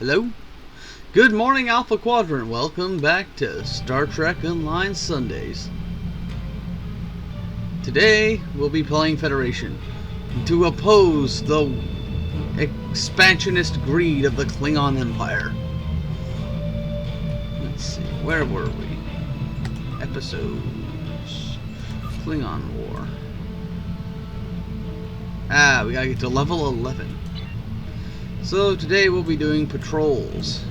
Hello? Good morning, Alpha Quadrant. Welcome back to Star Trek Online Sundays. Today, we'll be playing Federation to oppose the expansionist greed of the Klingon Empire. Let's see, where were we? Episodes. Klingon War. We gotta get to level 11. So today we'll be doing patrols.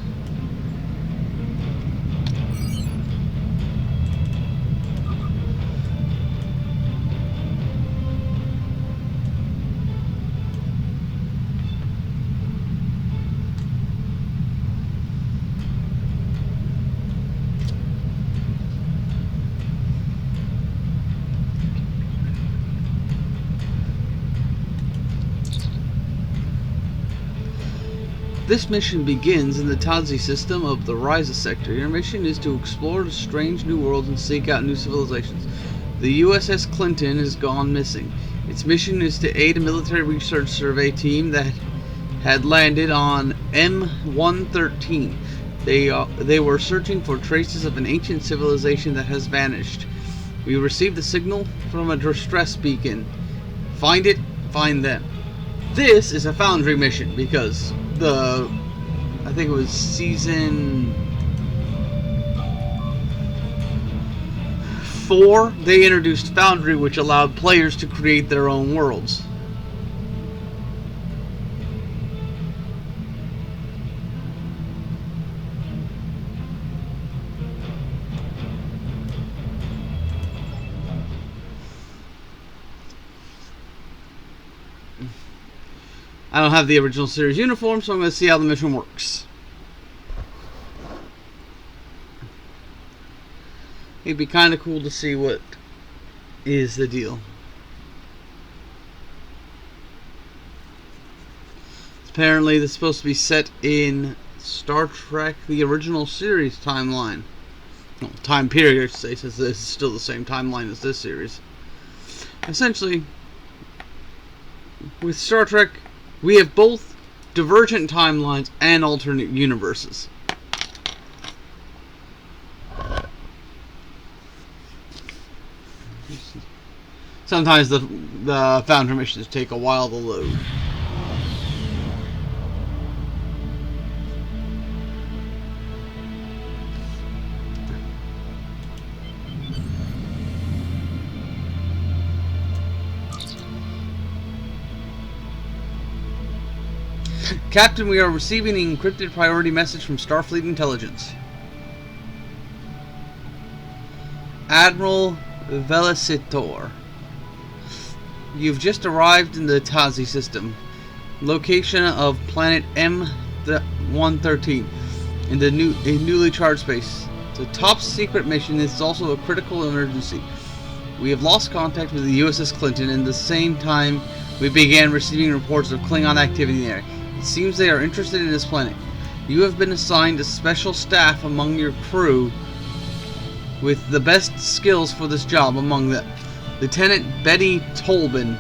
This mission begins in the Tazi system of the Ryza sector. Your mission is to explore the strange new worlds and seek out new civilizations. The USS Clinton has gone missing. Its mission is to aid a military research survey team that had landed on M113. They were searching for traces of an ancient civilization that has vanished. We received a signal from a distress beacon. Find it, find them. This is a Foundry mission because I think it was season 4, they introduced Foundry, which allowed players to create their own worlds. I don't have the original series uniform, so I'm going to see how the mission works. It'd be kind of cool to see what is the deal. Apparently, this is supposed to be set in Star Trek, the original series timeline. Well, time period, I should say, since this is still the same timeline as this series. Essentially, with Star Trek, we have both divergent timelines and alternate universes. Sometimes the Foundry missions take a while to load. Captain, we are receiving an encrypted priority message from Starfleet Intelligence. Admiral Velocitor, you've just arrived in the Tazi system. Location of planet M113 in the newly charged space. It's a top secret mission. This is also a critical emergency. We have lost contact with the USS Clinton, and at the same time we began receiving reports of Klingon activity there. It seems they are interested in this planet. You have been assigned a special staff among your crew with the best skills for this job among them. Lieutenant Betty Tolbin.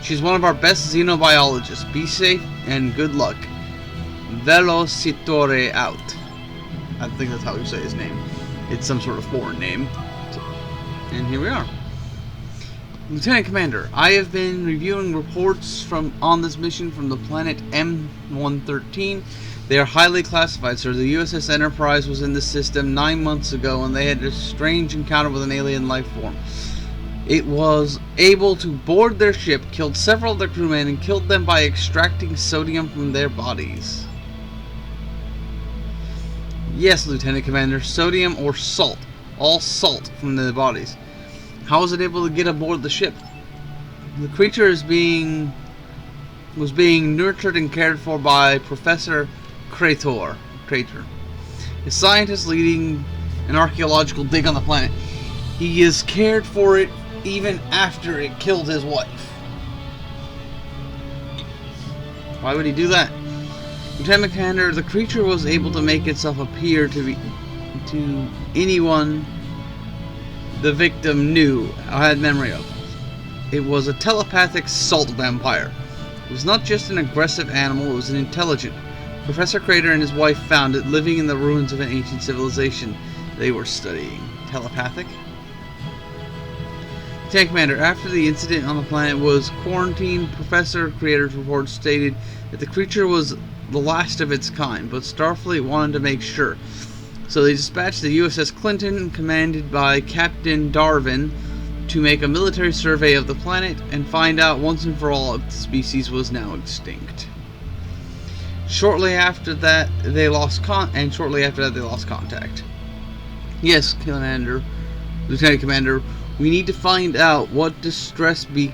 She's one of our best xenobiologists. Be safe and good luck. Velocitore out. I think that's how you say his name. It's some sort of foreign name. And here we are. Lieutenant Commander, I have been reviewing reports on this mission from the planet M113. They are highly classified, sir. The USS Enterprise was in the system 9 months ago, and they had a strange encounter with an alien life form. It was able to board their ship, killed several of their crewmen, and killed them by extracting sodium from their bodies. Yes, Lieutenant Commander, sodium or salt. All salt from their bodies. How was it able to get aboard the ship? The creature was being nurtured and cared for by Professor Crater, a scientist leading an archaeological dig on the planet. He is cared for it even after it killed his wife. Why would he do that? Lieutenant Commander, the creature was able to make itself appear to anyone the victim knew or had memory of. It was a telepathic salt vampire. It was not just an aggressive animal, it was an intelligent, Professor Crater and his wife found it living in the ruins of an ancient civilization they were studying. Telepathic? Lieutenant Commander, after the incident on the planet was quarantined, Professor Crater's report stated that the creature was the last of its kind, but Starfleet wanted to make sure. So they dispatched the USS Clinton, commanded by Captain Darwin, to make a military survey of the planet and find out once and for all if the species was now extinct. Shortly after that, they lost contact. Yes, Lieutenant Commander, we need to find out what we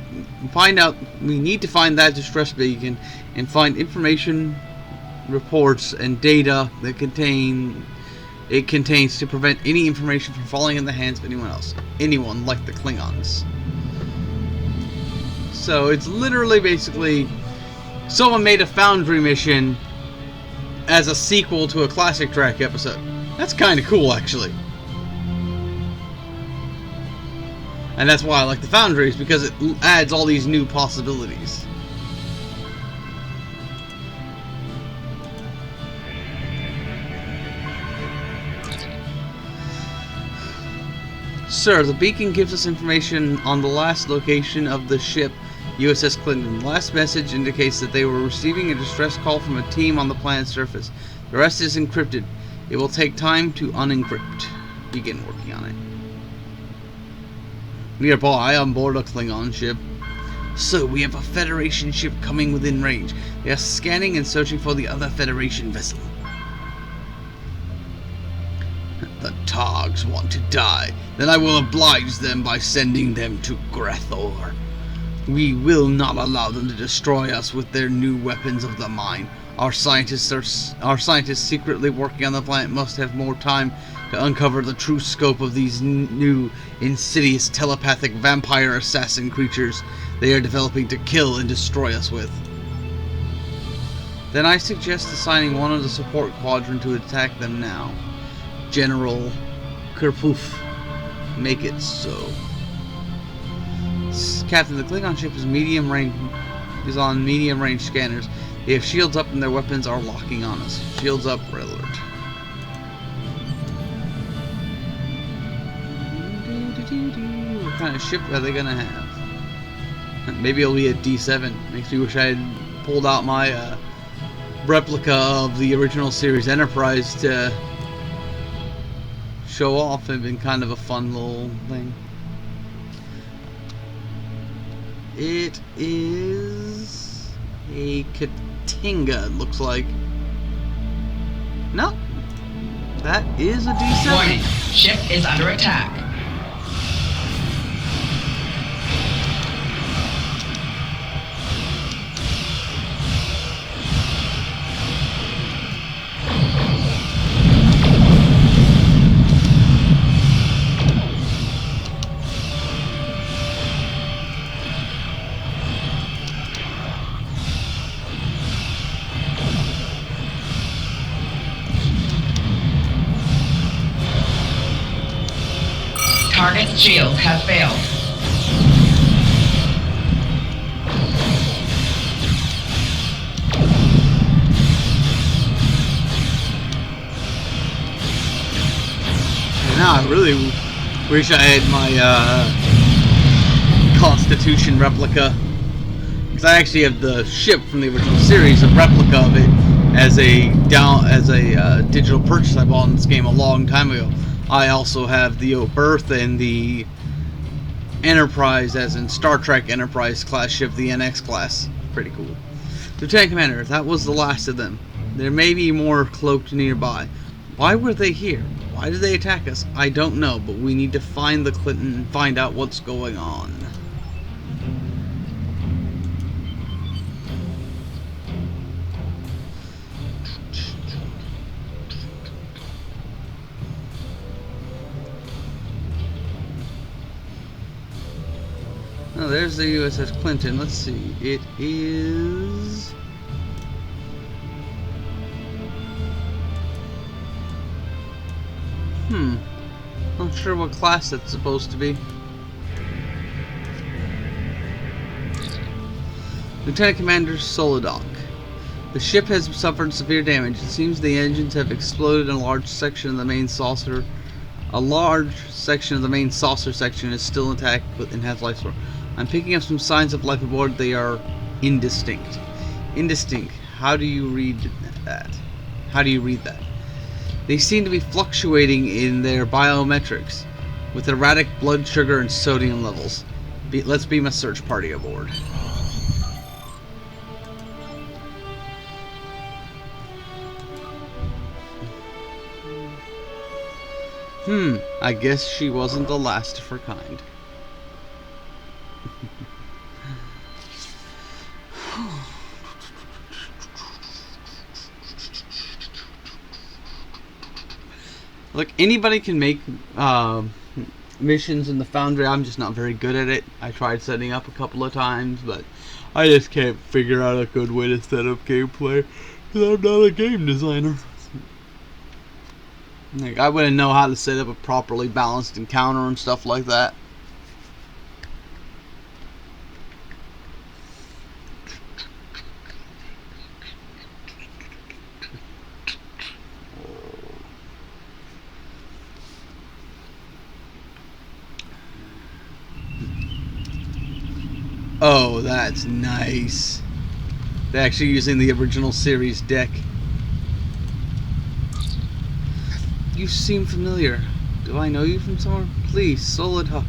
need to find that distress beacon and find information, reports, and data that it contains to prevent any information from falling in the hands of anyone like the Klingons. So it's literally basically someone made a Foundry mission as a sequel to a classic Trek episode. That's kind of cool, actually. And that's why I like the Foundries, because it adds all these new possibilities. Sir, the beacon gives us information on the last location of the ship, USS Clinton. The last message indicates that they were receiving a distress call from a team on the planet's surface. The rest is encrypted. It will take time to unencrypt. Begin working on it. Nearby, on board a Klingon ship. So, we have a Federation ship coming within range. They are scanning and searching for the other Federation vessel. The Targs want to die. Then I will oblige them by sending them to Grethor. We will not allow them to destroy us with their new weapons of the mind. Our scientists secretly working on the planet must have more time to uncover the true scope of these new, insidious, telepathic vampire assassin creatures they are developing to kill and destroy us with. Then I suggest assigning one of the support quadrant to attack them now. General Kerpoof. Make it so. Captain, the Klingon ship is on medium range scanners. They have shields up and their weapons are locking on us. Shields up, red alert. What kind of ship are they gonna have? Maybe it'll be a D7. Makes me wish I had pulled out my replica of the original series Enterprise to show off. It'd been kind of a fun little thing. It is a Katinga, it looks like. No, that is a D7. Warning, ship is under attack. Target's shields have failed. Now I really wish I had my Constitution replica, because I actually have the ship from the original series, a replica of it, as a digital purchase I bought in this game a long time ago. I also have the Oberth and the Enterprise, as in Star Trek Enterprise class ship, the NX class. Pretty cool. Lieutenant Commander, that was the last of them. There may be more cloaked nearby. Why were they here? Why did they attack us? I don't know, but we need to find the Clinton and find out what's going on. Oh, there's the USS Clinton. Let's see. It is... Not sure what class that's supposed to be. Lieutenant Commander Solodok. The ship has suffered severe damage. It seems the engines have exploded and a large section of the main saucer. A large section of the main saucer section is still intact and has life support. I'm picking up some signs of life aboard. They are indistinct. Indistinct. How do you read that? How do you read that? They seem to be fluctuating in their biometrics, with erratic blood sugar and sodium levels. Let's beam a search party aboard. I guess she wasn't the last of her kind. Look, anybody can make missions in the Foundry. I'm just not very good at it. I tried setting up a couple of times, but I just can't figure out a good way to set up gameplay because I'm not a game designer. Like, I wouldn't know how to set up a properly balanced encounter and stuff like that. Oh, that's nice. They're actually using the original series deck. You seem familiar. Do I know you from somewhere? Please, Solid Huck.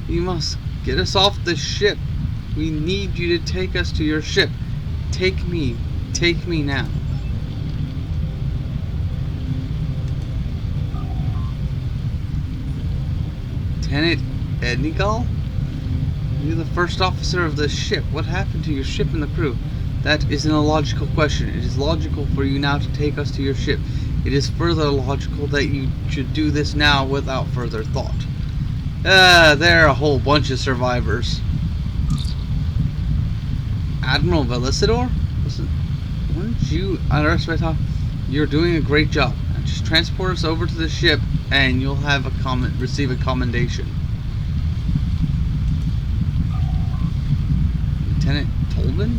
You must get us off this ship. We need you to take us to your ship. Take me. Take me now. Lieutenant Ednigal? You're the first officer of this ship. What happened to your ship and the crew? That is an illogical question. It is logical for you now to take us to your ship. It is further logical that you should do this now without further thought. There are a whole bunch of survivors. Admiral Velicidor? Weren't you underestimated? You're doing a great job. Now just transport us over to the ship and you'll have receive a commendation. Lieutenant Tolman?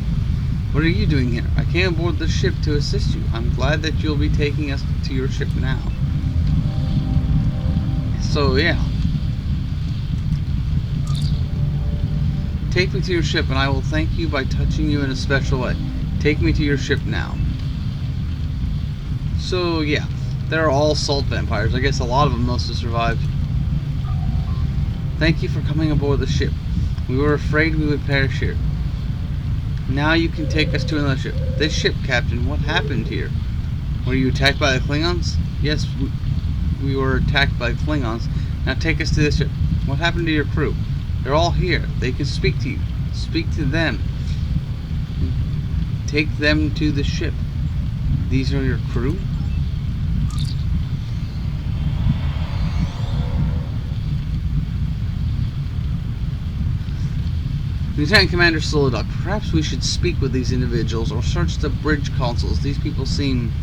What are you doing here? I came aboard the ship to assist you. I'm glad that you'll be taking us to your ship now. So, yeah. Take me to your ship and I will thank you by touching you in a special way. Take me to your ship now. So, yeah. They're all salt vampires. I guess a lot of them must have survived. Thank you for coming aboard the ship. We were afraid we would perish here. Now you can take us to another ship. This ship, Captain, what happened here? Were you attacked by the Klingons? Yes, we were attacked by Klingons. Now take us to this ship. What happened to your crew? They're all here. They can speak to you. Speak to them. Take them to the ship. These are your crew? Lieutenant Commander Solidok, perhaps we should speak with these individuals or search the bridge consoles. These people seem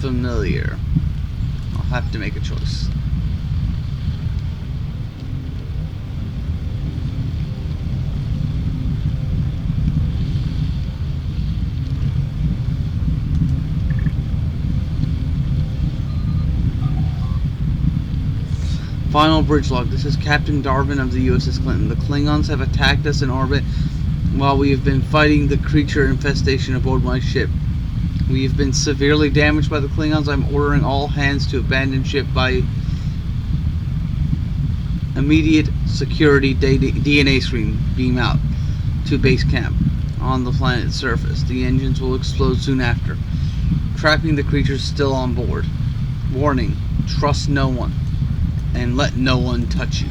familiar. I'll have to make a choice. Final bridge log. This is Captain Darwin of the USS Clinton. The Klingons have attacked us in orbit while we have been fighting the creature infestation aboard my ship. We have been severely damaged by the Klingons. I'm ordering all hands to abandon ship by immediate security DNA screen beam out to base camp on the planet's surface. The engines will explode soon after. Trapping the creatures still on board. Warning, trust no one. And let no one touch you.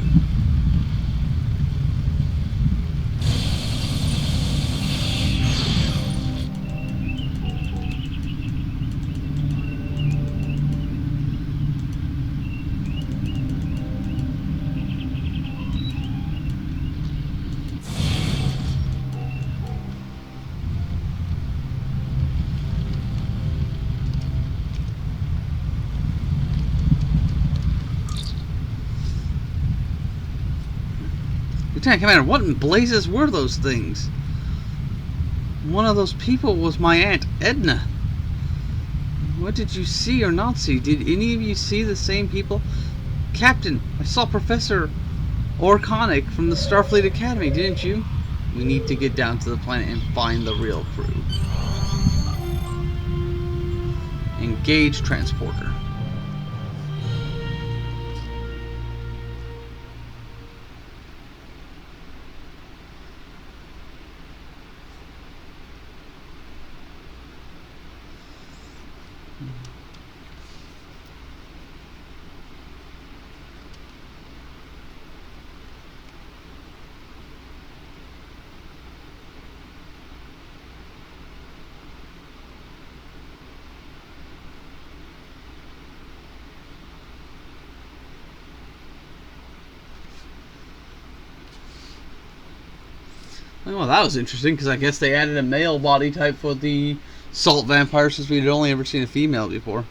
Lieutenant Commander, what in blazes were those things? One of those people was my Aunt Edna. What did you see or not see? Did any of you see the same people? Captain, I saw Professor Orconic from the Starfleet Academy, didn't you? We need to get down to the planet and find the real crew. Engage transporter. Well, that was interesting, because I guess they added a male body type for the salt vampire, since we'd only ever seen a female before.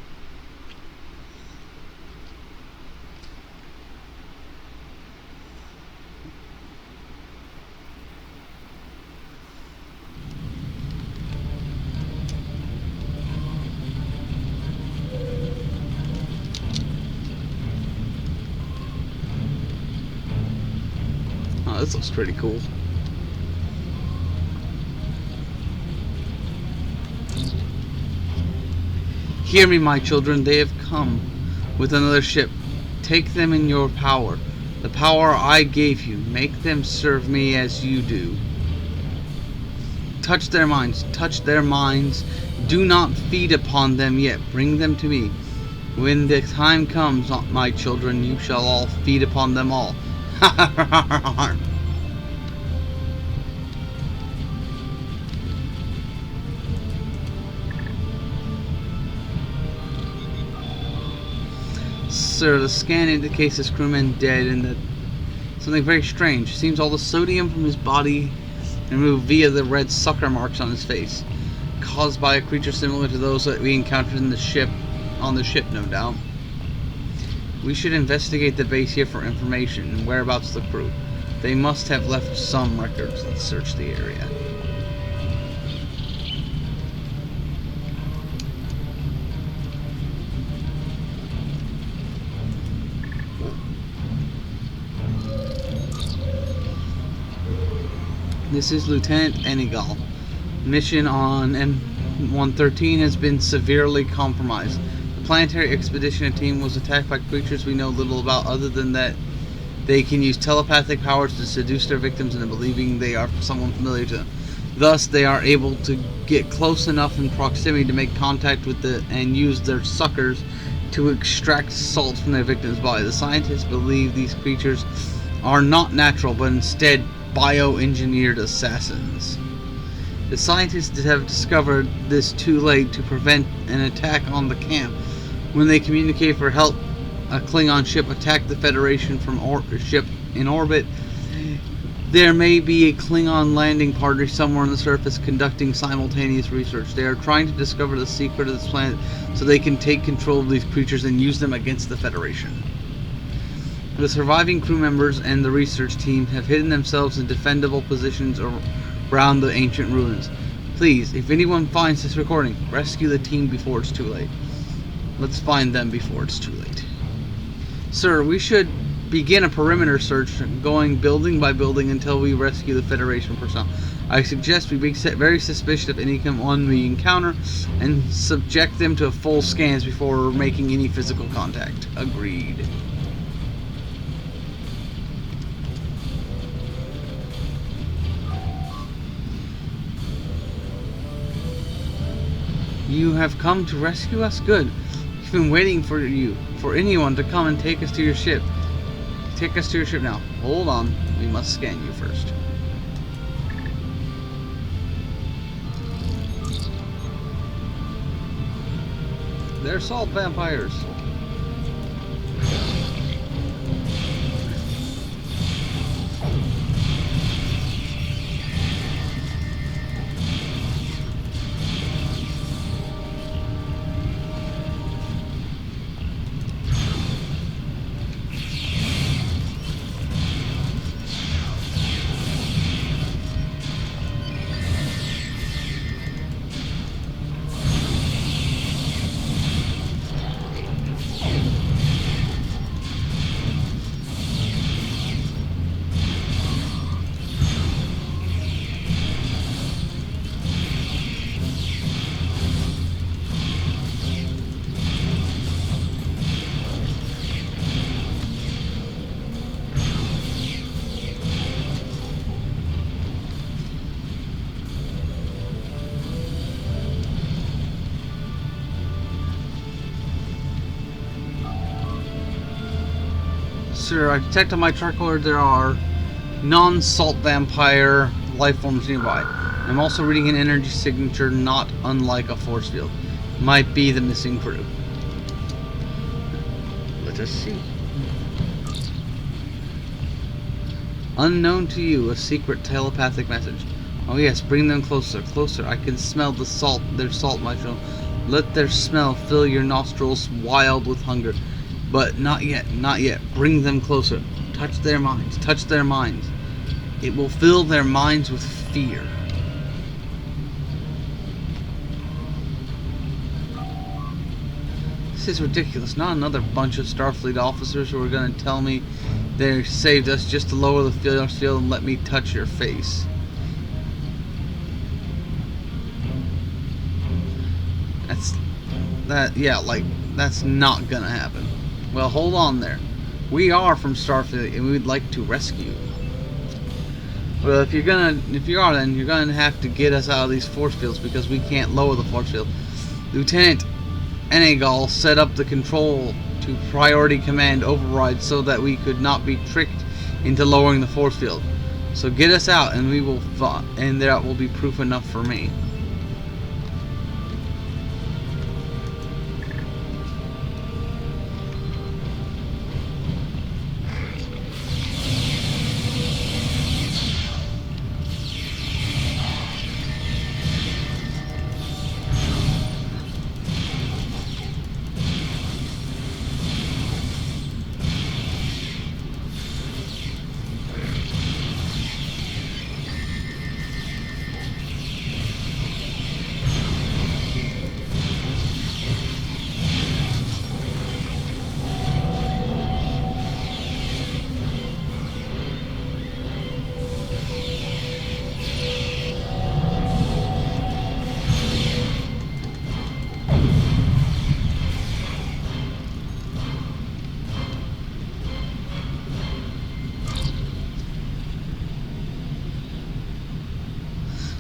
Oh, this looks pretty cool. Hear me, my children, they have come with another ship. Take them in your power, the power I gave you. Make them serve me as you do. Touch their minds, touch their minds. Do not feed upon them yet. Bring them to me. When the time comes, my children, you shall all feed upon them all. Sir, the scan indicates this crewman dead, and that something very strange. Seems all the sodium from his body removed via the red sucker marks on his face, caused by a creature similar to those that we encountered in the ship, no doubt. We should investigate the base here for information and whereabouts of the crew. They must have left some records. Let's search the area. This is Lieutenant Enigal. Mission on M113 has been severely compromised. The planetary expedition team was attacked by creatures we know little about, other than that they can use telepathic powers to seduce their victims into believing they are someone familiar to them. Thus, they are able to get close enough in proximity to make contact with and use their suckers to extract salt from their victims' body. The scientists believe these creatures are not natural, but instead bioengineered assassins. The scientists have discovered this too late to prevent an attack on the camp. When they communicate for help, a Klingon ship attacked the Federation from a ship in orbit. There may be a Klingon landing party somewhere on the surface conducting simultaneous research. They are trying to discover the secret of this planet so they can take control of these creatures and use them against the Federation. The surviving crew members and the research team have hidden themselves in defendable positions around the ancient ruins. Please, if anyone finds this recording, rescue the team before it's too late. Let's find them before it's too late. Sir, we should begin a perimeter search, going building by building until we rescue the Federation personnel. I suggest we be very suspicious of anyone we encounter and subject them to full scans before making any physical contact. Agreed. You have come to rescue us? Good. We've been waiting for anyone to come and take us to your ship. Take us to your ship now. Hold on. We must scan you first. They're salt vampires. Sir, I detect on my tricorder there are non-salt vampire life forms nearby. I'm also reading an energy signature not unlike a force field. Might be the missing crew. Let us see. Unknown to you, a secret telepathic message. Oh yes, bring them closer, closer. I can smell the salt, their salt mushroom. Let their smell fill your nostrils wild with hunger. But not yet, not yet. Bring them closer. Touch their minds, touch their minds. It will fill their minds with fear. This is ridiculous. Not another bunch of Starfleet officers who are going to tell me they saved us just to lower the force field and let me touch your face. That's not gonna happen. Well, hold on there. We are from Starfleet and we would like to rescue you. Well, if you are, then you're gonna have to get us out of these force fields because we can't lower the force field. Lieutenant Enegal set up the control to priority command override so that we could not be tricked into lowering the force field. So get us out, and we will, and that will be proof enough for me.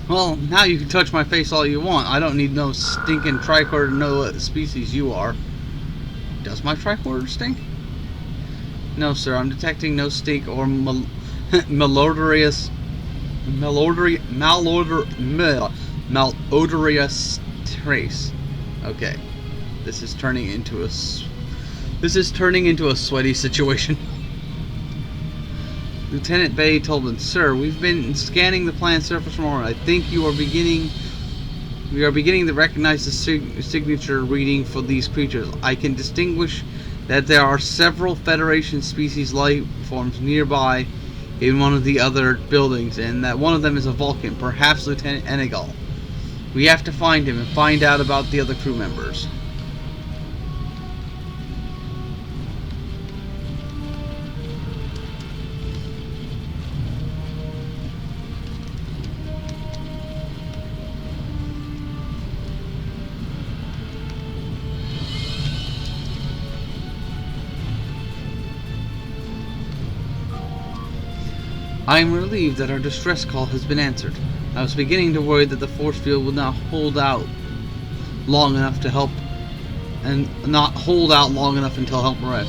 Well, now you can touch my face all you want. I don't need no stinking tricorder to know what species you are. Does my tricorder stink? No, sir. I'm detecting no stink or malodorous trace. Okay, this is turning into a sweaty situation. Lieutenant Bay Tolman, sir, we've been scanning the planet's surface from orbit. I think we are beginning to recognize the signature reading for these creatures. I can distinguish that there are several Federation species life forms nearby in one of the other buildings, and that one of them is a Vulcan, perhaps Lieutenant Enegal. We have to find him and find out about the other crew members. I am relieved that our distress call has been answered. I was beginning to worry that the force field would not hold out long enough to help, and not hold out long enough until help arrived.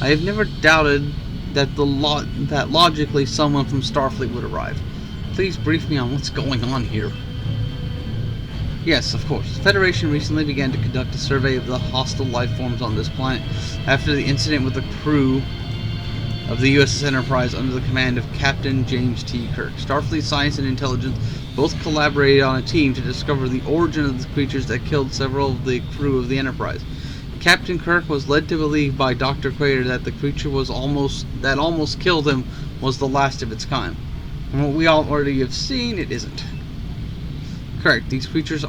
I have never doubted that that logically someone from Starfleet would arrive. Please brief me on what's going on here. Yes, of course. The Federation recently began to conduct a survey of the hostile life forms on this planet after the incident with the crew of the USS Enterprise under the command of Captain James T. Kirk. Starfleet Science and Intelligence both collaborated on a team to discover the origin of the creatures that killed several of the crew of the Enterprise. Captain Kirk was led to believe by Dr. Crater that the creature that almost killed him was the last of its kind. From what we already have seen, it isn't. Correct. These creatures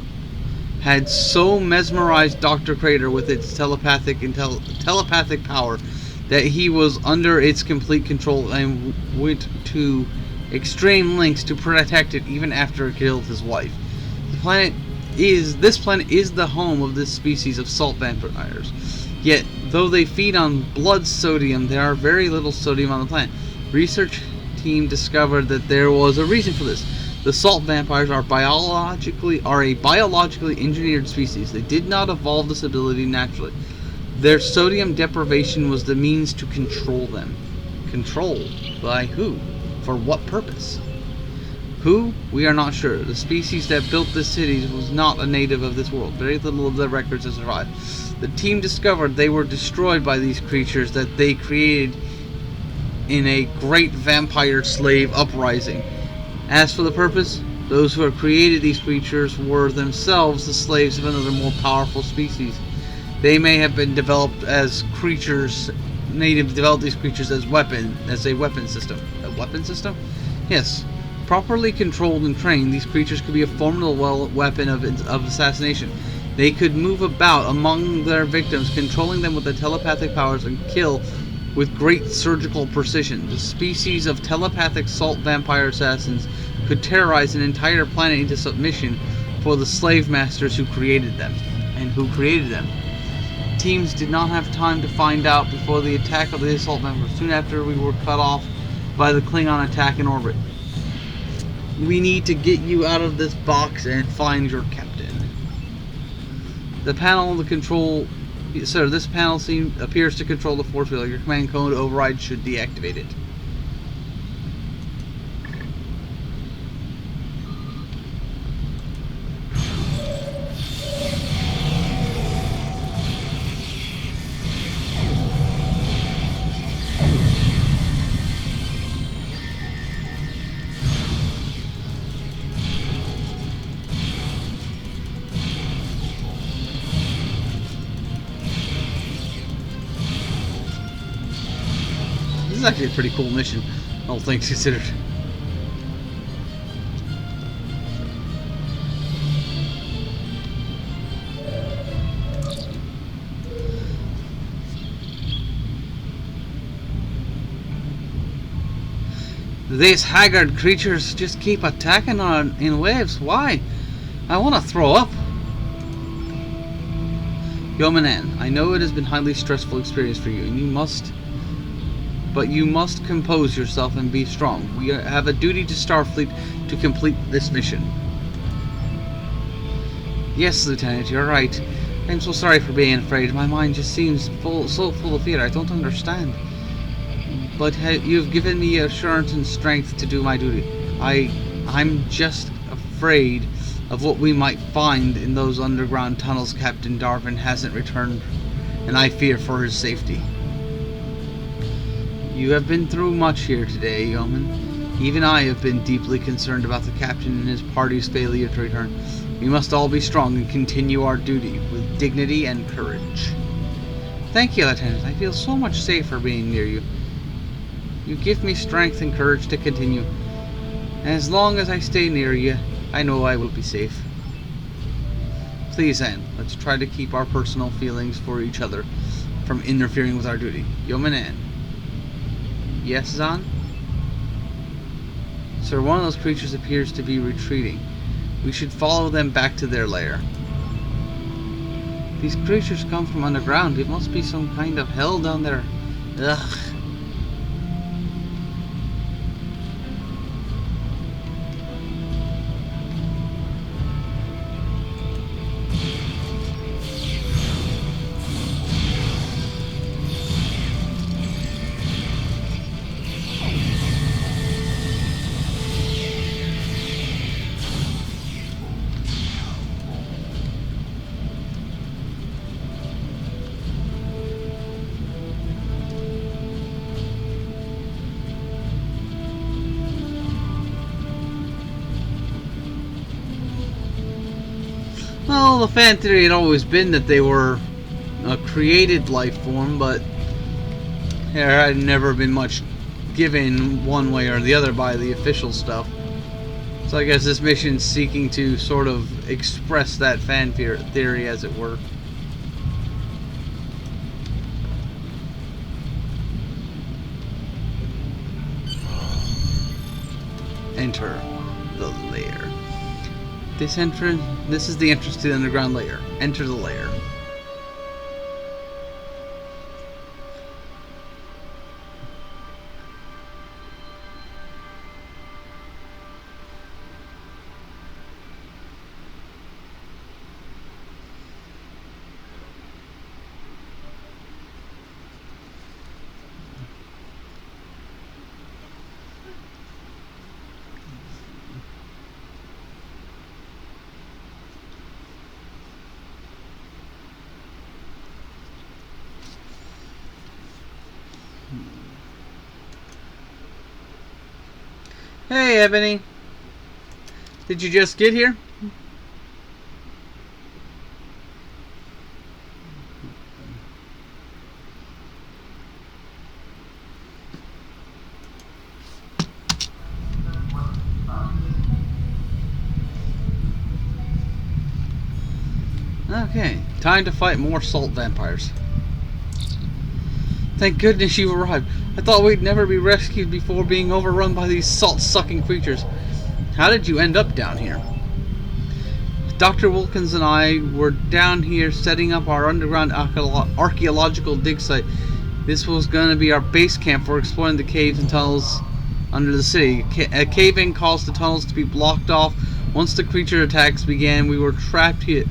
had so mesmerized Dr. Crater with its telepathic power that he was under its complete control and went to extreme lengths to protect it even after it killed his wife. This planet is the home of this species of salt vampires. Yet, though they feed on blood sodium, there are very little sodium on the planet. Research team discovered that there was a reason for this. The salt vampires are a biologically engineered species. They did not evolve this ability naturally. Their sodium deprivation was the means to control them. Control? By who? For what purpose? Who? We are not sure. The species that built this city was not a native of this world. Very little of the records have survived. The team discovered they were destroyed by these creatures that they created in a great vampire slave uprising. As for the purpose, those who have created these creatures were themselves the slaves of another more powerful species. They may have been developed as creatures. Native developed these creatures as a weapon system. A weapon system? Yes. Properly controlled and trained, these creatures could be a formidable weapon of assassination. They could move about among their victims, controlling them with their telepathic powers, and kill with great surgical precision. The species of telepathic salt vampire assassins could terrorize an entire planet into submission for the slave masters who created them. And who created them? Teams did not have time to find out before the attack of the assault members, soon after we were cut off by the Klingon attack in orbit. We need to get you out of this box and find your captain. The panel, the control... Sir, this panel appears to control the force field. Your command code override should deactivate it. This is actually a pretty cool mission, all things considered. These haggard creatures just keep attacking in waves. Why? I want to throw up. Yomanan, I know it has been a highly stressful experience for you, and you must compose yourself and be strong. We have a duty to Starfleet to complete this mission. Yes, Lieutenant, you're right. I'm so sorry for being afraid. My mind just seems so full of fear. I don't understand. But you've given me assurance and strength to do my duty. I'm just afraid of what we might find in those underground tunnels. Captain Darwin hasn't returned, and I fear for his safety. You have been through much here today, Yeoman. Even I have been deeply concerned about the captain and his party's failure to return. We must all be strong and continue our duty with dignity and courage. Thank you, Lieutenant. I feel so much safer being near you. You give me strength and courage to continue. As long as I stay near you, I know I will be safe. Please, Anne, let's try to keep our personal feelings for each other from interfering with our duty. Yeoman Anne. Yes, Zahn? Sir, one of those creatures appears to be retreating. We should follow them back to their lair. These creatures come from underground. It must be some kind of hell down there. Ugh. Well, the fan theory had always been that they were a created life form, but there had never been much given one way or the other by the official stuff. So I guess this mission's seeking to sort of express that fan theory, as it were. Enter the lair. This is the entrance to the underground lair. Enter the lair. Hey, Ebony. Did you just get here? Okay, time to fight more salt vampires. Thank goodness you arrived. I thought we'd never be rescued before being overrun by these salt-sucking creatures. How did you end up down here? Dr. Wilkins and I were down here setting up our underground archaeological dig site. This was going to be our base camp for exploring the caves and tunnels under the city. A cave-in caused the tunnels to be blocked off. Once the creature attacks began, we were trapped here.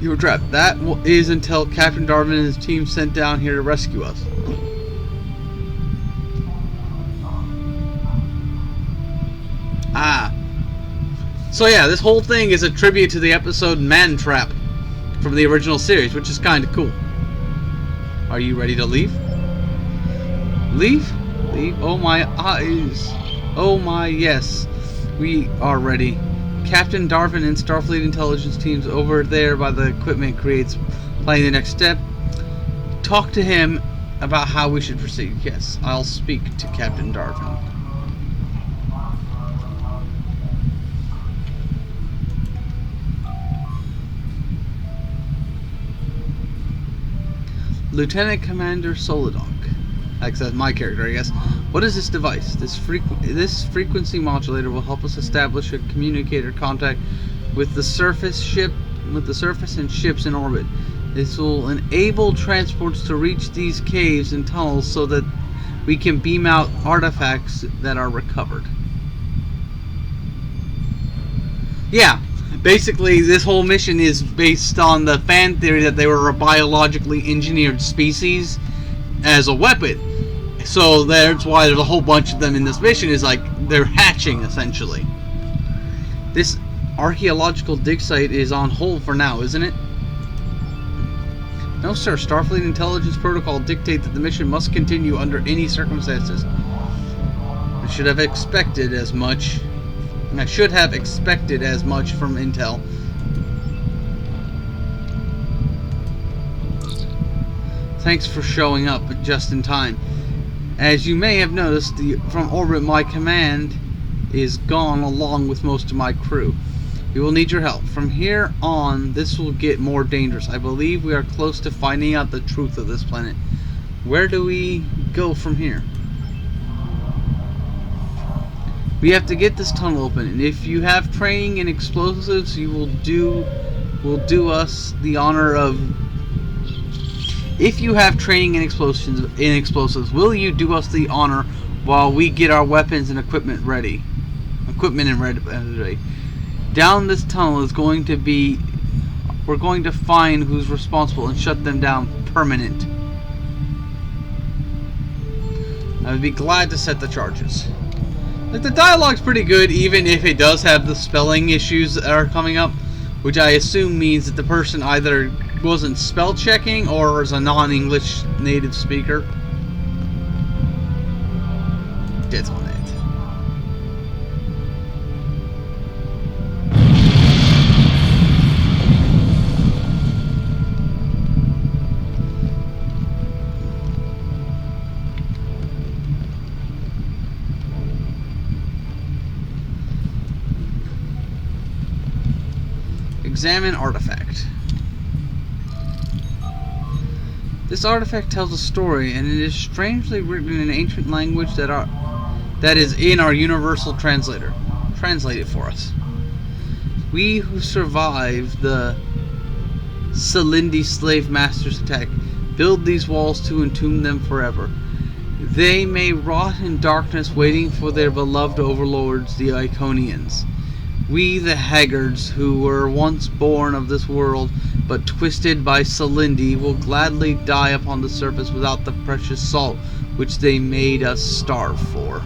You were trapped. That is until Captain Darwin and his team sent down here to rescue us. Ah. So yeah, this whole thing is a tribute to the episode Man Trap from the original series, which is kind of cool. Are you ready to leave? Leave? Leave? Oh my eyes. Oh my yes. We are ready. Captain Darwin and Starfleet intelligence teams over there by the equipment creates planning the next step. Talk to him about how we should proceed. Yes, I'll speak to Captain Darwin. Lieutenant Commander Solidonk. That's my character, I guess. What is this device? This frequency modulator will help us establish a communicator contact with the surface and ships in orbit. This will enable transports to reach these caves and tunnels so that we can beam out artifacts that are recovered. Yeah, basically this whole mission is based on the fan theory that they were a biologically engineered species as a weapon. So that's why there's a whole bunch of them in this mission, is like they're hatching essentially. This archaeological dig site is on hold for now, isn't it? No sir, Starfleet intelligence protocol dictate that the mission must continue under any circumstances. I should have expected as much. And I should have expected as much from Intel. Thanks for showing up just in time. As you may have noticed, from orbit my command is gone along with most of my crew. We will need your help. From here on, this will get more dangerous. I believe we are close to finding out the truth of this planet. Where do we go from here? We have to get this tunnel open, and if you have training in explosives, you will do us the honor of. If you have training in explosives, will you do us the honor while we get our weapons and equipment ready? Down this tunnel is going to be. We're going to find who's responsible and shut them down permanent. I would be glad to set the charges. Like, the dialogue's pretty good, even if it does have the spelling issues that are coming up, which I assume means that the person either wasn't spell checking or is a non-English native speaker. Dead on it. Examine artifact. This artifact tells a story, and it is strangely written in an ancient language that is in our universal translator. Translate it for us. We who survived the Silindi slave masters' attack build these walls to entomb them forever. They may rot in darkness waiting for their beloved overlords, the Iconians. We, the Haggards, who were once born of this world, but twisted by Silindi, will gladly die upon the surface without the precious salt which they made us starve for.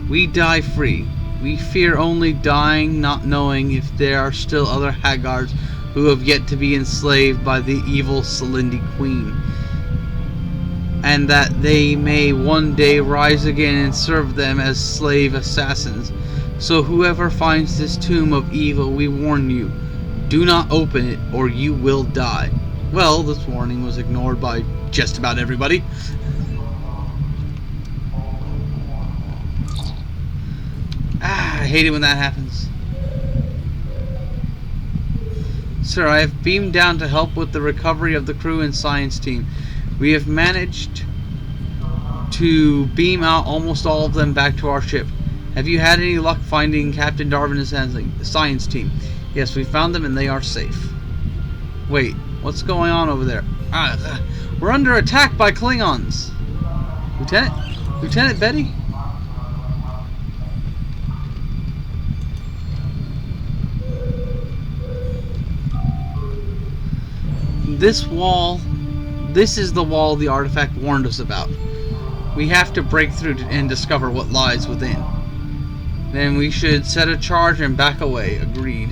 We die free. We fear only dying, not knowing if there are still other Haggards who have yet to be enslaved by the evil Silindi Queen. and that they may one day rise again and serve them as slave assassins. So whoever finds this tomb of evil, we warn you, do not open it or you will die. Well, this warning was ignored by just about everybody. I hate it when that happens. Sir, I have beamed down to help with the recovery of the crew and science team. We have managed to beam out almost all of them back to our ship. Have you had any luck finding Captain Darwin and his science team? Yes, we found them and they are safe. Wait, what's going on over there? We're under attack by Klingons. Lieutenant Betty? This is the wall the artifact warned us about. We have to break through and discover what lies within. Then we should set a charge and back away. Agreed.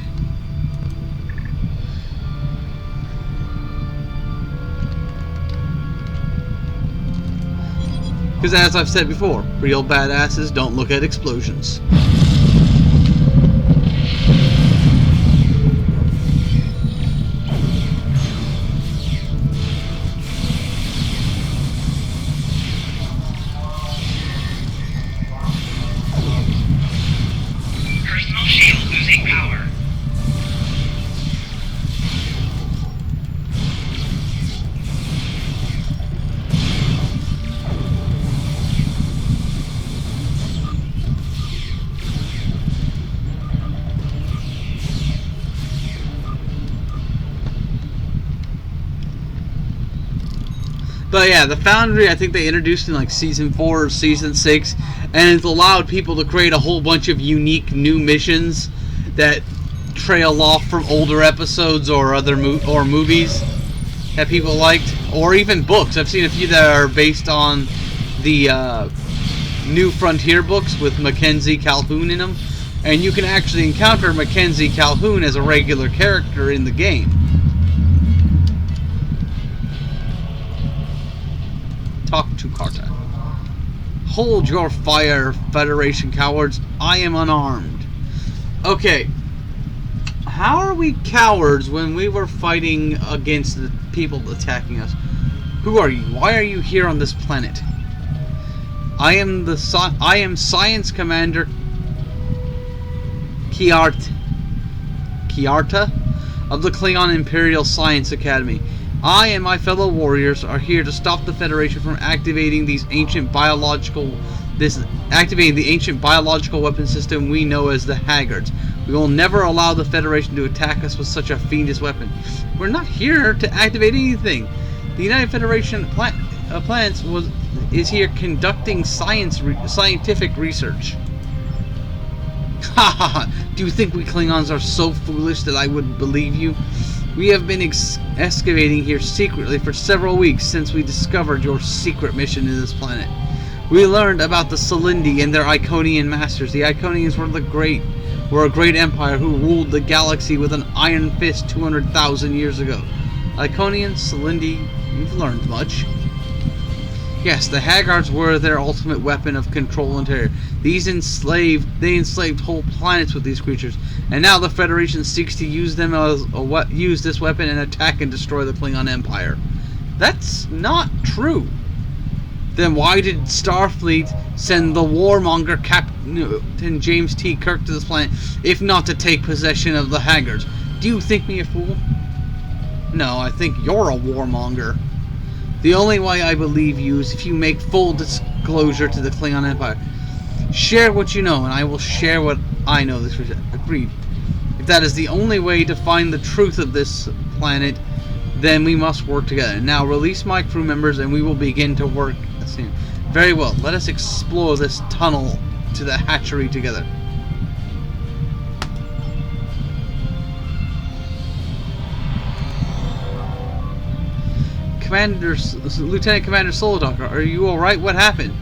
Because as I've said before, real badasses don't look at explosions. But yeah, the Foundry, I think they introduced in like Season 4 or Season 6, and it's allowed people to create a whole bunch of unique new missions that trail off from older episodes or other movies that people liked, or even books. I've seen a few that are based on the New Frontier books with Mackenzie Calhoun in them, and you can actually encounter Mackenzie Calhoun as a regular character in the game. Talk to Carta. Hold your fire, Federation cowards. I am unarmed. Okay. How are we cowards when we were fighting against the people attacking us? Who are you? Why are you here on this planet? I am Science Commander Kiarta of the Klingon Imperial Science Academy. I and my fellow warriors are here to stop the Federation from activating the ancient biological weapon system we know as the Haggards. We will never allow the Federation to attack us with such a fiendish weapon. We're not here to activate anything. The United Federation Planets is here conducting scientific research. Ha! Do you think we Klingons are so foolish that I would believe you? We have been excavating here secretly for several weeks since we discovered your secret mission to this planet. We learned about the Silindi and their Iconian masters. The Iconians were a great empire who ruled the galaxy with an iron fist 200,000 years ago. Iconians, Silindi, you've learned much. Yes, the Haggards were their ultimate weapon of control and terror. They enslaved whole planets with these creatures, and now the Federation seeks to use them as use this weapon and attack and destroy the Klingon Empire. That's not true. Then why did Starfleet send the warmonger Captain James T. Kirk to this planet, if not to take possession of the Haggards? Do you think me a fool? No, I think you're a warmonger. The only way I believe you is if you make full disclosure to the Klingon Empire. Share what you know, and I will share what I know. This was agreed. If that is the only way to find the truth of this planet, then we must work together. Now release my crew members, and we will begin to work soon. Very well. Let us explore this tunnel to the hatchery together. Lieutenant Commander Solodok, are you alright? What happened?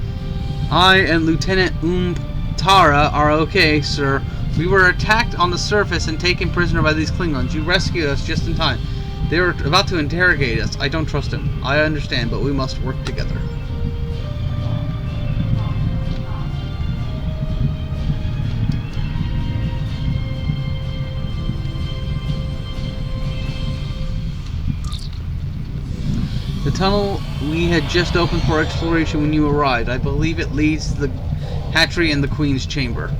I and Lieutenant Tara are okay, sir. We were attacked on the surface and taken prisoner by these Klingons. You rescued us just in time. They were about to interrogate us. I don't trust them. I understand, but we must work together. The tunnel we had just opened for exploration when you arrived. I believe it leads to the hatchery and the Queen's chamber.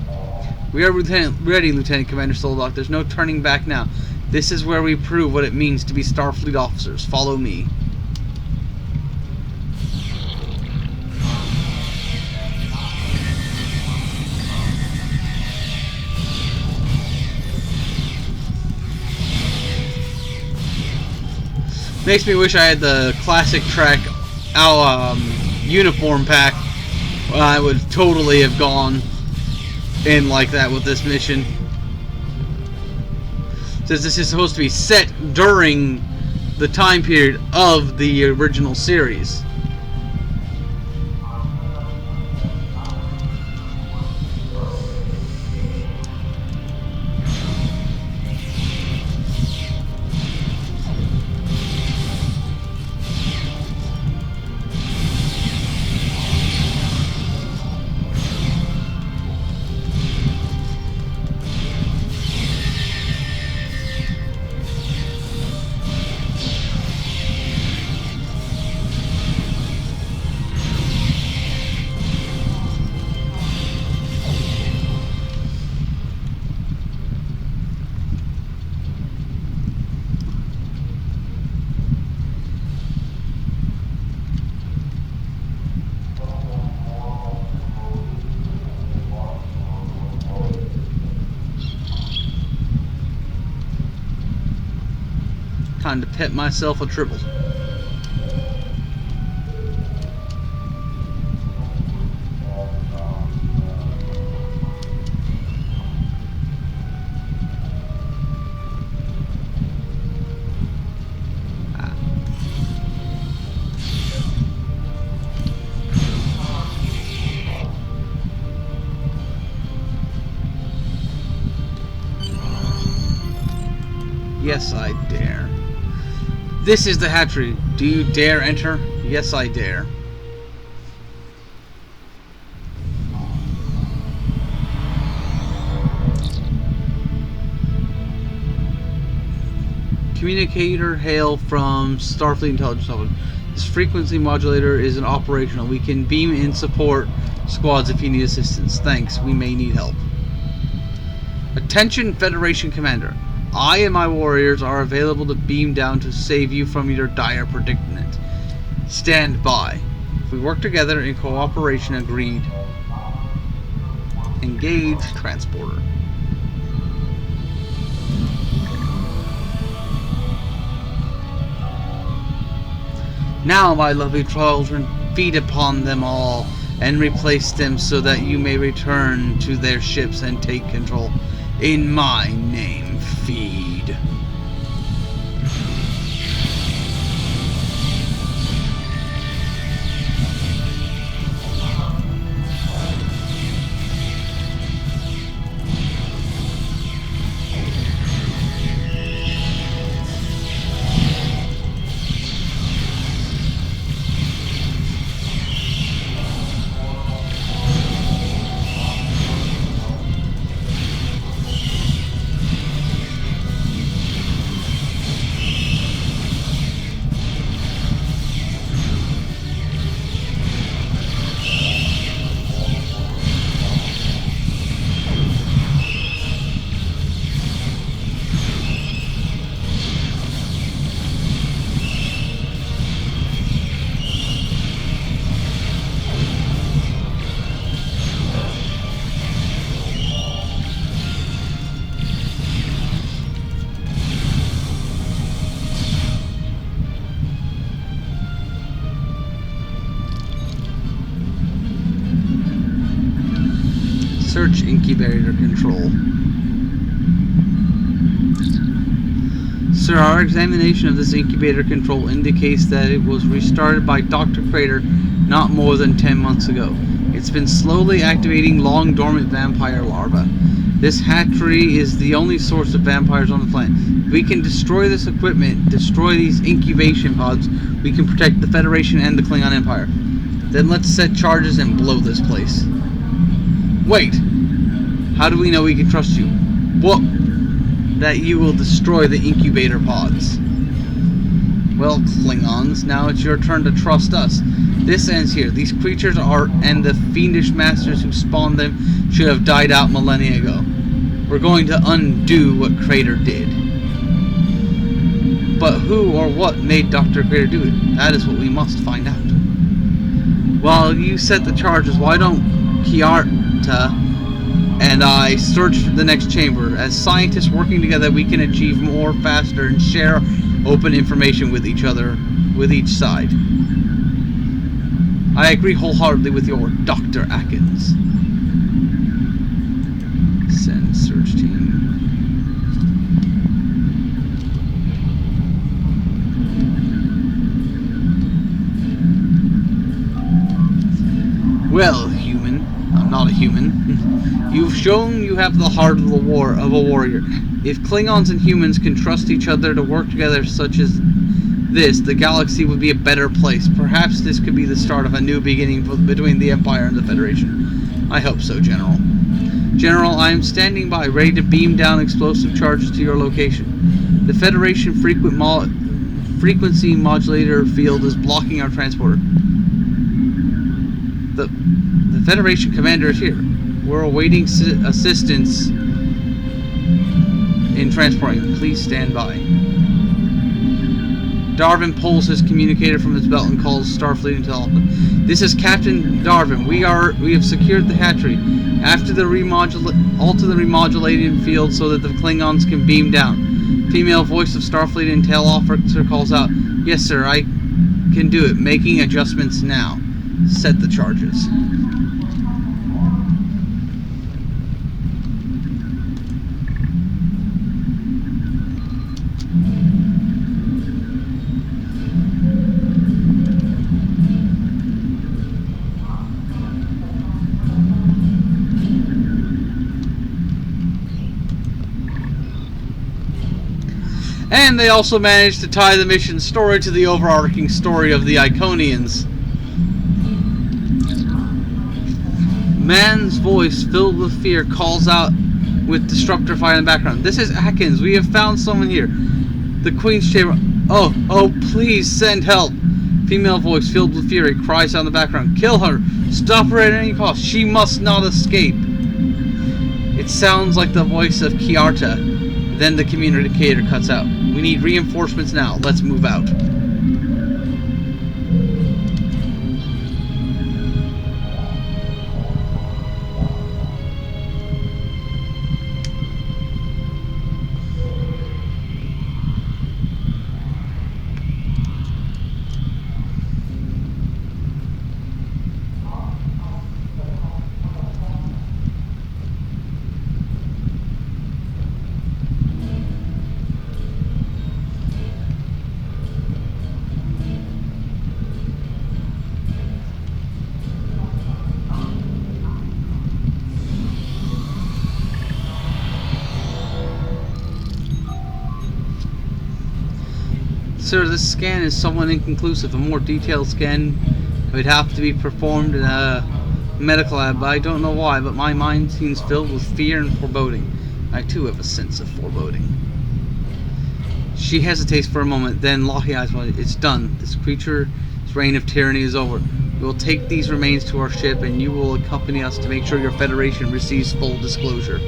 We are ready, Lieutenant Commander Soldock. There's no turning back now. This is where we prove what it means to be Starfleet officers. Follow me. Makes me wish I had the classic Trek uniform pack. I would totally have gone in like that with this mission. Since this is supposed to be set during the time period of the original series. Time to pet myself a triple. Yes, I dare. This is the hatchery. Do you dare enter? Yes, I dare. Communicator hail from Starfleet Intelligence Office. This frequency modulator is operational. We can beam in support squads if you need assistance. Thanks. We may need help. Attention, Federation Commander. I and my warriors are available to beam down to save you from your dire predicament. Stand by. If we work together in cooperation, agreed. Engage transporter. Now, my lovely children, feed upon them all and replace them so that you may return to their ships and take control. In my name. Feed. Search incubator control. Sir, our examination of this incubator control indicates that it was restarted by Dr. Crater not more than 10 months ago. It's been slowly activating long dormant vampire larvae. This hatchery is the only source of vampires on the planet. If we can destroy this equipment, destroy these incubation pods, we can protect the Federation and the Klingon Empire. Then let's set charges and blow this place. Wait! How do we know we can trust you? What? That you will destroy the incubator pods. Well, Klingons, now it's your turn to trust us. This ends here. These creatures and the fiendish masters who spawned them should have died out millennia ago. We're going to undo what Crater did. But who or what made Dr. Crater do it? That is what we must find out. While you set the charges, why don't Kiarta and I search for the next chamber? As scientists working together, we can achieve more faster and share open information with each other, with each side. I agree wholeheartedly with your Dr. Atkins. Send search team. Well, human, I'm not a human. You've shown you have the heart of a warrior. If Klingons and humans can trust each other to work together such as this, the galaxy would be a better place. Perhaps this could be the start of a new beginning between the Empire and the Federation. I hope so, General. General, I am standing by, ready to beam down explosive charges to your location. The Federation frequency modulator field is blocking our transporter. The Federation commander is here. We're awaiting assistance in transporting. Please stand by. Darwin pulls his communicator from his belt and calls Starfleet intelligence. This is Captain Darwin. We have secured the hatchery. Alter the remodulating field so that the Klingons can beam down. Female voice of Starfleet intel officer calls out, "Yes, sir, I can do it. Making adjustments now. Set the charges." And they also managed to tie the mission story to the overarching story of the Iconians. Man's voice, filled with fear, calls out with disruptor fire in the background. "This is Atkins. We have found someone here. The Queen's chamber. Oh, please send help." Female voice, filled with fury, cries out in the background. "Kill her. Stop her at any cost. She must not escape." It sounds like the voice of Kiarta. Then the communicator cuts out. "We need reinforcements now. Let's move out." Sir, this scan is somewhat inconclusive. A more detailed scan would have to be performed in a medical lab. I don't know why, but my mind seems filled with fear and foreboding. I too have a sense of foreboding. She hesitates for a moment, then locking eyes. "It's done. This creature's reign of tyranny is over. We will take these remains to our ship, and you will accompany us to make sure your Federation receives full disclosure.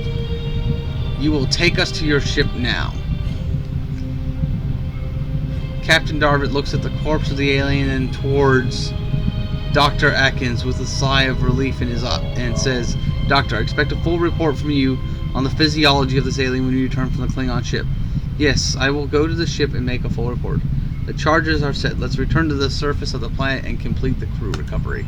You will take us to your ship now." Captain Darvit looks at the corpse of the alien and towards Dr. Atkins with a sigh of relief in his eye and says, "Doctor, I expect a full report from you on the physiology of this alien when you return from the Klingon ship." "Yes, I will go to the ship and make a full report. The charges are set. Let's return to the surface of the planet and complete the crew recovery."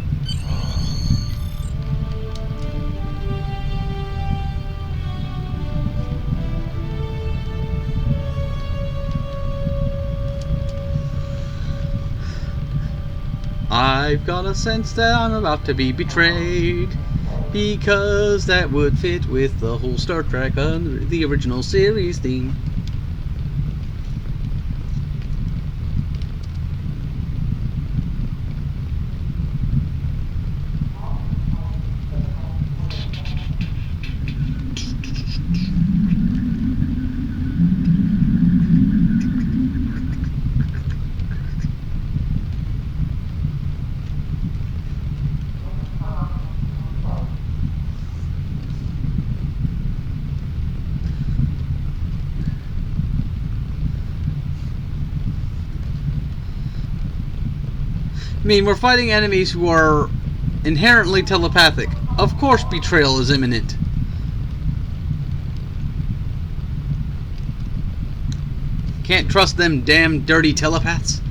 I've got a sense that I'm about to be betrayed, because that would fit with the whole Star Trek under the original series theme. I mean, we're fighting enemies who are inherently telepathic. Of course betrayal is imminent. Can't trust them damn dirty telepaths.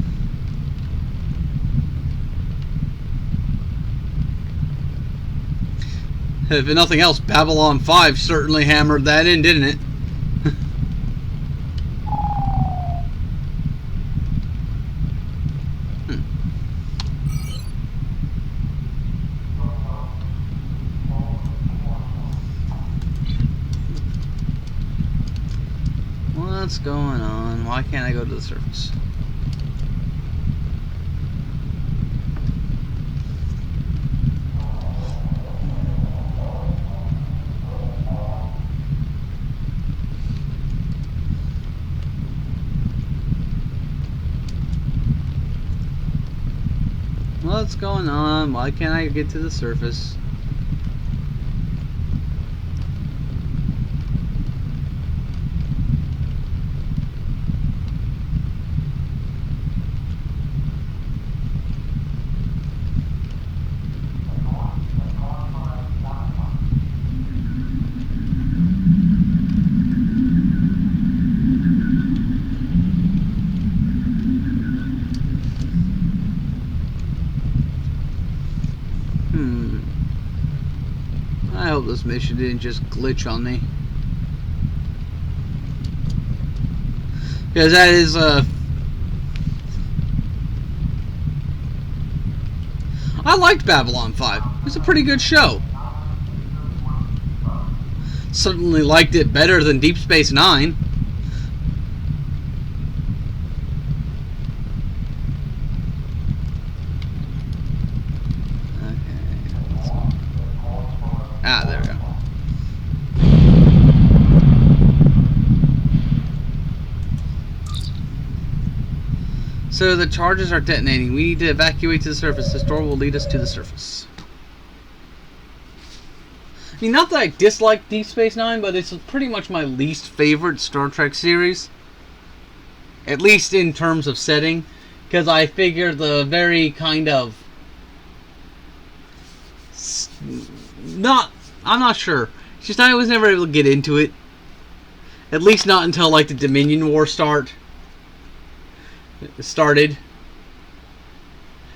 If nothing else, Babylon 5 certainly hammered that in, didn't it? What's going on? Why can't I go to the surface? What's going on? Why can't I get to the surface? I hope this mission didn't just glitch on me. Because that is, I liked Babylon 5. It's a pretty good show. Certainly liked it better than Deep Space Nine. Ah, there we go. So the charges are detonating. We need to evacuate to the surface. This door will lead us to the surface. I mean, not that I dislike Deep Space Nine, but it's pretty much my least favorite Star Trek series. At least in terms of setting. Because I figure the very kind of... I'm not sure. It's just I was never able to get into it. At least not until like the Dominion War started.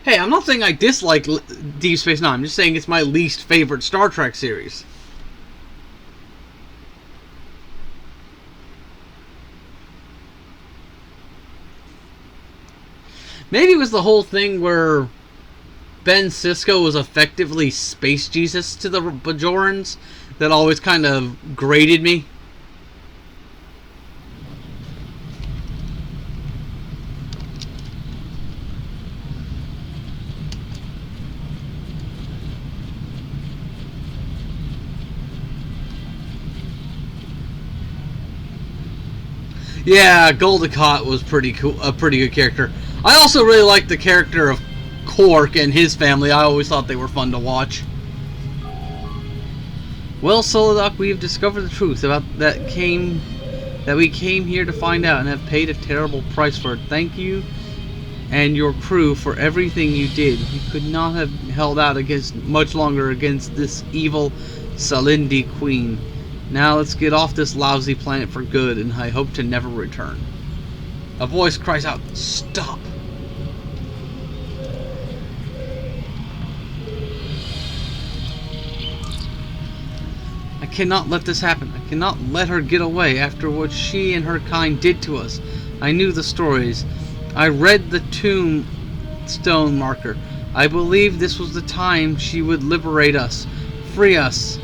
Hey, I'm not saying I dislike Deep Space Nine. I'm just saying it's my least favorite Star Trek series. Maybe it was the whole thing where Ben Sisko was effectively Space Jesus to the Bajorans that always kind of grated me. Yeah, Goldacott was pretty cool, a pretty good character. I also really liked the character of Quark and his family. I always thought they were fun to watch. Well, Solodok, we have discovered the truth about that we came here to find out and have paid a terrible price for it. Thank you and your crew for everything you did. We could not have held out much longer against this evil Salindi Queen. Now let's get off this lousy planet for good, and I hope to never return. A voice cries out, "Stop!" I cannot let this happen. I cannot let her get away after what she and her kind did to us. I knew the stories. I read the tombstone marker. I believed this was the time she would liberate us, free us.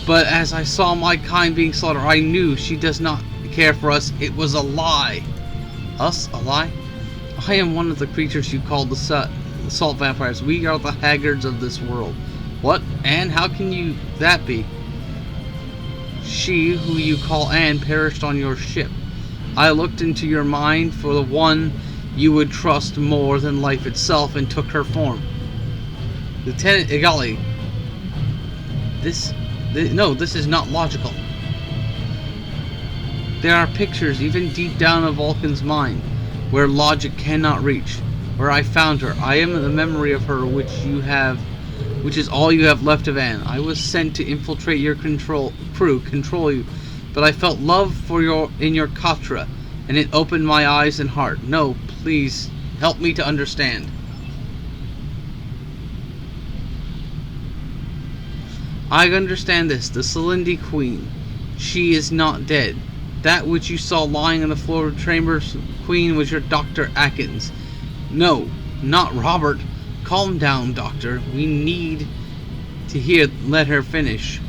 But as I saw my kind being slaughtered, I knew she does not care for us. It was a lie. Us? A lie? I am one of the creatures you call the salt vampires. We are the haggards of this world. What? Anne? How can that be? She, who you call Anne, perished on your ship. I looked into your mind for the one you would trust more than life itself and took her form. Lieutenant Igali, no, this is not logical. There are pictures even deep down of Vulcan's mind where logic cannot reach, where I found her. I am the memory of her which is all you have left of Anne. I was sent to infiltrate your crew, control you, but I felt love for your Katra, and it opened my eyes and heart. No, please help me to understand. I understand this. The Silindi Queen, she is not dead. That which you saw lying on the floor of the chamber's queen was your Dr. Atkins. No, not Robert. Calm down, Doctor. We need to let her finish.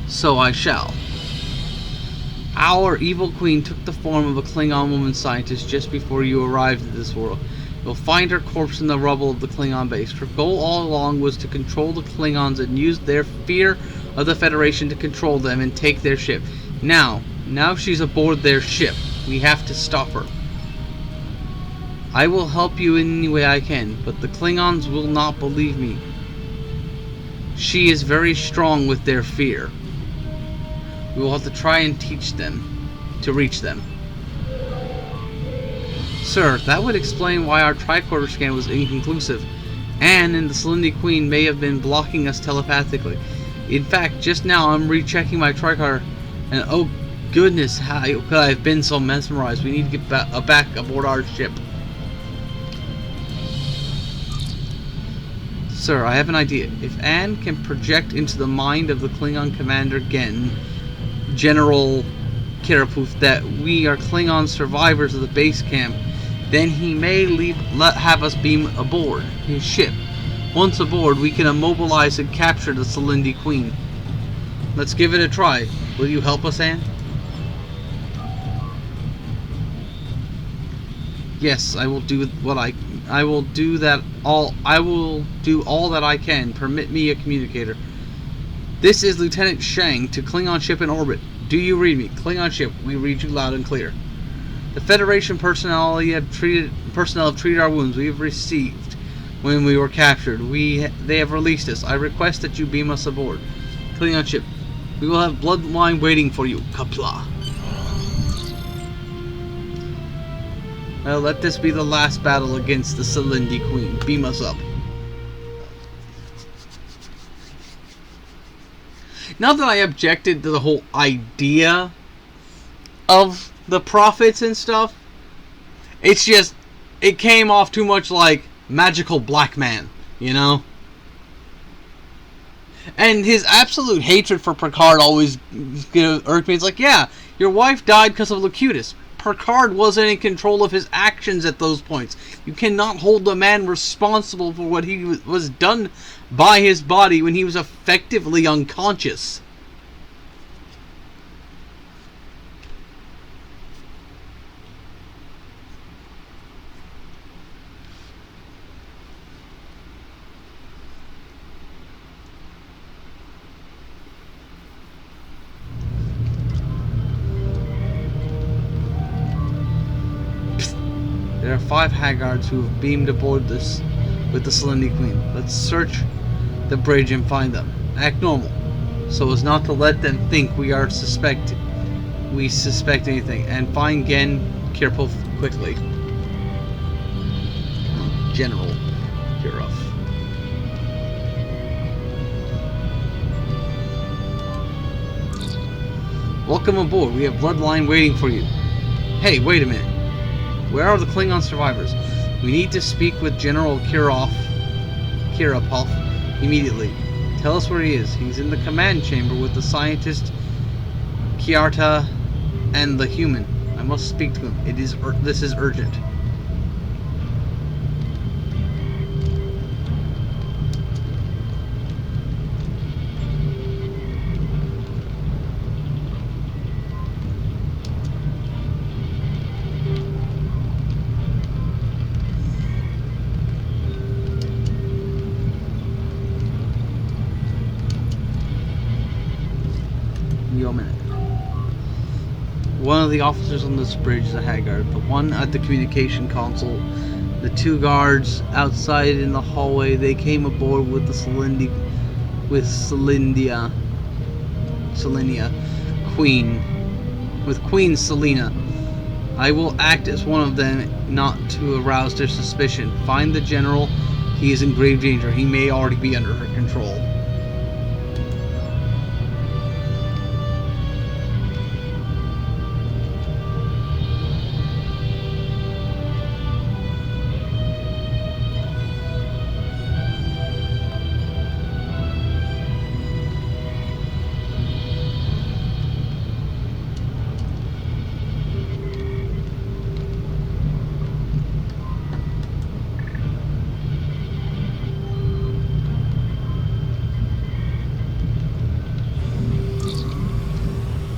So I shall. Our evil queen took the form of a Klingon woman scientist just before you arrived in this world. You'll find her corpse in the rubble of the Klingon base. Her goal all along was to control the Klingons and use their fear of the Federation to control them and take their ship. Now she's aboard their ship. We have to stop her. I will help you in any way I can, but the Klingons will not believe me. She is very strong with their fear. We will have to try and teach them to reach them. Sir, that would explain why our tricorder scan was inconclusive. Anne and the Silindi Queen may have been blocking us telepathically. In fact, just now I'm rechecking my tricorder, and oh goodness, how could I have been so mesmerized? We need to get back aboard our ship. Sir, I have an idea. If Anne can project into the mind of the Klingon commander General Karaputh, that we are Klingon survivors of the base camp, then he may have us beam aboard his ship. Once aboard, we can immobilize and capture the Silindi Queen. Let's give it a try. Will you help us, Anne? Yes, I will do all that I can. Permit me a communicator. This is Lieutenant Shang to Klingon ship in orbit. Do you read me? Klingon ship, we read you loud and clear. The Federation personnel have treated our wounds we have received when we were captured. They have released us. I request that you beam us aboard. Klingon ship, we will have bloodline waiting for you. Kapla. Well, let this be the last battle against the Silindi Queen. Beam us up. Not that I objected to the whole idea of the prophets and stuff. It's just, it came off too much like magical black man, you know? And his absolute hatred for Picard always irked me. It's like, yeah, your wife died because of Locutus. Picard wasn't in control of his actions at those points. You cannot hold the man responsible for what he was done by his body when he was effectively unconscious. There are 5 Haggards who have beamed aboard this with the Silindi Queen. Let's search the bridge and find them. Act normal, so as not to let them think we suspect anything. And find Gen Kirpov quickly. General Kirov. Welcome aboard. We have bloodline waiting for you. Hey, wait a minute. Where are the Klingon survivors? We need to speak with General Kirapov immediately. Tell us where he is. He's in the command chamber with the scientist, Kiarta, and the human. I must speak to him. This is urgent. One of the officers on this bridge is a Haggard. The one at the communication console. The 2 guards outside in the hallway. They came aboard with the Silindi Queen. with Queen Selena. I will act as one of them, not to arouse their suspicion. Find the general. He is in grave danger. He may already be under her control.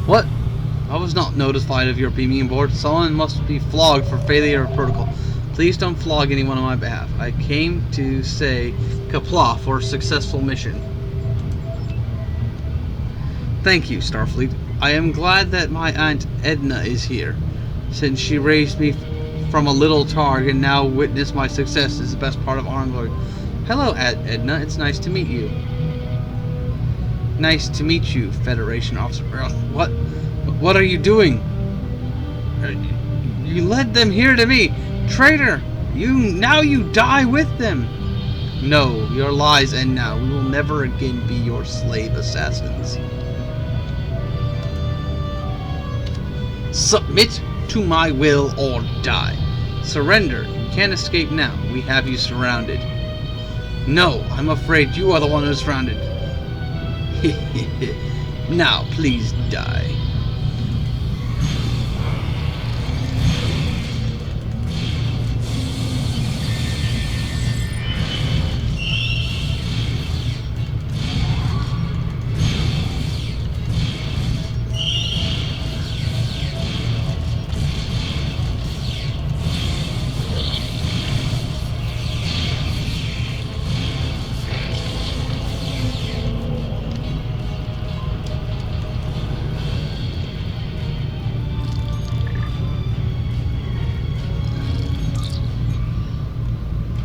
What? I was not notified of your beaming aboard. Someone must be flogged for failure of protocol. Please don't flog anyone on my behalf. I came to say Kapla for a successful mission. Thank you, Starfleet. I am glad that my Aunt Edna is here. Since she raised me from a little targ and now witnessed my success is the best part of our glory. Hello, Edna. It's nice to meet you. Nice to meet you, Federation officer. What are you doing? You led them here to me, traitor! Now you die with them. No, your lies end now. We will never again be your slave assassins. Submit to my will or die. Surrender. You can't escape now. We have you surrounded. No, I'm afraid you are the one who's surrounded. Now, please die.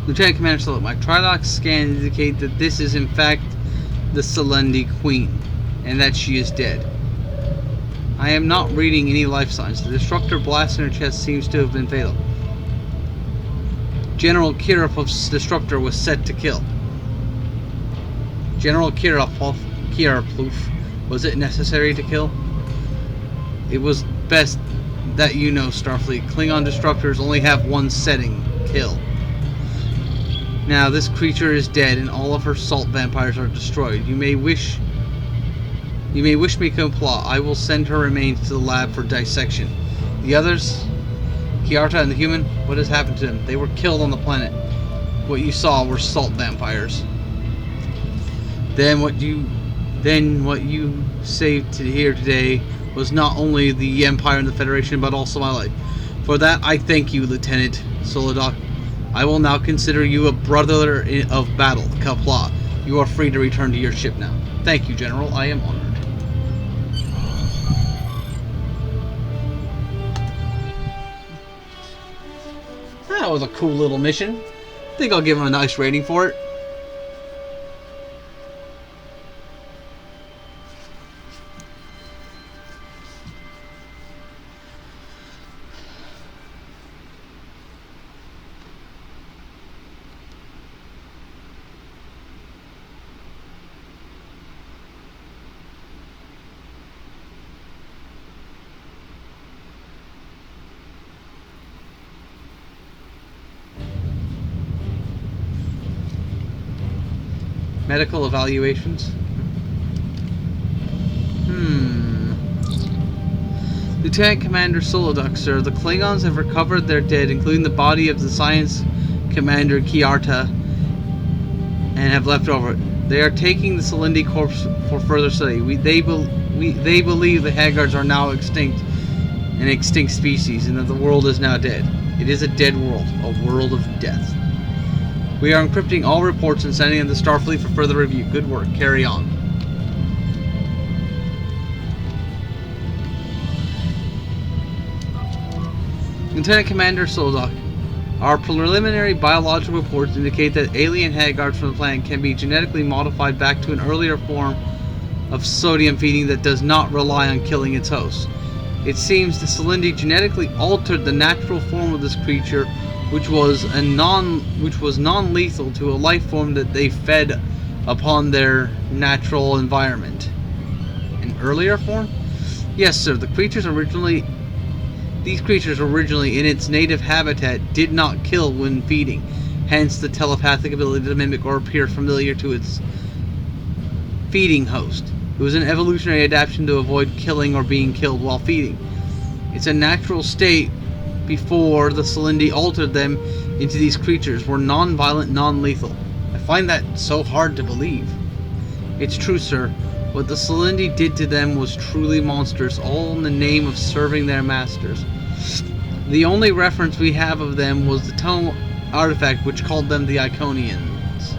Lieutenant Commander Solo, my Trilox scans indicate that this is in fact the Selendi Queen, and that she is dead. I am not reading any life signs. The destructor blast in her chest seems to have been fatal. General Kirapov's destructor was set to kill. General Kirapov, was it necessary to kill? It was best that you know, Starfleet. Klingon destructors only have one setting, kill. Now, this creature is dead, and all of her salt vampires are destroyed. You may wish me comply. I will send her remains to the lab for dissection. The others, Kiarta and the human, what has happened to them? They were killed on the planet. What you saw were salt vampires. Then what you saved here today was not only the Empire and the Federation, but also my life. For that, I thank you, Lieutenant Solodok. I will now consider you a brother of battle, Kapla. You are free to return to your ship now. Thank you, General. I am honored. That was a cool little mission. I think I'll give him a nice rating for it. Medical evaluations. Lieutenant Commander Soloduk, sir, the Klingons have recovered their dead, including the body of the Science Commander Kiarta, and have left over. They are taking the Selendi corpse for further study. They believe the Haggards are now extinct, an extinct species, and that the world is now dead. It is a dead world, a world of death. We are encrypting all reports and sending them to Starfleet for further review. Good work. Carry on. Lieutenant Commander Soldak, our preliminary biological reports indicate that alien Haggards from the planet can be genetically modified back to an earlier form of sodium feeding that does not rely on killing its host. It seems the Silindi genetically altered the natural form of this creature, which was non-lethal to a life form that they fed upon their natural environment. An earlier form? Yes, sir. These creatures originally in its native habitat did not kill when feeding, hence the telepathic ability to mimic or appear familiar to its feeding host. It was an evolutionary adaptation to avoid killing or being killed while feeding. It's a natural state before the Silindi altered them into these creatures were non-violent, non-lethal. I find that so hard to believe. It's true, sir. What the Silindi did to them was truly monstrous, all in the name of serving their masters. The only reference we have of them was the tunnel artifact which called them the Iconians.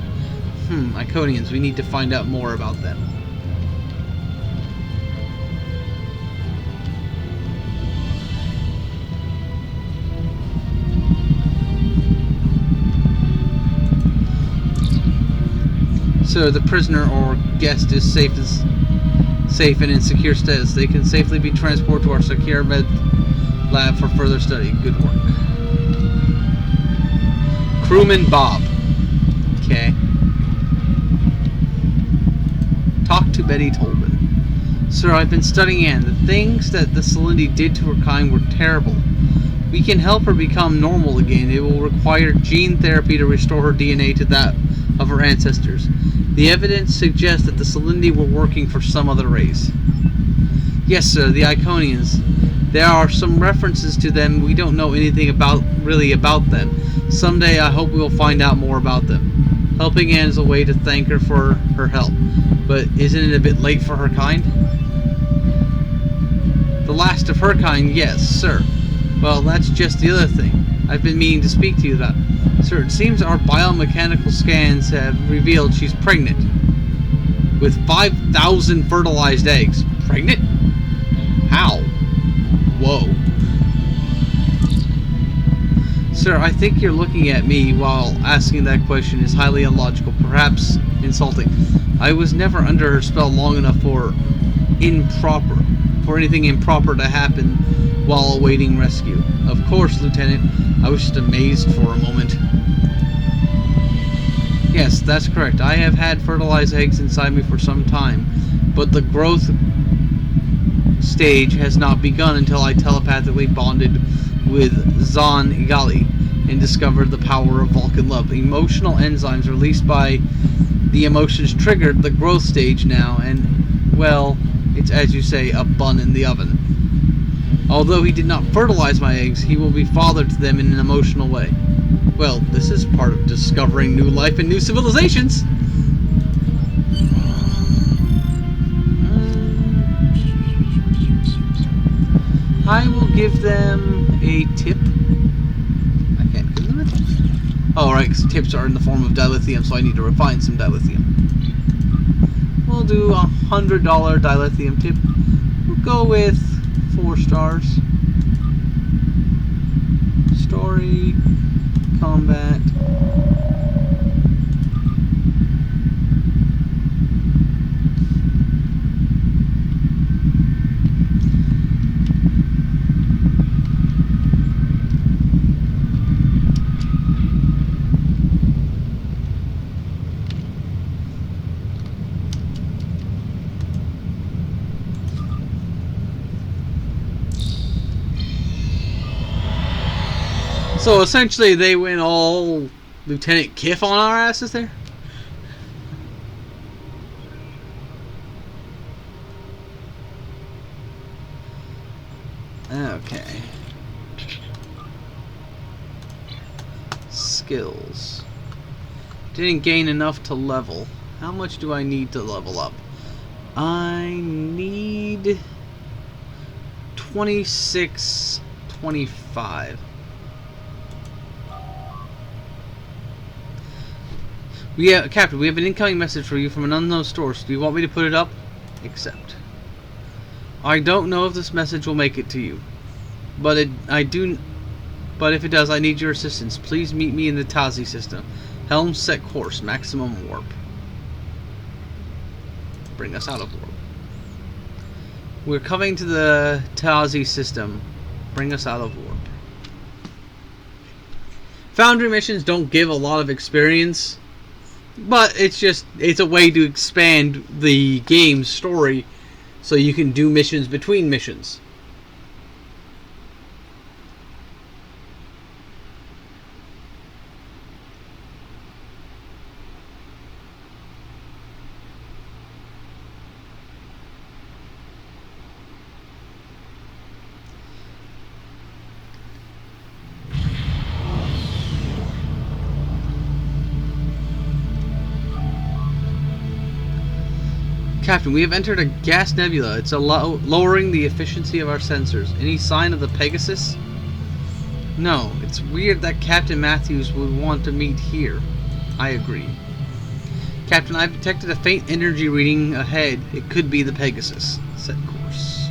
Iconians. We need to find out more about them. So the prisoner or guest is safe and in secure status. They can safely be transported to our secure med lab for further study. Good work. Crewman Bob. Okay. Talk to Betty Tolman. Sir, I've been studying Anne. The things that the Silindi did to her kind were terrible. We can help her become normal again. It will require gene therapy to restore her DNA to that of her ancestors. The evidence suggests that the Silindi were working for some other race. Yes, sir, the Iconians. There are some references to them. We don't know anything about them. Someday I hope we will find out more about them. Helping Anne is a way to thank her for her help. But isn't it a bit late for her kind? The last of her kind, yes, sir. Well, that's just the other thing I've been meaning to speak to you about. Sir, it seems our biomechanical scans have revealed she's pregnant. With 5,000 fertilized eggs. Pregnant? How? Whoa. Sir, I think you're looking at me while asking that question is highly illogical, perhaps insulting. I was never under her spell long enough for anything improper to happen while awaiting rescue. Of course, Lieutenant. I was just amazed for a moment. Yes, that's correct. I have had fertilized eggs inside me for some time, but the growth stage has not begun until I telepathically bonded with Zahn Igali and discovered the power of Vulcan love. Emotional enzymes released by the emotions triggered the growth stage now, and, well, it's as you say, a bun in the oven. Although he did not fertilize my eggs, he will be father to them in an emotional way. Well, this is part of discovering new life and new civilizations. I will give them a tip. I can't give them a tip. Oh, right, because tips are in the form of dilithium, so I need to refine some dilithium. We'll do $100 dilithium tip. We'll go with 4 stars. Story, combat. So essentially they went all Lieutenant Kiff on our asses there? Okay. Skills. Didn't gain enough to level. How much do I need to level up? I need 2625. Captain, we have an incoming message for you from an unknown source. Do you want me to put it up? Accept. I don't know if this message will make it to you, but if it does, I need your assistance. Please meet me in the Tazi system. Helm set course, maximum warp. Bring us out of warp. We're coming to the Tazi system. Bring us out of warp. Foundry missions don't give a lot of experience, but it's a way to expand the game's story so you can do missions between missions. Captain, we have entered a gas nebula. It's lowering the efficiency of our sensors. Any sign of the Pegasus? No. It's weird that Captain Matthews would want to meet here. I agree. Captain, I've detected a faint energy reading ahead. It could be the Pegasus. Set course.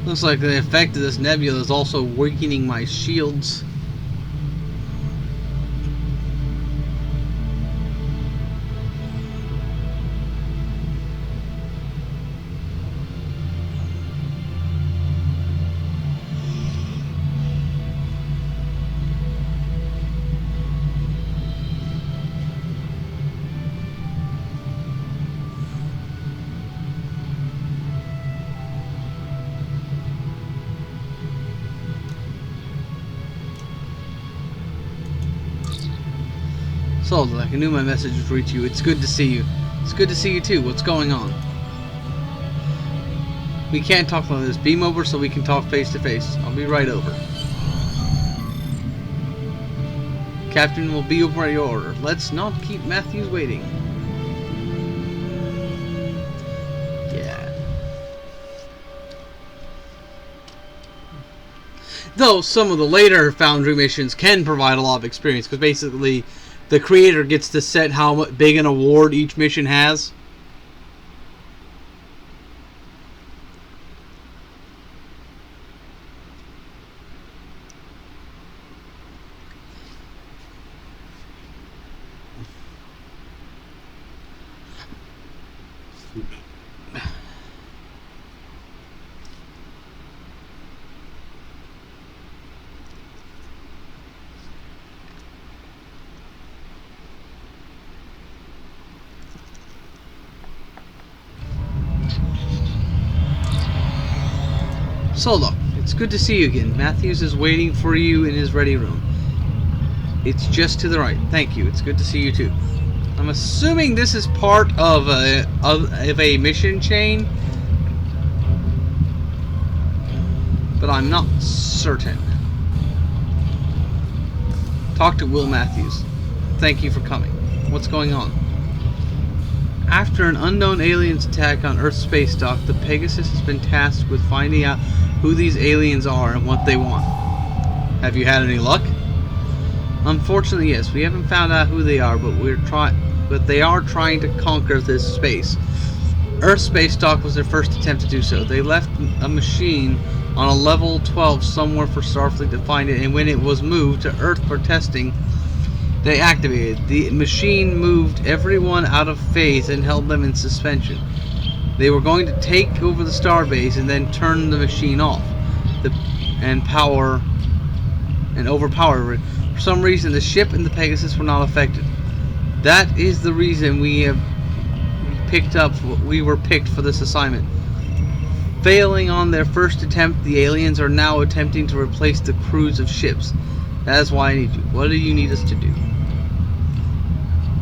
Looks like the effect of this nebula is also weakening my shields. So, like I knew my message would reach you. It's good to see you. It's good to see you too. What's going on? We can't talk like this. Beam over so we can talk face to face. I'll be right over. Captain will be over at your order. Let's not keep Matthews waiting. Yeah. Though some of the later Foundry missions can provide a lot of experience, because basically the creator gets to set how big an award each mission has. So look, it's good to see you again. Matthews is waiting for you in his ready room. It's just to the right. Thank you. It's good to see you too. I'm assuming this is part of a mission chain, but I'm not certain. Talk to Will Matthews. Thank you for coming. What's going on? After an unknown alien's attack on Earth's space dock, the Pegasus has been tasked with finding out who these aliens are and what they want. Have you had any luck? Unfortunately, yes. We haven't found out who they are, but they are trying to conquer this space. Earth's space dock was their first attempt to do so. They left a machine on a level 12 somewhere for Starfleet to find it, and when it was moved to Earth for testing, they activated. The machine moved everyone out of phase and held them in suspension. They were going to take over the starbase and then turn the machine off and overpower it. For some reason, the ship and the Pegasus were not affected. That is the reason we were picked for this assignment. Failing on their first attempt, the aliens are now attempting to replace the crews of ships. That is why I need you. What do you need us to do?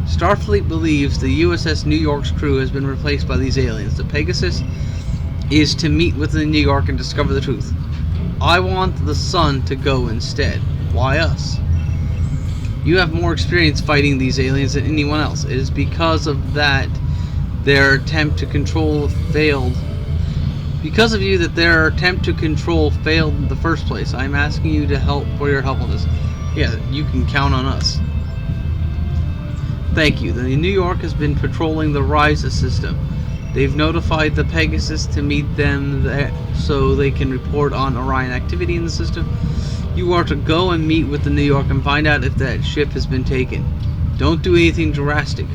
Starfleet believes the USS New York's crew has been replaced by these aliens. The Pegasus is to meet with the New York and discover the truth. I want the Sun to go instead. Why us? You have more experience fighting these aliens than anyone else. It is because of that their attempt to control failed. Because of you that their attempt to control failed in the first place. I am asking you to help for your help on this. Yeah, you can count on us. Thank you. The New York has been patrolling the Ryza system. They've notified the Pegasus to meet them there so they can report on Orion activity in the system. You are to go and meet with the New York and find out if that ship has been taken. Don't do anything drastic.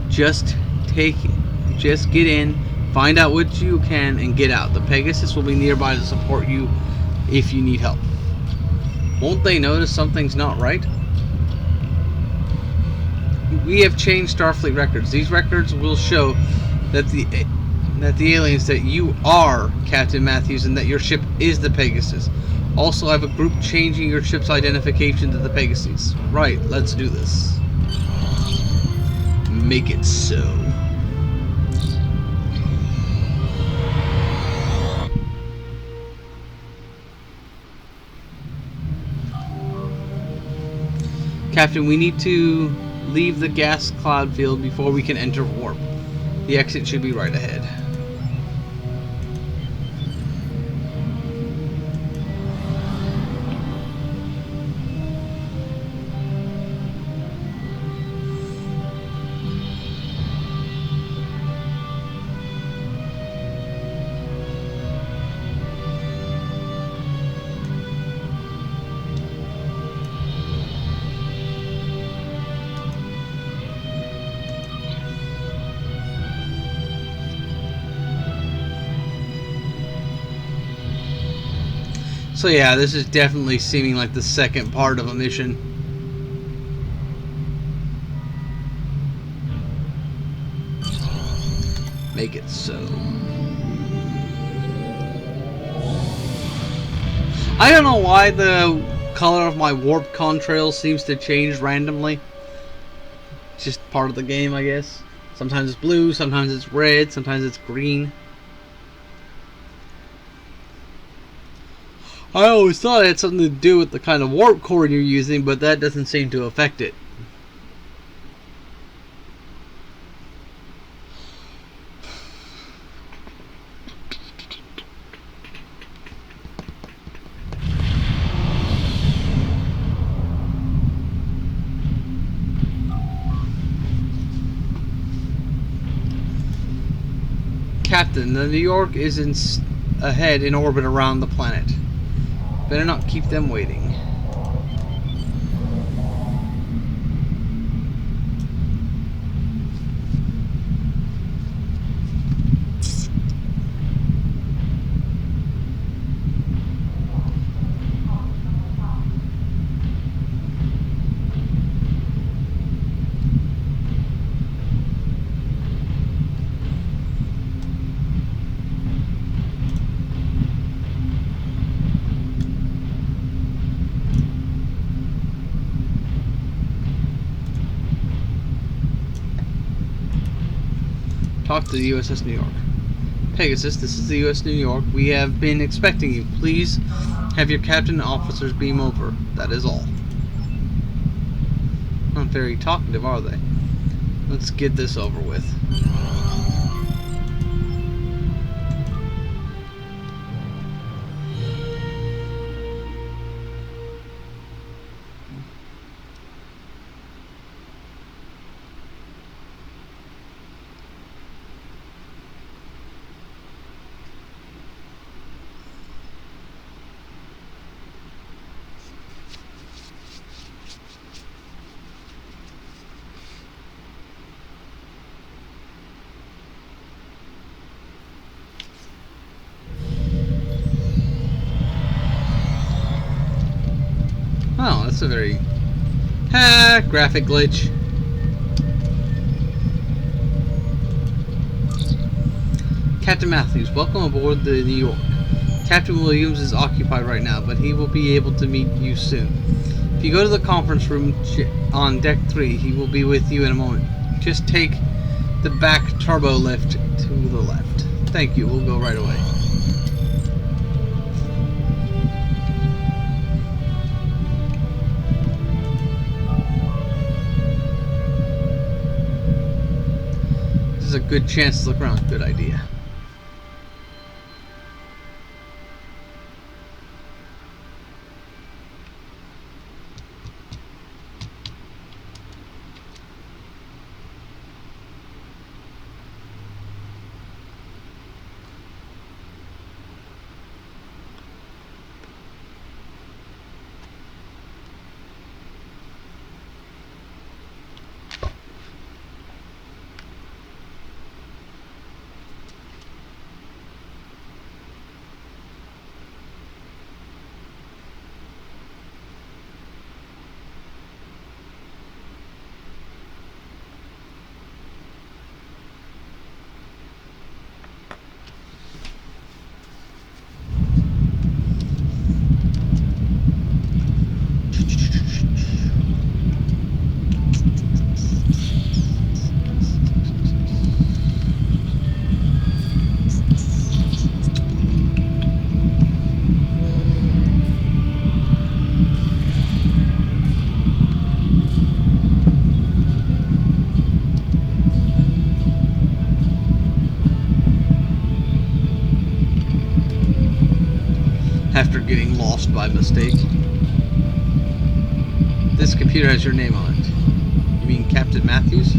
Just get in, find out what you can, and get out. The Pegasus will be nearby to support you if you need help. Won't they notice something's not right? We have changed Starfleet records. These records will show that the aliens that you are Captain Matthews and that your ship is the Pegasus. Also, I have a group changing your ship's identification to the Pegasus. Right, let's do this. Make it so. Captain, we need to leave the gas cloud field before we can enter warp. The exit should be right ahead. So yeah, this is definitely seeming like the second part of a mission. Make it so. I don't know why the color of my warp contrail seems to change randomly. It's just part of the game, I guess. Sometimes it's blue, sometimes it's red, sometimes it's green. I always thought it had something to do with the kind of warp core you're using, but that doesn't seem to affect it. Captain, the New York is ahead in orbit around the planet. Better not keep them waiting. Talk to the USS New York. Pegasus, this is the US New York. We have been expecting you. Please have your captain and officers beam over. That is all. Not very talkative, are they? Let's get this over with. Oh, that's a very... graphic glitch. Captain Matthews, welcome aboard the New York. Captain Williams is occupied right now, but he will be able to meet you soon. If you go to the conference room on deck 3, he will be with you in a moment. Just take the back turbo lift to the left. Thank you, we'll go right away. This is a good chance to look around. Good idea. After getting lost by mistake. This computer has your name on it. You mean Captain Matthews?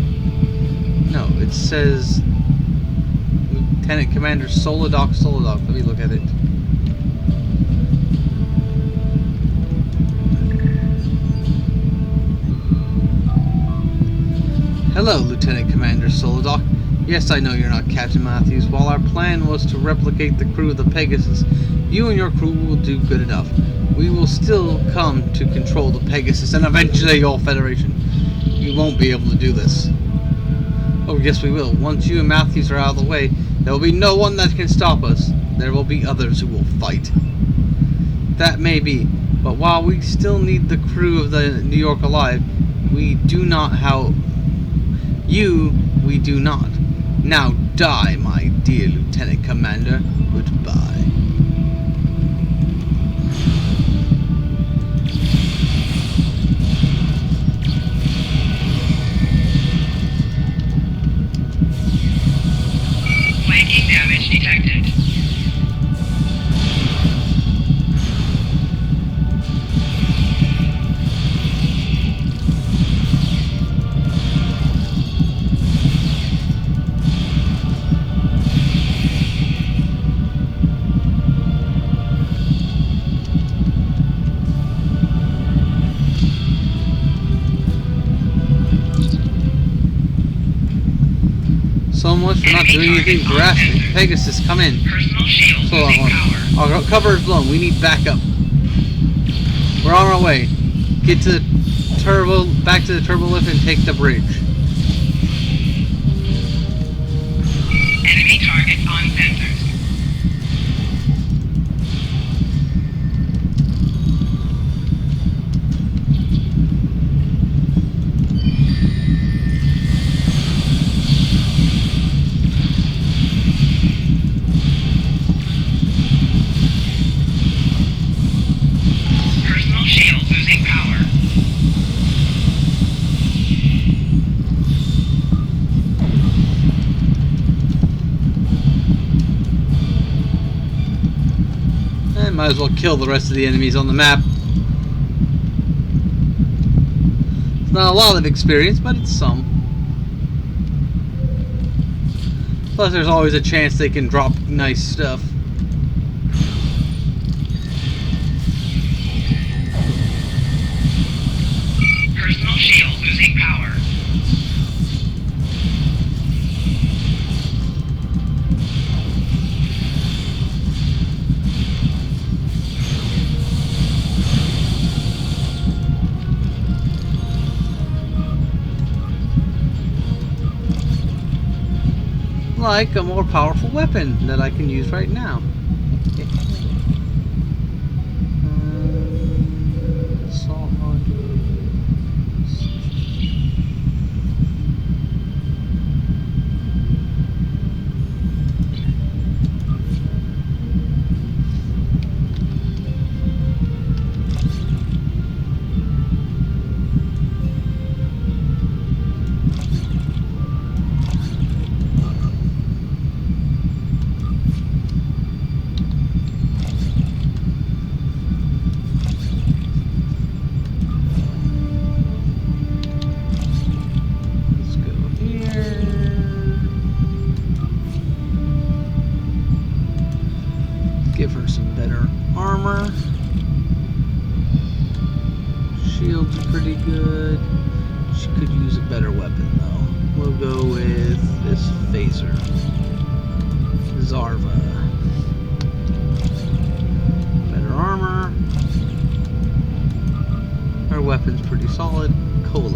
No, it says Lieutenant Commander Solidoc. Let me look at it. Hello, Lieutenant Commander Solidoc. Yes, I know you're not Captain Matthews. While our plan was to replicate the crew of the Pegasus, you and your crew will do good enough. We will still come to control the Pegasus and eventually your Federation. You won't be able to do this. Oh, yes we will. Once you and Matthews are out of the way, there will be no one that can stop us. There will be others who will fight. That may be, but while we still need the crew of the New York alive, we do not we do not. Now die, my dear Lieutenant Commander. Goodbye. Flanking damage detected. So much for not doing anything drastic. Pegasus, come in. Personal shield Hold losing on. power. Our cover is blown. We need backup. We're on our way. Get to the back to the turbo lift and take the bridge. Enemy target on sensors. Personal shield losing power. And might as well kill the rest of the enemies on the map. It's not a lot of experience, but it's some. Plus there's always a chance they can drop nice stuff. Personal shield losing power. Like a more powerful weapon that I can use right now. Assault module. laser. Zarva. Better armor. Our weapon's pretty solid. Coles.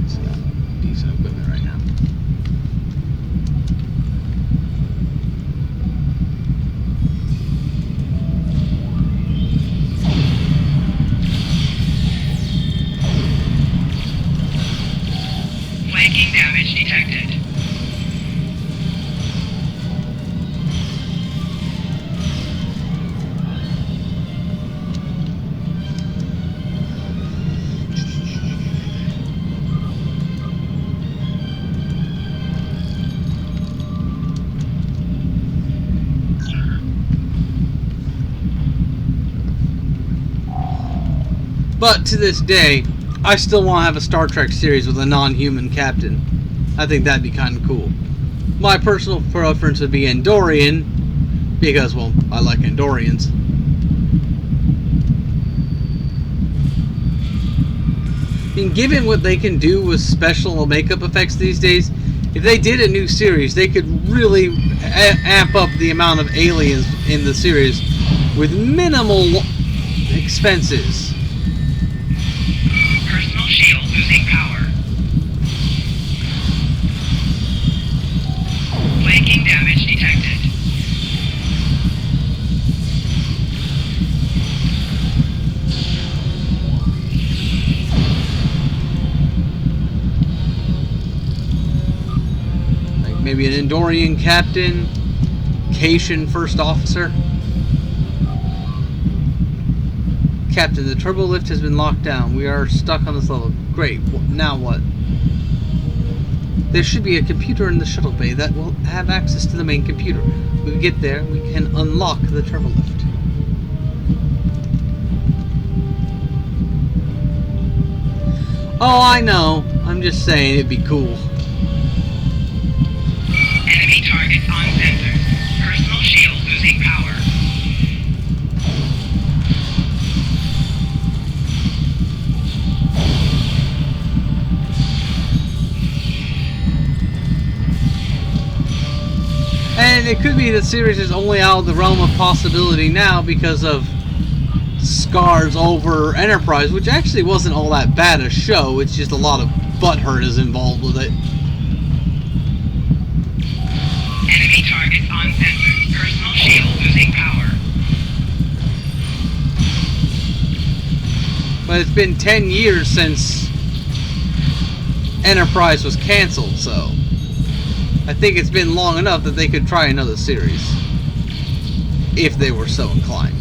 It's got decent equipment right now. Flanking damage detected. But to this day, I still want to have a Star Trek series with a non-human captain. I think that'd be kind of cool. My personal preference would be Andorian, because, well, I like Andorians. And given what they can do with special makeup effects these days, if they did a new series, they could really amp up the amount of aliens in the series with minimal expenses. Personal shield losing power. Flanking damage detected. Like maybe an Andorian captain, Cation first officer. Captain, the turbo lift has been locked down. We are stuck on this level. Great. Now what? There should be a computer in the shuttle bay that will have access to the main computer. When we get there, we can unlock the turbo lift. Oh, I know. I'm just saying it'd be cool. Enemy target on sensor. Personal shield losing power. And it could be the series is only out of the realm of possibility now because of scars over Enterprise, which actually wasn't all that bad a show. It's just a lot of butthurt is involved with it. Enemy target on sensor. Personal shield losing power. But it's been 10 years since Enterprise was canceled, so I think it's been long enough that they could try another series, if they were so inclined.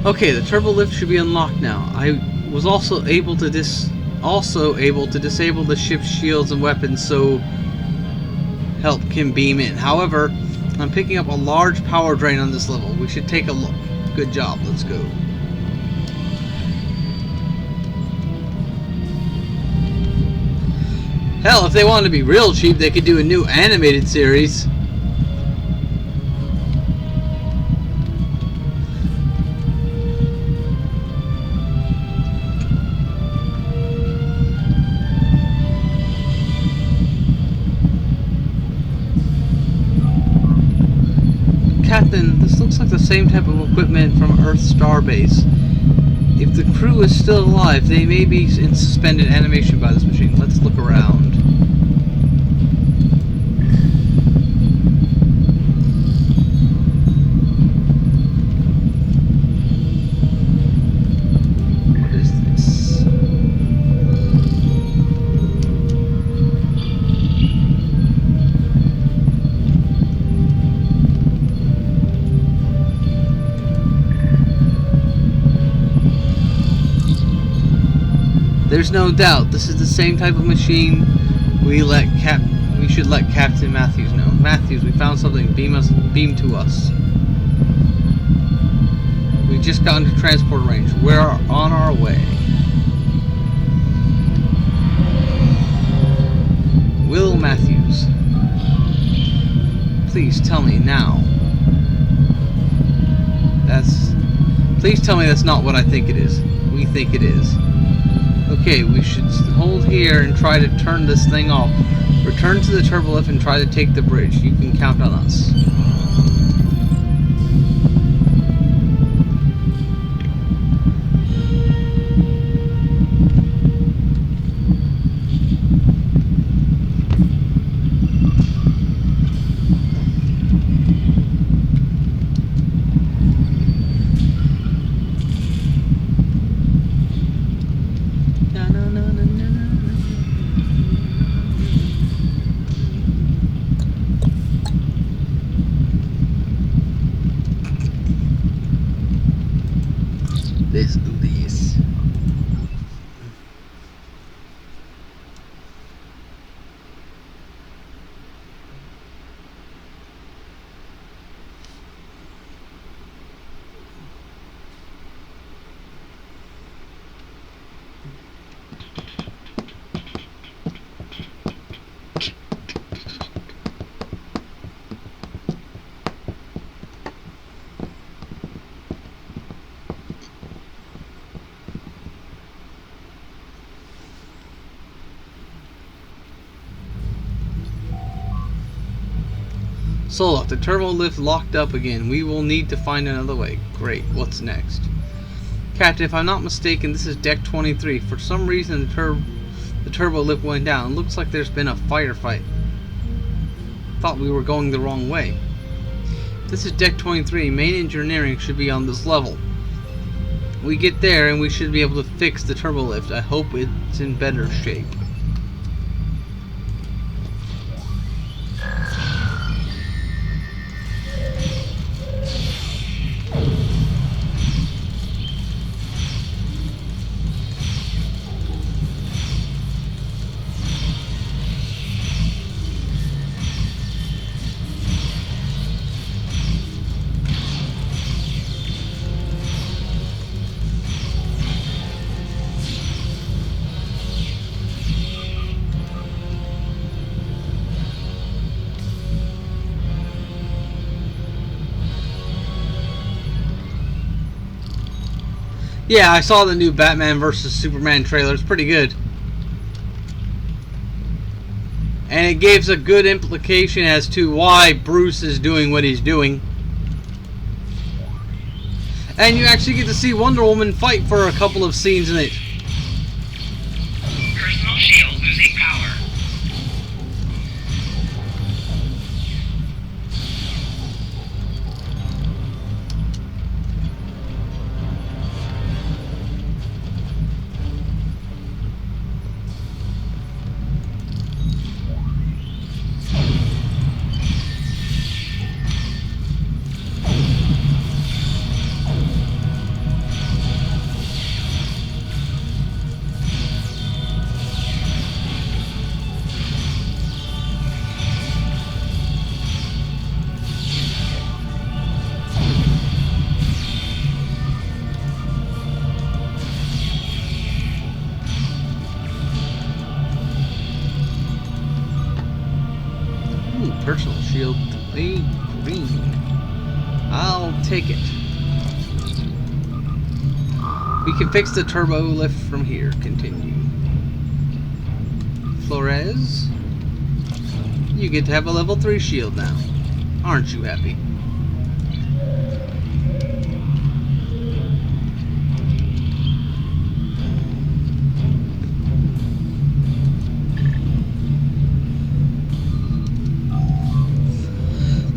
Okay, the turbo lift should be unlocked now. I was also able to disable the ship's shields and weapons so help can beam in. However, I'm picking up a large power drain on this level. We should take a look. Good job, let's go. Hell, if they wanted to be real cheap, they could do a new animated series. Captain, this looks like the same type of equipment from Earth's starbase. If the crew is still alive, they may be in suspended animation by this machine. Let's look around. What is this? There's no doubt this is the same type of machine we should let Captain Matthews know. Matthews, we found something. Beam to us. We just got into transport range. We're on our way. Will Matthews, please tell me now. Please tell me that's not what I think it is. We think it is. Okay, we should hold here and try to turn this thing off. Return to the turbolift and try to take the bridge. You can count on us. Let's do this. Solok, the turbo lift locked up again. We will need to find another way. Great. What's next? Captain, if I'm not mistaken, this is deck 23. For some reason, the turbo lift went down. Looks like there's been a firefight. Thought we were going the wrong way. This is deck 23. Main engineering should be on this level. We get there and we should be able to fix the turbo lift. I hope it's in better shape. Yeah, I saw the new Batman vs. Superman trailer. It's pretty good. And it gives a good implication as to why Bruce is doing what he's doing. And you actually get to see Wonder Woman fight for a couple of scenes in it. Personal shield losing power. Personal shield green. I'll take it. We can fix the turbo lift from here. Continue. Flores, you get to have a level 3 shield now. Aren't you happy?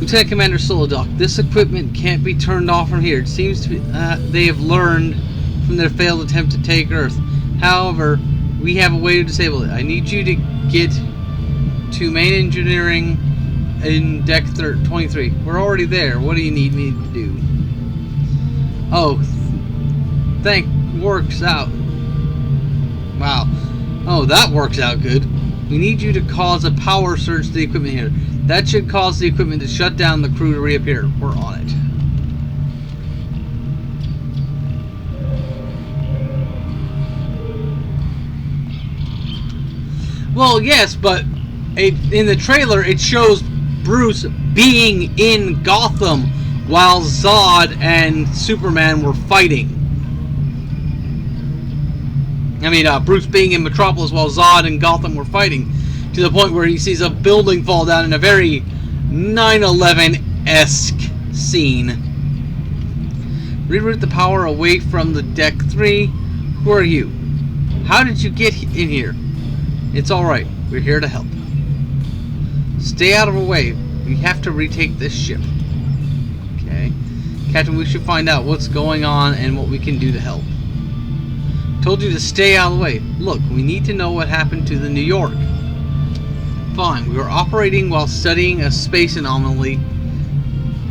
Lieutenant Commander Solodok, this equipment can't be turned off from here. It seems to be they have learned from their failed attempt to take Earth. However, we have a way to disable it. I need you to get to main engineering in deck 23. We're already there. What do you need me to do? Oh, works out. Wow. Oh, that works out good. We need you to cause a power surge to the equipment here. That should cause the equipment to shut down, the crew to reappear. We're on it. Well, yes, but in the trailer it shows Bruce being in Gotham while Zod and Superman were fighting. I mean, Bruce being in Metropolis while Zod and Gotham were fighting, to the point where he sees a building fall down in a very 9/11-esque scene. Reroute the power away from the Deck 3. Who are you? How did you get in here? It's alright. We're here to help. Stay out of our way. We have to retake this ship. Okay. Captain, we should find out what's going on and what we can do to help. Told you to stay out of the way. Look, we need to know what happened to the New York. Fine. We were operating while studying a space anomaly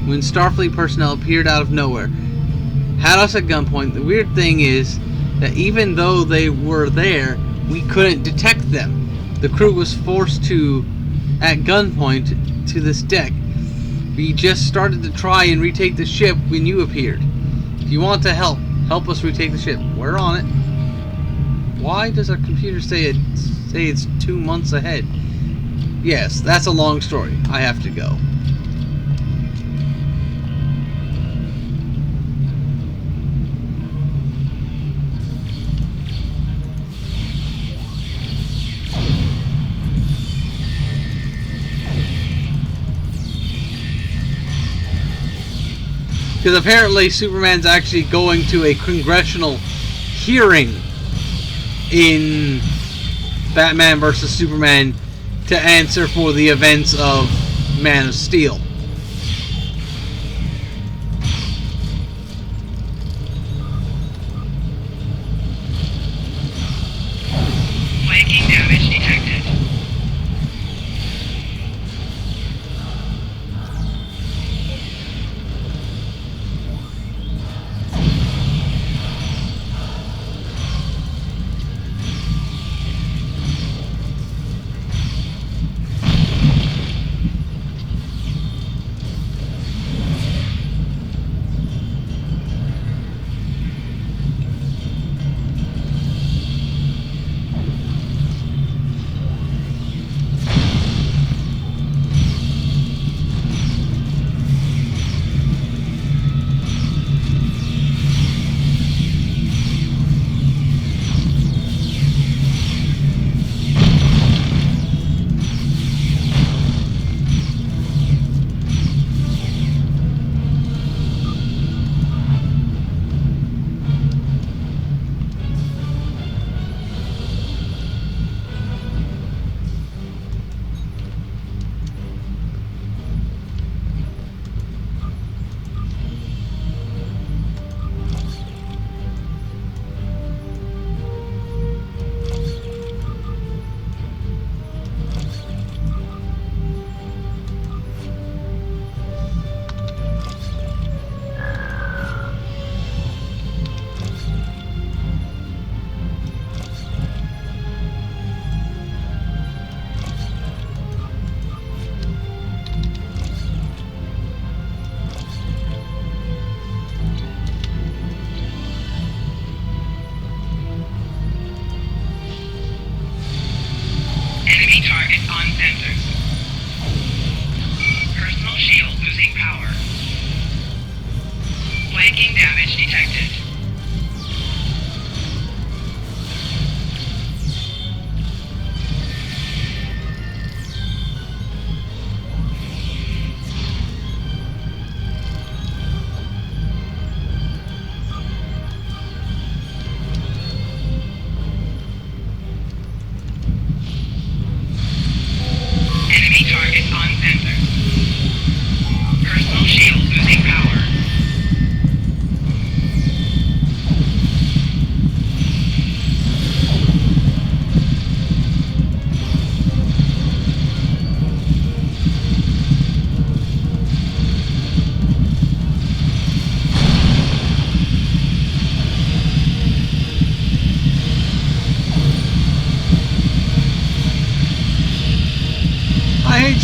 when Starfleet personnel appeared out of nowhere. Had us at gunpoint. The weird thing is that even though they were there, we couldn't detect them. The crew was forced to, at gunpoint, to this deck. We just started to try and retake the ship when you appeared. If you want to help us retake the ship. We're on it. Why does our computer say it's 2 months ahead? Yes, that's a long story. I have to go. Because apparently Superman's actually going to a congressional hearing in Batman vs. Superman to answer for the events of Man of Steel. Flanking damage detected.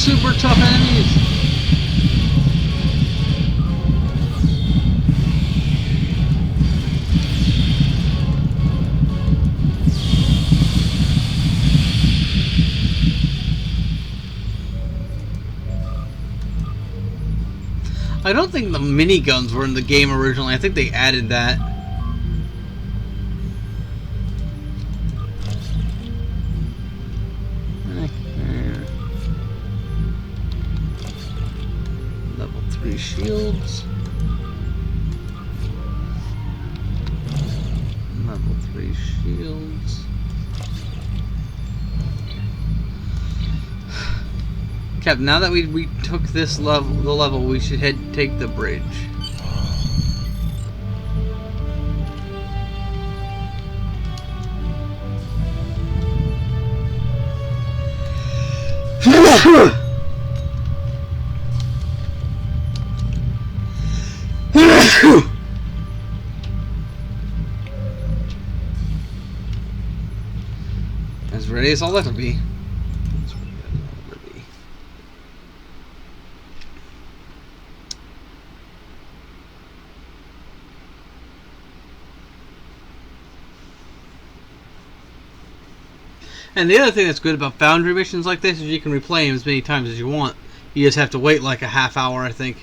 super tough enemies. I don't think the miniguns were in the game originally. I think they added that. Level 3 shields. Level 3 shields. Cap, now that we took this level, we should take the bridge. As ready as I'll ever be. And the other thing that's good about Foundry missions like this is you can replay them as many times as you want. You just have to wait like a half hour, I think.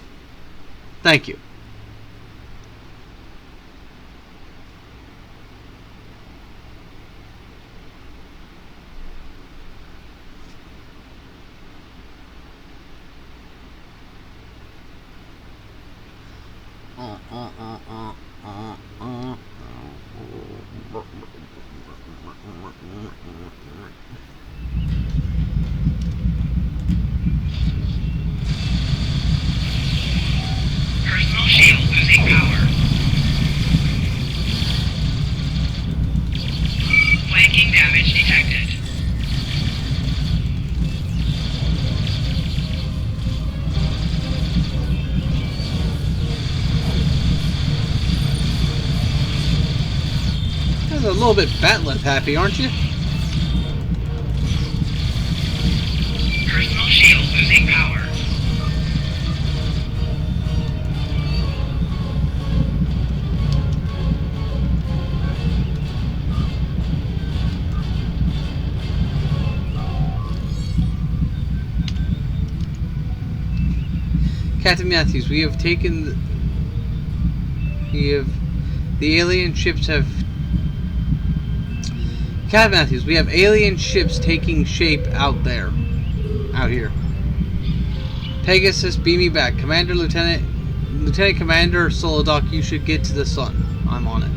Thank you. Personal shield losing power. Flanking damage detected. You're a little bit Batleth happy, aren't you? Personal shield losing power. Captain Matthews, the alien ships have... Captain Matthews, we have alien ships taking shape out here. Pegasus, beam me back. Lieutenant Commander Solidoc, you should get to the sun. I'm on it.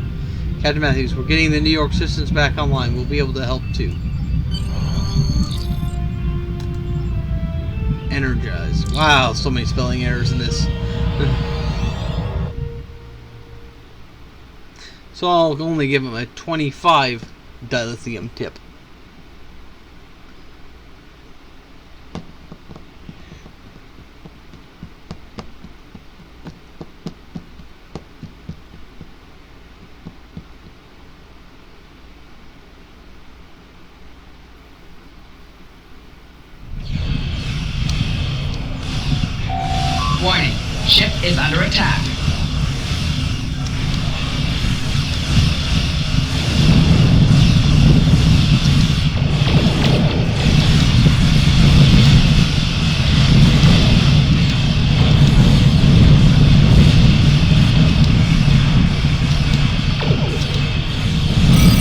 Captain Matthews, we're getting the New York systems back online. We'll be able to help too. Energize. Wow, so many spelling errors in this. So I'll only give him a 25 dilithium tip. Warning, ship is under attack.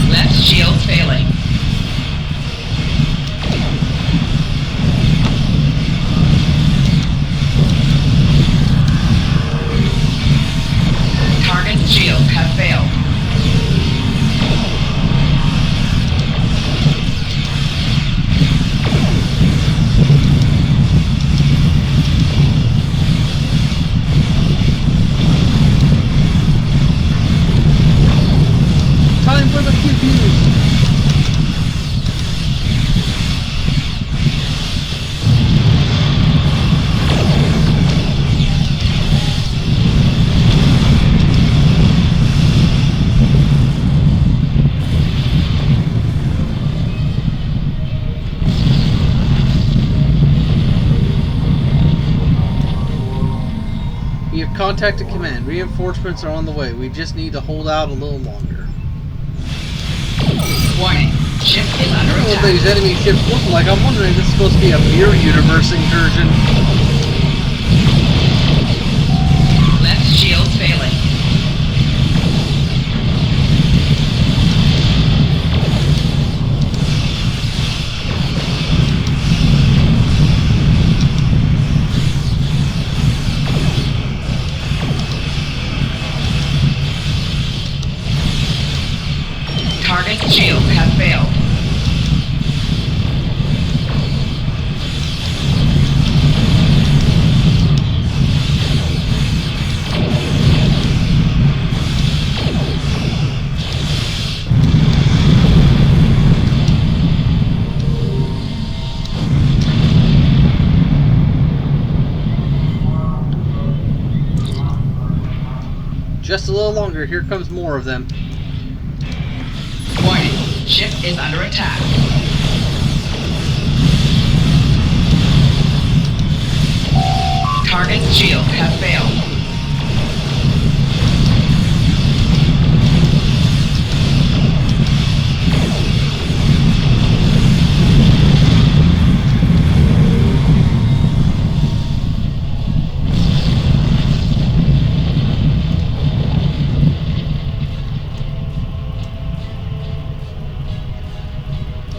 Left shield failing. Target shields have failed. Time for the QQs. Contacted command. Reinforcements are on the way. We just need to hold out a little longer. Warning. Ship is under I don't know what attack. these enemy ships look like. I'm wondering if this is supposed to be a mirror universe incursion. Left shield failing. Target's shields have failed. Just a little longer. Here comes more of them. Warning. Ship is under attack. Target's shields have failed.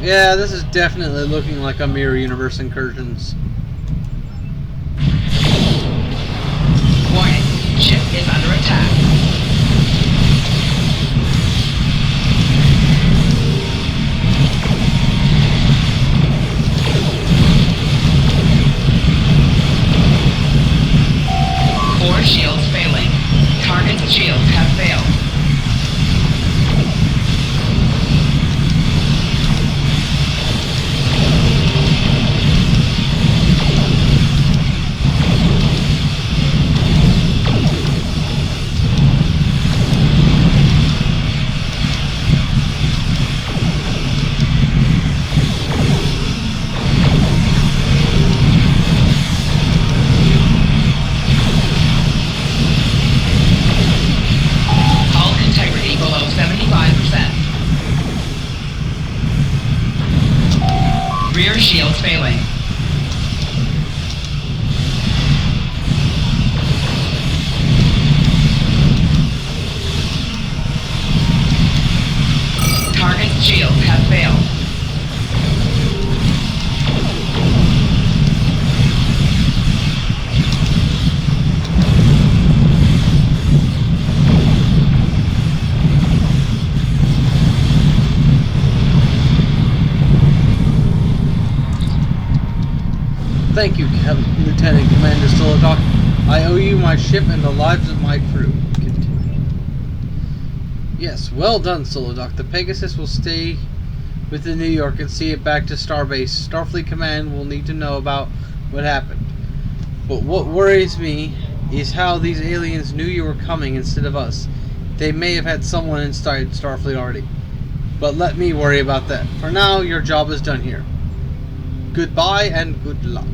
Yeah, this is definitely looking like a mirror universe incursions. Warning. Ship is under attack. Core shields failing. Target's shields have failed. Hull integrity below 75%. Rear shields failing. Target's shields have failed. Thank you, Lieutenant Commander Solodok. I owe you my ship and the lives of my crew. Continue. Yes, well done, Solodok. The Pegasus will stay with the New York and see it back to Starbase. Starfleet Command will need to know about what happened. But what worries me is how these aliens knew you were coming instead of us. They may have had someone inside Starfleet already. But let me worry about that. For now, your job is done here. Goodbye and good luck.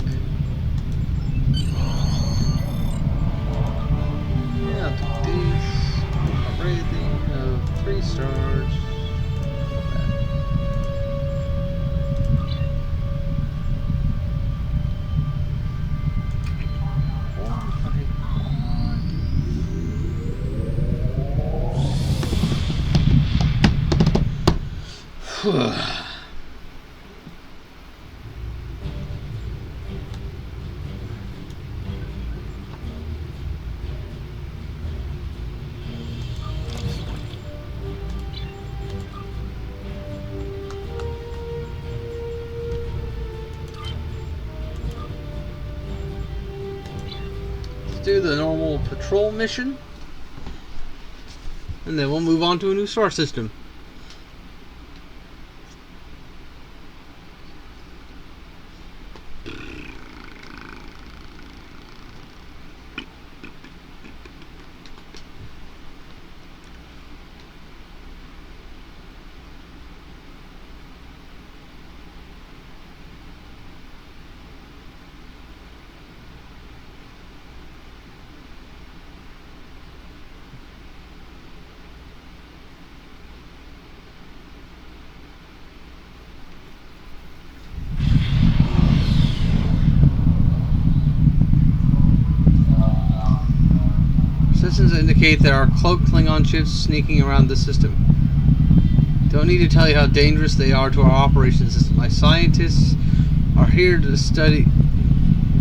Yeah, I took these. A rating of 3 stars. Whew. Do the normal patrol mission, and then we'll move on to a new star system. lessons indicate there are cloaked Klingon ships sneaking around the system. Don't need to tell you how dangerous they are to our operations system. My scientists are here to study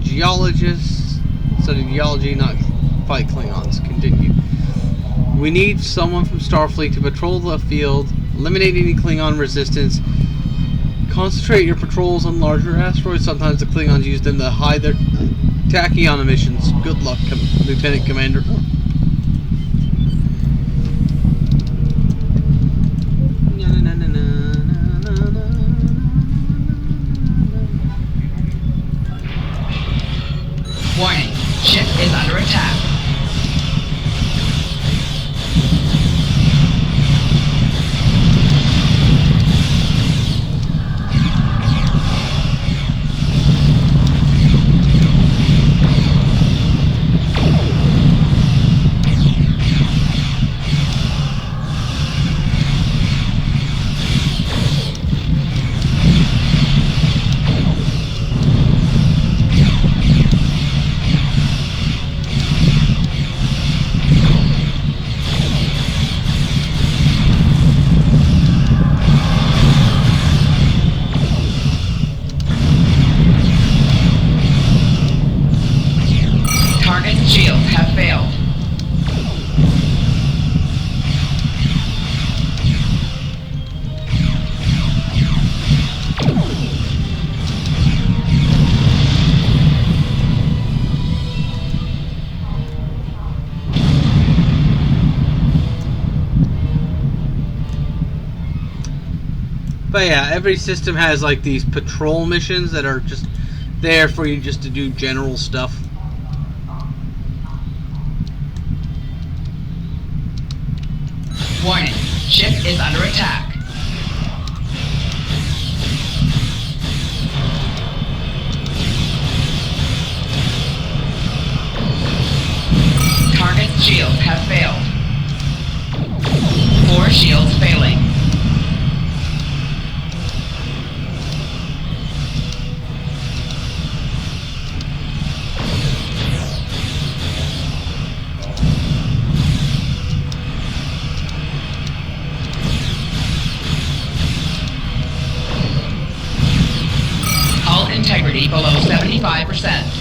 geology, not fight Klingons. Continue. We need someone from Starfleet to patrol the field, eliminate any Klingon resistance, concentrate your patrols on larger asteroids. Sometimes the Klingons use them to hide their tachyon emissions. Good luck, Lieutenant Commander. Warning, ship is under attack. Shields have failed. But yeah, every system has like these patrol missions that are just there for you just to do general stuff. Warning, ship is under attack. Target shields have failed. 4 shields failing. Integrity below 75%.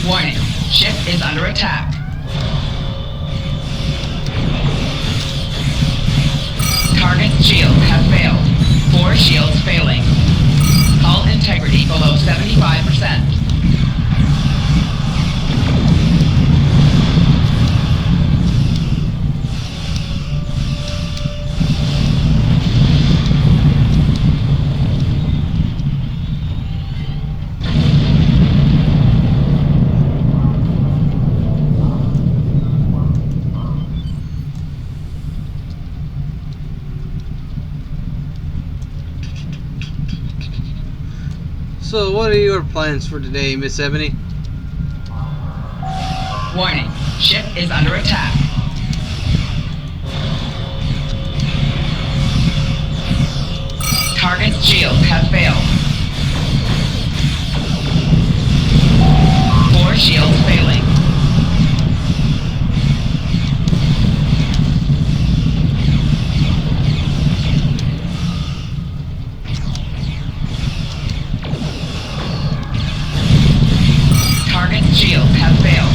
Warning, ship is under attack. Target shields have failed. 4 shields failing. Hull integrity below 75%. So, what are your plans for today, Miss Ebony? Warning, ship is under attack. Target shields have failed. 4 shields failing. Target shields have failed.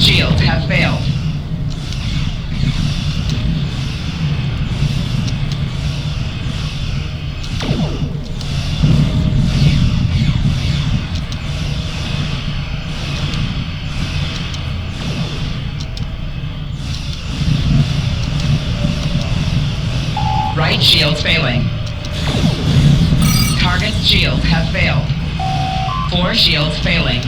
shields have failed. Right shields failing. Target shields have failed. 4 shields failing.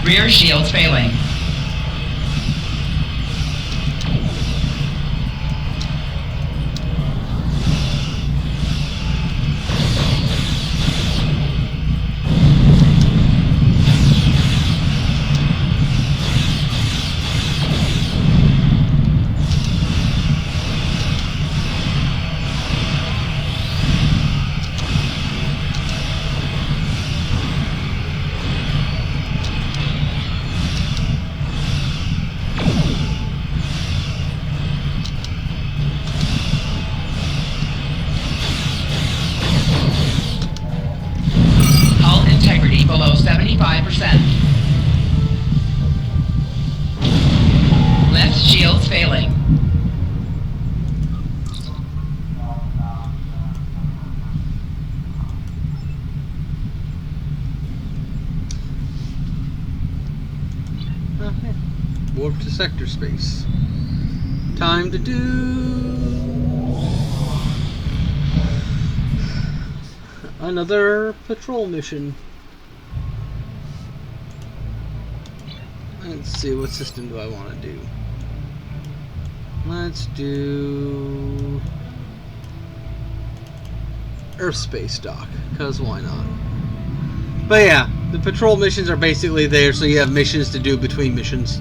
Rear shields failing. Below 75%. Left shields failing. Okay. Warp to sector space. Time to do another patrol mission. Let's see, what system do I want to do? Let's do Earth Space Dock, because why not? But yeah, the patrol missions are basically there, so you have missions to do between missions.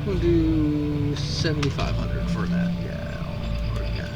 We'll do 7,500 for that. Yeah. Okay.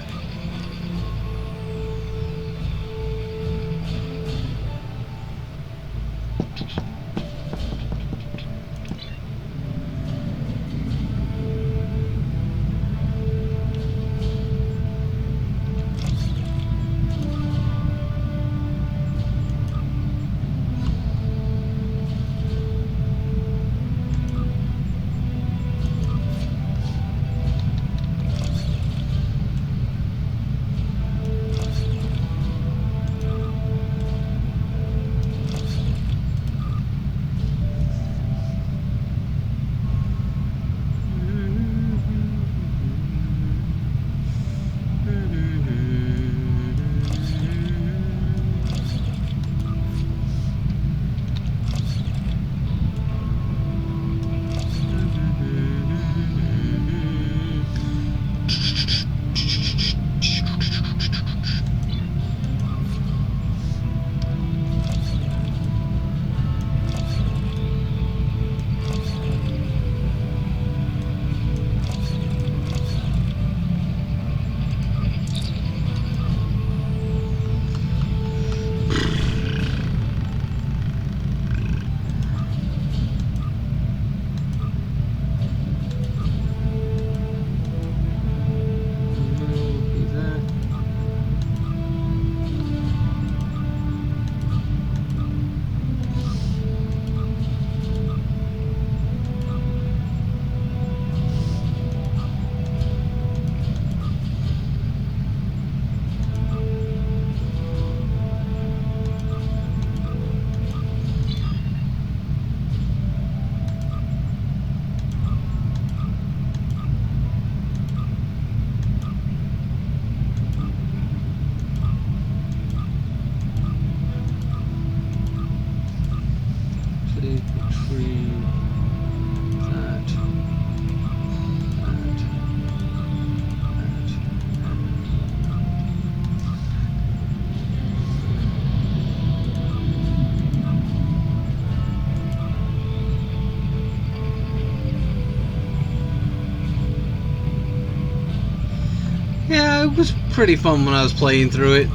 Yeah, it was pretty fun when I was playing through it.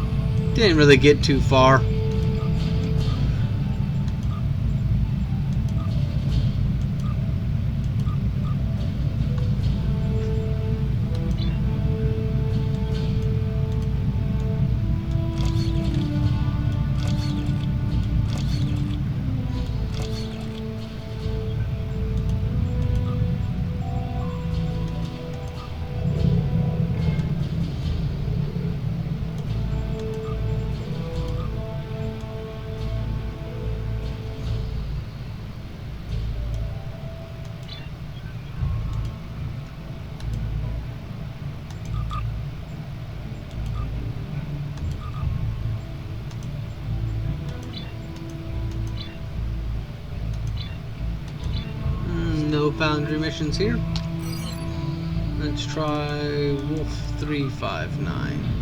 Didn't really get too far. No boundary missions here. Let's try Wolf 359.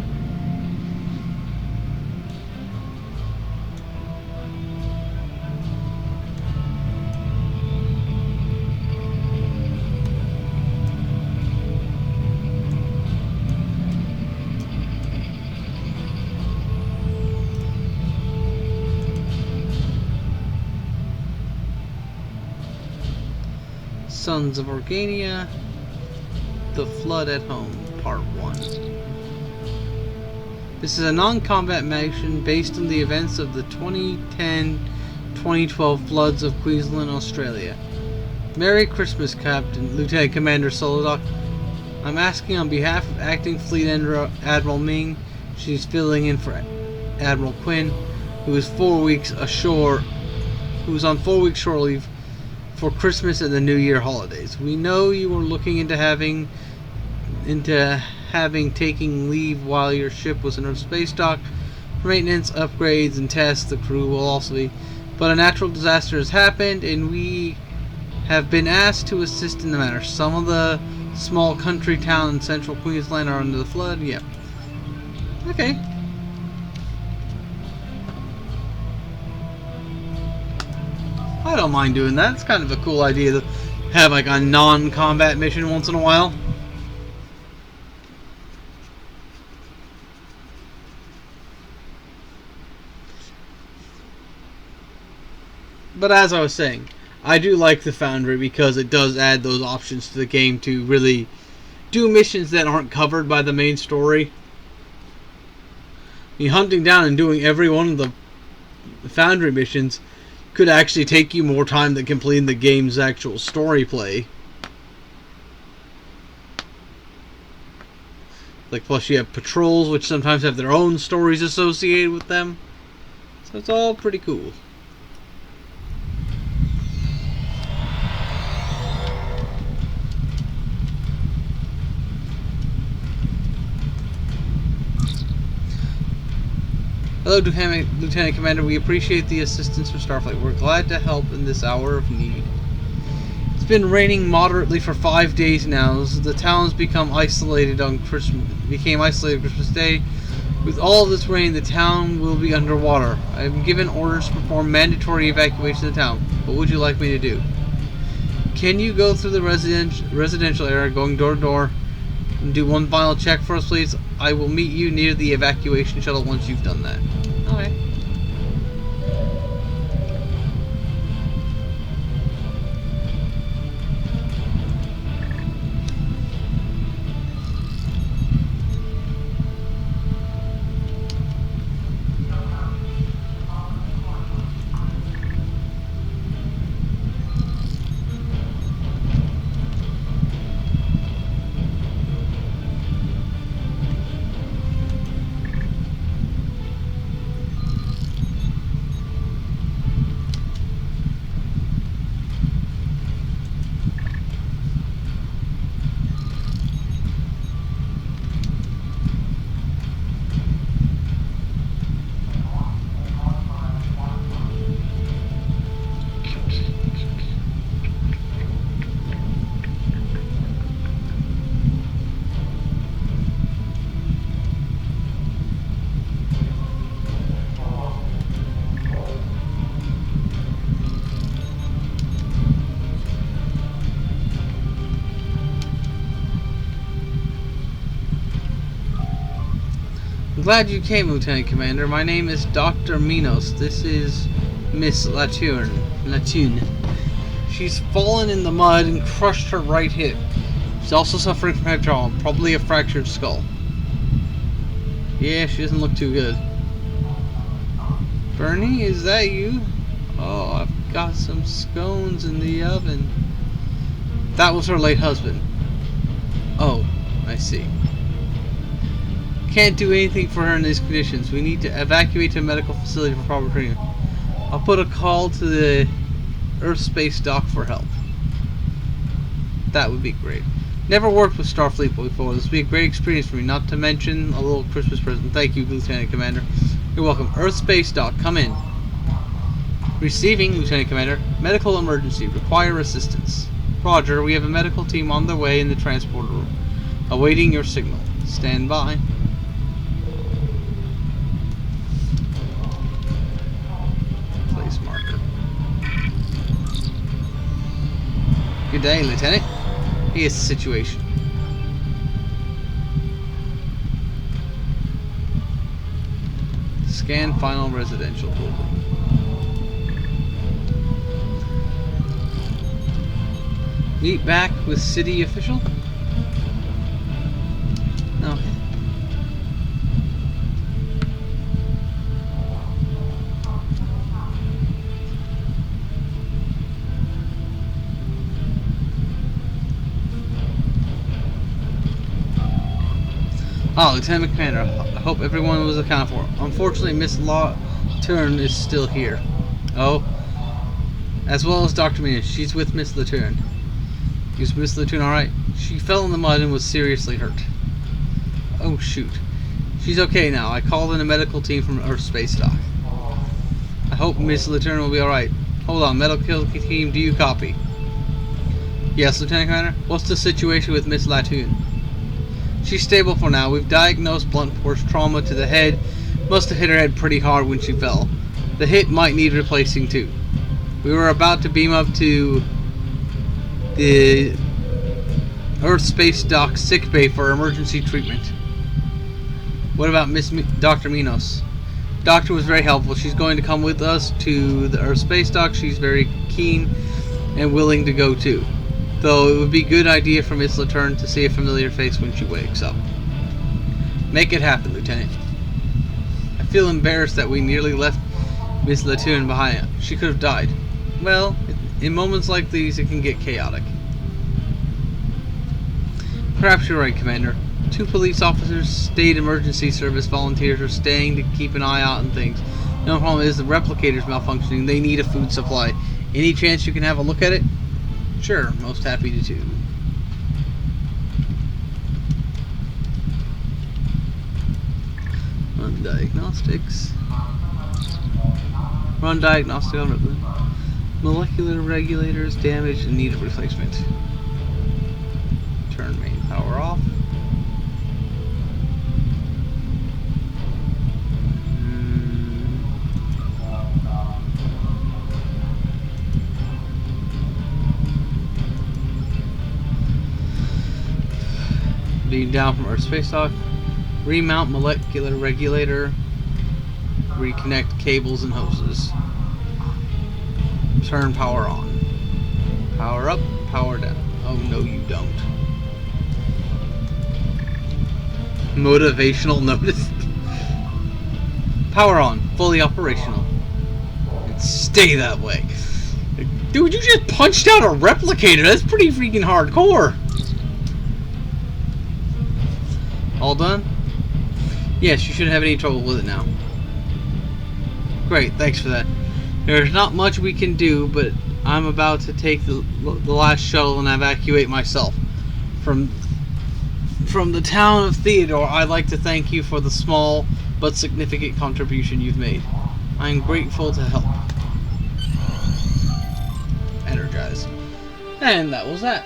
Sons of Organia, The Flood at Home, Part 1. This is a non-combat mission based on the events of the 2010-2012 floods of Queensland, Australia. Merry Christmas, Captain Lieutenant Commander Solodok. I'm asking on behalf of Acting Fleet Admiral Ming. She's filling in for Admiral Quinn, who is 4 weeks ashore, who's on 4 weeks shore leave for Christmas and the New Year holidays. We know you are looking into having taking leave while your ship was in a space dock for maintenance, upgrades, and tests. The crew will also be. But a natural disaster has happened, and we have been asked to assist in the matter. Some of the small country towns in central Queensland are under the flood. Yep. Okay. I don't mind doing that. It's kind of a cool idea to have like a non-combat mission once in a while. But as I was saying, I do like the Foundry because it does add those options to the game to really do missions that aren't covered by the main story. I mean, hunting down and doing every one of the Foundry missions could actually take you more time than completing the game's actual story play. Like, plus you have patrols, which sometimes have their own stories associated with them. So it's all pretty cool. Hello, Lieutenant Commander. We appreciate the assistance from Starfleet. We're glad to help in this hour of need. It's been raining moderately for 5 days now. The town's became isolated on Christmas Day. With all this rain, the town will be underwater. I have been given orders to perform mandatory evacuation of the town. What would you like me to do? Can you go through the residential area, going door to door, and do one final check for us, please? I will meet you near the evacuation shuttle once you've done that. Okay. glad you came, Lieutenant Commander. My name is Dr. Minos. This is Miss Latoon. She's fallen in the mud and crushed her right hip. She's also suffering from head trauma, probably a fractured skull. Yeah, she doesn't look too good. Bernie, is that you? Oh, I've got some scones in the oven. That was her late husband. Oh, I see. Can't do anything for her in these conditions. We need to evacuate to a medical facility for proper treatment. I'll put a call to the Earth Space Dock for help. That would be great. Never worked with Starfleet before. This would be a great experience for me, not to mention a little Christmas present. Thank you, Lieutenant Commander. You're welcome. Earth Space Dock, come in. Receiving, Lieutenant Commander. Medical emergency. Require assistance. Roger, we have a medical team on their way in the transporter room. Awaiting your signal. Stand by. Place marker. Good day, Lieutenant. Here's the situation. Scan final residential building. Meet back with city official? Okay. Oh, Lieutenant Commander, I hope everyone was accounted for. Unfortunately, Miss Latoon is still here. Oh, as well as Dr. Mina. She's with Miss Latoon. Is Miss Latoon alright? She fell in the mud and was seriously hurt. Oh, shoot. She's okay now. I called in a medical team from Earth Space Dock. I hope Miss Latoon will be alright. Hold on, medical team, do you copy? Yes, Lieutenant Commander? What's the situation with Miss Latoon? She's stable for now. We've diagnosed blunt force trauma to the head. Must have hit her head pretty hard when she fell. The hip might need replacing too. We were about to beam up to the Earth Space Dock sickbay for emergency treatment. What about Dr. Minos? Doctor was very helpful. She's going to come with us to the Earth Space Dock. She's very keen and willing to go too. Though it would be a good idea for Miss Latoon to see a familiar face when she wakes up. Make it happen, Lieutenant. I feel embarrassed that we nearly left Miss Latoon behind. She could have died. Well, in moments like these, it can get chaotic. Perhaps you're right, Commander. 2 police officers, state emergency service volunteers are staying to keep an eye out on things. The only problem is the replicator's malfunctioning. They need a food supply. Any chance you can have a look at it? Sure, most happy to too. Run diagnostics. Run diagnostic on molecular regulators damaged and need a replacement. Turn main power off. Beam down from Earth Space Dock. Remount molecular regulator. Reconnect cables and hoses. Turn power on. Power up, power down. Oh no, you don't. Motivational notice. Power on, fully operational. And stay that way. Dude, you just punched out a replicator. That's pretty freaking hardcore. All done? Yes, you shouldn't have any trouble with it now. Great, thanks for that. There's not much we can do, but I'm about to take the last shuttle and evacuate myself. From the town of Theodore, I'd like to thank you for the small but significant contribution you've made. I am grateful to help. Energize. And that was that.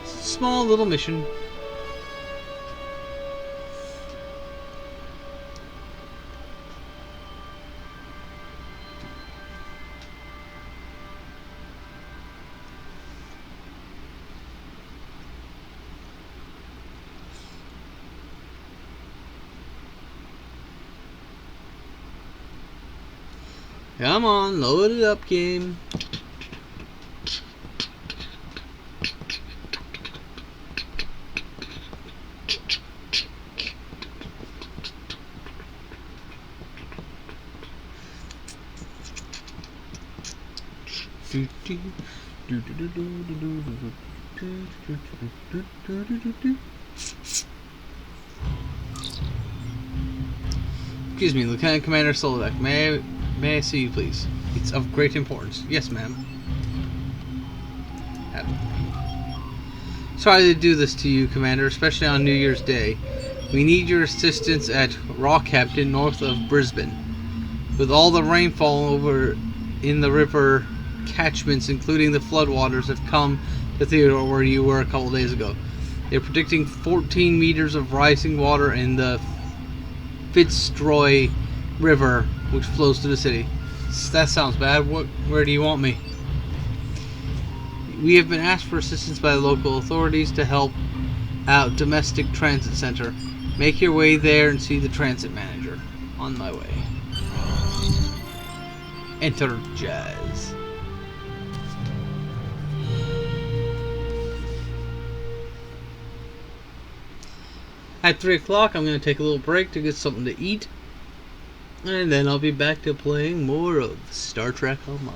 Small little mission. Come on, load it up, Kim. Excuse me, Lieutenant Commander Solodek. May I see you, please? It's of great importance. Yes, ma'am. Sorry to do this to you, Commander, especially on New Year's Day. We need your assistance at Rockhampton, north of Brisbane. With all the rainfall over in the river catchments, including the floodwaters, have come to Theodore, where you were a couple days ago. They're predicting 14 meters of rising water in the Fitzroy River, which flows through the city. That sounds bad. Where do you want me? We have been asked for assistance by the local authorities to help out Domestic Transit Center. Make your way there and see the transit manager. On my way. Enter Jazz. At 3 o'clock, I'm going to take a little break to get something to eat. And then I'll be back to playing more of Star Trek Online.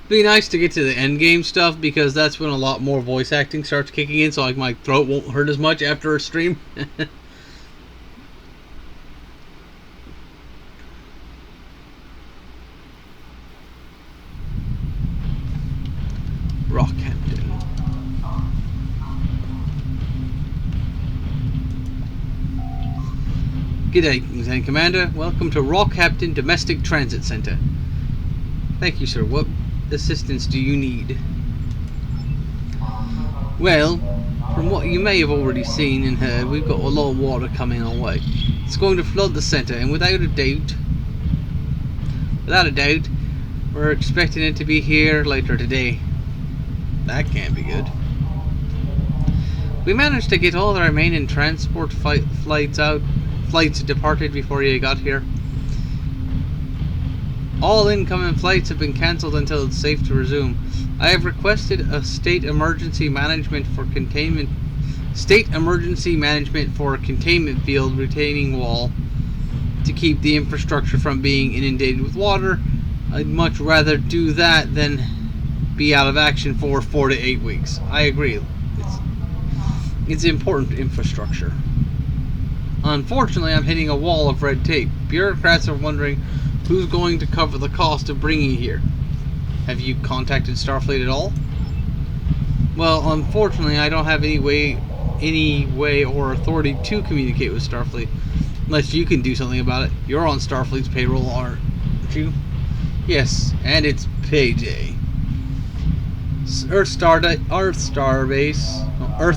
Be nice to get to the end game stuff, because that's when a lot more voice acting starts kicking in, so like my throat won't hurt as much after a stream. Rockhampton. G'day, Lieutenant Commander. Welcome to Rockhampton Domestic Transit Center. Thank you, sir. What assistance do you need? Well, from what you may have already seen and heard, we've got a lot of water coming our way. It's going to flood the center, and without a doubt, we're expecting it to be here later today. That can't be good. We managed to get all the remaining transport flights departed before you got here. All incoming flights have been cancelled until it's safe to resume. I have requested a state emergency management for a containment field retaining wall to keep the infrastructure from being inundated with water. I'd much rather do that than be out of action for 4 to 8 weeks. I agree. It's important infrastructure. Unfortunately, I'm hitting a wall of red tape. Bureaucrats are wondering who's going to cover the cost of bringing you here. Have you contacted Starfleet at all? Well, unfortunately, I don't have any way or authority to communicate with Starfleet, unless you can do something about it. You're on Starfleet's payroll, aren't you? Yes, and it's payday. Earth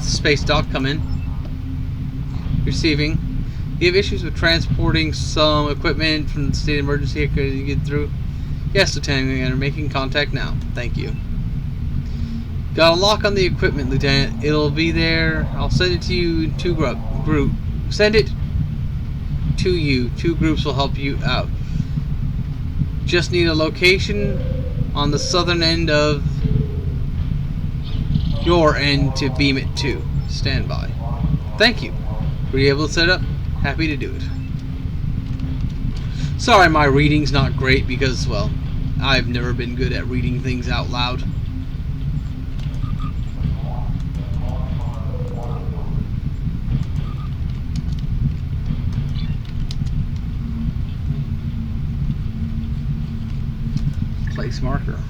Space Dock, come in. Receiving. You have issues with transporting some equipment from the state emergency. Could you get through? Yes, Lieutenant. We are making contact now. Thank you. Got a lock on the equipment, Lieutenant. It'll be there. I'll send it to you in two groups. Send it to you. 2 groups will help you out. Just need a location on the southern end of your end to beam it to. Stand by. Thank you. Were you able to set it up? Happy to do it. Sorry, my reading's not great because, well, I've never been good at reading things out loud. Place marker.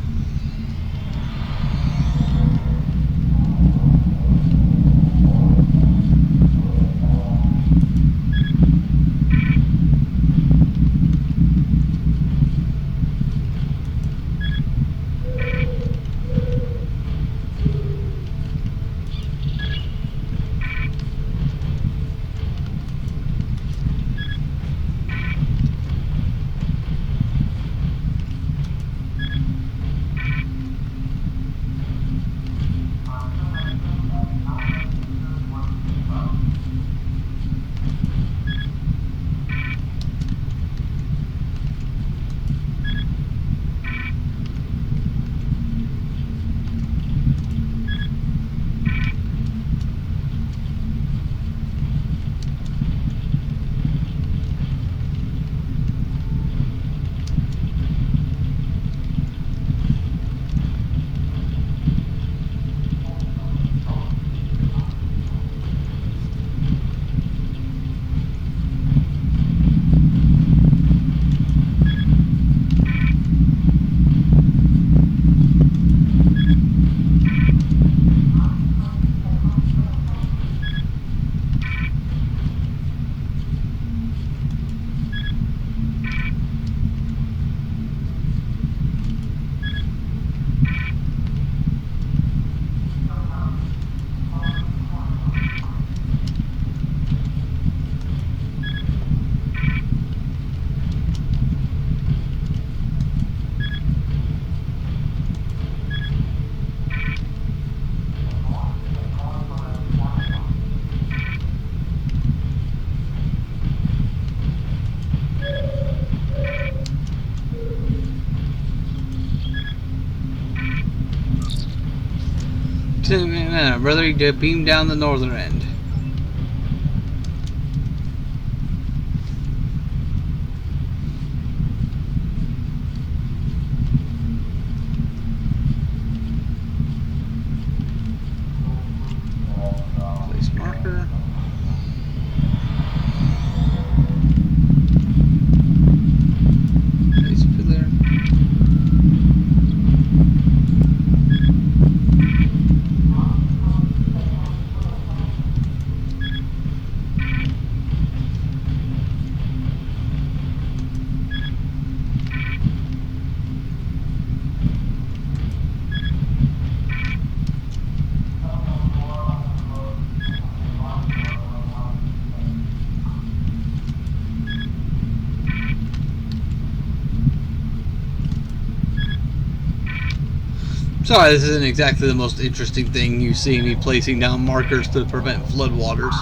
Brother, you beam down the northern end. Place marker. Place pillar. Sorry, this isn't exactly the most interesting thing you see me placing down markers to prevent floodwaters.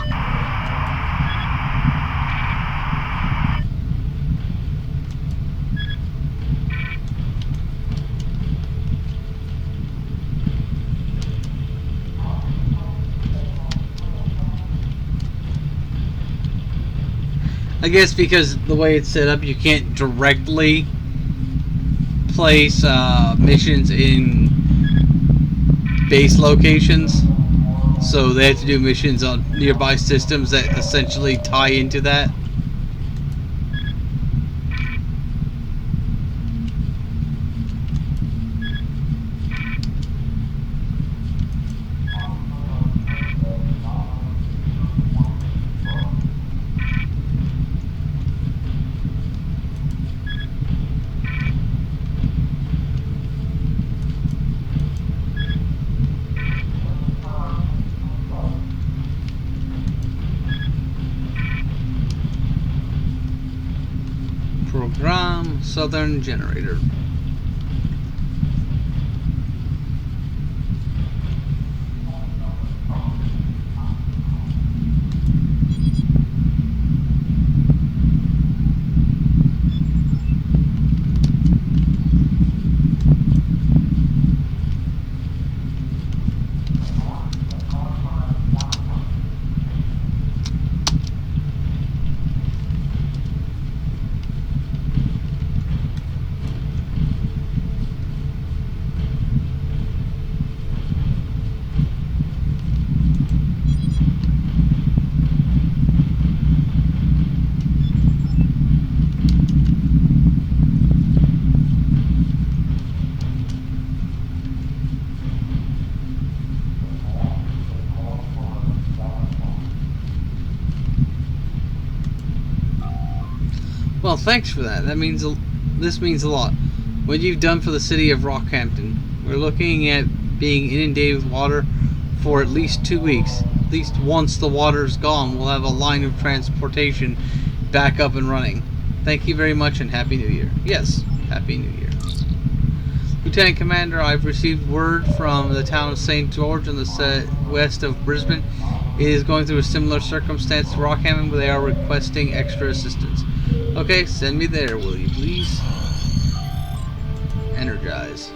I guess because the way it's set up, you can't directly place missions in base locations, so they have to do missions on nearby systems that essentially tie into that. Program Southern Generator. Well, thanks for that. This means a lot. What you've done for the city of Rockhampton. We're looking at being inundated with water for at least 2 weeks. At least once the water's gone, we'll have a line of transportation back up and running. Thank you very much and Happy New Year. Yes, Happy New Year. Lieutenant Commander, I've received word from the town of St. George on the west of Brisbane. It is going through a similar circumstance to Rockhampton, but they are requesting extra assistance. Okay, send me there, will you please? Energize.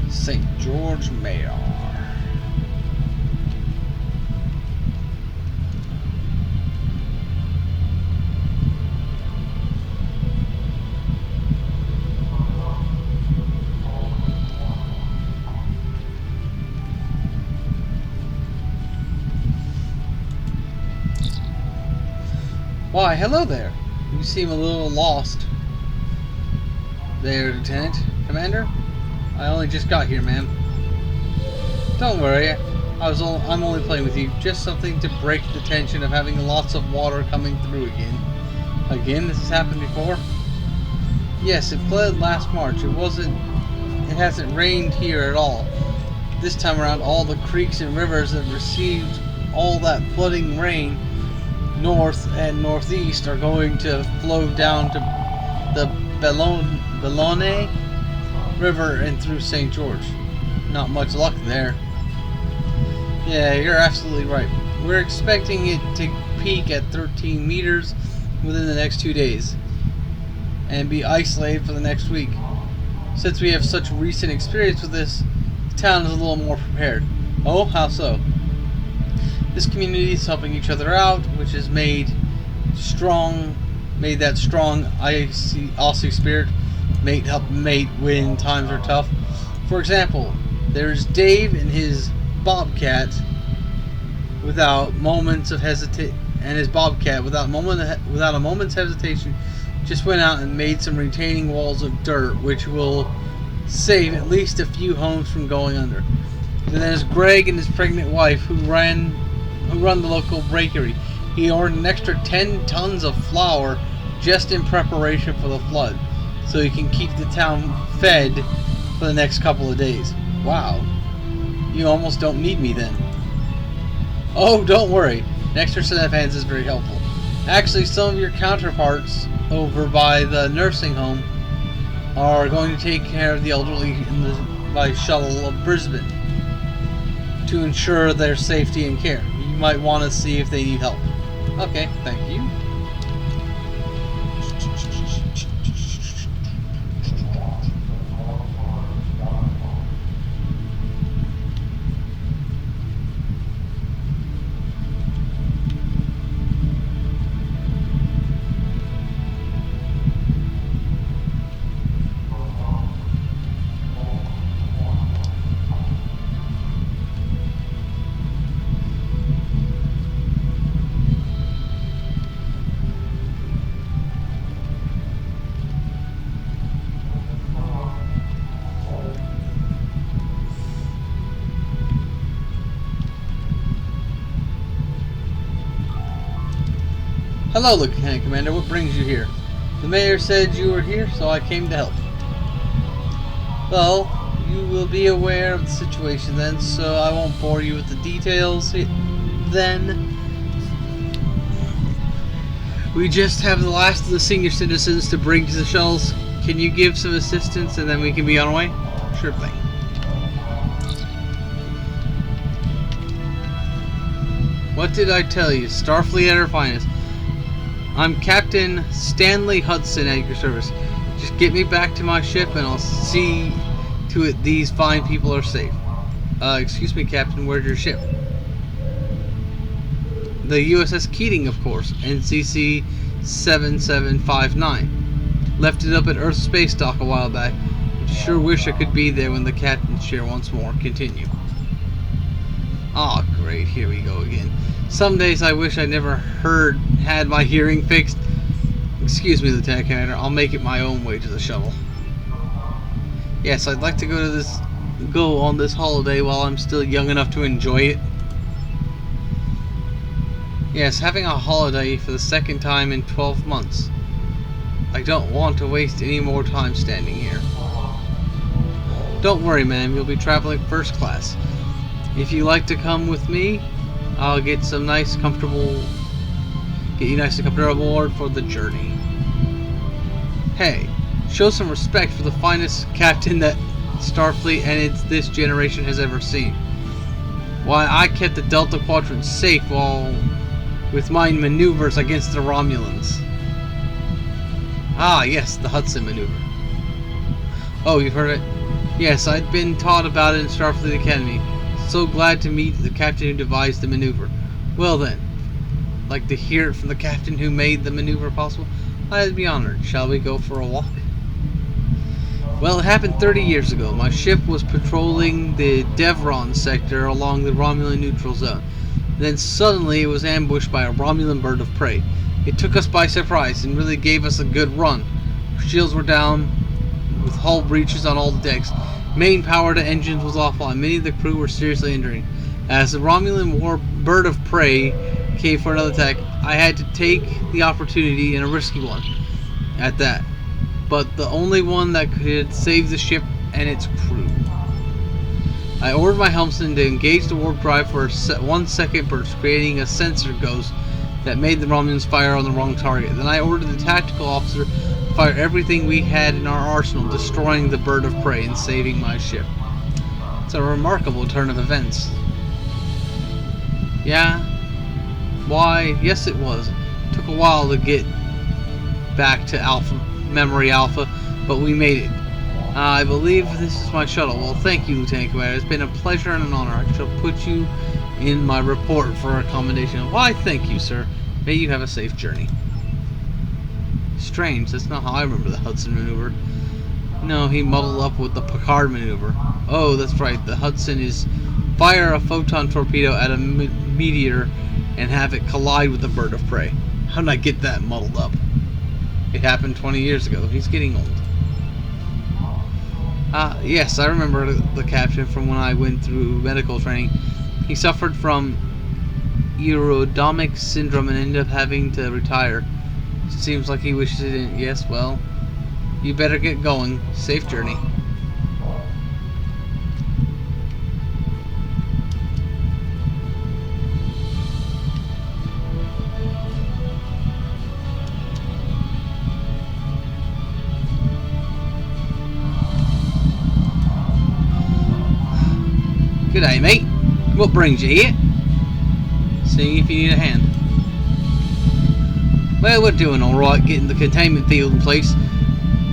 St. George Mayor. Why, hello there. You seem a little lost. There, Lieutenant. Commander? I only just got here, ma'am. Don't worry. I'm only playing with you. Just something to break the tension of having lots of water coming through again. Again? This has happened before? Yes, it flooded last March. It hasn't rained here at all. This time around, all the creeks and rivers that received all that flooding rain, north and northeast, are going to flow down to the Bellone River and through St. George. Not much luck there. Yeah, you're absolutely right. We're expecting it to peak at 13 meters within the next 2 days and be isolated for the next week. Since we have such recent experience with this, the town is a little more prepared. Oh, how so? This community is helping each other out, which has made that strong Aussie spirit. Mate help mate when times are tough. For example, there's Dave and his bobcat without a moment's hesitation, just went out and made some retaining walls of dirt, which will save at least a few homes from going under. And then there's Greg and his pregnant wife who run the local bakery. He ordered an extra 10 tons of flour just in preparation for the flood, so he can keep the town fed for the next couple of days. Wow. You almost don't need me then. Oh, don't worry. An extra set of hands is very helpful. Actually, some of your counterparts over by the nursing home are going to take care of the elderly by shuttle of Brisbane to ensure their safety and care. You might want to see if they need help. Okay, thank you. Hello, Lieutenant Commander. What brings you here? The mayor said you were here, so I came to help. Well, you will be aware of the situation then, so I won't bore you with the details then. We just have the last of the senior citizens to bring to the shuttles. Can you give some assistance and then we can be on our way? Sure thing. What did I tell you? Starfleet at her finest. I'm Captain Stanley Hudson at your service. Just get me back to my ship and I'll see to it these fine people are safe. Excuse me, Captain, where's your ship? The USS Keating, of course, NCC 7759. Left it up at Earth Space Dock a while back. Sure wish I could be there when the captain's chair once more. Continue. Ah, great, here we go again. Some days I wish I never had my hearing fixed. Excuse me, Lieutenant Commander, I'll make it my own way to the shuttle. Yes, I'd like to go on this holiday while I'm still young enough to enjoy it. Yes, having a holiday for the second time in 12 months. I don't want to waste any more time standing here. Don't worry, ma'am, you'll be traveling first class. If you like to come with me, I'll get you nice and comfortable aboard for the journey. Hey, show some respect for the finest captain that Starfleet and this generation has ever seen. Why, I kept the Delta Quadrant safe with my maneuvers against the Romulans. Ah, yes, the Hudson maneuver. Oh, you've heard it? Yes, I'd been taught about it in Starfleet Academy. So glad to meet the captain who devised the maneuver. Well then, like to hear it from the captain who made the maneuver possible? I'd be honored. Shall we go for a walk? Well, it happened 30 years ago. My ship was patrolling the Devron sector along the Romulan neutral zone. Then suddenly it was ambushed by a Romulan bird of prey. It took us by surprise and really gave us a good run. Our shields were down, with hull breaches on all the decks. Main power to engines was offline. Many of the crew were seriously injured. As the Romulan war bird of prey came for another attack, I had to take the opportunity, and a risky one at that, but the only one that could save the ship and its crew. I ordered my helmsman to engage the warp drive for 1 second burst, creating a sensor ghost that made the Romulans fire on the wrong target. Then I ordered the tactical officer to fire everything we had in our arsenal, destroying the bird of prey and saving my ship. It's a remarkable turn of events. Yeah? Why? Yes, it was. It took a while to get back to Memory Alpha, but we made it. I believe this is my shuttle. Well, thank you, Lieutenant Commander. It's been a pleasure and an honor. I shall put you in my report for accommodation. Why, thank you, sir. May you have a safe journey. Strange. That's not how I remember the Hudson maneuver. No, he muddled up with the Picard maneuver. Oh, that's right. The Hudson is fire a photon torpedo at a meteor and have it collide with the bird of prey. How did I get that muddled up? It happened 20 years ago. He's getting old. Yes, I remember the captain from when I went through medical training. He suffered from uridomic syndrome and ended up having to retire. Seems like he wishes he didn't. Yes, well, you better get going. Safe journey. G'day, mate. What brings you here? Seeing if you need a hand. Well, we're doing alright getting the containment field in place,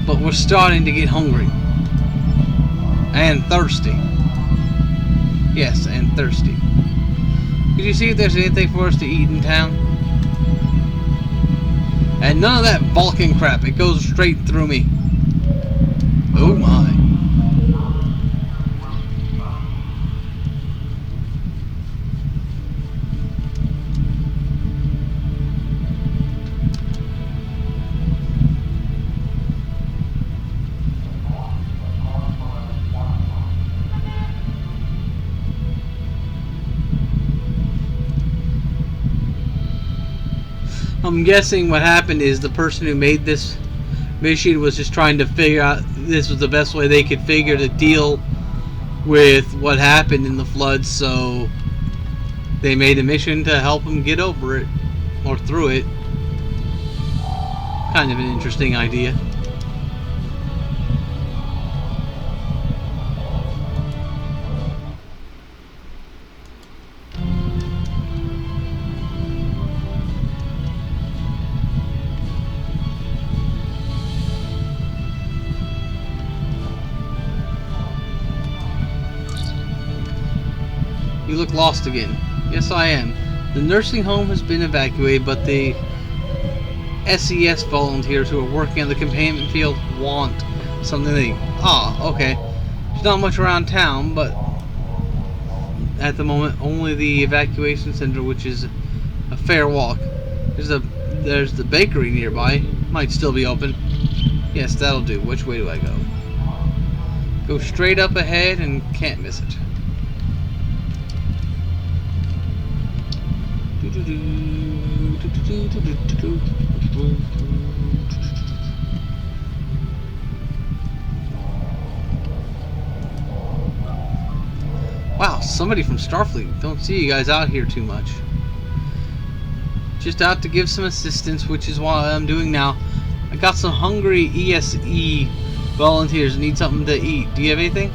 but we're starting to get hungry. And thirsty. Yes, and thirsty. Could you see if there's anything for us to eat in town? And none of that Vulcan crap. It goes straight through me. Oh my. I'm guessing what happened is the person who made this mission was just trying to figure out this was the best way they could figure to deal with what happened in the flood, so they made a mission to help them get over it, or through it. Kind of an interesting idea. You look lost again. Yes, I am. The nursing home has been evacuated, but the SES volunteers who are working on the containment field want something to eat. Ah, okay. There's not much around town, but at the moment, only the evacuation center, which is a fair walk. There's the bakery nearby. Might still be open. Yes, that'll do. Which way do I go? Go straight up ahead and can't miss it. Wow, somebody from Starfleet. Don't see you guys out here too much. Just out to give some assistance, which is what I'm doing now. I got some hungry ESE volunteers who need something to eat. Do you have anything?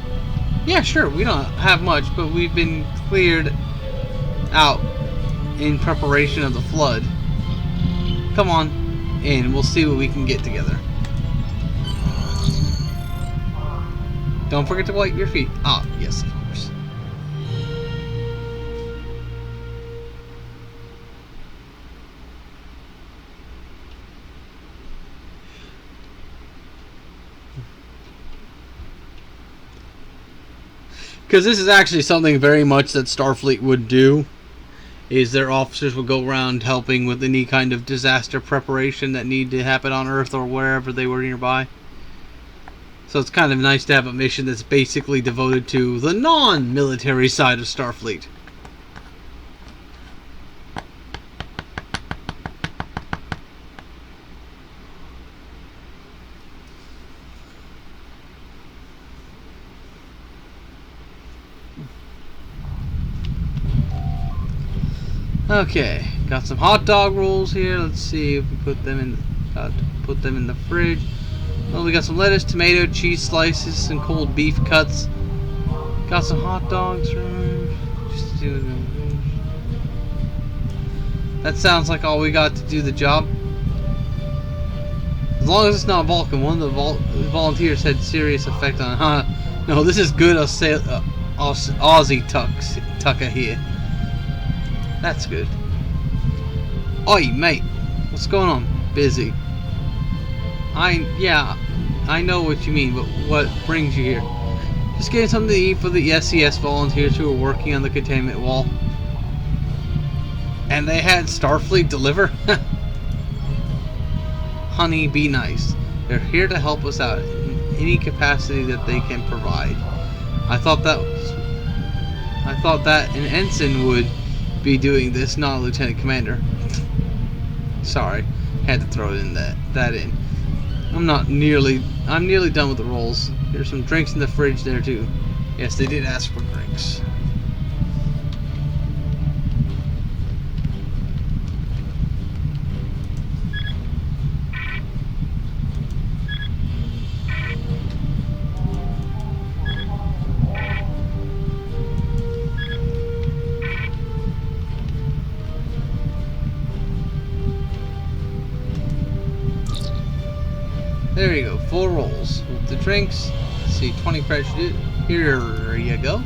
Yeah, sure. We don't have much, but we've been cleared out in preparation of the flood. Come on in, we'll see what we can get together. Don't forget to wipe your feet. Ah, yes, of course. Because this is actually something very much that Starfleet would do. Is their officers will go around helping with any kind of disaster preparation that need to happen on Earth or wherever they were nearby. So it's kind of nice to have a mission that's basically devoted to the non-military side of Starfleet. Okay, got some hot dog rolls here. Let's see if we put them in. Put them in the fridge. Well, we got some lettuce, tomato, cheese slices, some cold beef cuts. Got some hot dogs. Just do that. Sounds like all we got to do the job. As long as it's not Vulcan. One of the volunteers had serious effect on. No, this is good. Aussie tucker here. That's good. Oi, mate. What's going on? Busy. I know what you mean, but what brings you here? Just getting something to eat for the SES volunteers who are working on the containment wall. And they had Starfleet deliver? Honey, be nice. They're here to help us out in any capacity that they can provide. I thought that an ensign would be doing this, not a lieutenant commander. Sorry, had to throw it in that in. I'm nearly done with the rolls. There's some drinks in the fridge there too. Yes, they did ask for drinks. There you go, 4 rolls with the drinks. Let's see, 20 credits. Here you go.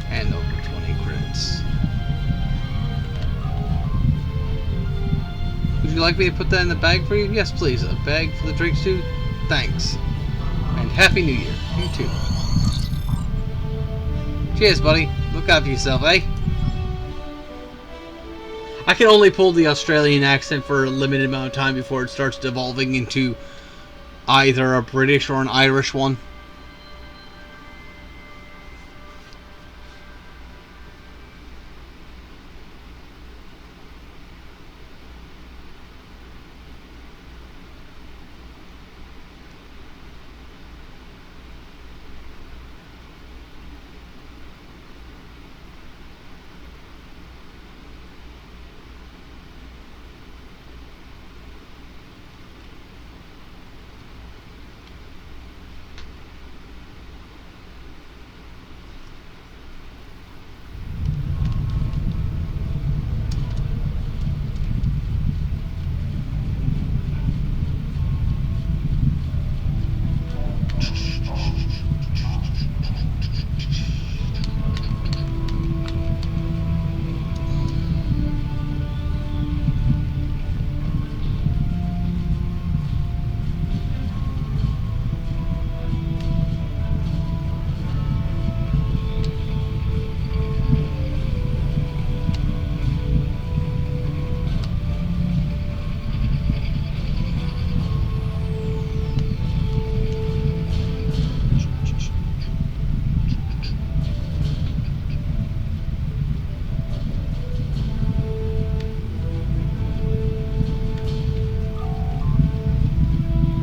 And over 20 credits. Would you like me to put that in the bag for you? Yes, please. A bag for the drinks too? Thanks. And Happy New Year. You too. Cheers, buddy. Look out for yourself, eh? I can only pull the Australian accent for a limited amount of time before it starts devolving into either a British or an Irish one.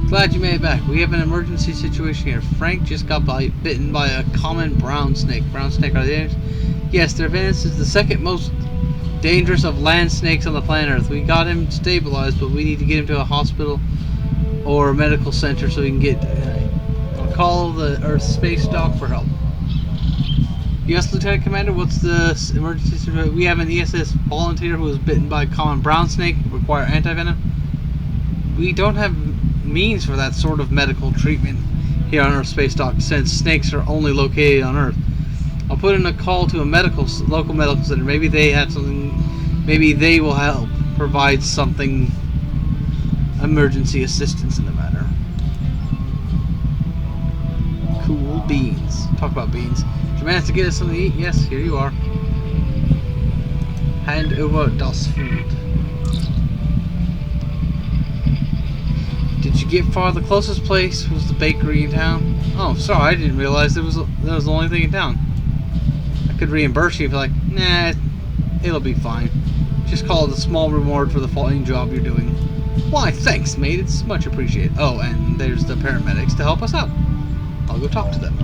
Glad you made it back. We have an emergency situation here. Frank just got bitten by a common brown snake. Brown snake are dangerous? Yes, their venomous is the second most dangerous of land snakes on the planet Earth. We got him stabilized, but we need to get him to a hospital or a medical center so we can get a call the Earth space dock for help. Yes, Lieutenant Commander, what's the emergency situation? We have an ESS volunteer who was bitten by a common brown snake. Require antivenom. We don't have means for that sort of medical treatment here on Earth space dock, since snakes are only located on Earth. I'll put in a call to a local medical center. Maybe they have something. Maybe they will help provide something, emergency assistance in the matter. Cool beans. Talk about beans. Did you manage to get us something to eat? Yes, here you are. Hand over das Food. Did Did you get far? The closest place was the bakery in town. Oh, sorry, I didn't realize that was the only thing in town. I could reimburse you if you're like, nah, it'll be fine. Just call it a small reward for the fine job you're doing. Why, thanks, mate. It's much appreciated. Oh, and there's the paramedics to help us out. I'll go talk to them.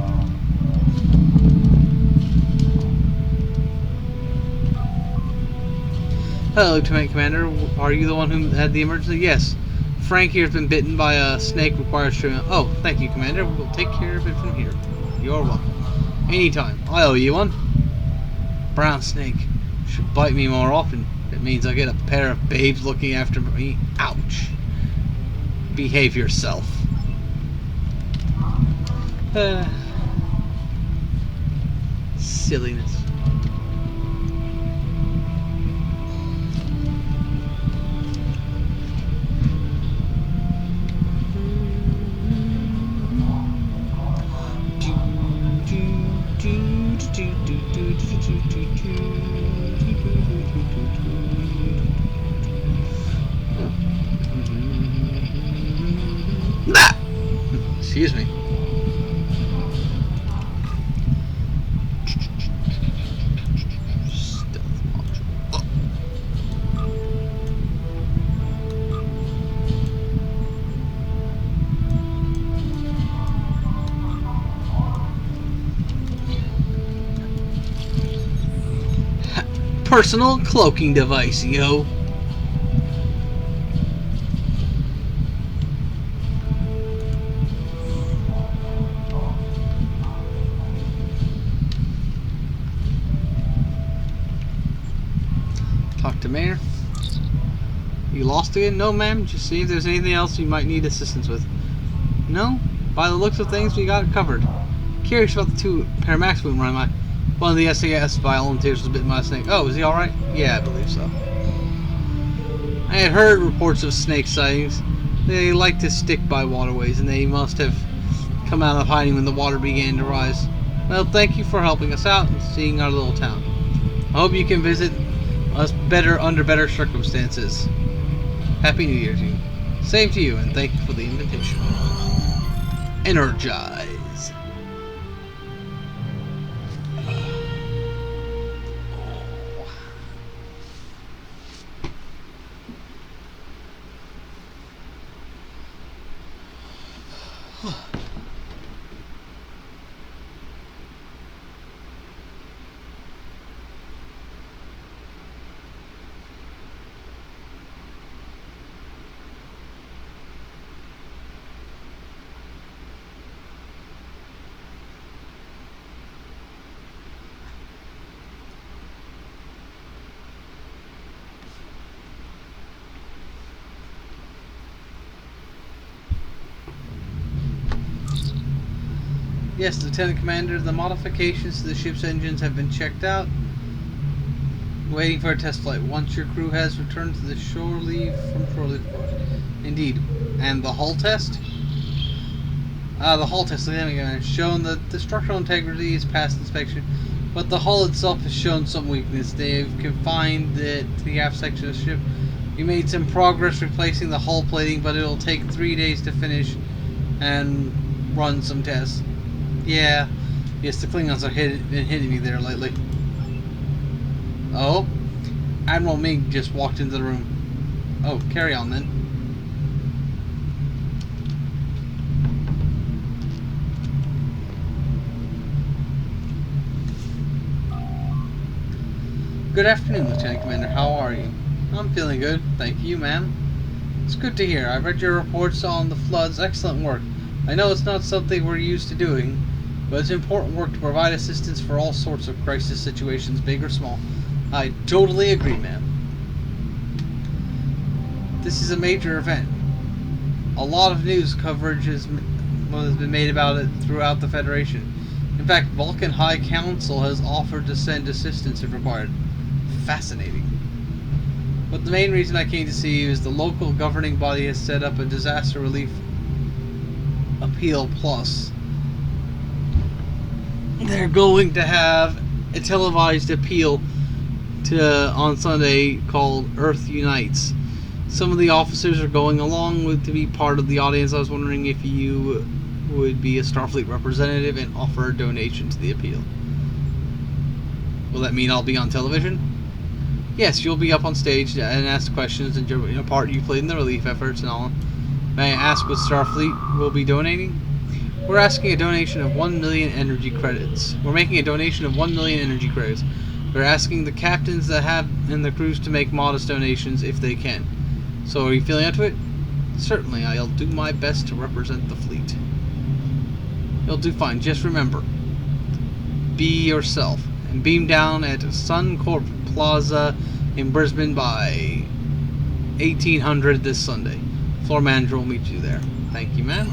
Hello, Lieutenant Commander. Are you the one who had the emergency? Yes. Frank here has been bitten by a snake, requires treatment. Oh, thank you, Commander. We'll take care of it from here. You're welcome. Anytime. I owe you one. Brown snake. Should bite me more often. It means I get a pair of babes looking after me. Ouch. Behave yourself. Silliness. Excuse me. Stealth module. Personal cloaking device, yo. Talk to Mayor. You lost again? No, ma'am. Just see if there's anything else you might need assistance with. No? By the looks of things, we got it covered. Curious about the two paramedics we run by. One of the SAS volunteers was bitten by a snake. Oh, is he alright? Yeah, I believe so. I had heard reports of snake sightings. They like to stick by waterways, and they must have come out of hiding when the water began to rise. Well, thank you for helping us out and seeing our little town. I hope you can visit us under better circumstances. Happy New Year to you. Same to you, and thank you for the invitation. Energize. Yes, Lieutenant Commander, the modifications to the ship's engines have been checked out. Waiting for a test flight. Once your crew has returned to the shore leave from shore leave port. Indeed. And the hull test? The hull test, Lieutenant Commander, has shown that the structural integrity is past inspection, but the hull itself has shown some weakness. They've confined it to the aft section of the ship. We made some progress replacing the hull plating, but it'll take 3 days to finish and run some tests. Yeah. Yes, the Klingons have been hitting me there lately. Oh? Admiral Ming just walked into the room. Oh, carry on then. Good afternoon, Lieutenant Commander. How are you? I'm feeling good. Thank you, ma'am. It's good to hear. I've read your reports on the floods. Excellent work. I know it's not something we're used to doing, but it's important work to provide assistance for all sorts of crisis situations, big or small. I totally agree, ma'am. This is a major event. A lot of news coverage has been made about it throughout the Federation. In fact, Vulcan High Council has offered to send assistance if required. Fascinating. But the main reason I came to see you is the local governing body has set up a disaster relief appeal plus. They're going to have a televised appeal on Sunday called Earth Unites. Some of the officers are going along with to be part of the audience. I was wondering if you would be a Starfleet representative and offer a donation to the appeal. Will that mean I'll be on television? Yes, you'll be up on stage and ask questions and a part you played in the relief efforts and all. May I ask what Starfleet will be donating? We're asking a donation of 1 million energy credits. We're making a donation of 1 million energy credits. We're asking the captains that have and the crews to make modest donations if they can. So are you feeling up to it? Certainly, I'll do my best to represent the fleet. You'll do fine. Just remember, be yourself and beam down at Suncorp Plaza in Brisbane by 1800 this Sunday. Floor manager will meet you there. Thank you, man.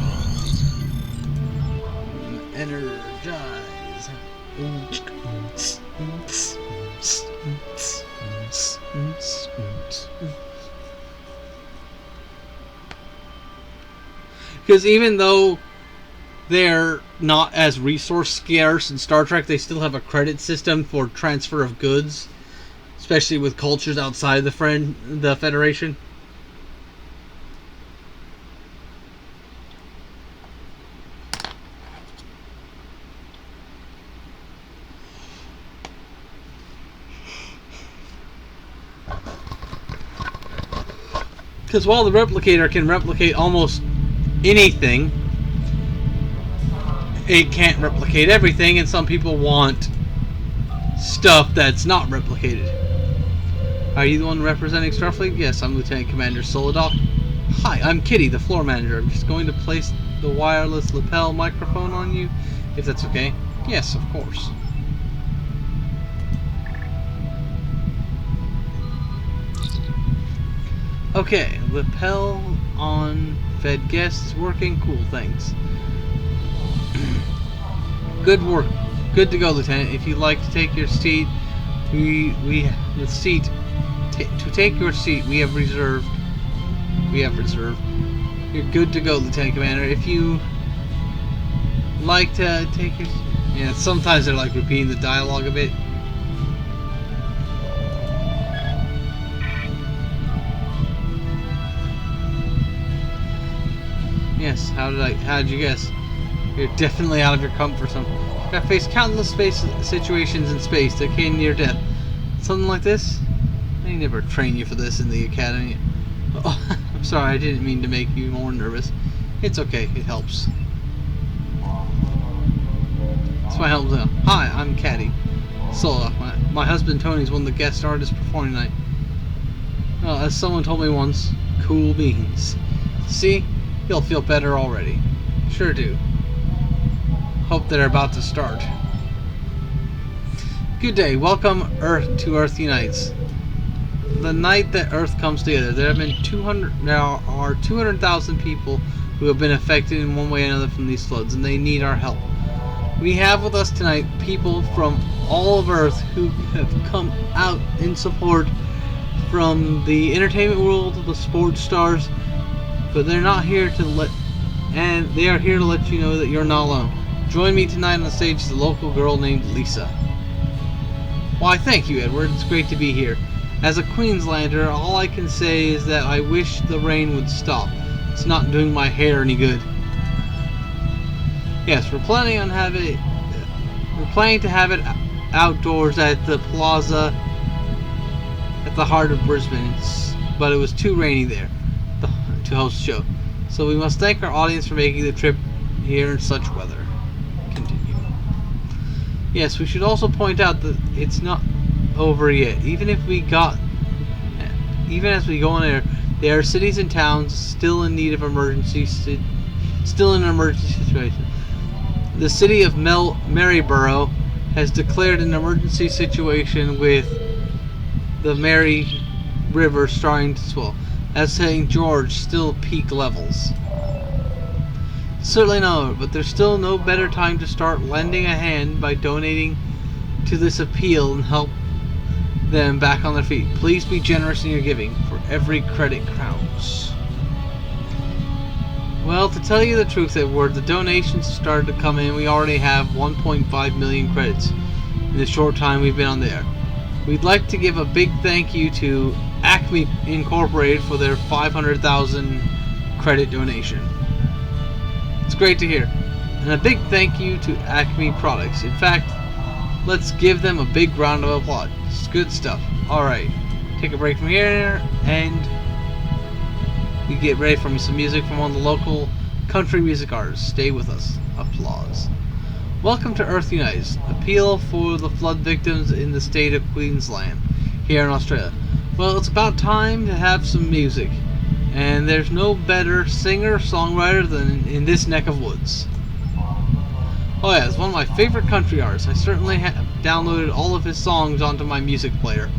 Energize. Because even though they're not as resource scarce in Star Trek, they still have a credit system for transfer of goods, especially with cultures outside the Federation. Because while the replicator can replicate almost anything, it can't replicate everything, and some people want stuff that's not replicated. Are you the one representing Starfleet? Yes, I'm Lieutenant Commander Solodok. Hi, I'm Kitty, the floor manager. I'm just going to place the wireless lapel microphone on you, if that's okay. Yes, of course. Okay, lapel on fed guests working. Cool, thanks. Good work. Good to go, Lieutenant. If you'd like to take your seat, to take your seat, we have reserved. You're good to go, Lieutenant Commander. If you like to take your... Yeah, sometimes they're like repeating the dialogue a bit. Yes, how did you guess? You're definitely out of your comfort zone. I've faced countless situations in space that came near death. Something like this? They never train you for this in the academy. Oh, I'm sorry, I didn't mean to make you more nervous. It's okay, it helps. That's my help now. Hi, I'm Caddy. Sola. My husband Tony's one of the guest artists performing tonight. Well, as someone told me once, cool beans. See? You'll feel better already. Sure do. Hope they're about to start. Good day. Welcome Earth to Earth Unites. The night that Earth comes together. There are 200,000 people who have been affected in one way or another from these floods, and they need our help. We have with us tonight people from all of Earth who have come out in support from the entertainment world, the sports stars, but they're not here to they are here to let you know that you're not alone. Join me tonight on the stage is a local girl named Lisa. Why, thank you, Edward. It's great to be here. As a Queenslander, all I can say is that I wish the rain would stop. It's not doing my hair any good. Yes, we're planning to have it outdoors at the plaza at the heart of Brisbane, but it was too rainy there to host the show. So we must thank our audience for making the trip here in such weather. Continue. Yes, we should also point out that it's not over yet. Even as we go on air, there are cities and towns still in need of still in an emergency situation. The city of Maryborough has declared an emergency situation with the Mary River starting to swell, as St. George still peak levels. Certainly no, but there's still no better time to start lending a hand by donating to this appeal and help them back on their feet. Please be generous in your giving, for every credit counts. Well, to tell you the truth, Edward, the donations started to come in. We already have 1.5 million credits in the short time we've been on the air. We'd like to give a big thank you to Acme Incorporated for their 500,000 credit donation. It's great to hear. And a big thank you to Acme Products. In fact, let's give them a big round of applause. It's good stuff. Alright, take a break from here and we get ready for some music from one of the local country music artists. Stay with us. Applause. Welcome to Earth Unites, appeal for the flood victims in the state of Queensland, here in Australia. Well, it's about time to have some music, and there's no better singer-songwriter than in this neck of woods. Oh yeah, it's one of my favorite country artists. I certainly have downloaded all of his songs onto my music player.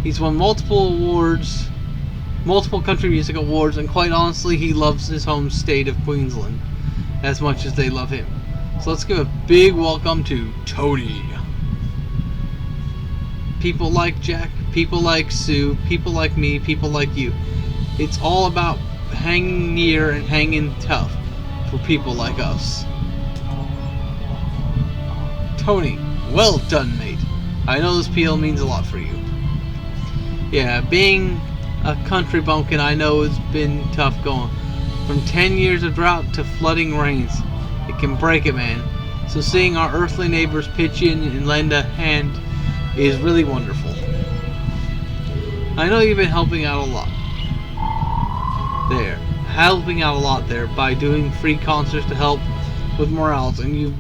He's won multiple awards, multiple country music awards, and quite honestly, he loves his home state of Queensland as much as they love him. So let's give a big welcome to Tony. People like Jack, people like Sue, people like me, people like you. It's all about hanging near and hanging tough for people like us. Tony, well done, mate. I know this appeal means a lot for you. Yeah, being a country bumpkin, I know it's been tough going. From 10 years of drought to flooding rains, it can break it, man. So seeing our earthly neighbors pitch in and lend a hand is really wonderful. I know you've been helping out a lot there by doing free concerts to help with morale, and you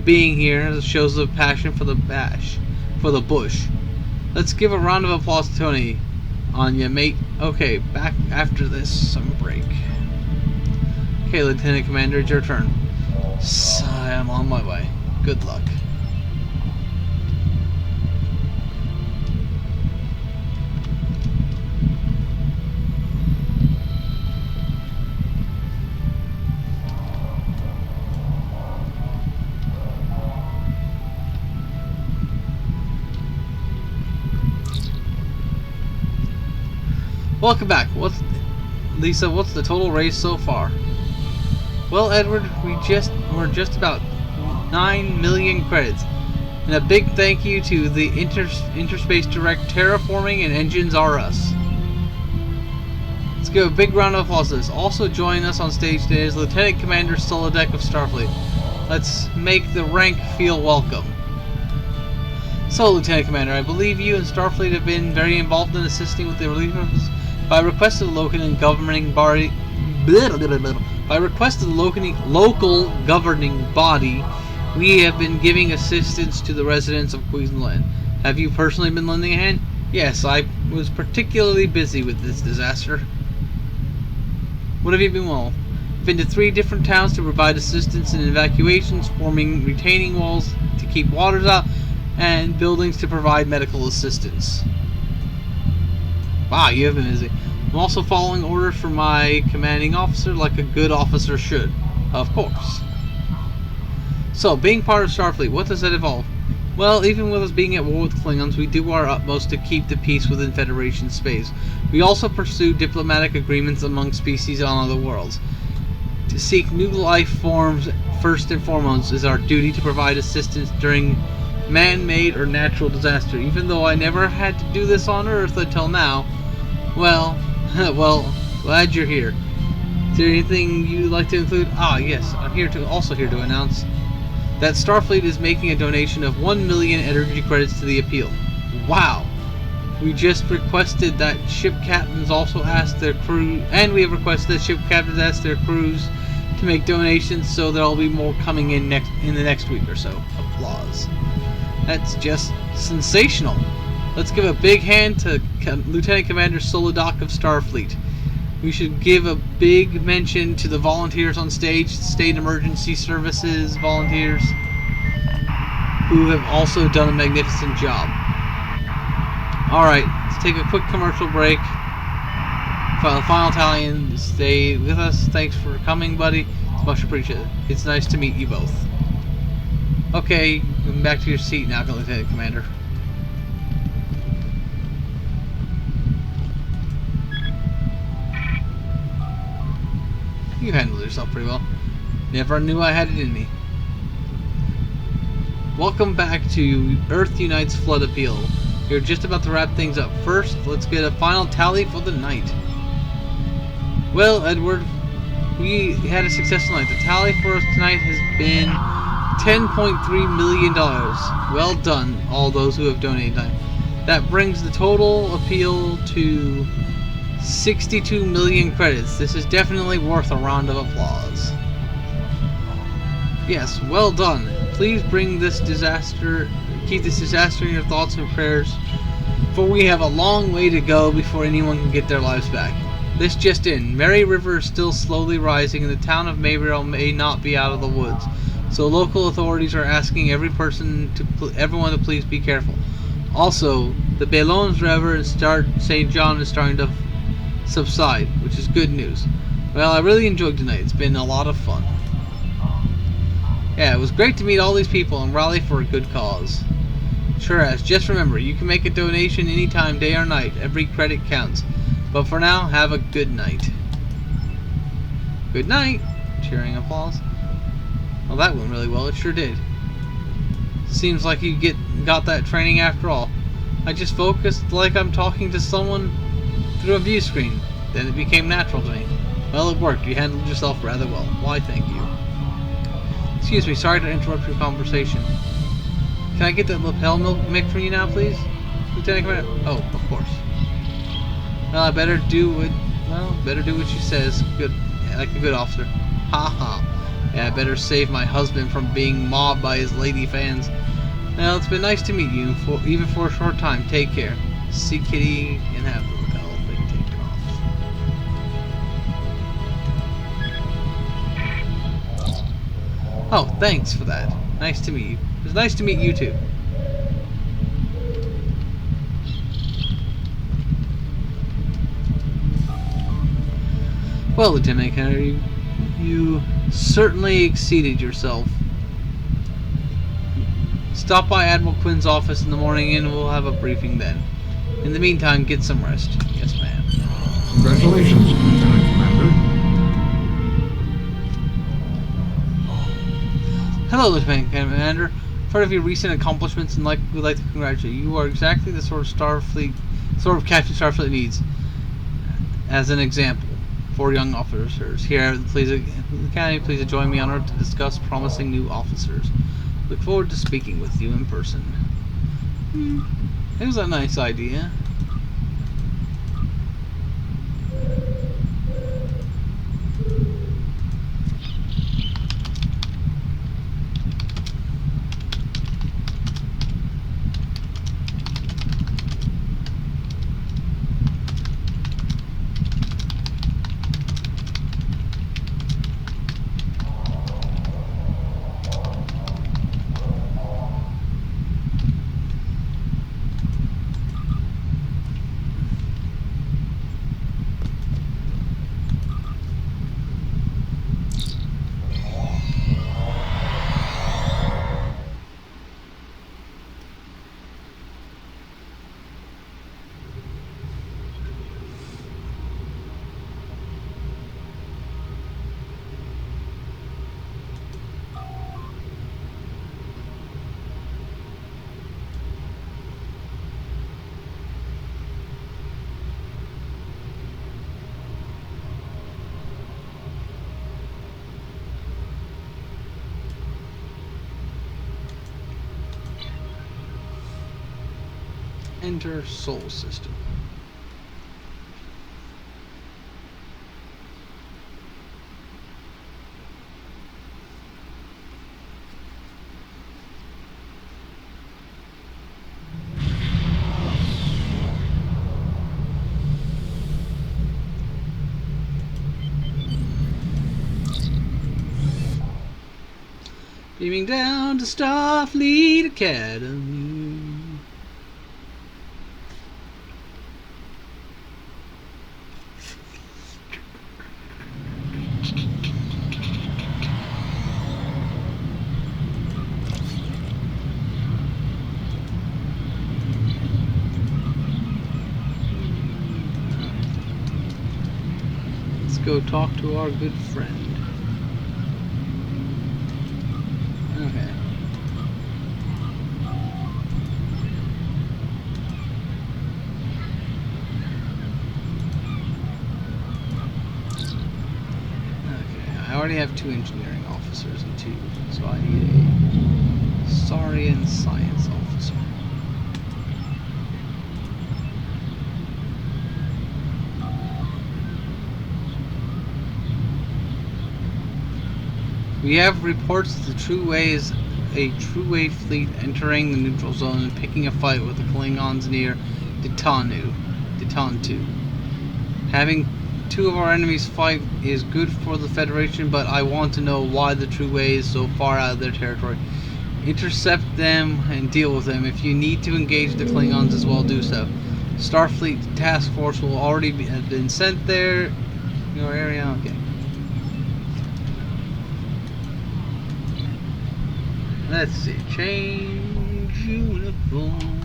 being here shows the passion for the bush. Let's give a round of applause to Tony. On ya, mate. Okay, back after this some break. Okay, Lieutenant Commander, it's your turn. I'm on my way. Good luck. Welcome back. Lisa, what's the total raise so far? Well, Edward, we're just about 9 million credits. And a big thank you to the Interspace Direct Terraforming and Engines R Us. Let's give a big round of applause to this. Also joining us on stage today is Lieutenant Commander Solodek of Starfleet. Let's make the rank feel welcome. So, Lieutenant Commander, I believe you and Starfleet have been very involved in assisting with the relief efforts. By request of the local governing body, we have been giving assistance to the residents of Queensland. Have you personally been lending a hand? Yes, I was particularly busy with this disaster. What have you been? Well, I've been to 3 different towns to provide assistance in evacuations, forming retaining walls to keep waters out, and buildings to provide medical assistance. Wow, you have been busy. I'm also following orders from my commanding officer like a good officer should. Of course. So, being part of Starfleet, what does that involve? Well, even with us being at war with Klingons, we do our utmost to keep the peace within Federation space. We also pursue diplomatic agreements among species on other worlds. To seek new life forms, first and foremost, is our duty to provide assistance during man-made or natural disaster. Even though I never had to do this on Earth until now, well, glad you're here. Is there anything you'd like to include? Ah, yes, I'm also here to announce that Starfleet is making a donation of 1 million energy credits to the appeal. Wow! We just requested that ship captains also ask their crew, and we have requested that ship captains ask their crews to make donations, so there'll be more coming in the next week or so. Applause. That's just sensational. Let's give a big hand to Lieutenant Commander Solodok of Starfleet. We should give a big mention to the volunteers on stage, State Emergency Services volunteers, who have also done a magnificent job. Alright, let's take a quick commercial break. Final Italian, stay with us. Thanks for coming, buddy. It's much appreciated. It's nice to meet you both. Okay, going back to your seat now, Lieutenant Commander. You handled yourself pretty well. Never knew I had it in me. Welcome back to Earth Unites Flood Appeal. We're just about to wrap things up. First, let's get a final tally for the night. Well, Edward, we had a successful night. The tally for us tonight has been $10.3 million. Well done, all those who have donated time. That brings the total appeal to 62 million credits. This is definitely worth a round of applause. Yes, well done. Please keep this disaster in your thoughts and prayers, for we have a long way to go before anyone can get their lives back. This just in, Mary River is still slowly rising and the town of Mayberry may not be out of the woods. So local authorities are asking everyone to please be careful. Also, the Bellons River in St. John is starting to subside, which is good news. Well, I really enjoyed tonight. It's been a lot of fun. Yeah, it was great to meet all these people and rally for a good cause. Sure as. Just remember, you can make a donation anytime, day or night. Every credit counts. But for now, have a good night. Good night! Cheering applause. Well, that went really well. It sure did. Seems like you got that training after all. I just focused like I'm talking to someone through a view screen. Then it became natural to me. Well, it worked. You handled yourself rather well. Why, thank you. Excuse me, sorry to interrupt your conversation. Can I get that lapel mic from you now, please? Lieutenant Commander? Oh, of course. Well, I better do what she says. Good, like a good officer. Ha ha. Yeah, I better save my husband from being mobbed by his lady fans. Well, it's been nice to meet you, even for a short time. Take care. See Kitty and have the lapel thing taken off. Oh, thanks for that. Nice to meet you. It was nice to meet you too. Well, Lieutenant Kennedy, you certainly exceeded yourself. Stop by Admiral Quinn's office in the morning and we'll have a briefing then. In the meantime, get some rest. Yes, ma'am. Congratulations, Lieutenant Commander. Hello, Lieutenant Commander. I've heard of your recent accomplishments and would like to congratulate you. You are exactly the sort of Captain Starfleet needs as an example for young officers. Here at the Academy, please join me on Earth to discuss promising new officers. Look forward to speaking with you in person. It was a nice idea. Enter Sol System. Beaming down to Starfleet Academy. Let's go talk to our good friend. Okay. already have 2 engineering officers and 2, so I need a Saurian science officer. We have reports that the True Way is a True Way fleet entering the neutral zone and picking a fight with the Klingons near Ditantu. Having 2 of our enemies fight is good for the Federation, but I want to know why the True Way is so far out of their territory. Intercept them and deal with them. If you need to engage the Klingons as well, do so. Starfleet Task Force will already have been sent there. Your area? Okay. Let's see. Change uniform.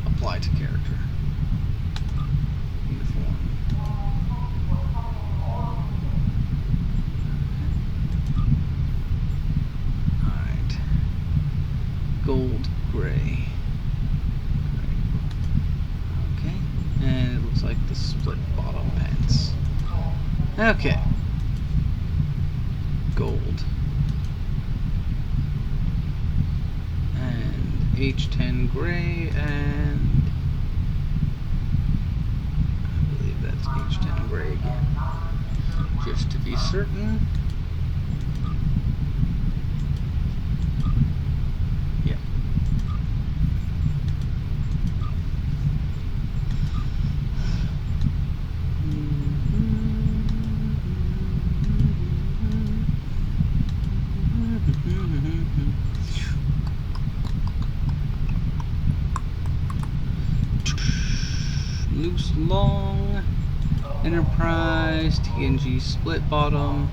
Apply to character. Uniform. Alright. Gold, gray. Okay. And it looks like the split bottom pants. Okay. Gold. And H10 gray, and I believe that's H10 gray again. Just to be certain. Yep. Loose long, Enterprise, TNG split bottom,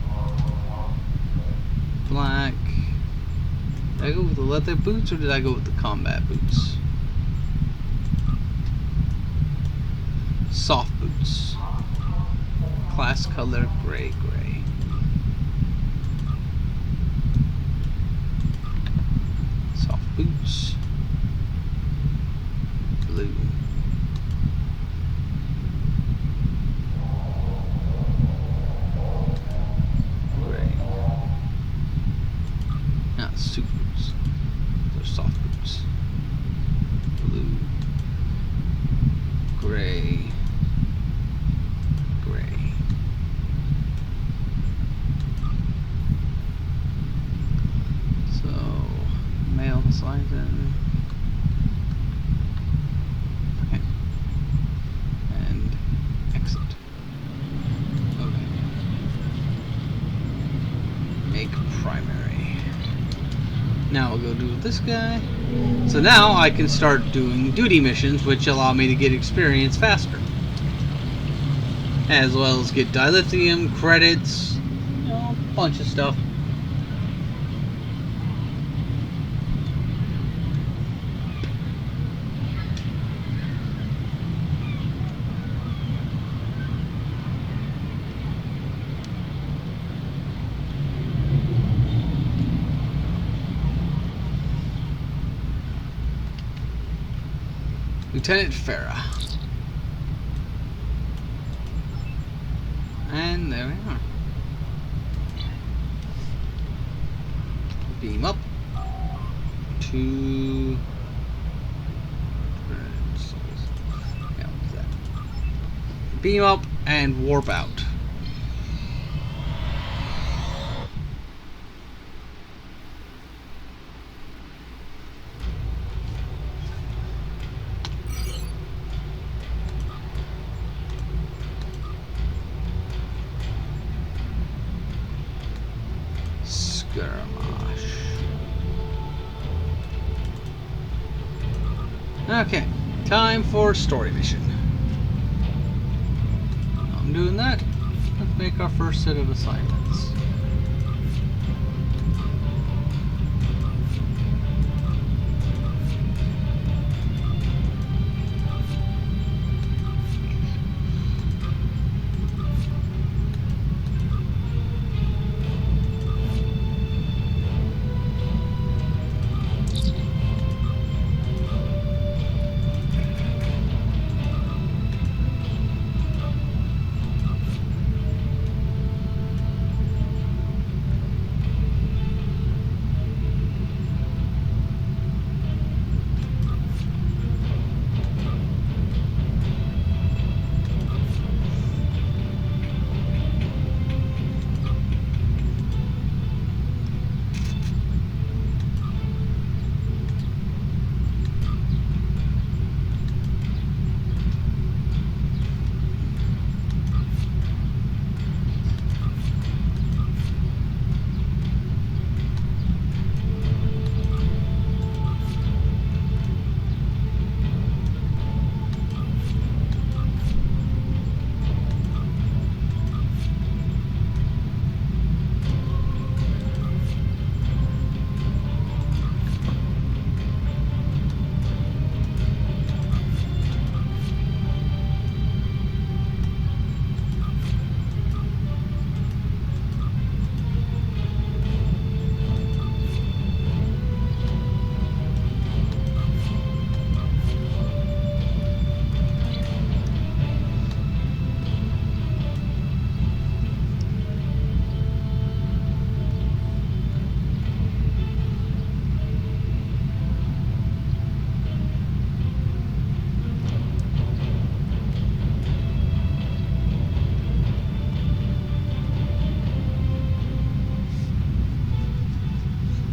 black. Did I go with the leather boots or did I go with the combat boots? Soft boots. Class color gray. Soft boots. Blue. Suit boots. They're soft boots. Blue. Gray. So, mail the slides in. Okay. And exit. Okay. Make primary. Now I'll go do with this guy. So now I can start doing duty missions, which allow me to get experience faster. As well as get dilithium, credits, you know, a bunch of stuff. Lieutenant Farah. And there we are. Beam up to... Yeah, what's that? Beam up and warp out. Okay, time for story mission. I'm doing that. Let's make our first set of assignments.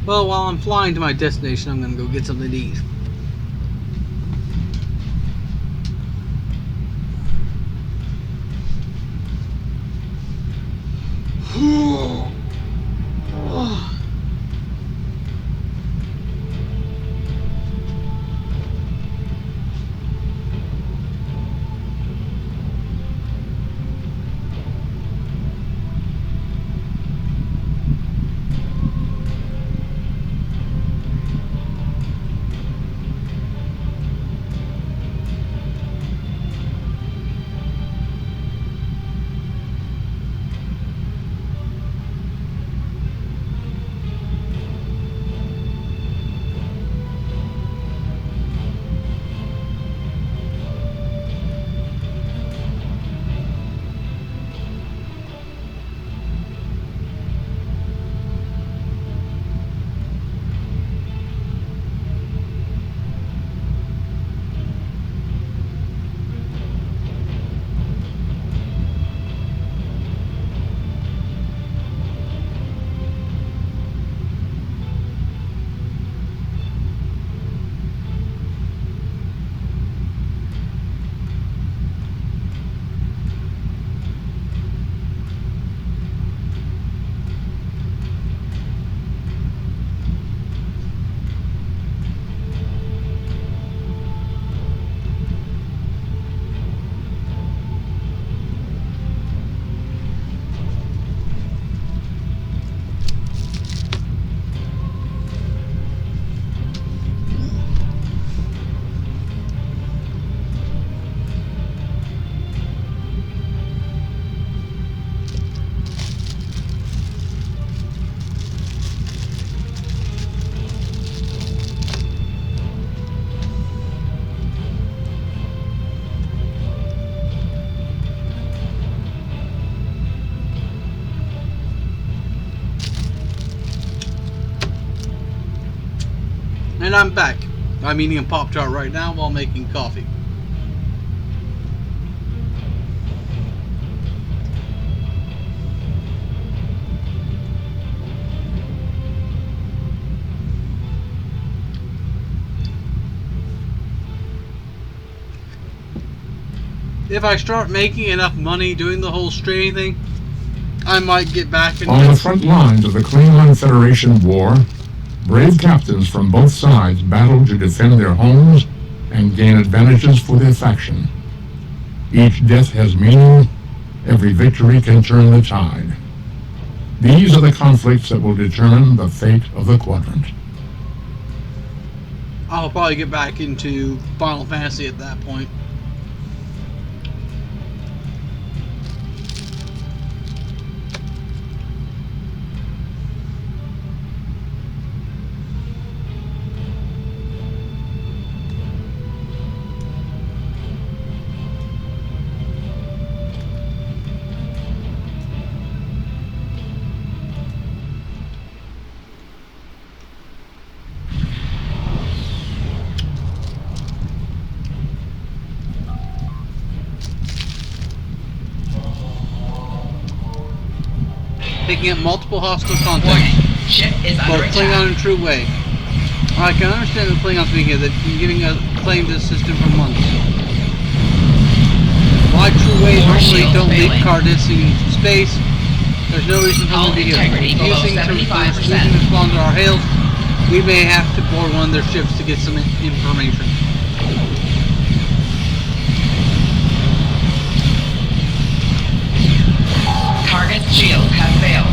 Well, while I'm flying to my destination, I'm gonna go get something to eat. And I'm back. I'm eating a Pop-Tart right now while making coffee. If I start making enough money doing the whole streaming thing, I might get back into On the front lines of the Klingon Federation war, brave captains from both sides battled to defend their homes and gain advantages for their faction. Each death has meaning. Every victory can turn the tide. These are the conflicts that will determine the fate of the quadrant. I'll probably get back into Final Fantasy at that point. Picking up multiple hostile contacts, Ship is both under Klingon attack. and True Way. I can understand the Klingons being here, they've been giving a claim to the system for months. Why True Way More normally shields don't leave failing. Cardassian space, there's no reason for them Hull to be here. integrity below Refusing to 75%. respond to our hails, we may have to board one of their ships to get some information. Target's shields have failed.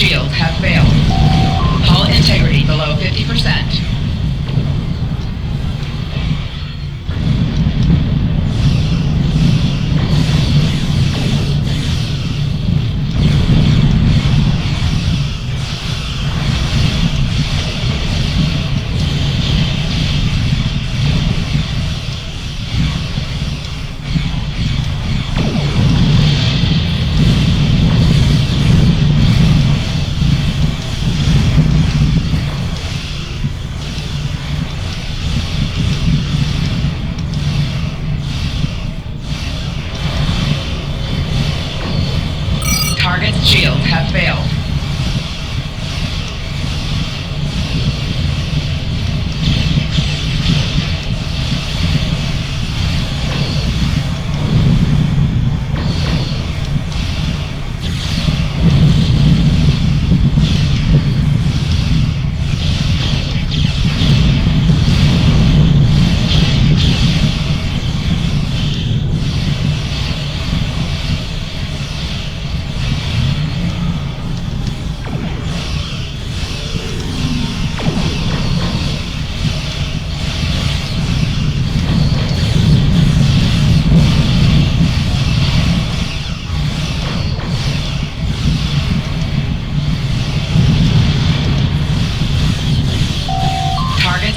shields have failed. Hull integrity below 50%. Target's shields have failed.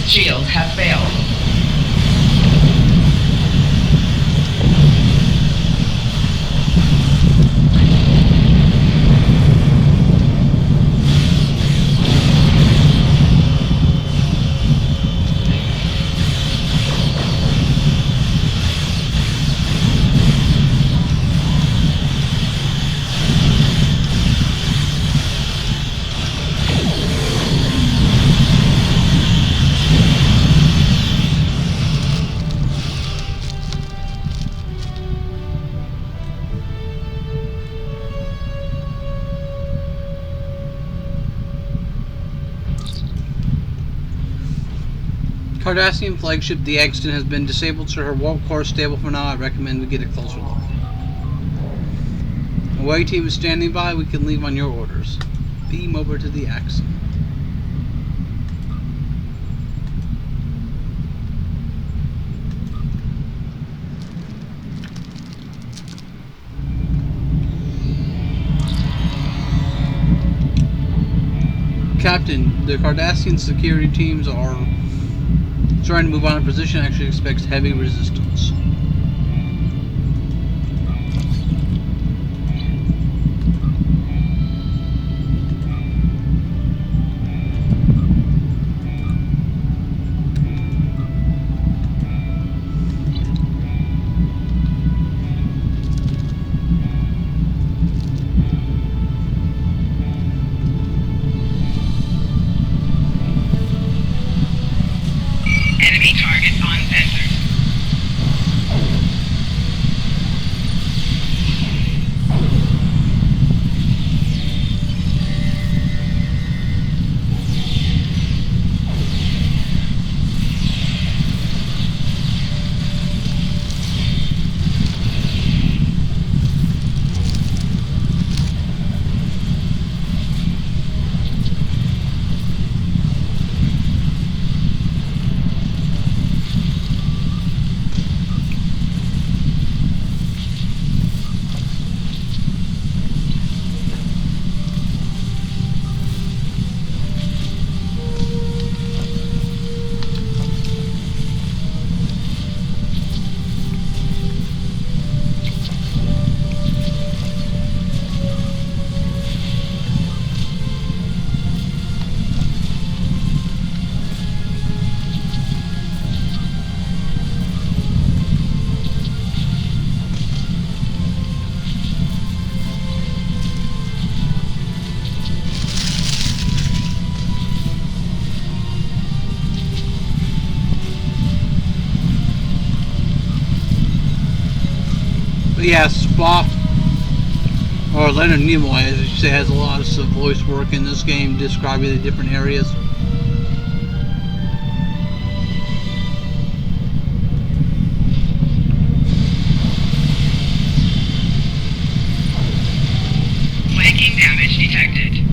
Shields have failed. Cardassian flagship the Exton has been disabled, so her warp core is stable for now. I recommend we get a closer look. Away team is standing by. We can leave on your orders. Beam over to the Exton. Captain, the Cardassian security teams are trying to move on in position. Actually expects heavy resistance. Enemy target on sensor. But yeah, Spock, or Leonard Nimoy, as you say, has a lot of voice work in this game describing the different areas. Flanking damage detected.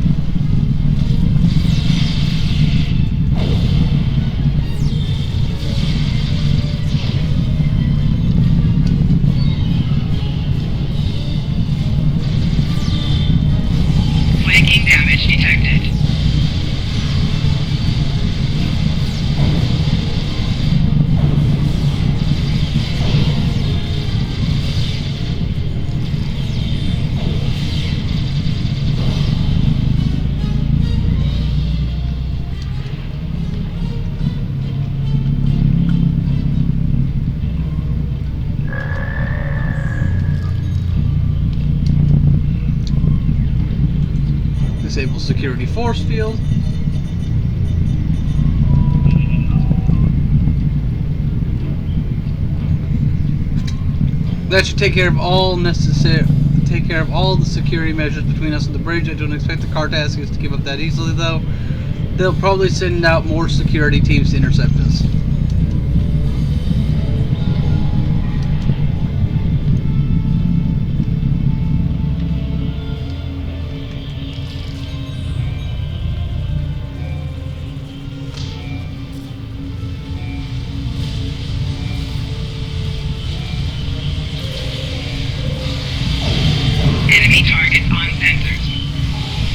disable security force field. That should take care of all the security measures between us and the bridge. I don't expect the Cardassians to give up that easily, though. They'll probably send out more security teams to intercept us. Enemy target on sensors.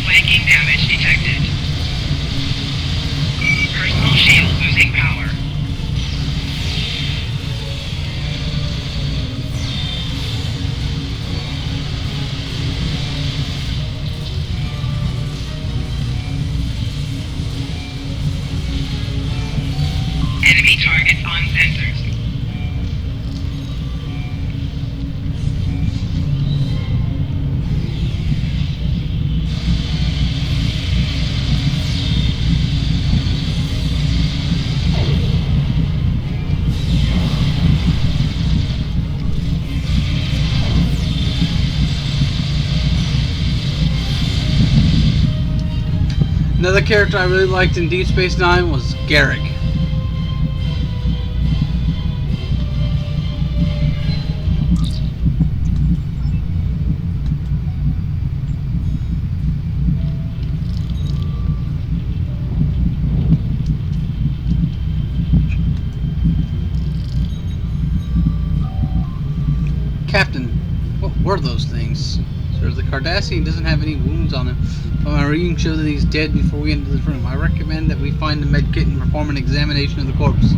Flanking damage detected. Personal shield losing power. Enemy target on sensors. Another character I really liked in Deep Space Nine was Garrick. Captain, what were those things? Sir, the Cardassian doesn't have any wounds on him, but my readings show that he's dead before we enter this room. I recommend that we find the med kit and perform an examination of the corpse.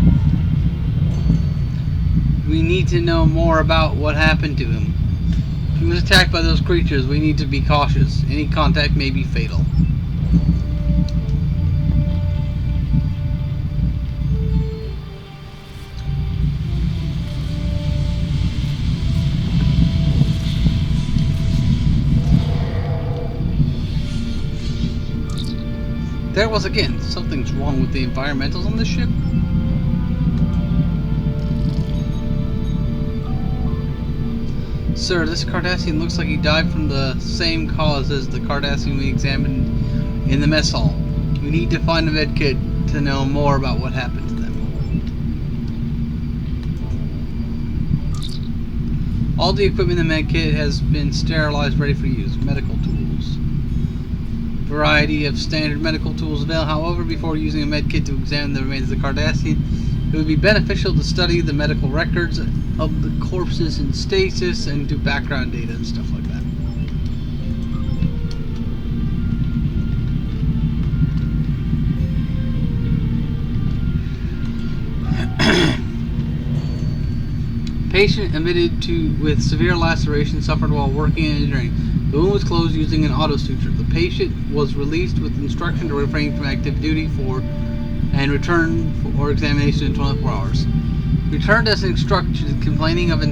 We need to know more about what happened to him. If he was attacked by those creatures, we need to be cautious. Any contact may be fatal. There was again. Something's wrong with the environmentals on this ship. Sir, this Cardassian looks like he died from the same cause as the Cardassian we examined in the mess hall. We need to find a med kit to know more about what happened to them. All the equipment in the med kit has been sterilized, ready for use. Medical tools. Variety of standard medical tools available. However, before using a med kit to examine the remains of the Cardassian, it would be beneficial to study the medical records of the corpses in stasis and do background data and stuff like that. Patient admitted with severe laceration suffered while working in engineering. The wound was closed using an auto suture. The patient was released with instruction to refrain from active duty and return for examination in 24 hours. Returned as instructed, complaining of a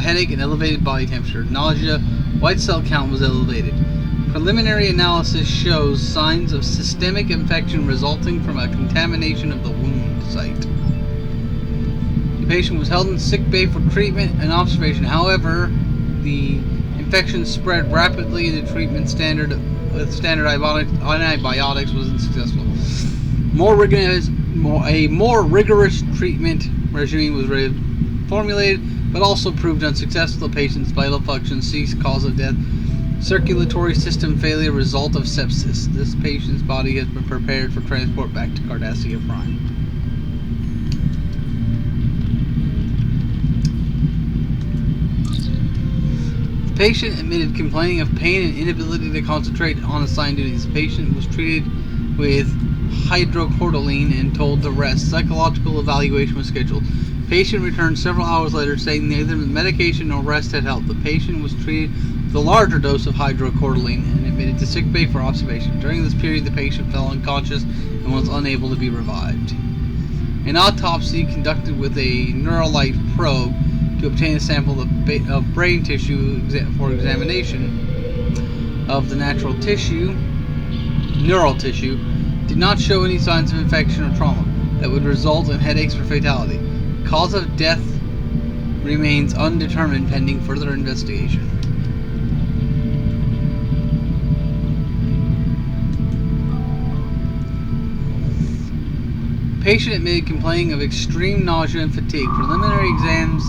headache and elevated body temperature. Nausea, white cell count was elevated. Preliminary analysis shows signs of systemic infection resulting from a contamination of the wound site. The patient was held in sick bay for treatment and observation. However, the infection spread rapidly and the treatment standard antibiotics was unsuccessful. A more rigorous treatment regime was formulated, but also proved unsuccessful. The patient's vital functions ceased, cause of death, circulatory system failure, result of sepsis. This patient's body has been prepared for transport back to Cardassia Prime. The patient admitted complaining of pain and inability to concentrate on assigned duties. The patient was treated with hydrocortisone and told to rest. Psychological evaluation was scheduled. Patient returned several hours later saying neither medication nor rest had helped. The patient was treated with a larger dose of hydrocortisone and admitted to sick bay for observation. During this period, the patient fell unconscious and was unable to be revived. An autopsy conducted with a Neuralite probe to obtain a sample of brain tissue for examination of the neural tissue, did not show any signs of infection or trauma that would result in headaches or fatality. Cause of death remains undetermined pending further investigation. Patient admitted complaining of extreme nausea and fatigue. Preliminary exams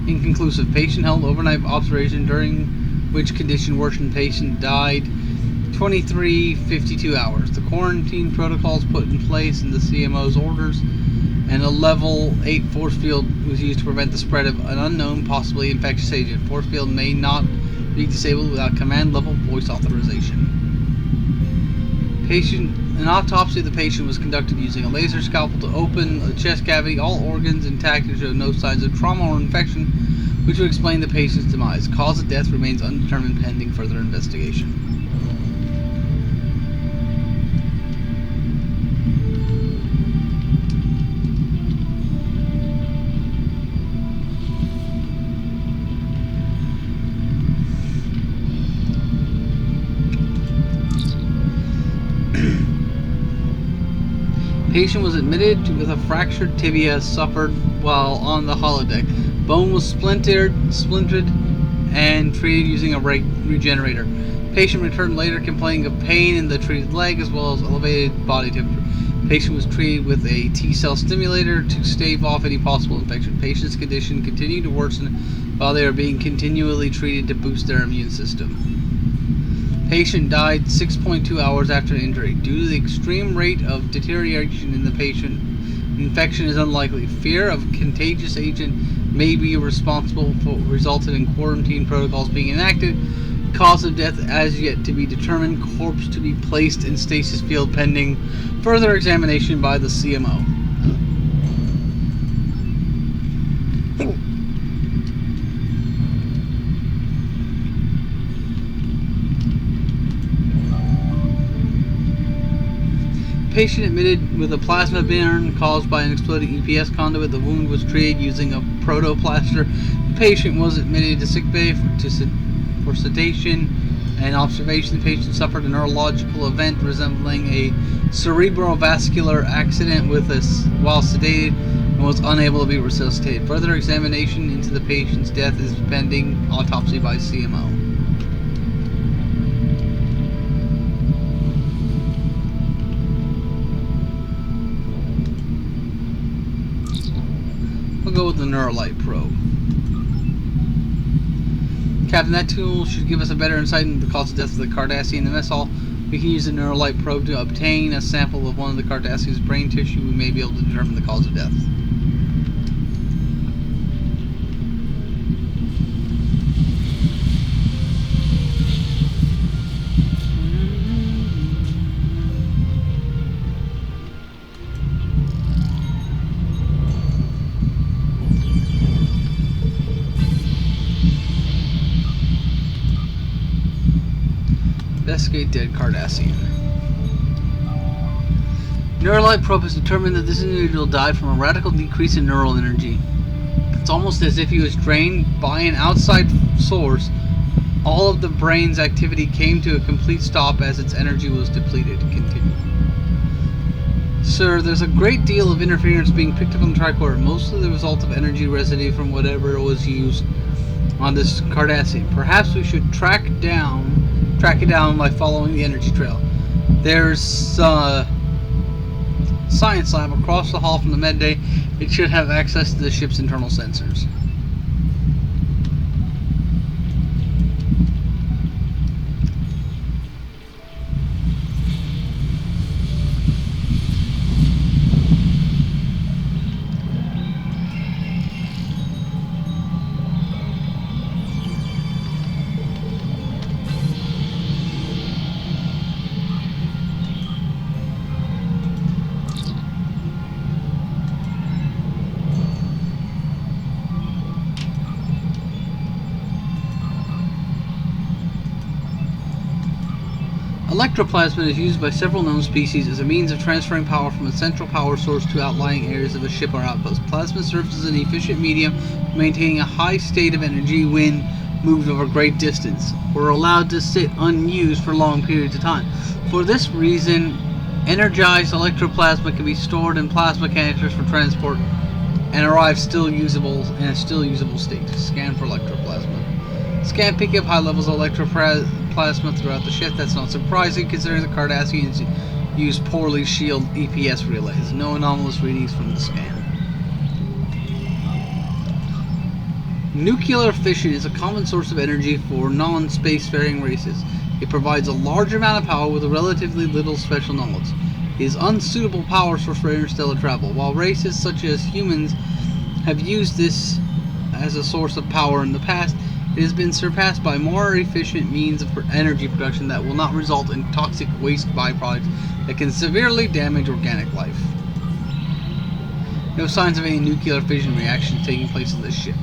inconclusive. Patient held overnight observation, during which condition worsened. Patient died 23:52 hours. The quarantine protocols put in place in the CMO's orders, and a level 8 force field was used to prevent the spread of an unknown, possibly infectious agent. Force field may not be disabled without command level voice authorization. An autopsy of the patient was conducted using a laser scalpel to open the chest cavity. All organs intact and showed no signs of trauma or infection, which would explain the patient's demise. Cause of death remains undetermined pending further investigation. Patient was admitted with a fractured tibia suffered while on the holodeck. Bone was splintered, and treated using a regenerator. Patient returned later complaining of pain in the treated leg as well as elevated body temperature. Patient was treated with a T-cell stimulator to stave off any possible infection. Patient's condition continued to worsen while they are being continually treated to boost their immune system. Patient died 6.2 hours after injury. Due to the extreme rate of deterioration in the patient, infection is unlikely. Fear of a contagious agent may be responsible for resulted in quarantine protocols being enacted. Cause of death as yet to be determined. Corpse to be placed in stasis field pending further examination by the CMO. Patient admitted with a plasma burn caused by an exploding EPS conduit. The wound was treated using a protoplaster. The patient was admitted to sickbay for sedation and observation. The patient suffered a neurological event resembling a cerebrovascular accident while sedated and was unable to be resuscitated. Further examination into the patient's death is pending autopsy by CMO. We'll go with the Neuralite probe. Captain, that tool should give us a better insight into the cause of death of the Cardassian in the mess hall. We can use the Neuralite probe to obtain a sample of one of the Cardassian's brain tissue. We may be able to determine the cause of death. Investigate dead Cardassian. Neuralite probe has determined that this individual died from a radical decrease in neural energy. It's almost as if he was drained by an outside source. All of the brain's activity came to a complete stop as its energy was depleted. Continue. Sir, there's a great deal of interference being picked up on the tricorder, mostly the result of energy residue from whatever was used on this Cardassian. Perhaps we should track it down by following the energy trail. There's a science lab across the hall from the med bay. It should have access to the ship's internal sensors. Electroplasma is used by several known species as a means of transferring power from a central power source to outlying areas of a ship or outpost. Plasma serves as an efficient medium, maintaining a high state of energy when moved over great distance, or allowed to sit unused for long periods of time. For this reason, energized electroplasma can be stored in plasma canisters for transport and arrive in a still usable state. Scan for electroplasma. Scan picking up high levels of electroplasma throughout the ship. That's not surprising considering the Cardassians use poorly shielded EPS relays. No anomalous readings from the scan. Nuclear fission is a common source of energy for non-spacefaring races. It provides a large amount of power with a relatively little special knowledge. It is an unsuitable power source for interstellar travel. While races such as humans have used this as a source of power in the past, it has been surpassed by more efficient means of energy production that will not result in toxic waste byproducts that can severely damage organic life. No signs of any nuclear fission reactions taking place on this ship.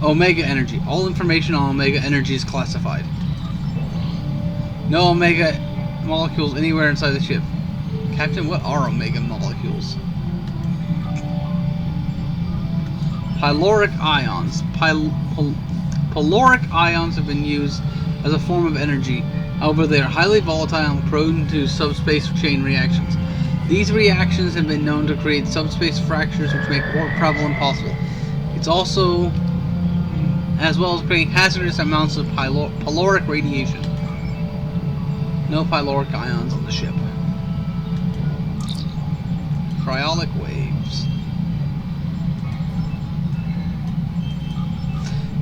Omega energy. All information on Omega energy is classified. No Omega molecules anywhere inside the ship. Captain, what are Omega molecules? Pyloric ions. Pyloric ions have been used as a form of energy. However, they are highly volatile and prone to subspace chain reactions. These reactions have been known to create subspace fractures which make warp travel impossible. It's also as well as creating hazardous amounts of pyloric radiation. No pyloric ions on the ship. Cryolic waves.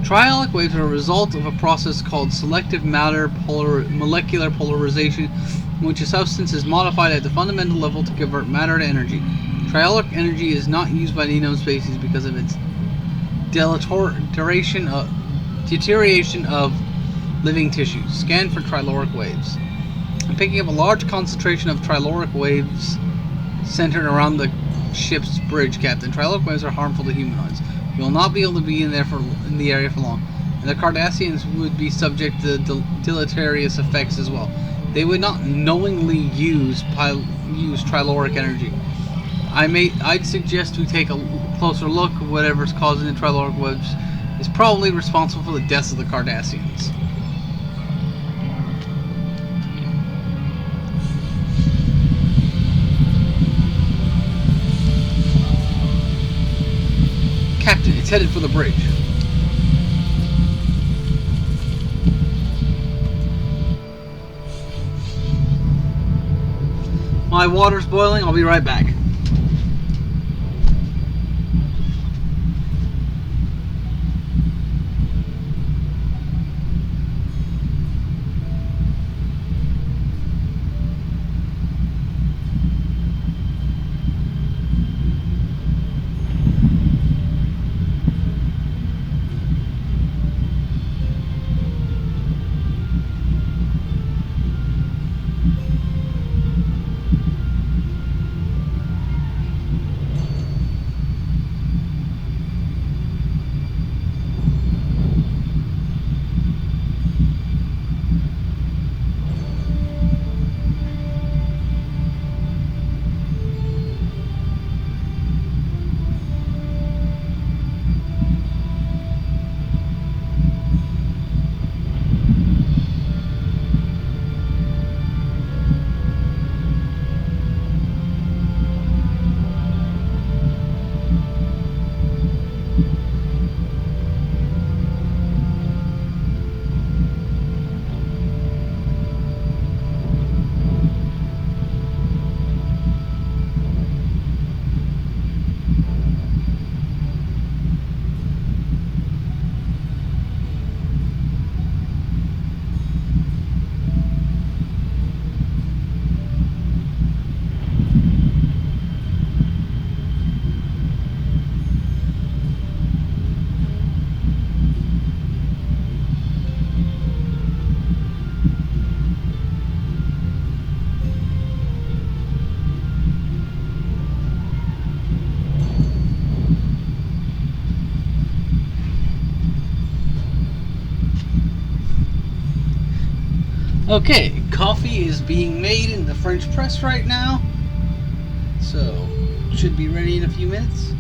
Cryolic waves are a result of a process called selective matter molecular polarization, in which a substance is modified at the fundamental level to convert matter to energy. Cryolic energy is not used by any known species because of its deterioration of living tissue. Scan for triloric waves. I'm picking up a large concentration of triloric waves centered around the ship's bridge, Captain. Triloric waves are harmful to humanoids. You will not be able to be in the area for long, and the Cardassians would be subject to deleterious effects as well. They would not knowingly use triloric energy. I'd suggest we take a closer look at whatever's causing the triloric waves is probably responsible for the deaths of the Cardassians. Captain, it's headed for the bridge. My water's boiling, I'll be right back. Okay, coffee is being made in the French press right now, so should be ready in a few minutes.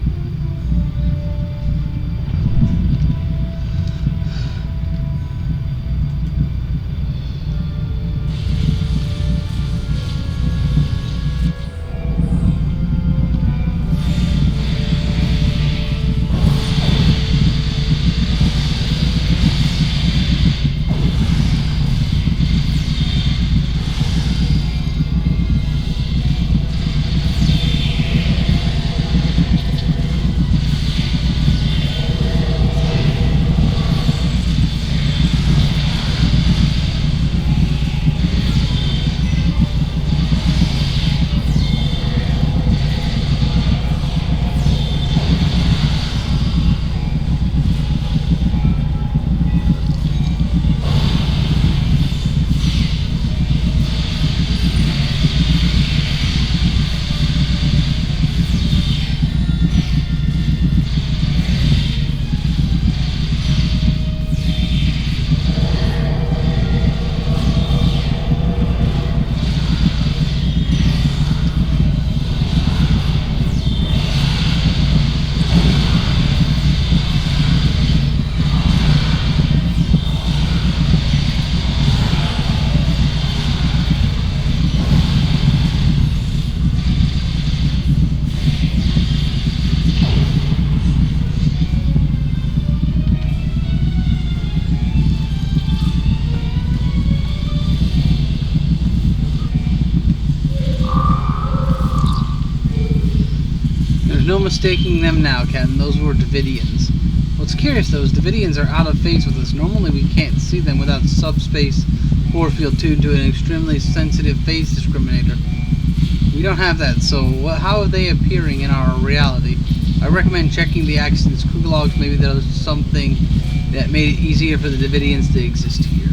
No mistaking them now, Captain. Those were Davidians. What's curious, though, is Davidians are out of phase with us. Normally we can't see them without subspace force field tuned to an extremely sensitive phase discriminator. We don't have that, so how are they appearing in our reality? I recommend checking the accident's crew logs. Maybe there's something that made it easier for the Davidians to exist here.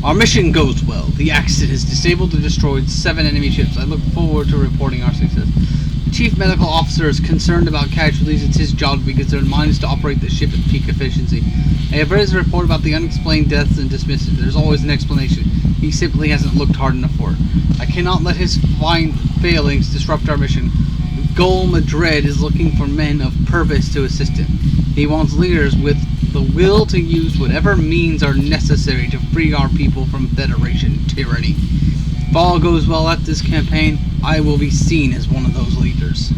Our mission goes well. The accident has disabled or destroyed 7 enemy ships. I look forward to reporting our success. The Chief Medical Officer is concerned about casualties. It's his job because their mind is to operate the ship at peak efficiency. I have read his report about the unexplained deaths and dismissed it. There's always an explanation. He simply hasn't looked hard enough for it. I cannot let his failings disrupt our mission. Goal Madrid is looking for men of purpose to assist him. He wants leaders with the will to use whatever means are necessary to free our people from Federation tyranny. If all goes well at this campaign, I will be seen as one of those leaders.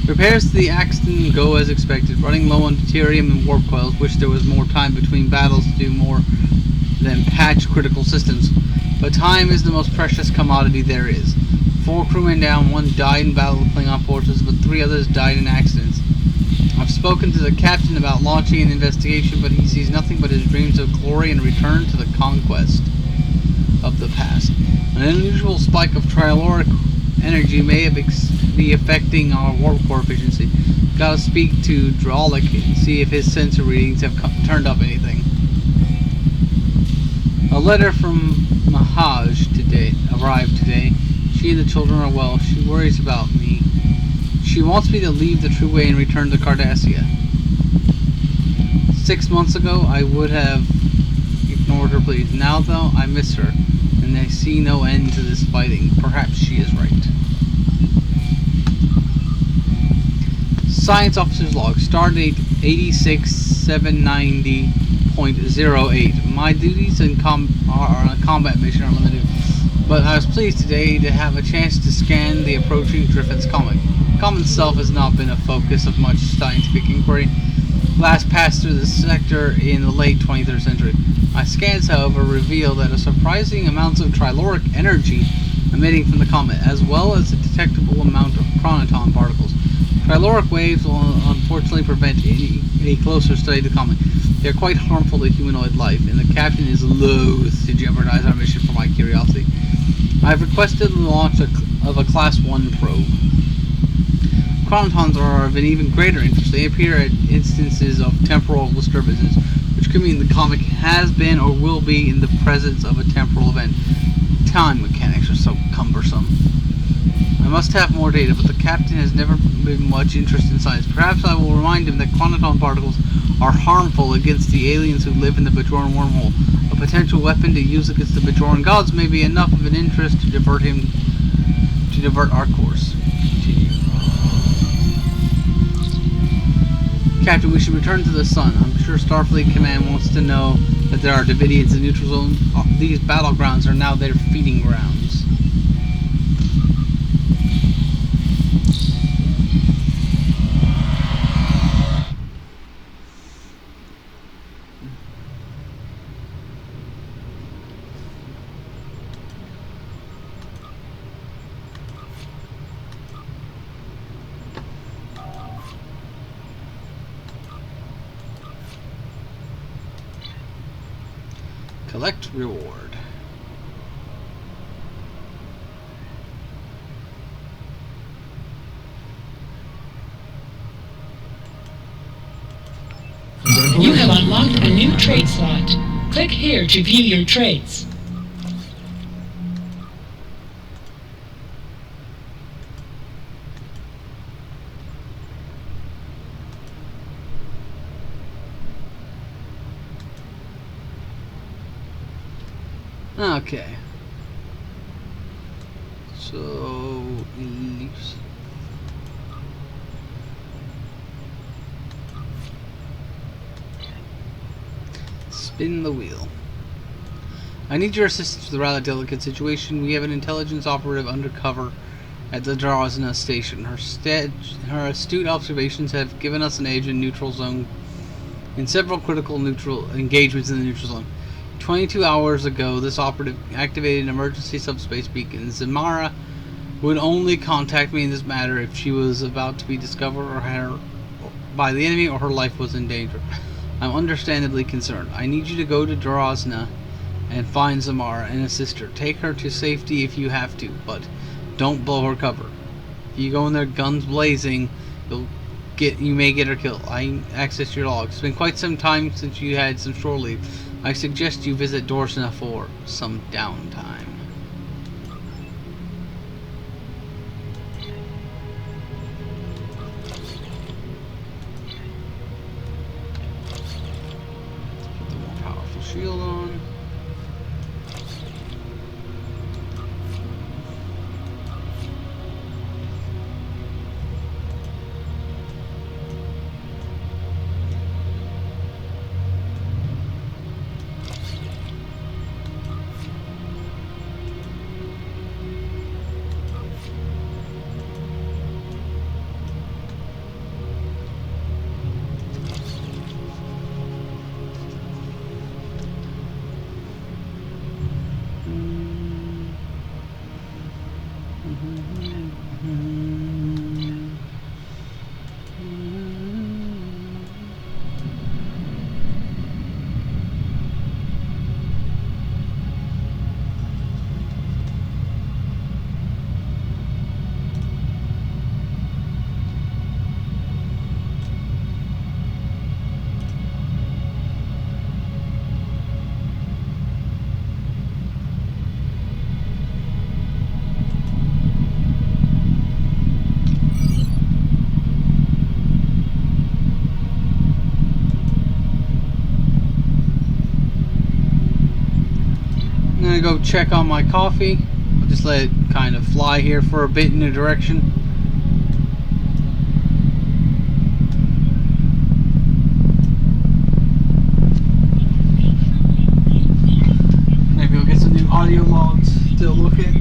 Repairs to the accident go as expected, running low on deuterium and warp coils. Wish there was more time between battles to do more than patch critical systems. But time is the most precious commodity there is. 4 crewmen down, 1 died in battle with Klingon forces, but 3 others died in accidents. I've spoken to the captain about launching an investigation, but he sees nothing but his dreams of glory and return to the conquest of the past. An unusual spike of trialoric energy may be affecting our warp core efficiency. Gotta speak to Dralik and see if his sensor readings have turned up anything. A letter from Mahaj arrived today. She and the children are well. She worries about me. She wants me to leave the true way and return to Cardassia. 6 months ago, I would have ignored her pleas. Now, though, I miss her, and I see no end to this fighting. Perhaps she is right. Science Officer's Log. Stardate 86790.08. My duties are on a combat mission are limited, but I was pleased today to have a chance to scan the approaching Driffin's comet. The comet itself has not been a focus of much scientific inquiry. last passed through the sector in the late 23rd century. My scans, however, reveal that a surprising amount of triloric energy emitting from the comet, as well as a detectable amount of chronoton particles. Triloric waves will unfortunately prevent any closer study of the comet. They are quite harmful to humanoid life, and the captain is loath to jeopardize our mission for my curiosity. I have requested the launch of a Class 1 probe. Chronotons are of an even greater interest. They appear at instances of temporal disturbances, which could mean the comet has been or will be in the presence of a temporal event. Time mechanics are so cumbersome. I must have more data, but the captain has never been much interested in science. Perhaps I will remind him that chronoton particles are harmful against the aliens who live in the Bajoran wormhole. A potential weapon to use against the Bajoran gods may be enough of an interest to divert our course. Captain, we should return to the sun. I'm sure Starfleet Command wants to know that there are Davidians in the neutral zone. These battlegrounds are now their feeding grounds. Collect reward. You have unlocked a new trade slot. Click here to view your trades. Okay. So, leaves. Spin the wheel. I need your assistance with a rather delicate situation. We have an intelligence operative undercover at the Drosna station. Her astute observations have given us an edge in neutral zone in several critical neutral engagements in the neutral zone. 22 hours ago, this operative activated an emergency subspace beacon. Zamara would only contact me in this matter if she was about to be discovered by the enemy or her life was in danger. I'm understandably concerned. I need you to go to Drosna and find Zamara and assist her. Take her to safety if you have to, but don't blow her cover. If you go in there guns blazing, you may get her killed. I access your logs. It's been quite some time since you had some shore leave. I suggest you visit Drosna for some downtime. Put the more powerful shield on. I'm gonna go check on my coffee. I'll just let it kind of fly here for a bit in a direction. Maybe we'll get some new audio logs. Still looking.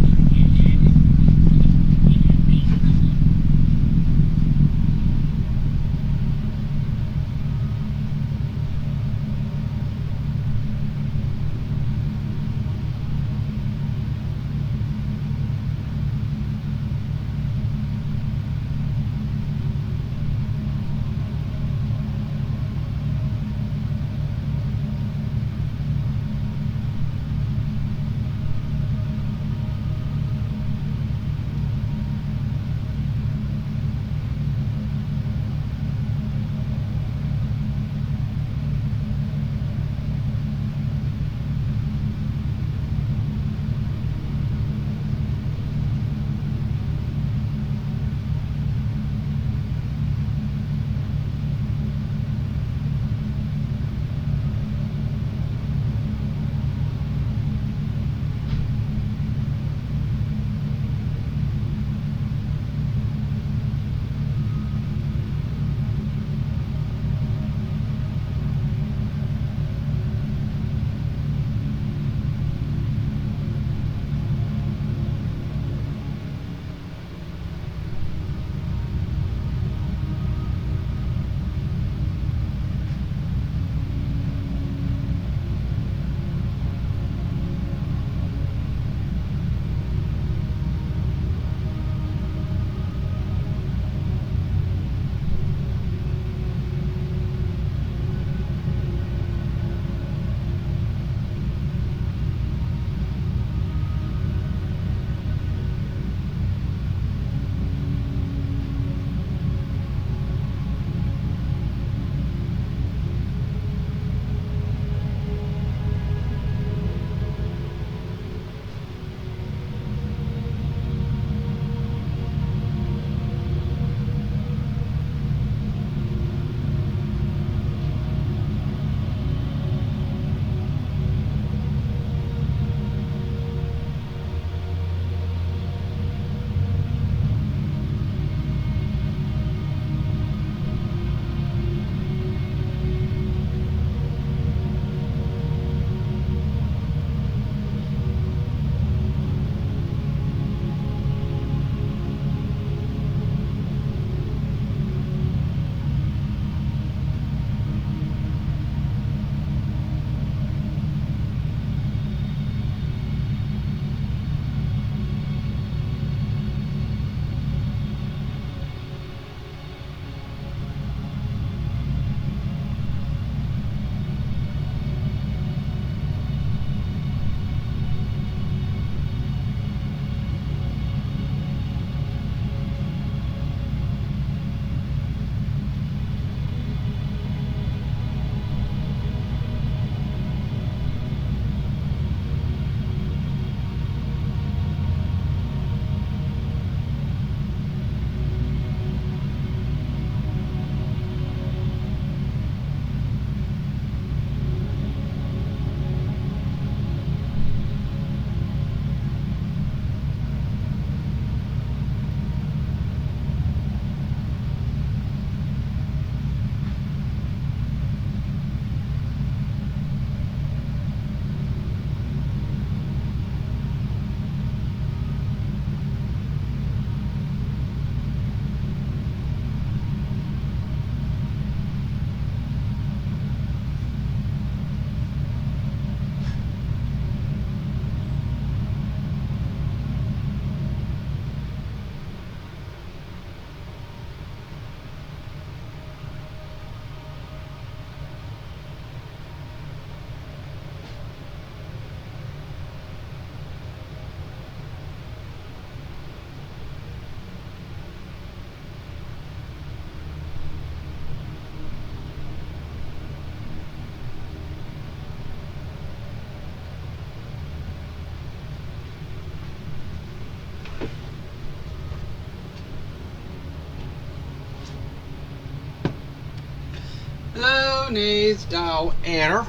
Hello, needs dog error.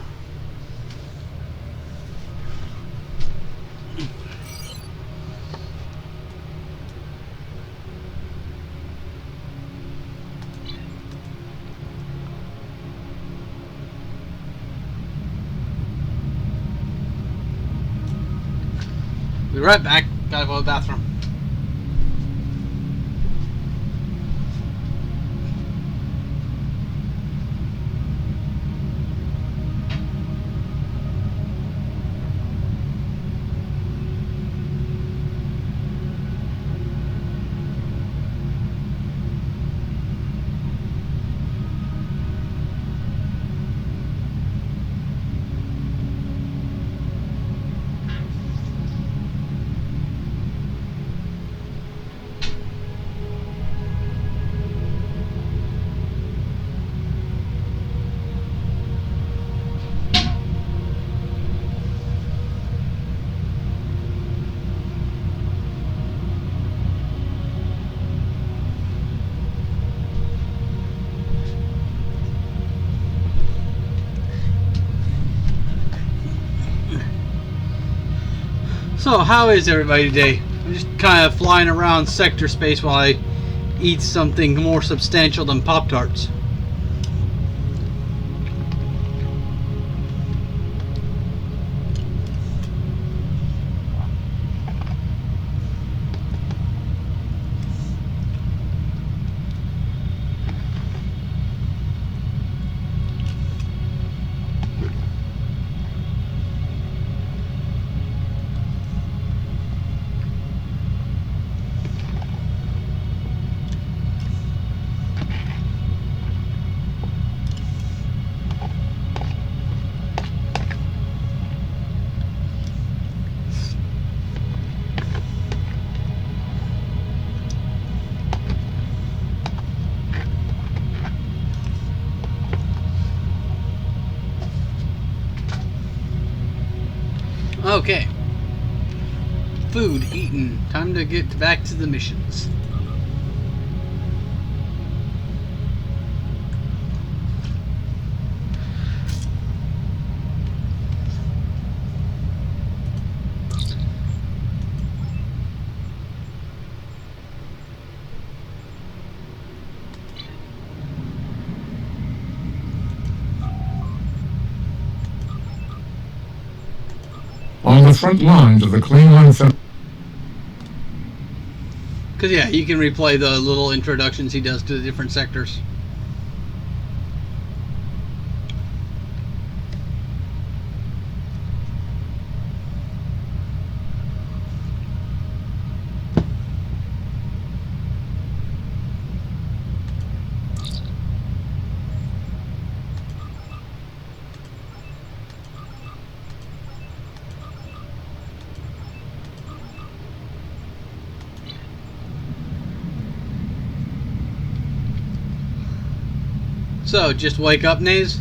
Be right back. Gotta go to the bathroom. So, how is everybody today? I'm just kind of flying around sector space while I eat something more substantial than Pop-Tarts. Okay. Food eaten. Time to get back to the missions. On the front lines of the Klingon Federation. Because, yeah, you can replay the little introductions he does to the different sectors. So, just wake up, Naze?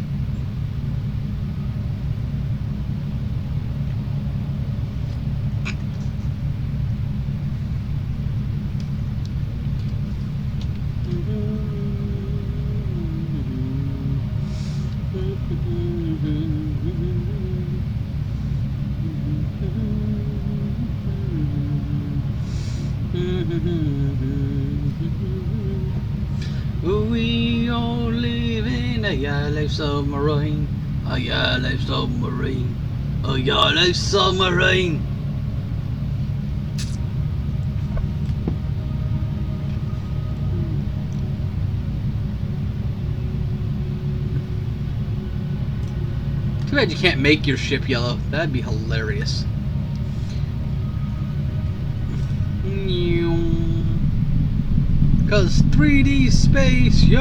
We all live in a yellow submarine, a yellow submarine, a yellow submarine. Too bad you can't make your ship yellow. That'd be hilarious. Cause 3D space, yo!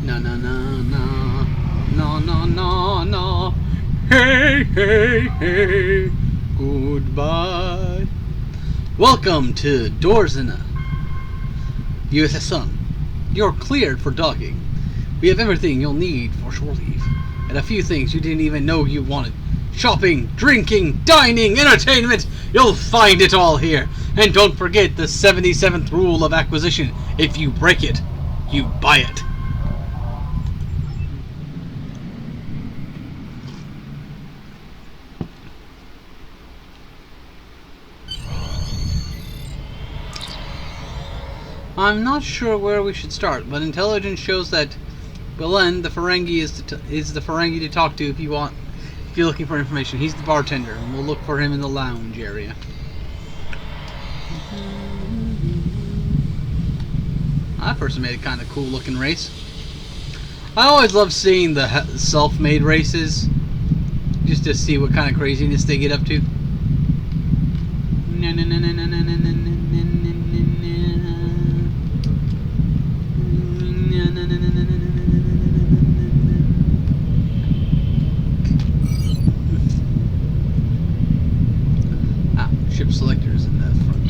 No, no, no, no. No, no, no, no. Hey, hey, hey. Goodbye. Welcome to Dorzina. USS Sun. You're cleared for docking. We have everything you'll need for shore leave. and a few things you didn't even know you wanted. Shopping, drinking, dining, entertainment. You'll find it all here. And don't forget the 77th rule of acquisition. If you break it, you buy it. I'm not sure where we should start, but intelligence shows that Belen, the Ferengi, is the Ferengi to talk to if you're looking for information. He's the bartender, and we'll look for him in the lounge area. That person made a kind of cool looking race. I always love seeing the self-made races, just to see what kind of craziness they get up to. Ship selectors in the front.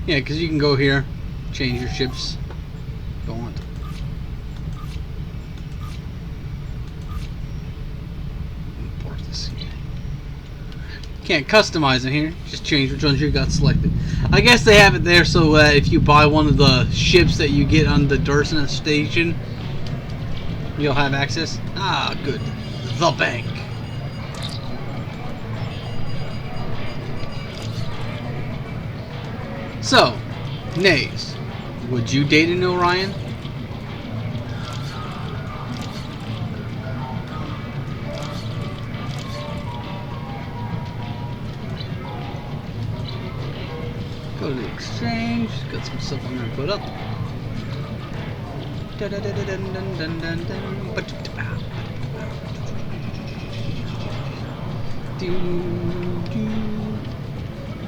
Yeah, because you can go here, change your ships. Don't want to. Import this again. Can't customize it here. Just change which ones you got selected. I guess they have it there so if you buy one of the ships that you get on the Dursana station, you'll have access. Ah, good. The bank. So, Nays, would you date an Orion? Go to the exchange. Got some stuff I'm gonna put up.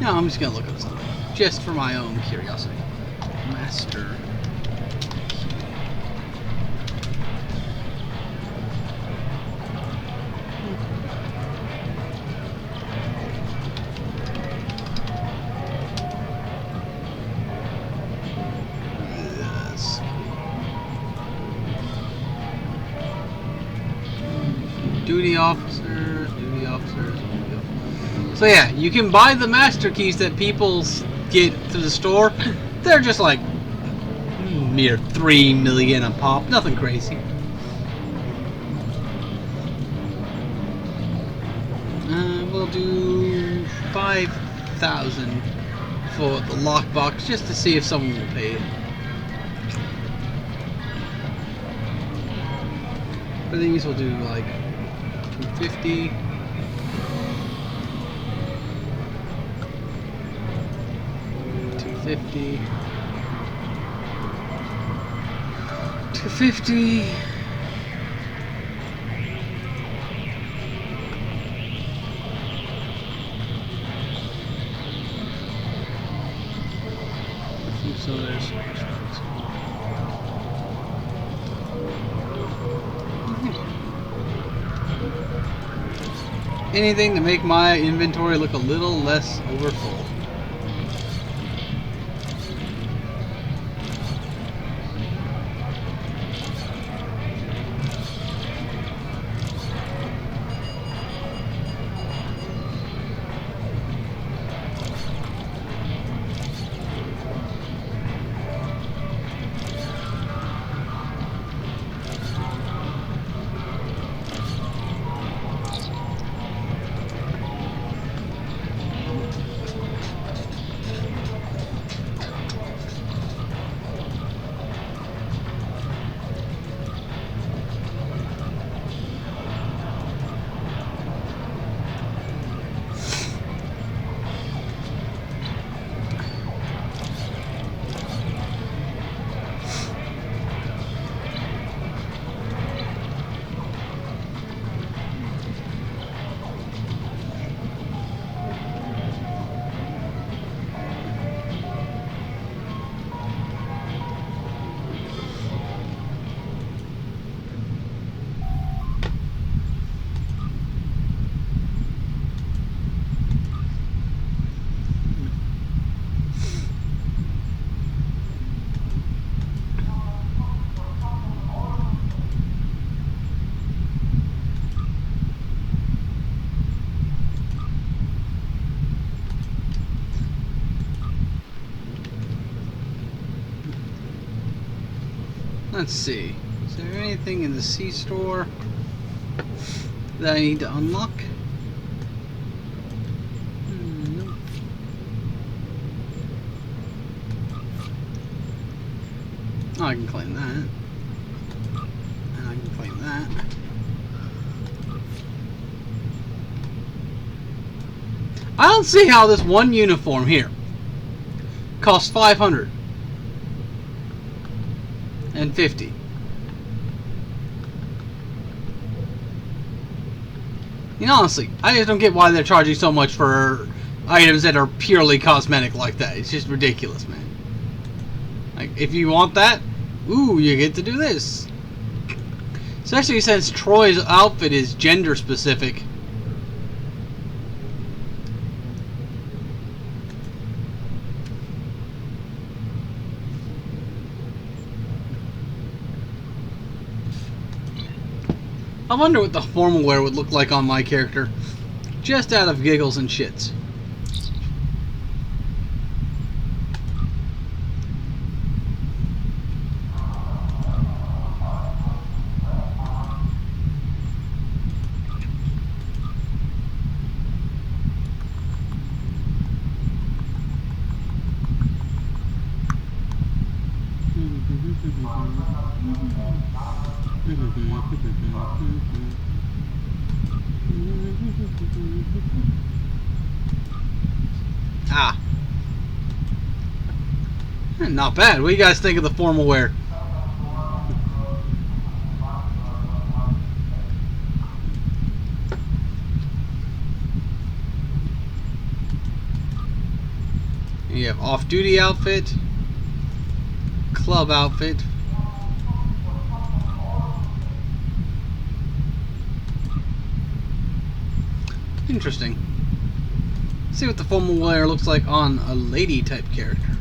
No, I'm just gonna look up something, just for my own curiosity. Master. Yes. Duty officers, duty officers. So yeah, you can buy the master keys that people get to the store. They're just like mere 3 million a pop, nothing crazy. We'll do 5,000 for the lockbox just to see if someone will pay it. For these, we'll do like 250. $250. So there's anything to make my inventory look a little less overfull. Let's see. Is there anything in the C-store that I need to unlock? Nope. Oh, I can claim that. And I can claim that. I don't see how this one uniform here costs $550. You know, honestly, I just don't get why they're charging so much for items that are purely cosmetic like that. It's just ridiculous, man. Like, if you want that, ooh, you get to do this. Especially since Troy's outfit is gender specific. I wonder what the formal wear would look like on my character, just out of giggles and shits. Ah. Not bad. What do you guys think of the formal wear? You have off-duty outfit, club outfit. Interesting. Let's see what the formal wear looks like on a lady type character.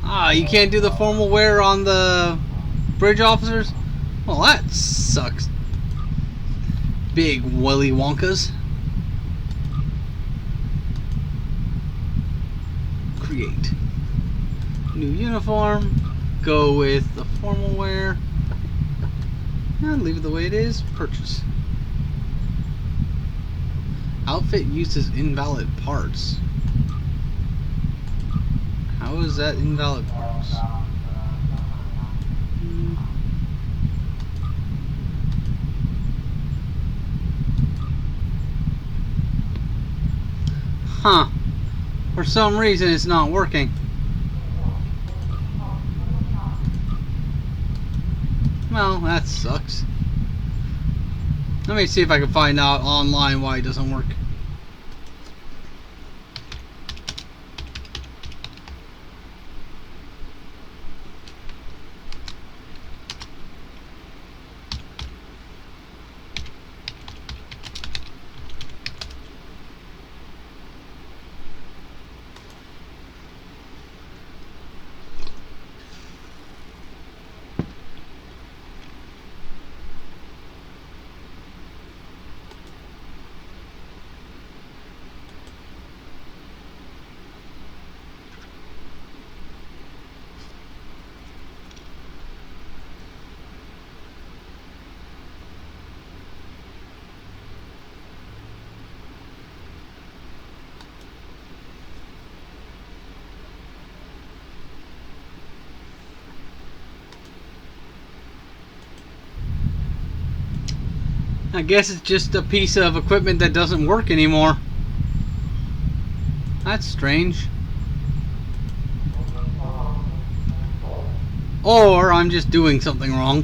Ah, you can't do the formal wear on the bridge officers? Well, that sucks. Big Willy Wonkas. Create. New uniform. Go with the formal wear. And leave it the way it is. Purchase. Outfit uses invalid parts. How is that invalid parts? Huh. For some reason it's not working. Well, that sucks. Let me see if I can find out online why it doesn't work. I guess it's just a piece of equipment that doesn't work anymore. That's strange. Or I'm just doing something wrong.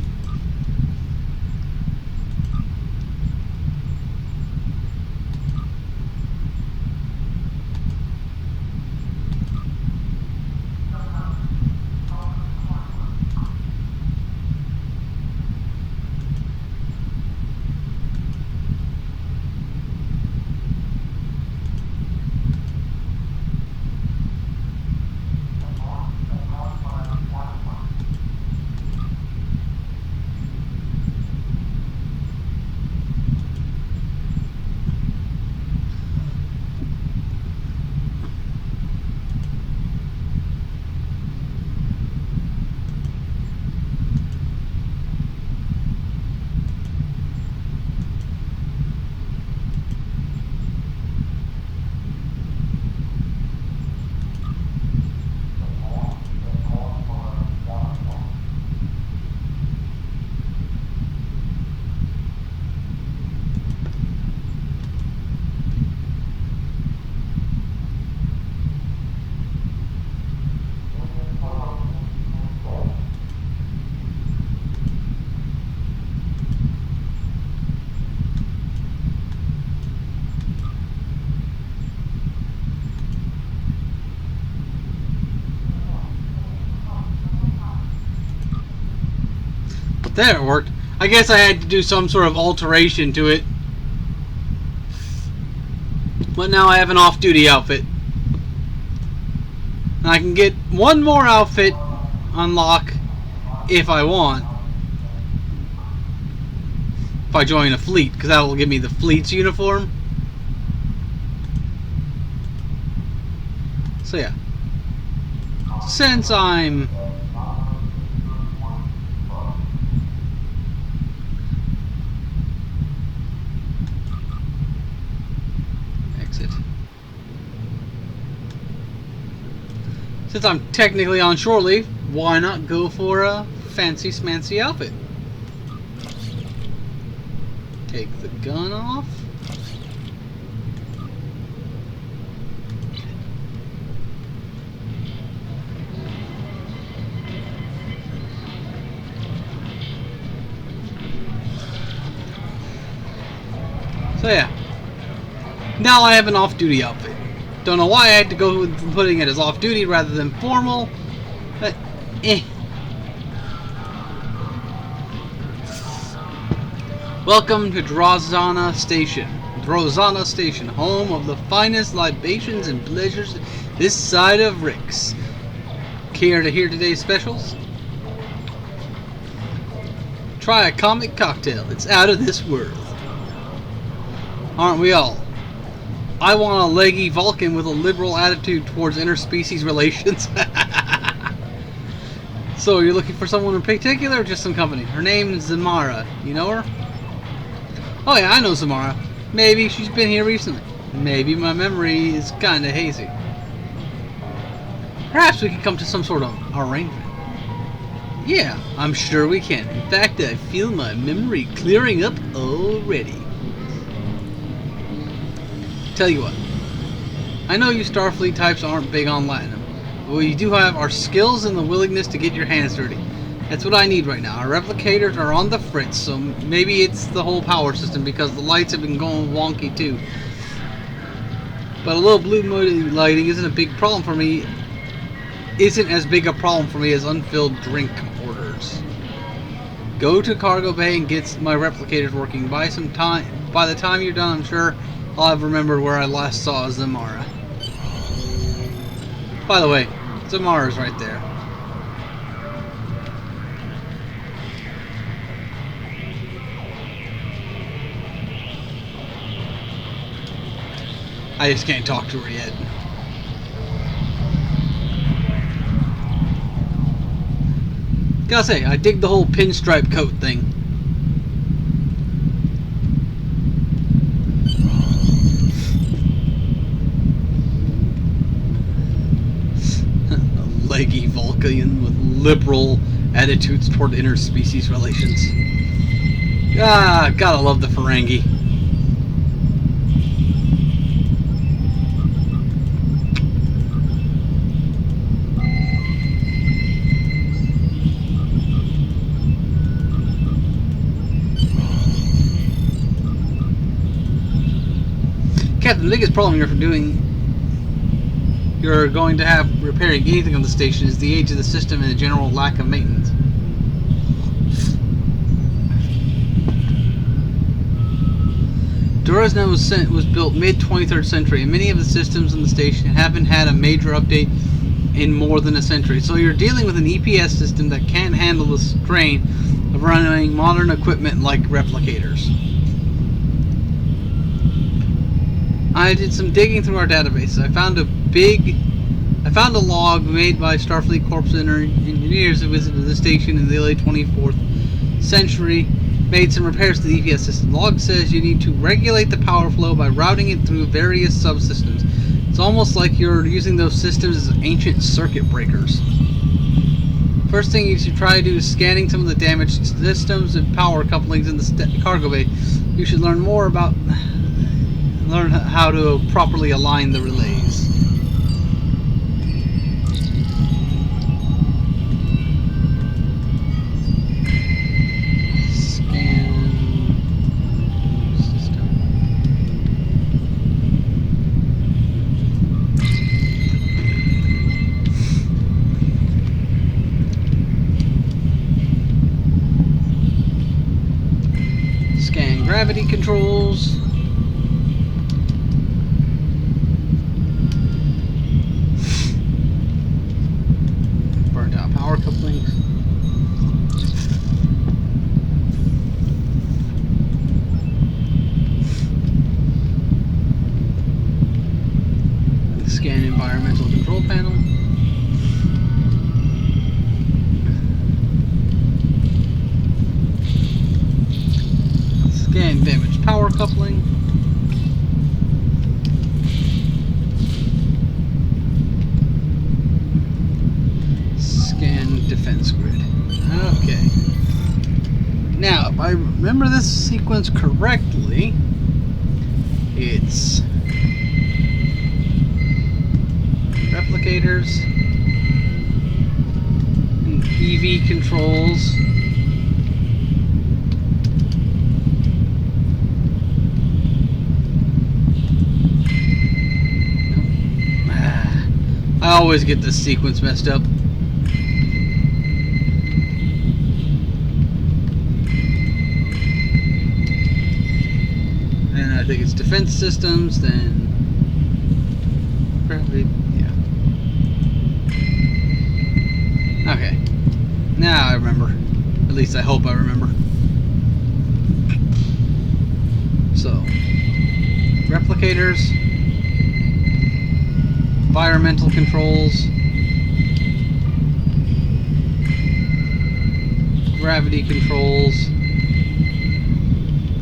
There, it worked. I guess I had to do some sort of alteration to it. But now I have an off-duty outfit. And I can get one more outfit unlock if I want. If I join a fleet, because that will give me the fleet's uniform. So yeah. Since I'm exit. Since I'm technically on shore leave, why not go for a fancy smancy outfit? Take the gun off. So yeah, now I have an off-duty outfit. Don't know why I had to go with putting it as off-duty rather than formal, but eh. Welcome to Drozana Station. Drozana Station, home of the finest libations and pleasures this side of Rix. Care to hear today's specials? Try a comic cocktail. It's out of this world. Aren't we all? I want a leggy Vulcan with a liberal attitude towards interspecies relations. So, you're looking for someone in particular or just some company? Her name's Zamara. You know her? Oh yeah, I know Zamara. Maybe she's been here recently. Maybe my memory is kinda hazy. Perhaps we can come to some sort of arrangement. Yeah, I'm sure we can. In fact, I feel my memory clearing up already. Tell you what, I know you Starfleet types aren't big on Latinum, but what you do have are skills and the willingness to get your hands dirty. That's what I need right now. Our replicators are on the fritz, so maybe it's the whole power system because the lights have been going wonky too. But a little blue lighting isn't a big problem for me. Isn't as big a problem for me as unfilled drink orders. Go to cargo bay and get my replicators working. By the time you're done, I'm sure I'll have remembered where I last saw Zamara. By the way, Zamara's right there. I just can't talk to her yet. Gotta say, I dig the whole pinstripe coat thing. Leggy Vulcan with liberal attitudes toward interspecies relations. Ah, gotta love the Ferengi. Captain, the biggest problem you're going to have repairing anything on the station is the age of the system and the general lack of maintenance. Durazna was built mid-23rd century, and many of the systems on the station haven't had a major update in more than a century. So you're dealing with an EPS system that can't handle the strain of running modern equipment like replicators. I did some digging through our database. I found a log made by Starfleet Corps engineers who visited the station in the late 24th century, made some repairs to the EPS system. The log says you need to regulate the power flow by routing it through various subsystems. It's almost like you're using those systems as ancient circuit breakers. First thing you should try to do is scanning some of the damaged systems and power couplings in the cargo bay. You should learn how to properly align the relays. Scan system. Gravity controls. Burnt out power couplings. Scan environmental control panel. Scan damaged power coupling. Scan defense grid. Okay. Now, if I remember this sequence correctly, it's replicators and EV controls. I always get this sequence messed up. And I think it's defense systems, then probably, yeah. Okay. Now I remember. At least I hope I remember. So, replicators, environmental controls, gravity controls,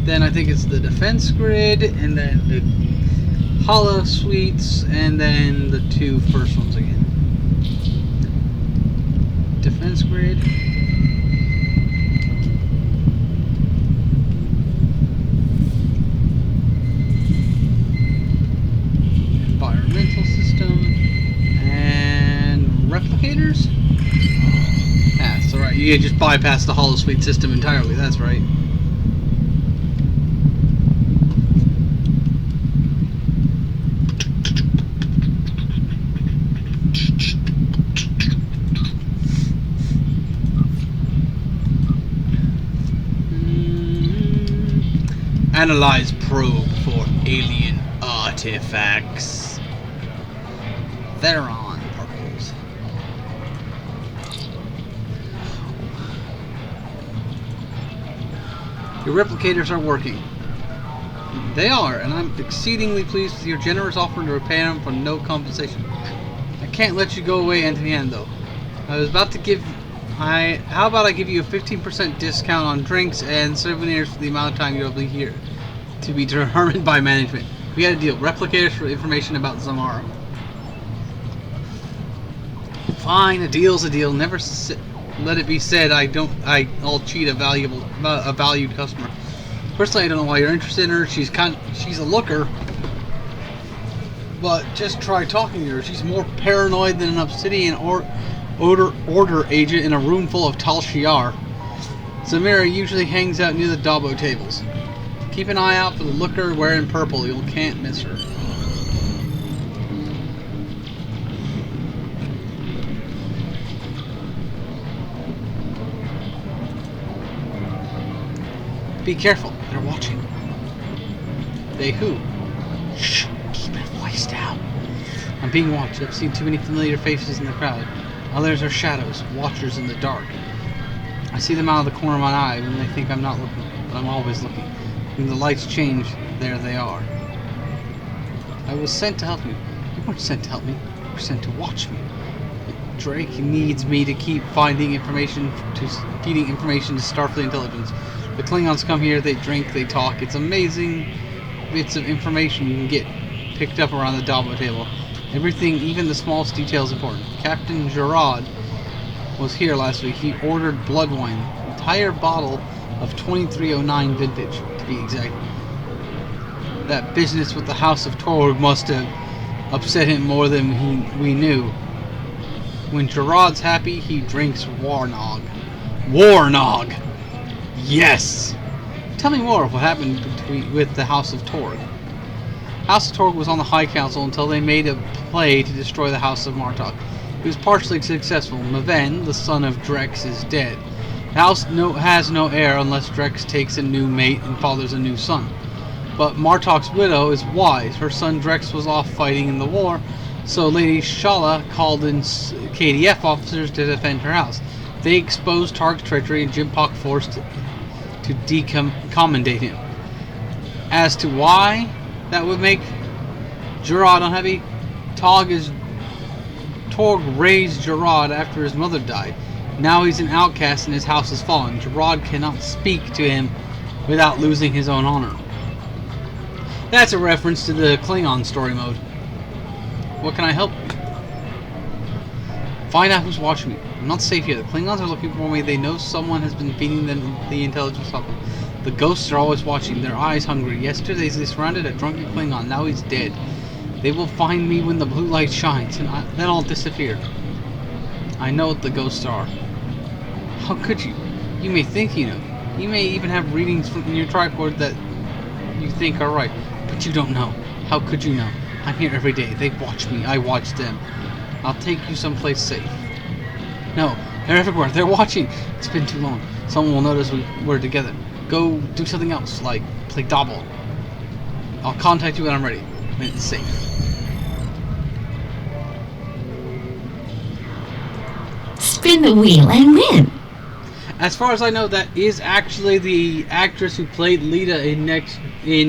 then I think it's the defense grid, and then the hollow suites, and then the two first ones again. Defense grid. Environmental system. And replicators? Ah, that's alright. You just bypass the hollow suite system entirely, that's right. Analyze probe for alien artifacts. Theron particles. Your replicators are working. They are, and I'm exceedingly pleased with your generous offer to repair them for no compensation. I can't let you go away empty-handed though. I was about to give... How about I give you a 15% discount on drinks and souvenirs for the amount of time you'll be here? To be determined by management. We got a deal. Replicators for information about Zamara. Fine, a deal's a deal. Never let it be said I'll cheat a valued customer. Personally, I don't know why you're interested in her. She's a looker. But just try talking to her. She's more paranoid than an obsidian order agent in a room full of Tal Shiar. Zamira usually hangs out near the Dabo tables. Keep an eye out for the looker wearing purple. You can't miss her. Be careful. They're watching. They who? Shh. Keep your voice down. I'm being watched. I've seen too many familiar faces in the crowd. Others are shadows, watchers in the dark. I see them out of the corner of my eye when they think I'm not looking, but I'm always looking. When the lights change, there they are. I was sent to help you. You weren't sent to help me. You were sent to watch me. Drake needs me to keep feeding information to Starfleet intelligence. The Klingons come here, they drink, they talk. It's amazing bits of information you can get picked up around the Dabo table. Everything, even the smallest details, important. Captain Gerard was here last week. He ordered blood wine, entire bottle of 2309 vintage, to be exact. That business with the House of Torg must have upset him more than we knew. When Gerard's happy, he drinks Warnog. Warnog! Yes! Tell me more of what happened with the House of Torg. House of Torg was on the High Council until they made a play to destroy the House of Martok. It was partially successful. Maven, the son of Drex, is dead. The house has no heir unless Drex takes a new mate and fathers a new son. But Martok's widow is wise. Her son Drex was off fighting in the war, so Lady Shala called in KDF officers to defend her house. They exposed Targ's treachery and Jimpok forced to decommendate him. As to why that would make Jarad unhappy, Torg raised Jarad after his mother died. Now he's an outcast and his house has fallen. Jarad cannot speak to him without losing his own honor. That's a reference to the Klingon story mode. What can I help? Find out who's watching me. I'm not safe here. The Klingons are looking for me. They know someone has been feeding them the intelligence of them. The ghosts are always watching, their eyes hungry. Yesterday they surrounded a drunken Klingon. Now he's dead. They will find me when the blue light shines, and then I'll disappear. I know what the ghosts are. How could you? You may think you know. You may even have readings from your tricord that you think are right. But you don't know. How could you know? I'm here every day. They watch me. I watch them. I'll take you someplace safe. No, they're everywhere. They're watching. It's been too long. Someone will notice we're together. Go do something else, like play Dobble. I'll contact you when I'm ready. When it's safe. Spin the wheel and win. As far as I know, that is actually the actress who played Lita in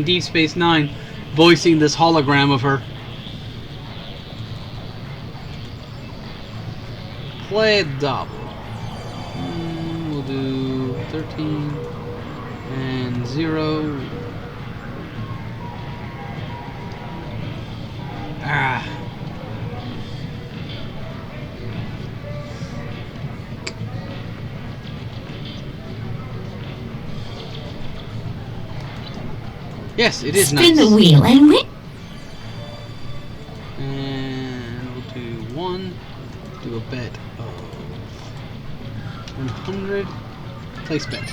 Deep Space Nine, voicing this hologram of her. Play Double. We'll do 13 and 0. Ah. Yes, it is nice. Spin the wheel and win. And we'll do 1. Do a bet of 100. Place bet.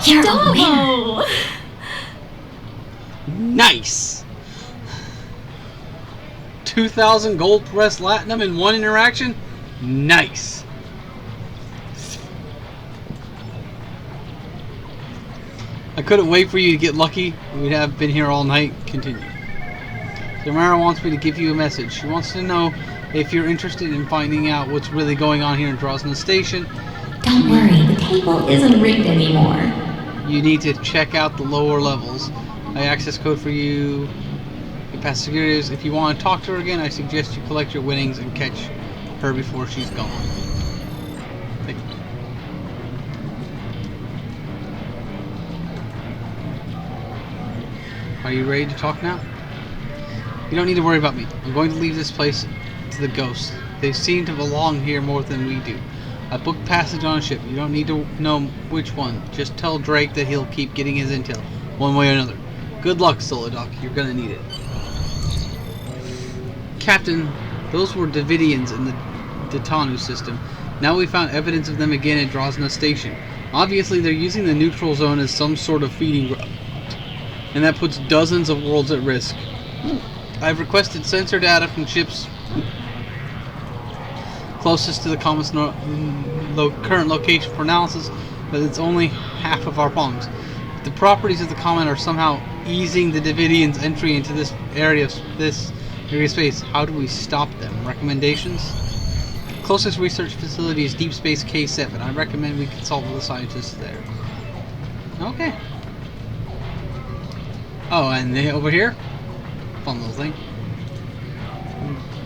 You're a winner. Nice! 2,000 gold press latinum in one interaction? Nice! I couldn't wait for you to get lucky. We'd have been here all night. Continue. Tamara wants me to give you a message. She wants to know if you're interested in finding out what's really going on here in Drosna Station. Don't worry, the table isn't rigged anymore. You need to check out the lower levels. I access code for you. You pass security. If you want to talk to her again, I suggest you collect your winnings and catch her before she's gone. Thank you. Are you ready to talk now? You don't need to worry about me. I'm going to leave this place to the ghosts. They seem to belong here more than we do. I booked passage on a ship. You don't need to know which one. Just tell Drake that he'll keep getting his intel, one way or another. Good luck, Solidoc. You're gonna need it. Captain, those were Davidians in the Detanu system. Now we found evidence of them again at Drosna Station. Obviously, they're using the neutral zone as some sort of feeding ground, and that puts dozens of worlds at risk. I've requested sensor data from ships closest to the comet's current location for analysis, but it's only half of our problems. If the properties of the comet are somehow easing the Davidians' entry into this area of space, how do we stop them? Recommendations? Closest research facility is Deep Space K7. I recommend we consult with the scientists there. Okay. Oh, and over here? Fun little thing.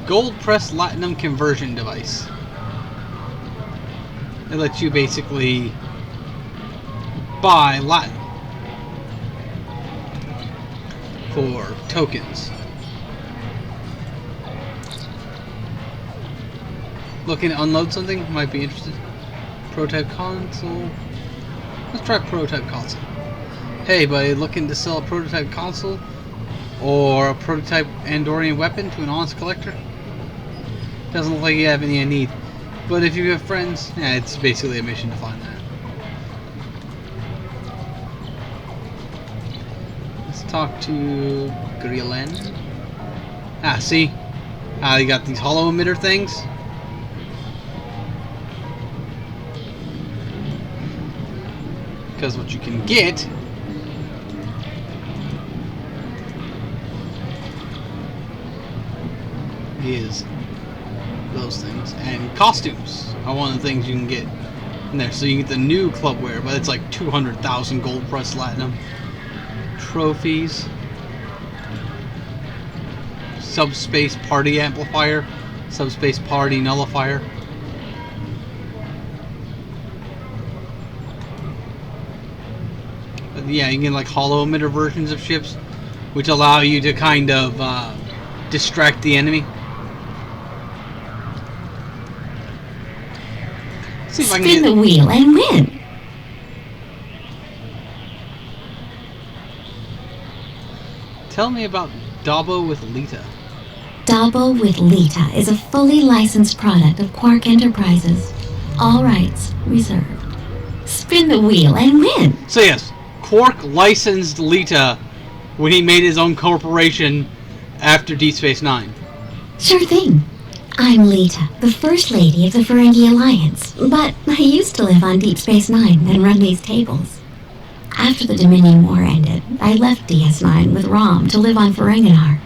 Gold press latinum conversion device. It lets you basically buy latinum for tokens. Looking to unload something? Might be interested. Prototype console. Let's try prototype console. Hey buddy, looking to sell a prototype console or a prototype Andorian weapon to an honest collector? Doesn't look like you have any I need. But if you have friends, yeah, it's basically a mission to find that. Let's talk to Greenland. Ah, see? You got these hollow emitter things. Because what you can get is those things. And costumes are one of the things you can get in there. So you can get the new clubwear, but it's like 200,000 gold press platinum. Trophies. Subspace party amplifier. Subspace party nullifier. But yeah, you can get like hollow emitter versions of ships, which allow you to kind of distract the enemy. See if I can Spin get the wheel and win. Tell me about Dabo with Lita. Dabo with Lita is a fully licensed product of Quark Enterprises. All rights reserved. Spin the wheel and win. So yes, Quark licensed Lita when he made his own corporation after Deep Space Nine. Sure thing. I'm Lita, the First Lady of the Ferengi Alliance, but I used to live on Deep Space Nine and run these tables. After the Dominion War ended, I left DS9 with Rom to live on Ferenginar.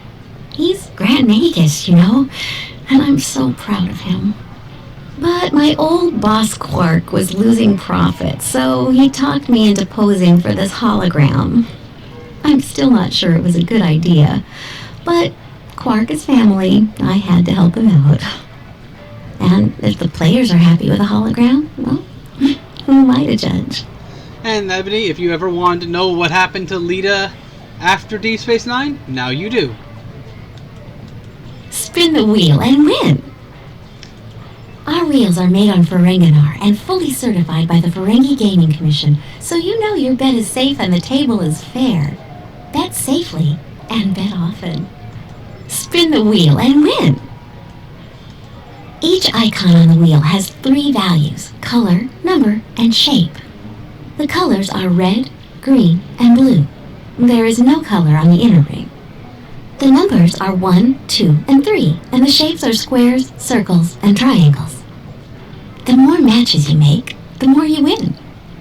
He's Grand Magus, you know, and I'm so proud of him. But my old boss Quark was losing profit, so he talked me into posing for this hologram. I'm still not sure it was a good idea, but Quark is family. I had to help him out. And if the players are happy with a hologram, well, who am I to judge? And Ebony, if you ever wanted to know what happened to Lita after Deep Space Nine, now you do. Spin the wheel and win! Our wheels are made on Ferenginar and fully certified by the Ferengi Gaming Commission, so you know your bet is safe and the table is fair. Bet safely and bet often. Spin the wheel and win! Each icon on the wheel has 3 values: color, number, and shape. The colors are red, green, and blue. There is no color on the inner ring. The numbers are 1, 2, and 3, and the shapes are squares, circles, and triangles. The more matches you make, the more you win.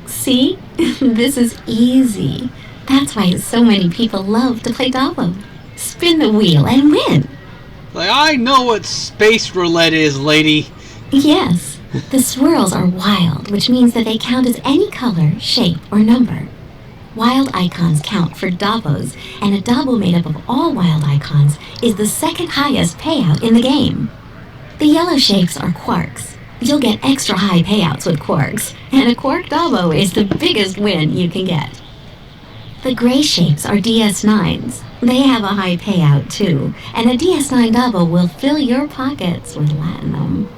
See? This is easy. That's why so many people love to play Dabo. Spin the wheel and win! Like, I know what space roulette is, lady. Yes. The swirls are wild, which means that they count as any color, shape, or number. Wild icons count for Dabos, and a Dabo made up of all wild icons is the second highest payout in the game. The yellow shapes are quarks. You'll get extra high payouts with quarks, and a quark Dabo is the biggest win you can get. The gray shapes are DS9s. They have a high payout too, and a DS9 Dabo will fill your pockets with latinum.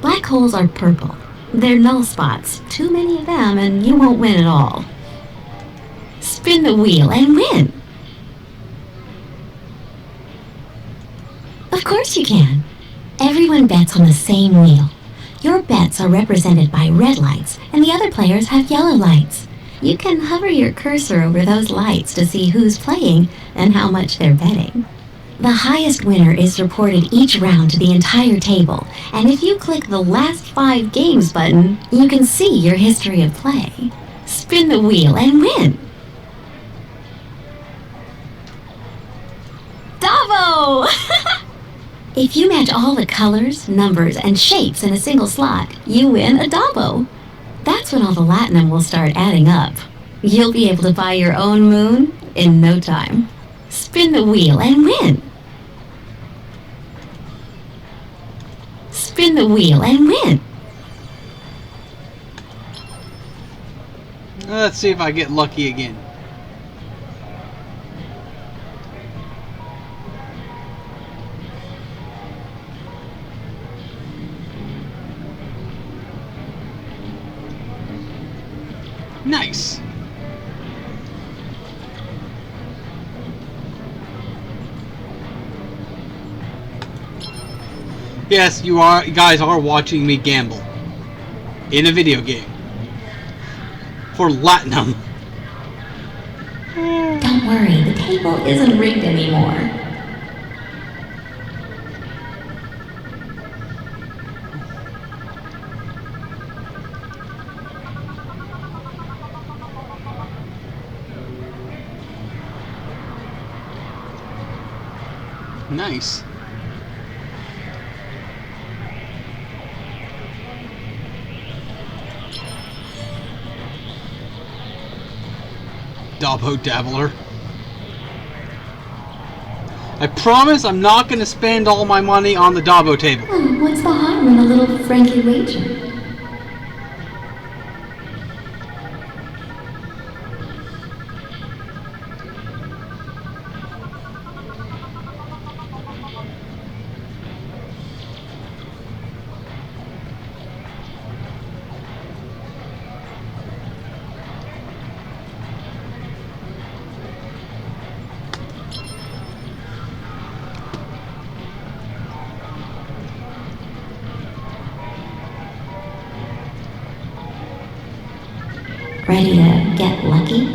Black holes are purple. They're null spots. Too many of them and you won't win at all. Spin the wheel and win! Of course you can. Everyone bets on the same wheel. Your bets are represented by red lights, and the other players have yellow lights. You can hover your cursor over those lights to see who's playing and how much they're betting. The highest winner is reported each round to the entire table, and if you click the last 5 games button, you can see your history of play. Spin the wheel and win! Davo! If you match all the colors, numbers, and shapes in a single slot, you win a Dabo. That's when all the latinum will start adding up. You'll be able to buy your own moon in no time. Spin the wheel and win! Spin the wheel and win! Let's see if I get lucky again. Nice! Yes, you guys are watching me gamble in a video game for Latinum. Don't worry, the table isn't rigged anymore. Nice. Dabo Dabbler. I promise I'm not going to spend all my money on the Dabo table. Oh, what's the harm in a little friendly wager? Ready to get lucky?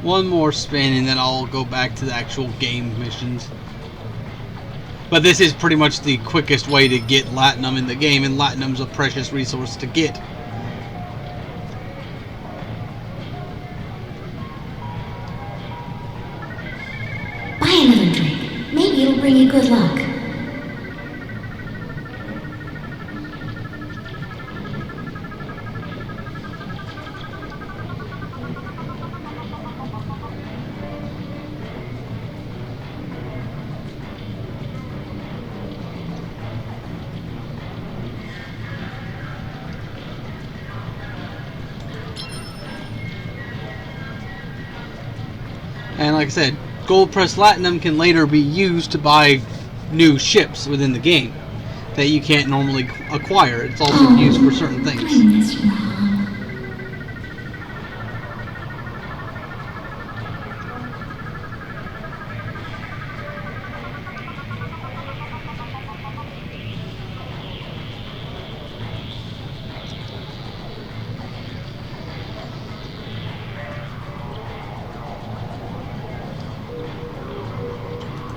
One more spin and then I'll go back to the actual game missions. But this is pretty much the quickest way to get Latinum in the game, and Latinum's a precious resource to get. Buy another drink. Maybe it'll bring you good luck. And like I said, Gold Press Latinum can later be used to buy new ships within the game that you can't normally acquire. It's also used for certain things. Doing this wrong.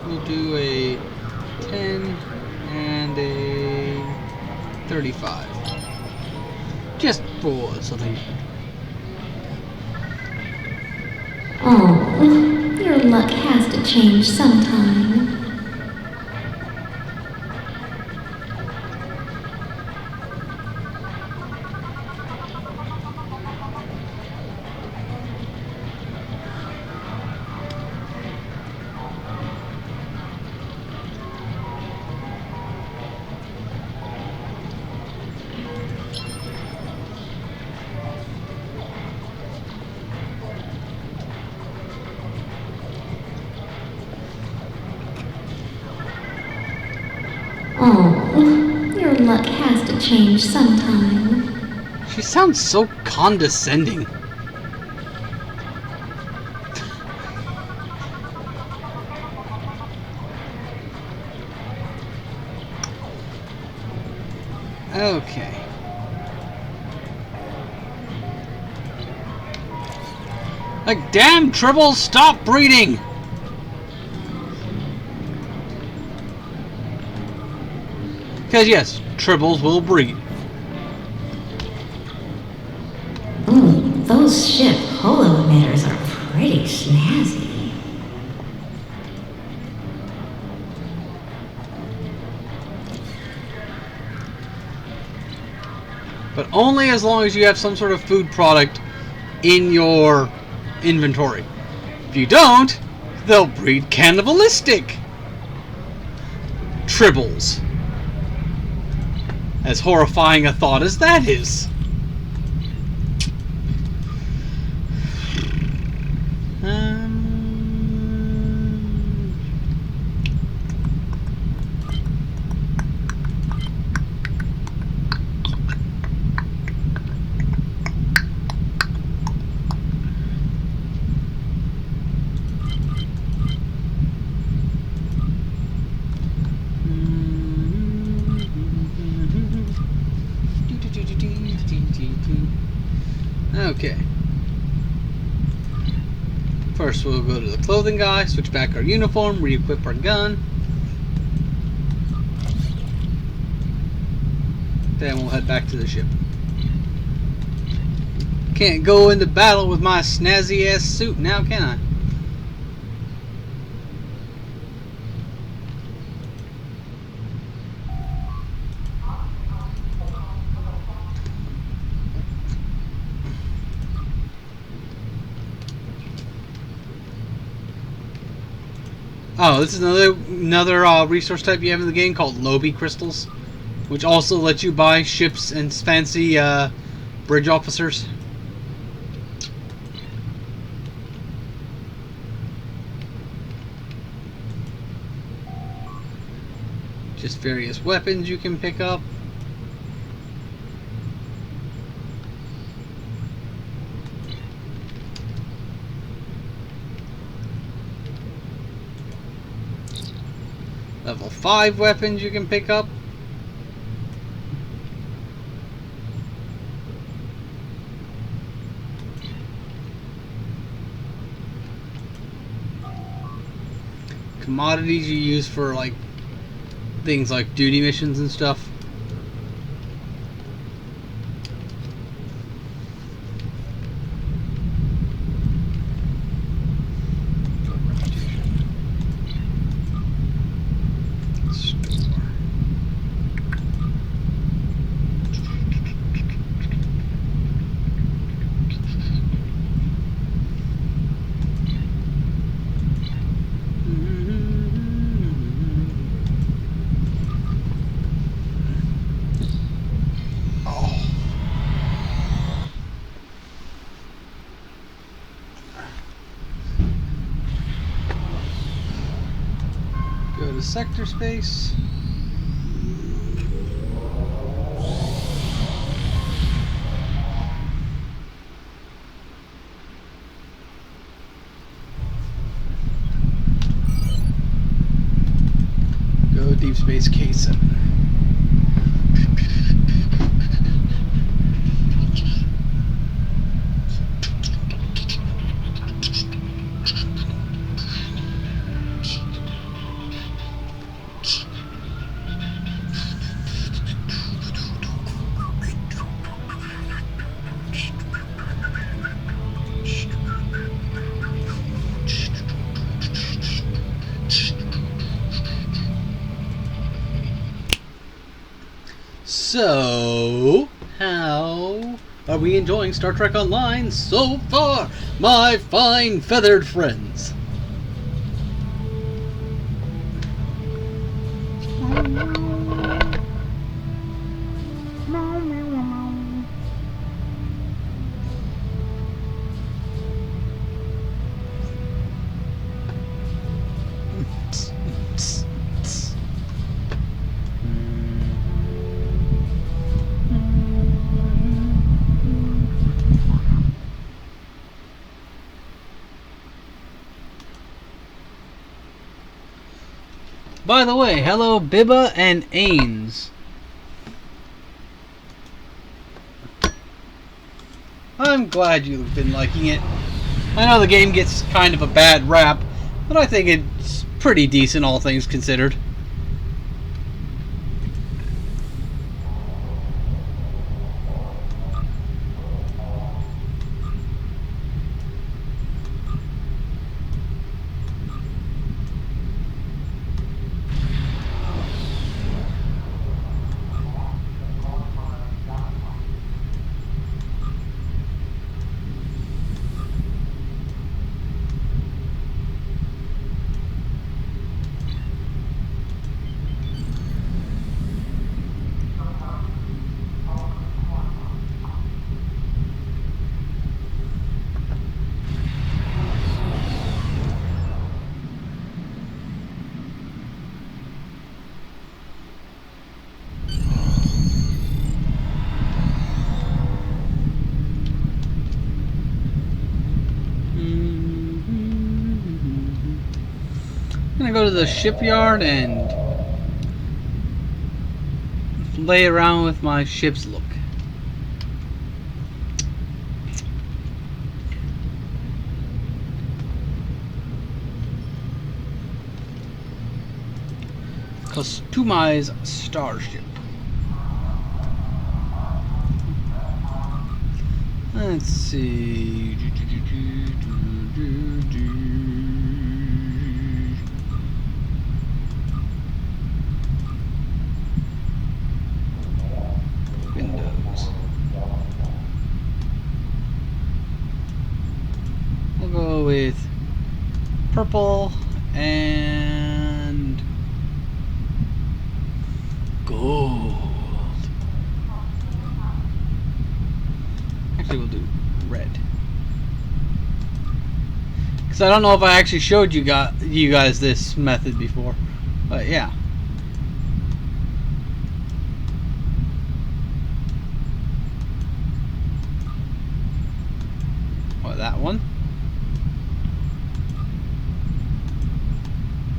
We'll do a 10 and a 35. Just for something. Oh, your luck has to change sometime. Oh, your luck has to change sometime. She sounds so condescending. Okay. Like, damn, Tribbles, stop breeding! Because yes, Tribbles will breed. Ooh, those ship holo emitters are pretty snazzy. But only as long as you have some sort of food product in your inventory. If you don't, they'll breed cannibalistic. Tribbles. As horrifying a thought as that is. Okay. First, we'll go to the clothing guy, switch back our uniform, re-equip our gun. Then we'll head back to the ship. Can't go into battle with my snazzy ass suit now, can I? Oh, this is another resource type you have in the game called Lobby crystals, which also let you buy ships and fancy bridge officers. Just various weapons you can pick up. Level 5 weapons you can pick up. Commodities you use for like things like duty missions and stuff. Go to sector space. Go deep space K7. So, how are we enjoying Star Trek Online so far, my fine feathered friends? By the way, hello Bibba and Ains. I'm glad you've been liking it. I know the game gets kind of a bad rap, but I think it's pretty decent, all things considered. I'm gonna go to the shipyard and play around with my ship's look. Customize starship. Let's see. Windows. We'll go with purple and gold. Actually, we'll do red. Because I don't know if I actually showed you guys this method before. But yeah. Or that one.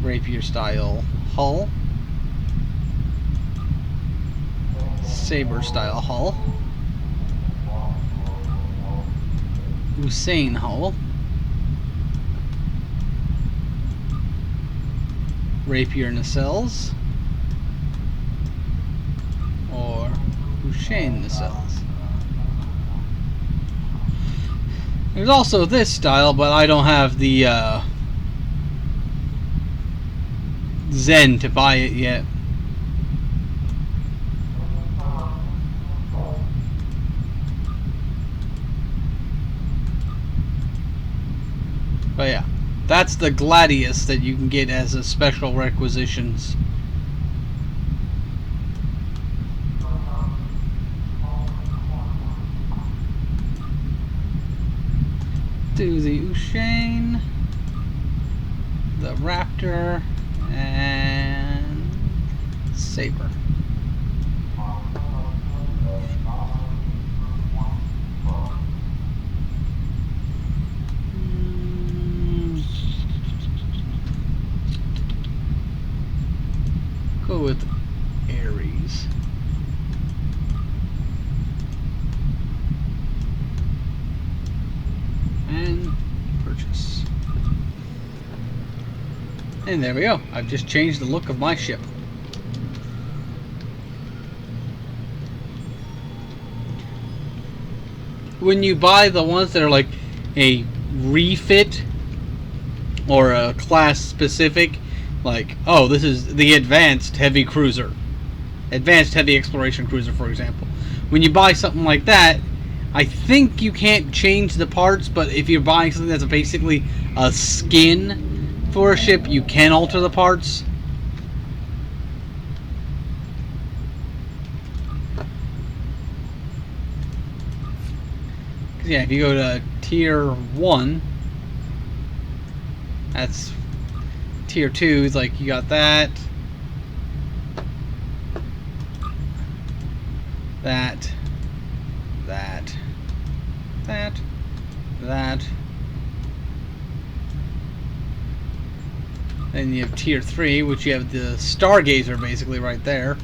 Rapier style hull. Saber style hull. Hussein hull. Rapier nacelles. Or Hussein nacelles. There's also this style, but I don't have the Zen to buy it yet. But yeah, that's the Gladius that you can get as a special requisitions. Do the Ushane, the Raptor, and Saber. Go with Aries. And purchase. And there we go. I've just changed the look of my ship. When you buy the ones that are like a refit or a class specific, like, oh, this is the advanced heavy cruiser, advanced heavy exploration cruiser, for example. When you buy something like that, I think you can't change the parts, but if you're buying something that's basically a skin for a ship, you can alter the parts. Yeah, if you go to tier 1, that's tier 2, is like you got that, that, then you have tier 3, which you have the Stargazer basically right there.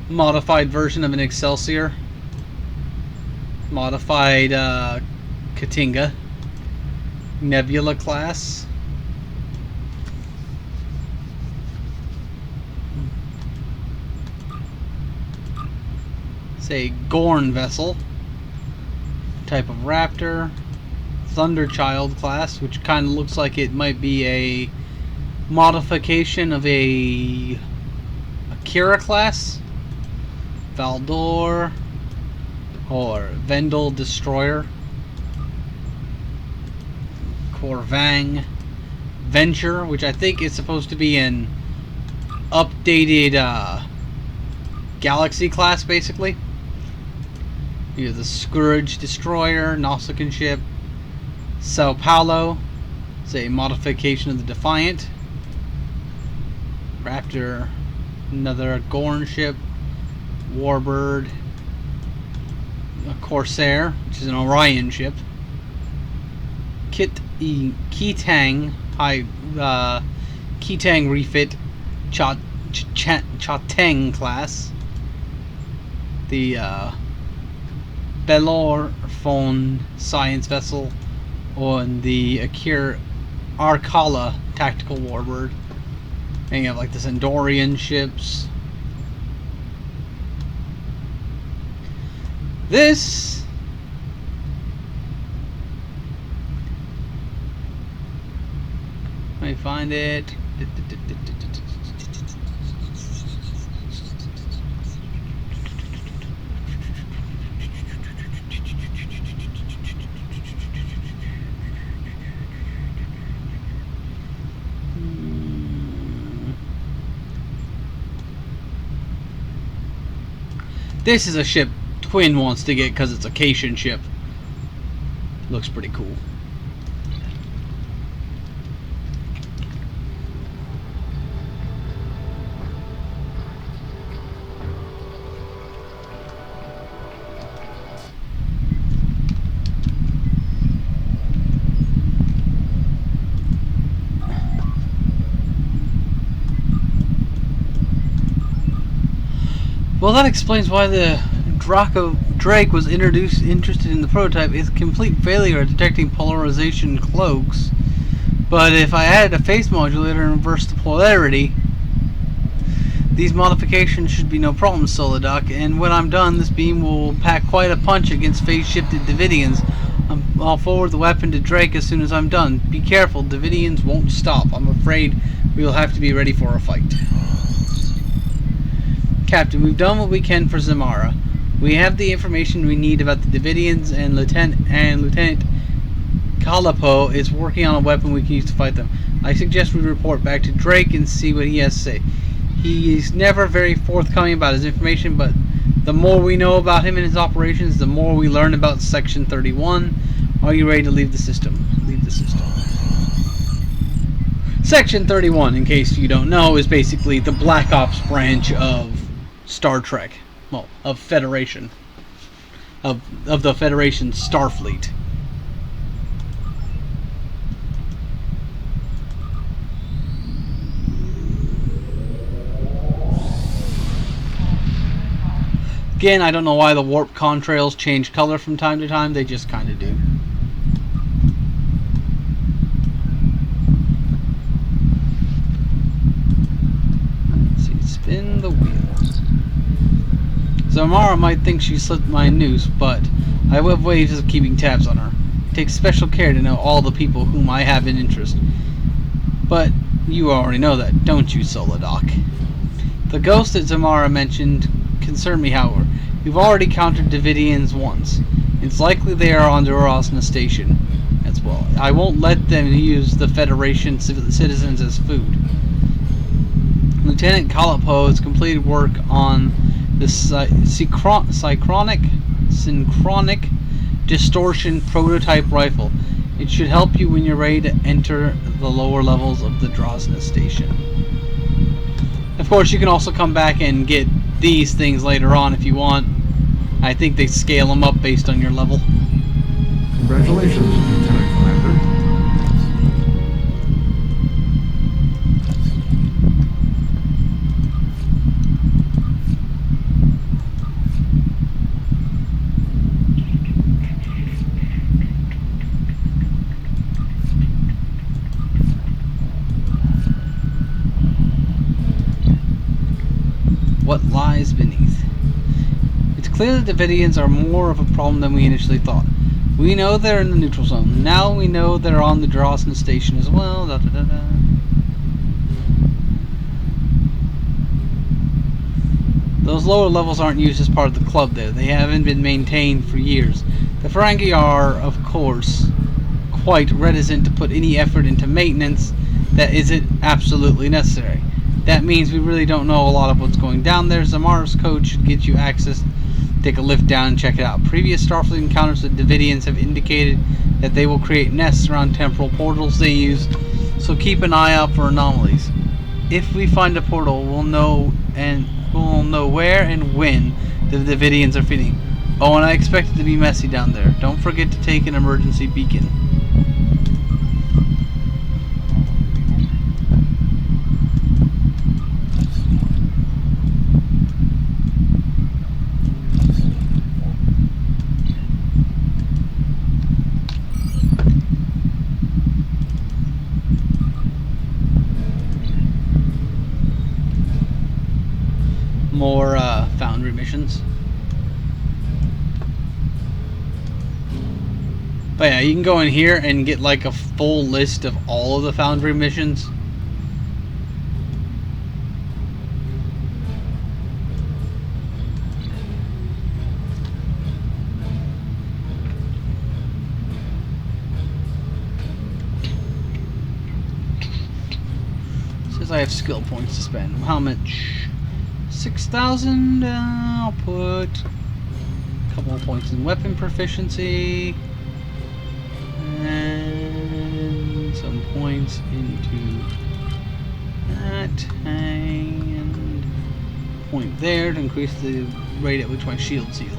Modified version of an Excelsior. Modified Katinga. Nebula class. Say Gorn vessel. Type of Raptor. Thunderchild class, which kind of looks like it might be a modification of a Akira class. Valdor or Vendel Destroyer. Corvang Venture, which I think is supposed to be an updated Galaxy class, basically. You have the Scourge Destroyer, Nausicaan ship. Sao Paulo, it's a modification of the Defiant. Raptor, another Gorn ship. Warbird, a Corsair, which is an Orion ship. Kitang refit Chateng class. The Belor Phone science vessel on the Akira Arkala tactical warbird. And you have like the Centaurian ships. This let me find it. This is a ship Twin wants to get because it's a Cation ship. Looks pretty cool. Well, that explains why the Drake was interested in the prototype. It's a complete failure at detecting polarization cloaks. But if I added a phase modulator and reversed the polarity, these modifications should be no problem, Solidoc. And when I'm done, this beam will pack quite a punch against phase-shifted Davidians. I'll forward the weapon to Drake as soon as I'm done. Be careful, Davidians won't stop. I'm afraid we will have to be ready for a fight. Captain, we've done what we can for Zamara. We have the information we need about the Davidians, and Lieutenant Kalapo is working on a weapon we can use to fight them. I suggest we report back to Drake and see what he has to say. He's never very forthcoming about his information, but the more we know about him and his operations, the more we learn about Section 31. Are you ready to leave the system? Leave the system. Section 31, in case you don't know, is basically the Black Ops branch of Star Trek. Well, of Federation. Of the Federation Starfleet. Again, I don't know why the warp contrails change color from time to time. They just kind of do. Let's see. Spin the wheel. Zamara might think she slipped my noose, but I have ways of keeping tabs on her. It takes special care to know all the people whom I have in interest. But you already know that, don't you, Solidoc? The ghosts that Zamara mentioned concern me, however. We've already countered Davidians once. It's likely they are on Durosna Station as well. I won't let them use the Federation citizens as food. Lieutenant Kalapo has completed work on the synchronic distortion prototype rifle. It should help you when you're ready to enter the lower levels of the Drosna Station. Of course, you can also come back and get these things later on if you want. I think they scale them up based on your level. Congratulations, Lieutenant Commander. What lies beneath? It's clear that the Davidians are more of a problem than we initially thought. We know they're in the neutral zone. Now we know they're on the Drosna Station as well. Those lower levels aren't used as part of the club there. They haven't been maintained for years. The Ferengi are, of course, quite reticent to put any effort into maintenance that isn't absolutely necessary. That means we really don't know a lot of what's going down there. Zamara's code should get you access. Take a lift down and check it out. Previous Starfleet encounters with Davidians have indicated that they will create nests around temporal portals they use, so keep an eye out for anomalies. If we find a portal, we'll know where and when the Davidians are feeding. Oh, and I expect it to be messy down there. Don't forget to take an emergency beacon. more Foundry missions. But yeah, you can go in here and get like a full list of all of the Foundry missions. I have skill points to spend. How much? 6,000. I'll put a couple of points in weapon proficiency and some points into that, and a point there to increase the rate at which my shields heal.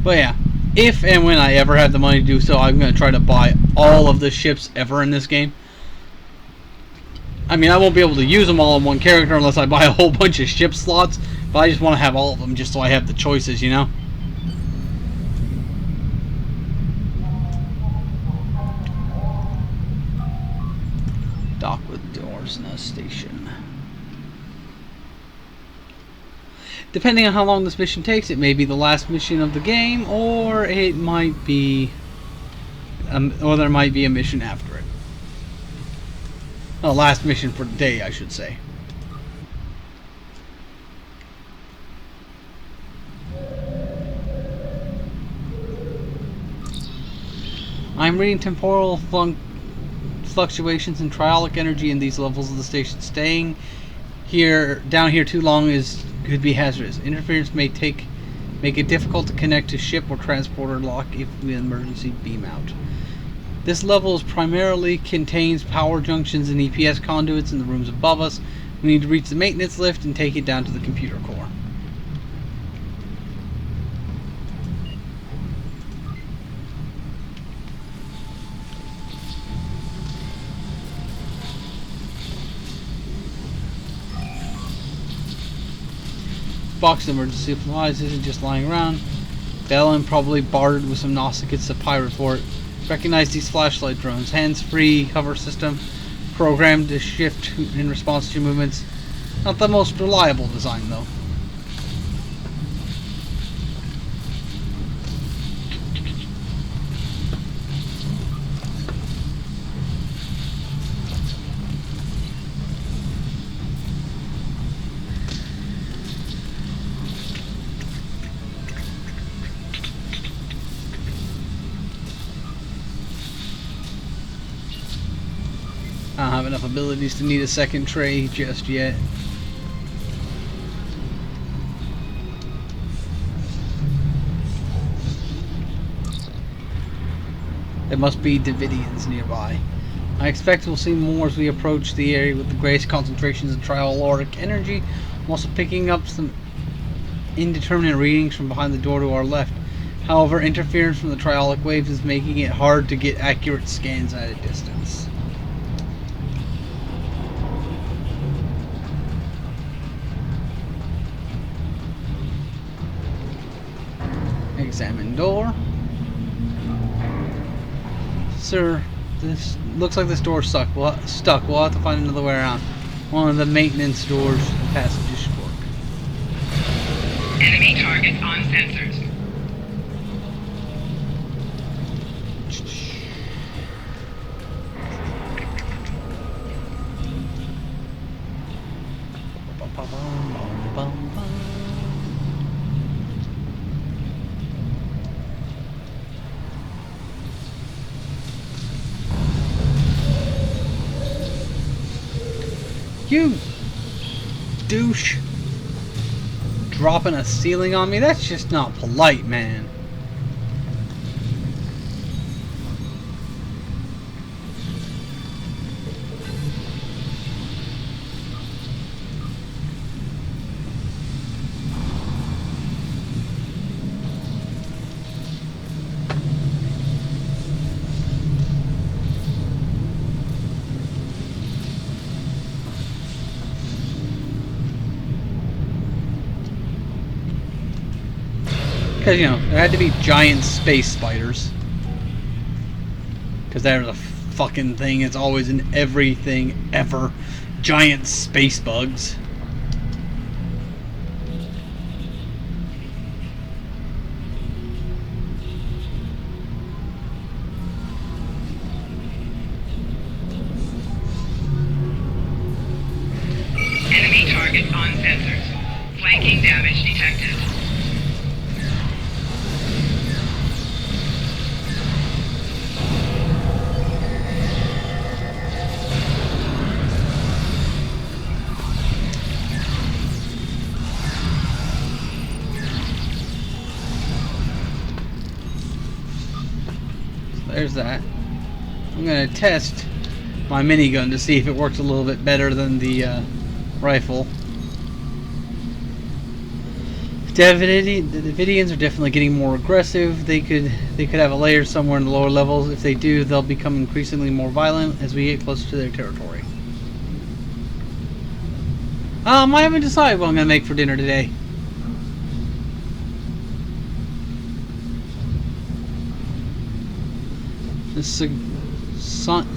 But yeah, if and when I ever have the money to do so, I'm going to try to buy all of the ships ever in this game. I mean, I won't be able to use them all in one character unless I buy a whole bunch of ship slots, but I just want to have all of them just so I have the choices, you know? Dock with Dorsna Station. Depending on how long this mission takes, it may be the last mission of the game, or it might be, or there might be a mission after it. Well, last mission for the day, I should say. I'm reading temporal fluctuations and triolic energy in these levels of the station. Staying down here too long could be hazardous. Interference may make it difficult to connect to ship or transporter lock if we emergency beam out. This level primarily contains power junctions and EPS conduits in the rooms above us. We need to reach the maintenance lift and take it down to the computer core. Box of emergency supplies isn't just lying around. Bellin probably bartered with some Nausicaans to pirate for it. Recognize these flashlight drones. Hands-free hover system. Programmed to shift in response to movements. Not the most reliable design though. I don't have enough abilities to need a second tray just yet. There must be Davidians nearby. I expect we'll see more as we approach the area with the greatest concentrations of trioloric energy. I'm also picking up some indeterminate readings from behind the door to our left. However, interference from the triolic waves is making it hard to get accurate scans at a distance. Examine door. Sir, this looks like this door's stuck. We'll have to find another way around. One of the maintenance doors and passages should work. Enemy targets on sensors. You douche. Dropping a ceiling on me? That's just not polite, man. Because, you know, there had to be giant space spiders. Because there's a fucking thing. It's always in everything ever. Giant space bugs. Enemy target on sensors. Flanking damage detected. There's that. I'm gonna test my minigun to see if it works a little bit better than the rifle. The Davidians are definitely getting more aggressive. They could have a layer somewhere in the lower levels. If they do, they'll become increasingly more violent as we get closer to their territory. I haven't decided what I'm gonna make for dinner today. The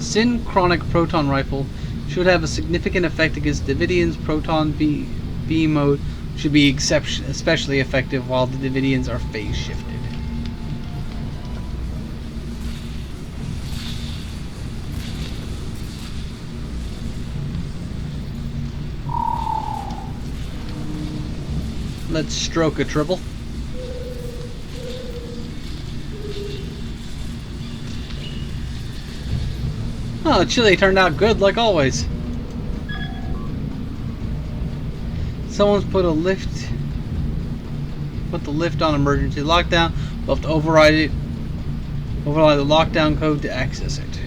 synchronic proton rifle should have a significant effect against Davidians. Proton B mode should be especially effective while the Davidians are phase shifted. Let's stroke a triple. Oh, the chili turned out good, like always. Someone's put the lift on emergency lockdown. We'll have to override the lockdown code to access it.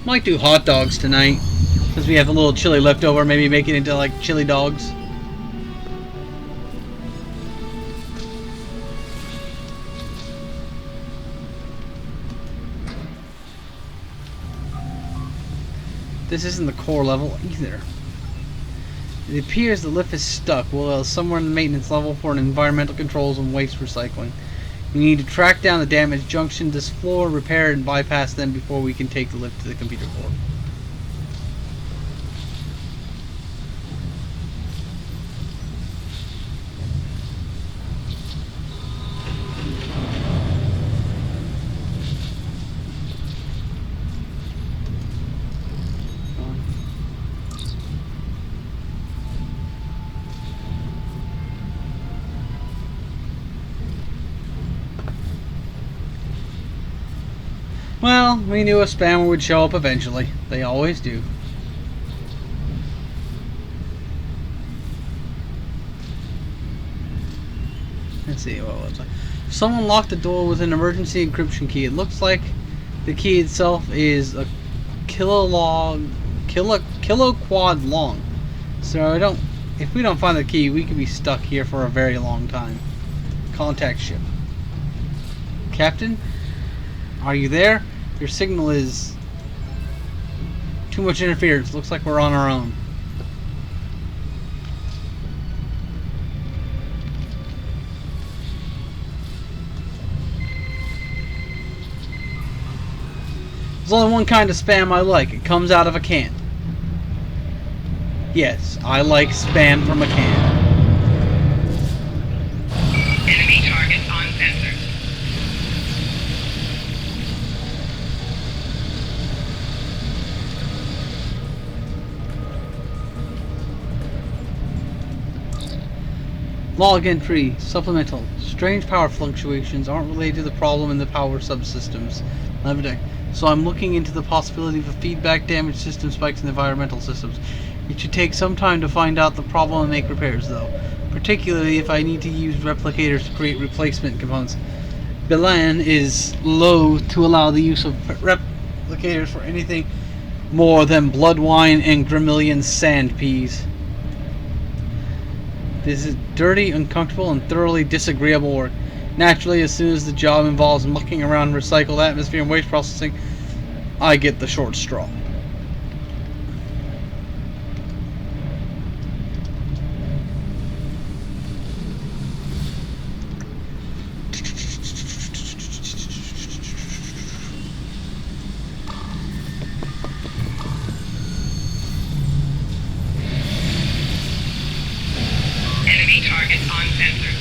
Might do hot dogs tonight. Since we have a little chili left over, maybe make it into like chili dogs. This isn't the core level either. It appears the lift is stuck. Well, somewhere in the maintenance level for environmental controls and waste recycling. We need to track down the damaged junction, this floor, repair it, and bypass them before we can take the lift to the computer core. Well, we knew a spammer would show up eventually. They always do. Let's see what it looks like. Someone locked the door with an emergency encryption key. It looks like the key itself is a kilo quad long. So if we don't find the key, we could be stuck here for a very long time. Contact ship. Captain, are you there? Your signal is too much interference. Looks like we're on our own. There's only one kind of spam I like. It comes out of a can. Yes, I like spam from a can. Enemy target on sensors. Log entry, supplemental. Strange power fluctuations aren't related to the problem in the power subsystems. So I'm looking into the possibility of a feedback damage system spikes in the environmental systems. It should take some time to find out the problem and make repairs though. Particularly if I need to use replicators to create replacement components. Belan is loath to allow the use of replicators for anything more than blood wine and Grimillion sand peas. This is dirty, uncomfortable, and thoroughly disagreeable work. Naturally, as soon as the job involves mucking around recycled atmosphere and waste processing, I get the short straw. Enemy targets on sensors.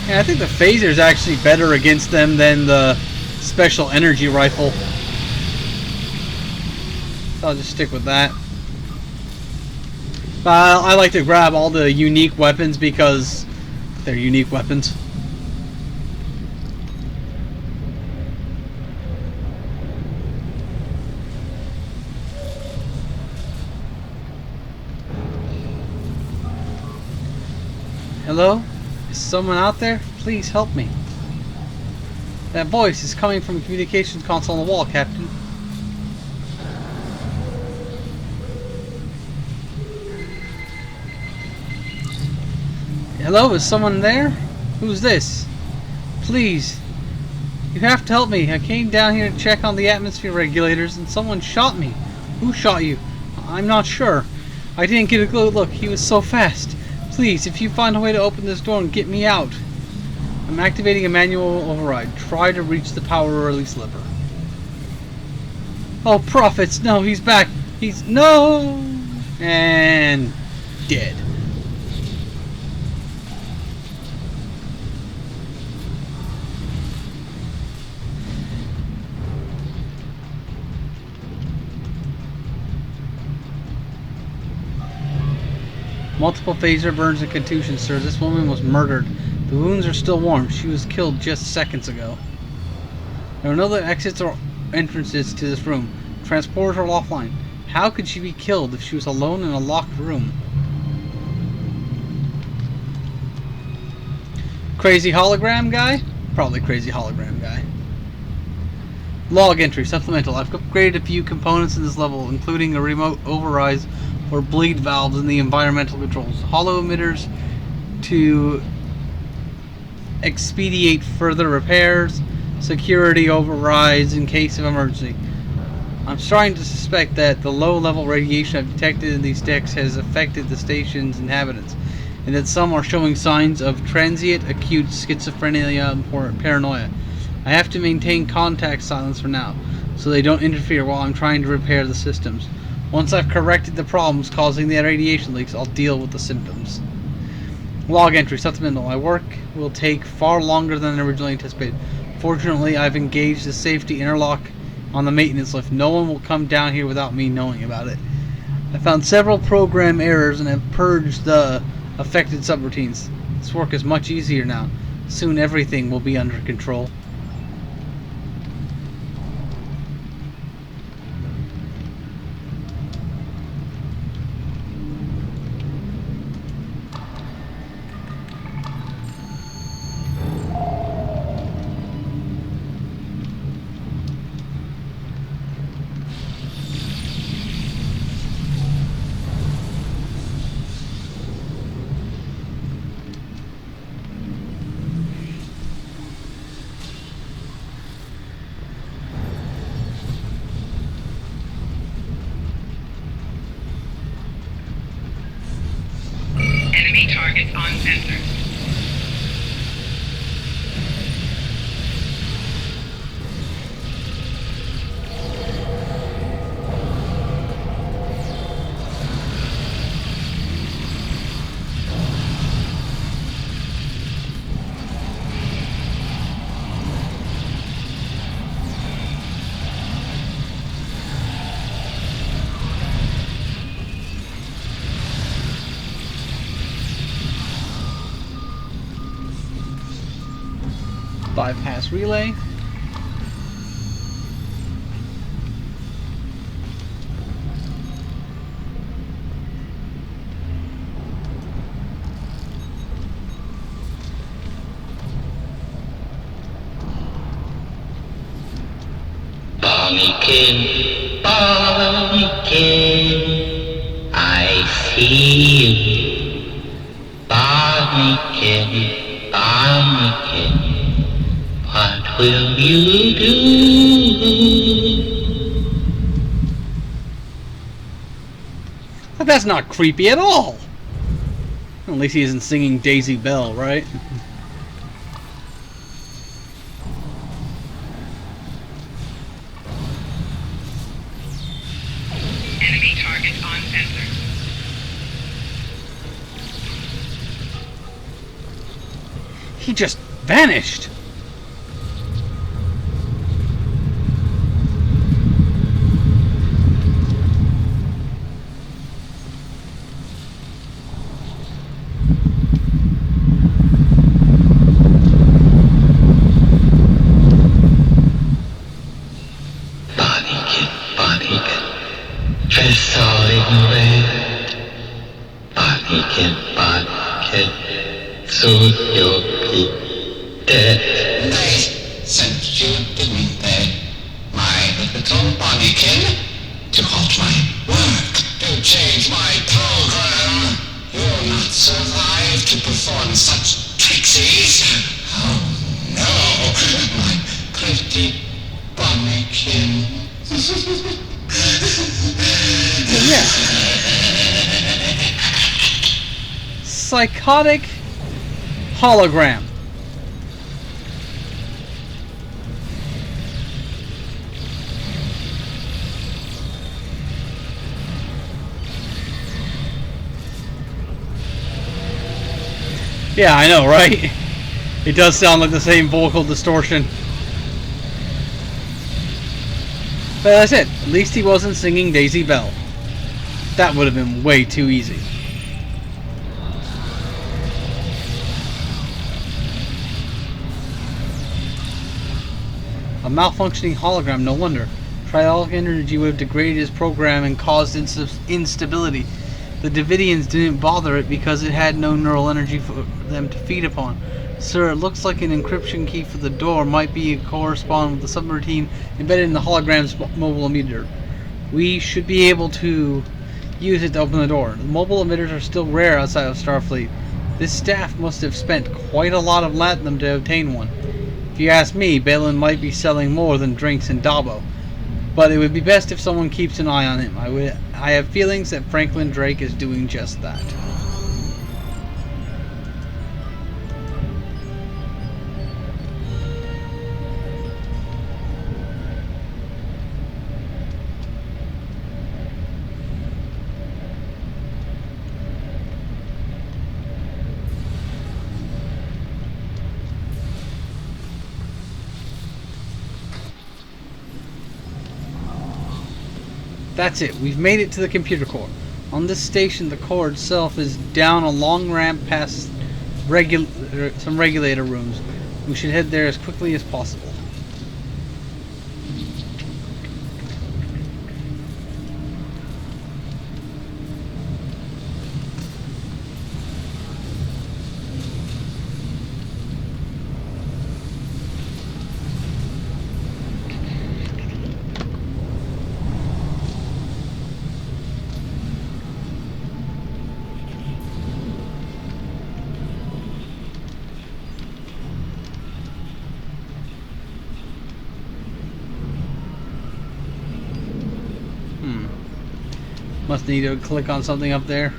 Yeah, I think the phaser is actually better against them than the special energy rifle. So I'll just stick with that. I like to grab all the unique weapons because they're unique weapons. Hello? Is someone out there? Please help me. That voice is coming from a communications console on the wall, Captain. Hello? Is someone there? Who's this? Please. You have to help me. I came down here to check on the atmosphere regulators and someone shot me. Who shot you? I'm not sure. I didn't get a good look. He was so fast. Please, if you find a way to open this door and get me out. I'm activating a manual override. Try to reach the power release lever. Oh, prophets! No, he's back. He's... No! And... dead. Multiple phaser burns and contusions, sir. This woman was murdered. The wounds are still warm. She was killed just seconds ago. There are no other exits or entrances to this room. Transporters are offline. How could she be killed if she was alone in a locked room? Crazy hologram guy? Probably crazy hologram guy. Log entry, supplemental. I've upgraded a few components in this level, including a remote override or bleed valves in the environmental controls. Hollow emitters to expedite further repairs. Security overrides in case of emergency. I'm starting to suspect that the low-level radiation I've detected in these decks has affected the station's inhabitants, and that some are showing signs of transient acute schizophrenia and paranoia. I have to maintain contact silence for now, so they don't interfere while I'm trying to repair the systems. Once I've corrected the problems causing the radiation leaks, I'll deal with the symptoms. Log entry, supplemental. My work will take far longer than originally anticipated. Fortunately, I've engaged the safety interlock on the maintenance lift. No one will come down here without me knowing about it. I found several program errors and have purged the affected subroutines. This work is much easier now. Soon everything will be under control. Enemy targets on sensors. Bypass relay. Barnacle, Barnacle, I see you. Barnacle, Barnacle, what will you do? But that's not creepy at all. At least he isn't singing Daisy Bell, right? Enemy targets targets on sensor. He just vanished. Bonnie-kid, dress all in red. Bonnie-kid, soothe your dead. They sent you, didn't they? My little Bonniekin, to halt my work, to change my program. You'll not survive to perform such trixies. Oh no, my pretty Bonniekin. Yeah. Psychotic hologram. Yeah, I know, right? It does sound like the same vocal distortion. But as I said, at least he wasn't singing Daisy Bell. That would have been way too easy. A malfunctioning hologram, no wonder. Triolic energy would have degraded his program and caused instability. The Davidians didn't bother it because it had no neural energy for them to feed upon. Sir, it looks like an encryption key for the door might be correspond with the subroutine embedded in the hologram's mobile emitter. We should be able to use it to open the door. The mobile emitters are still rare outside of Starfleet. This staff must have spent quite a lot of latinum to obtain one. If you ask me, Balin might be selling more than drinks in Dabo. But it would be best if someone keeps an eye on him. I have feelings that Franklin Drake is doing just that. That's it. We've made it to the computer core. On this station, the core itself is down a long ramp past some regulator rooms. We should head there as quickly as possible. Must need to click on something up there.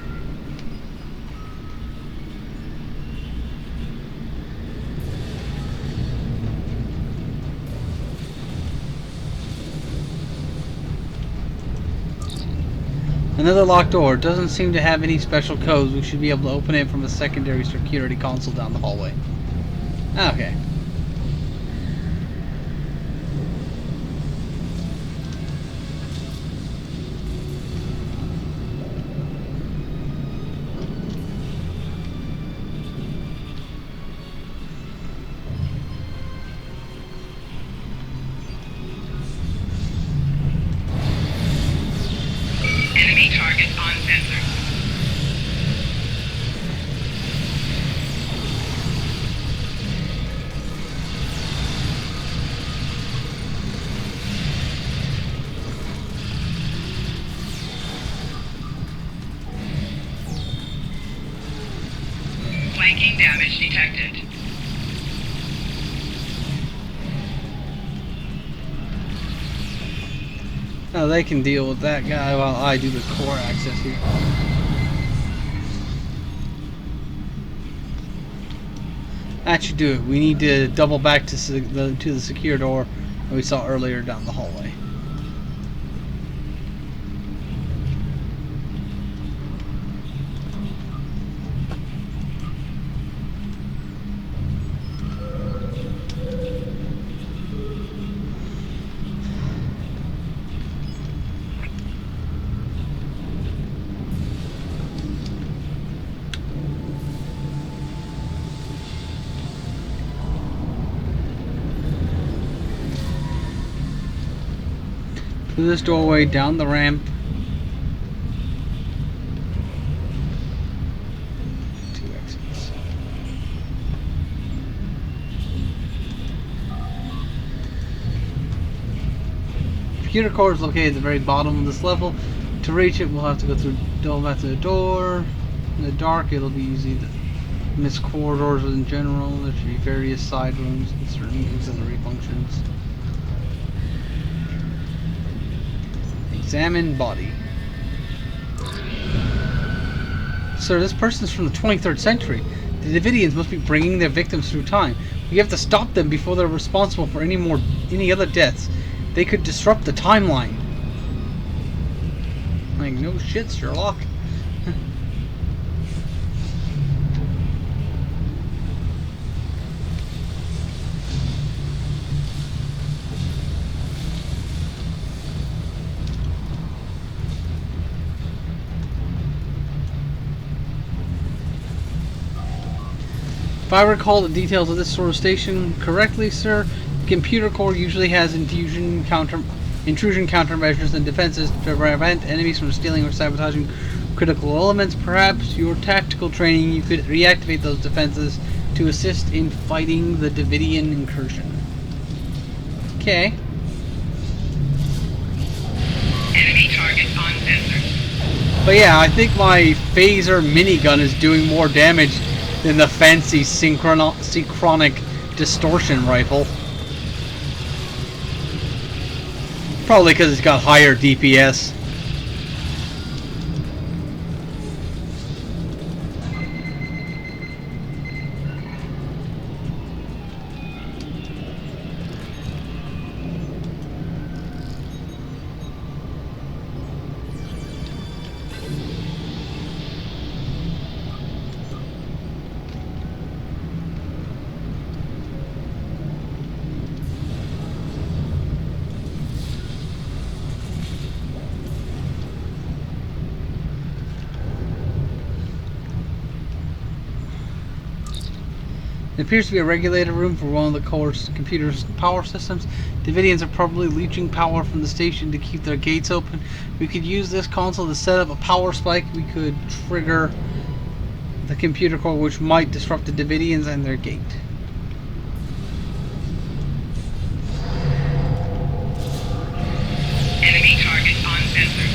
Another locked door. It doesn't seem to have any special codes. We should be able to open it from a secondary security console down the hallway. Okay. Enemy target on sensor. Flanking damage detected. Now they can deal with that guy while I do the core access here. That should do it. We need to double back to the secure door that we saw earlier down the hallway. Through this doorway, down the ramp. 2 exits. Computer core is located at the very bottom of this level. To reach it, we'll have to go through the door. In the dark, it'll be easy to miss corridors in general. There should be various side rooms and certain auxiliary functions. Examine body. Sir, this person's from the 23rd century. The Davidians must be bringing their victims through time. We have to stop them before they're responsible for any other deaths. They could disrupt the timeline. Like, no shit, Sherlock. If I recall the details of this sort of station correctly, sir, the computer core usually has intrusion countermeasures and defenses to prevent enemies from stealing or sabotaging critical elements. Perhaps your tactical training, you could reactivate those defenses to assist in fighting the Davidian incursion. Okay. Enemy target on sensor. But yeah, I think my phaser minigun is doing more damage than the fancy synchronic distortion rifle. Probably because it's got higher DPS. It appears to be a regulator room for one of the core's computer's power systems. Davidians are probably leeching power from the station to keep their gates open. We could use this console to set up a power spike. We could trigger the computer core, which might disrupt the Davidians and their gate. Enemy target on sensor.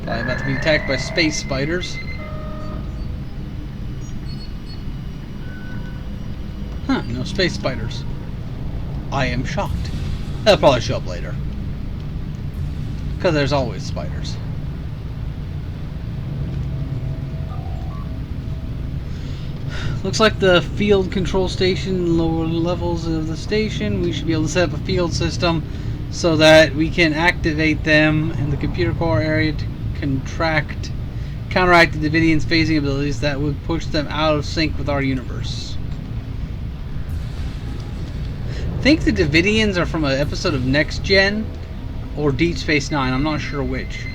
I'm about to be attacked by space spiders. Huh, no space spiders. I am shocked. They'll probably show up later. Because there's always spiders. Looks like the field control station, lower levels of the station. We should be able to set up a field system so that we can activate them in the computer core area to counteract the Davidians' phasing abilities that would push them out of sync with our universe. I think the Davidians are from an episode of Next Gen or Deep Space Nine. I'm not sure which.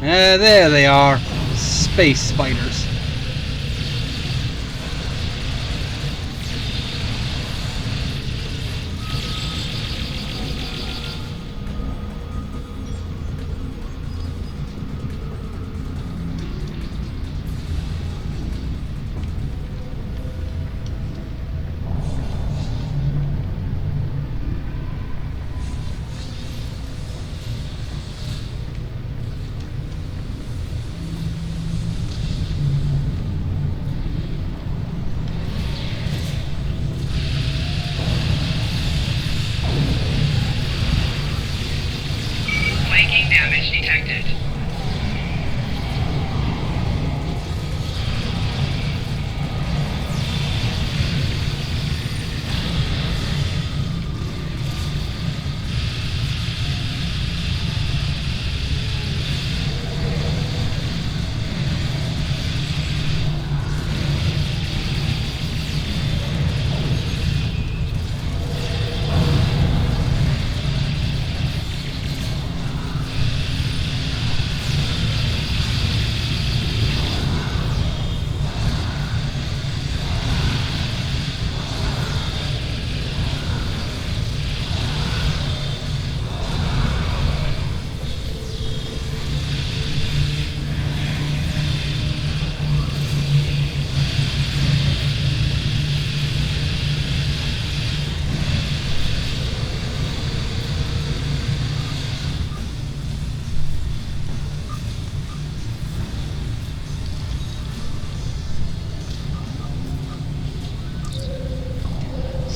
There they are. Space spiders.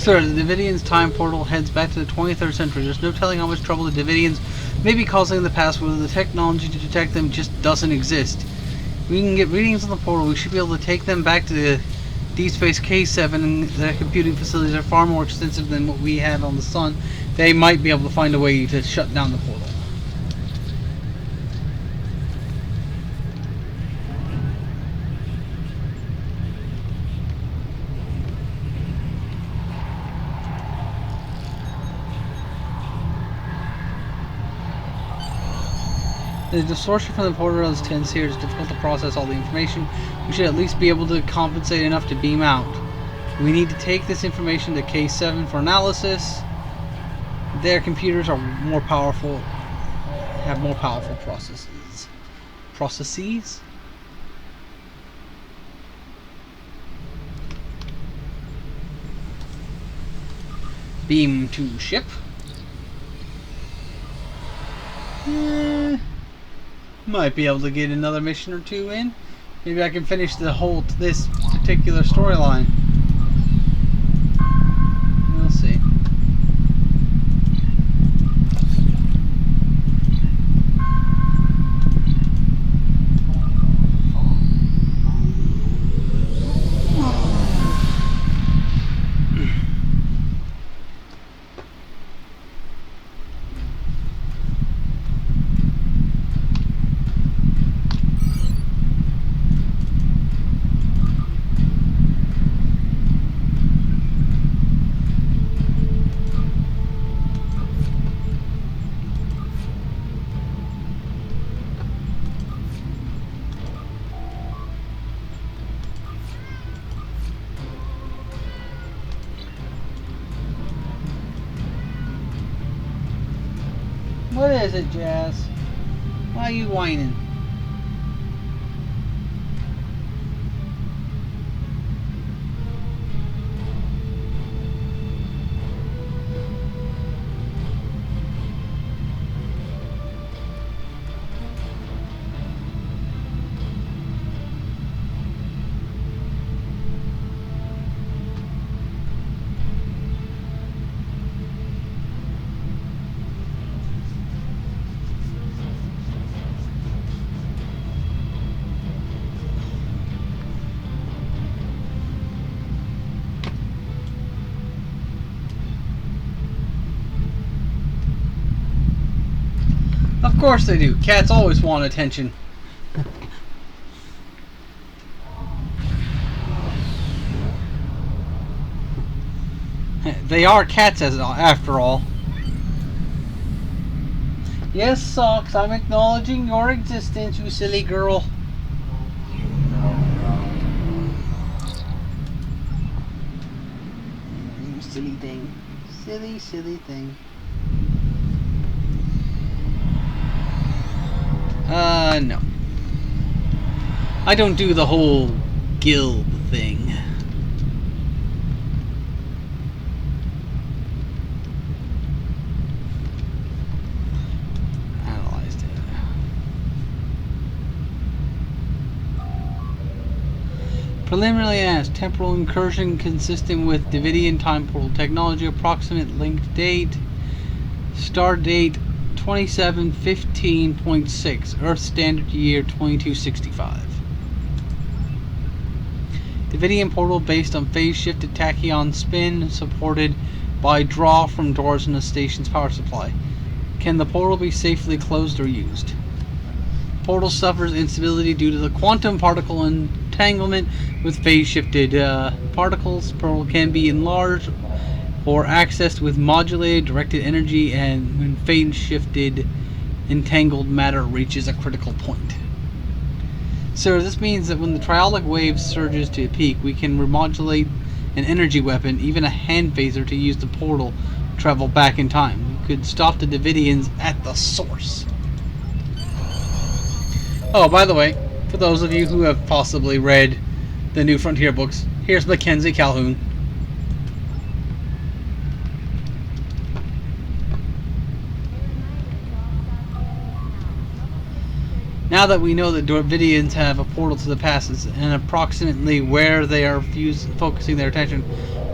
Sir, the Davidians' time portal heads back to the 23rd century. There's no telling how much trouble the Davidians may be causing in the past, whether the technology to detect them just doesn't exist. We can get readings on the portal. We should be able to take them back to the Deep Space K7, and their computing facilities are far more extensive than what we have on the Sun. They might be able to find a way to shut down the portal. The distortion from the portal is tense here. It's difficult to process all the information. We should at least be able to compensate enough to beam out. We need to take this information to K7 for analysis. Their computers are more powerful, have more powerful processes. Beam to ship. Might be able to get another mission or two in. Maybe I can finish this particular storyline. We'll see. What is it, Jazz? Why are you whining? Of course they do. Cats always want attention. They are cats after all. Yes, Socks, I'm acknowledging your existence, you silly girl. You silly thing. Silly, silly thing. No. I don't do the whole guild thing. Analyzed it. Preliminarily asked, temporal incursion consistent with Davidian time portal technology, approximate linked date, start date 2715.6, Earth Standard Year 2265. Davidian portal based on phase-shifted tachyon spin, supported by draw from doors in the station's power supply. Can the portal be safely closed or used? Portal suffers instability due to the quantum particle entanglement with phase-shifted particles. Portal can be enlarged or accessed with modulated directed energy, and when phase-shifted entangled matter reaches a critical point. So this means that when the triolic wave surges to a peak, we can remodulate an energy weapon, even a hand phaser, to use the portal to travel back in time. We could stop the Davidians at the source. Oh, by the way, for those of you who have possibly read the New Frontier books, here's Mackenzie Calhoun. Now that we know that Davidians have a portal to the past and approximately where they are focusing their attention,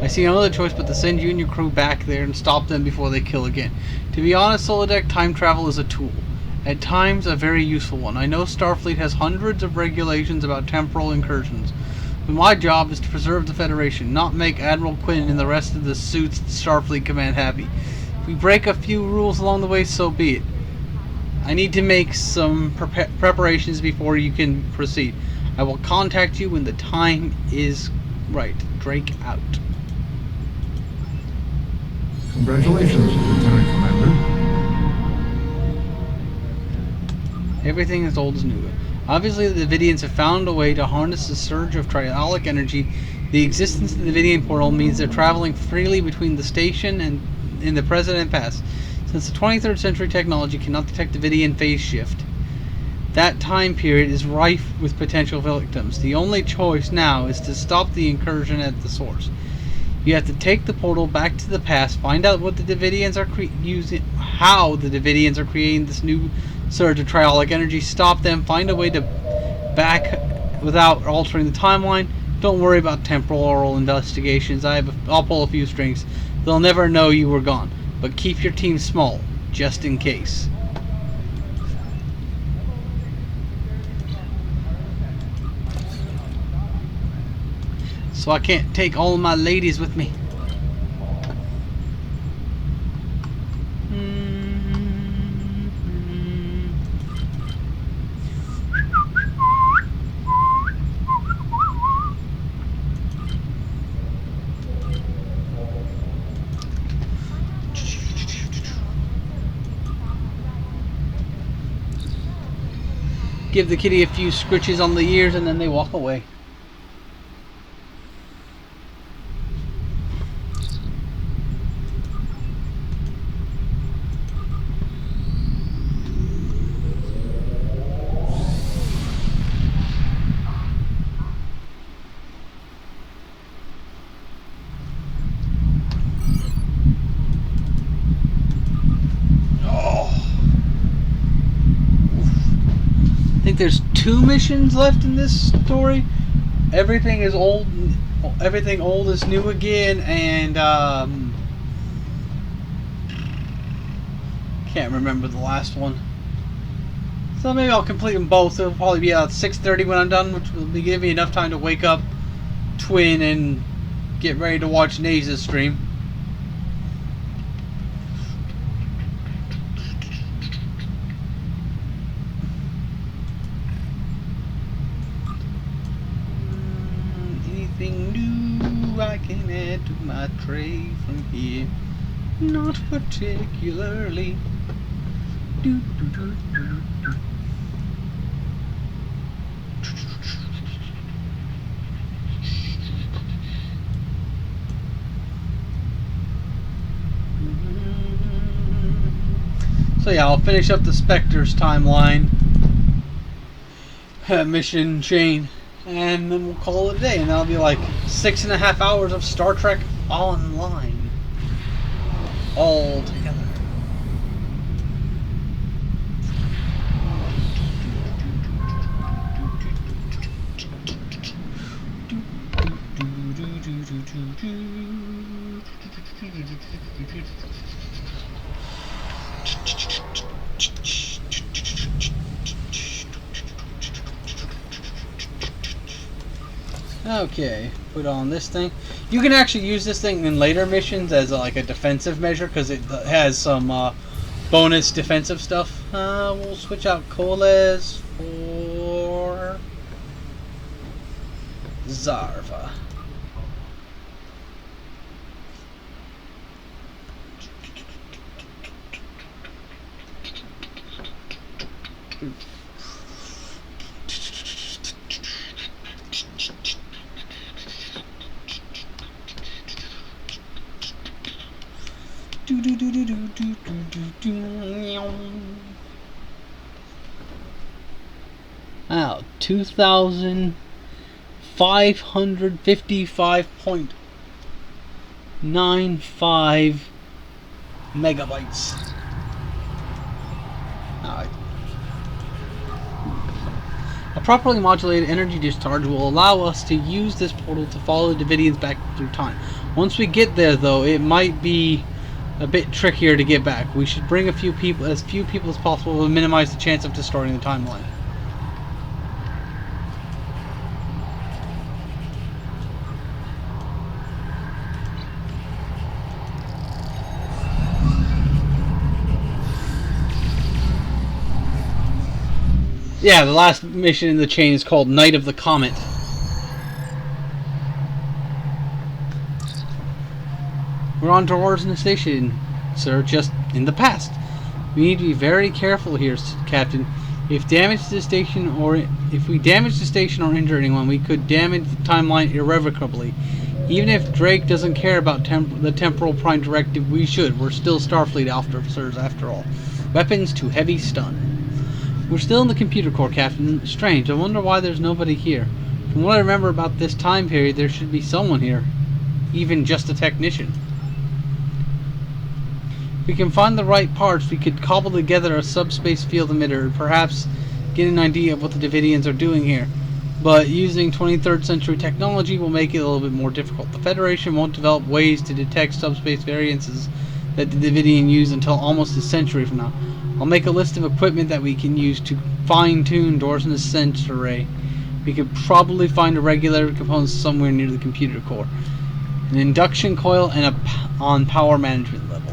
I see no other choice but to send you and your crew back there and stop them before they kill again. To be honest, Solodek, time travel is a tool. At times, a very useful one. I know Starfleet has hundreds of regulations about temporal incursions, but my job is to preserve the Federation, not make Admiral Quinn and the rest of the suits at Starfleet Command happy. If we break a few rules along the way, so be it. I need to make some preparations before you can proceed. I will contact you when the time is right. Drake out. Congratulations, Lieutenant Commander. Everything is old as new. Obviously, the Davidians have found a way to harness the surge of triolic energy. The existence of the Davidian portal means they're traveling freely between the station and in the present and past. Since the 23rd century technology cannot detect Davidian phase shift, that time period is rife with potential victims. The only choice now is to stop the incursion at the source. You have to take the portal back to the past, find out what the Davidians are how the Davidians are creating this new surge of triolic energy, stop them, find a way to back without altering the timeline. Don't worry about temporal investigations. I'll pull a few strings. They'll never know you were gone, but keep your team small, just in case. So I can't take all of my ladies with me. Give the kitty a few scritches on the ears and then they walk away. I think there's 2 missions left in this story. Everything is old. Everything old is new again, and can't remember the last one. So maybe I'll complete them both. It'll probably be about 6:30 when I'm done, which will be giving me enough time to wake up, Twin, and get ready to watch Naza's stream. Anything new I can add to my tray from here? Not particularly. Do, do, do, do, do. So yeah, I'll finish up the Spectre's timeline mission chain, and then we'll call it a day, and that'll be like 6.5 hours of Star Trek Online all together. Okay, put on this thing. You can actually use this thing in later missions as like a defensive measure because it has some bonus defensive stuff. We'll switch out Coles for Zarva. Wow, 2,555.95 megabytes. Alright. A properly modulated energy discharge will allow us to use this portal to follow the Davidians back through time. Once we get there, though, it might be a bit trickier to get back. We should bring as few people as possible to minimize the chance of distorting the timeline. Yeah, the last mission in the chain is called Night of the Comet. We're on towards the station, sir, just in the past. We need to be very careful here, Captain. If we damage the station or injure anyone, we could damage the timeline irrevocably. Even if Drake doesn't care about the Temporal Prime Directive, we should. We're still Starfleet officers, after all. Weapons to heavy stun. We're still in the computer core, Captain. Strange. I wonder why there's nobody here. From what I remember about this time period, there should be someone here. Even just a technician. If we can find the right parts, we could cobble together a subspace field emitter and perhaps get an idea of what the Davidians are doing here. But using 23rd century technology will make it a little bit more difficult. The Federation won't develop ways to detect subspace variances that the Davidian use until almost a century from now. I'll make a list of equipment that we can use to fine-tune Doors in the Sense Array. We could probably find a regular component somewhere near the computer core. An induction coil and on power management level.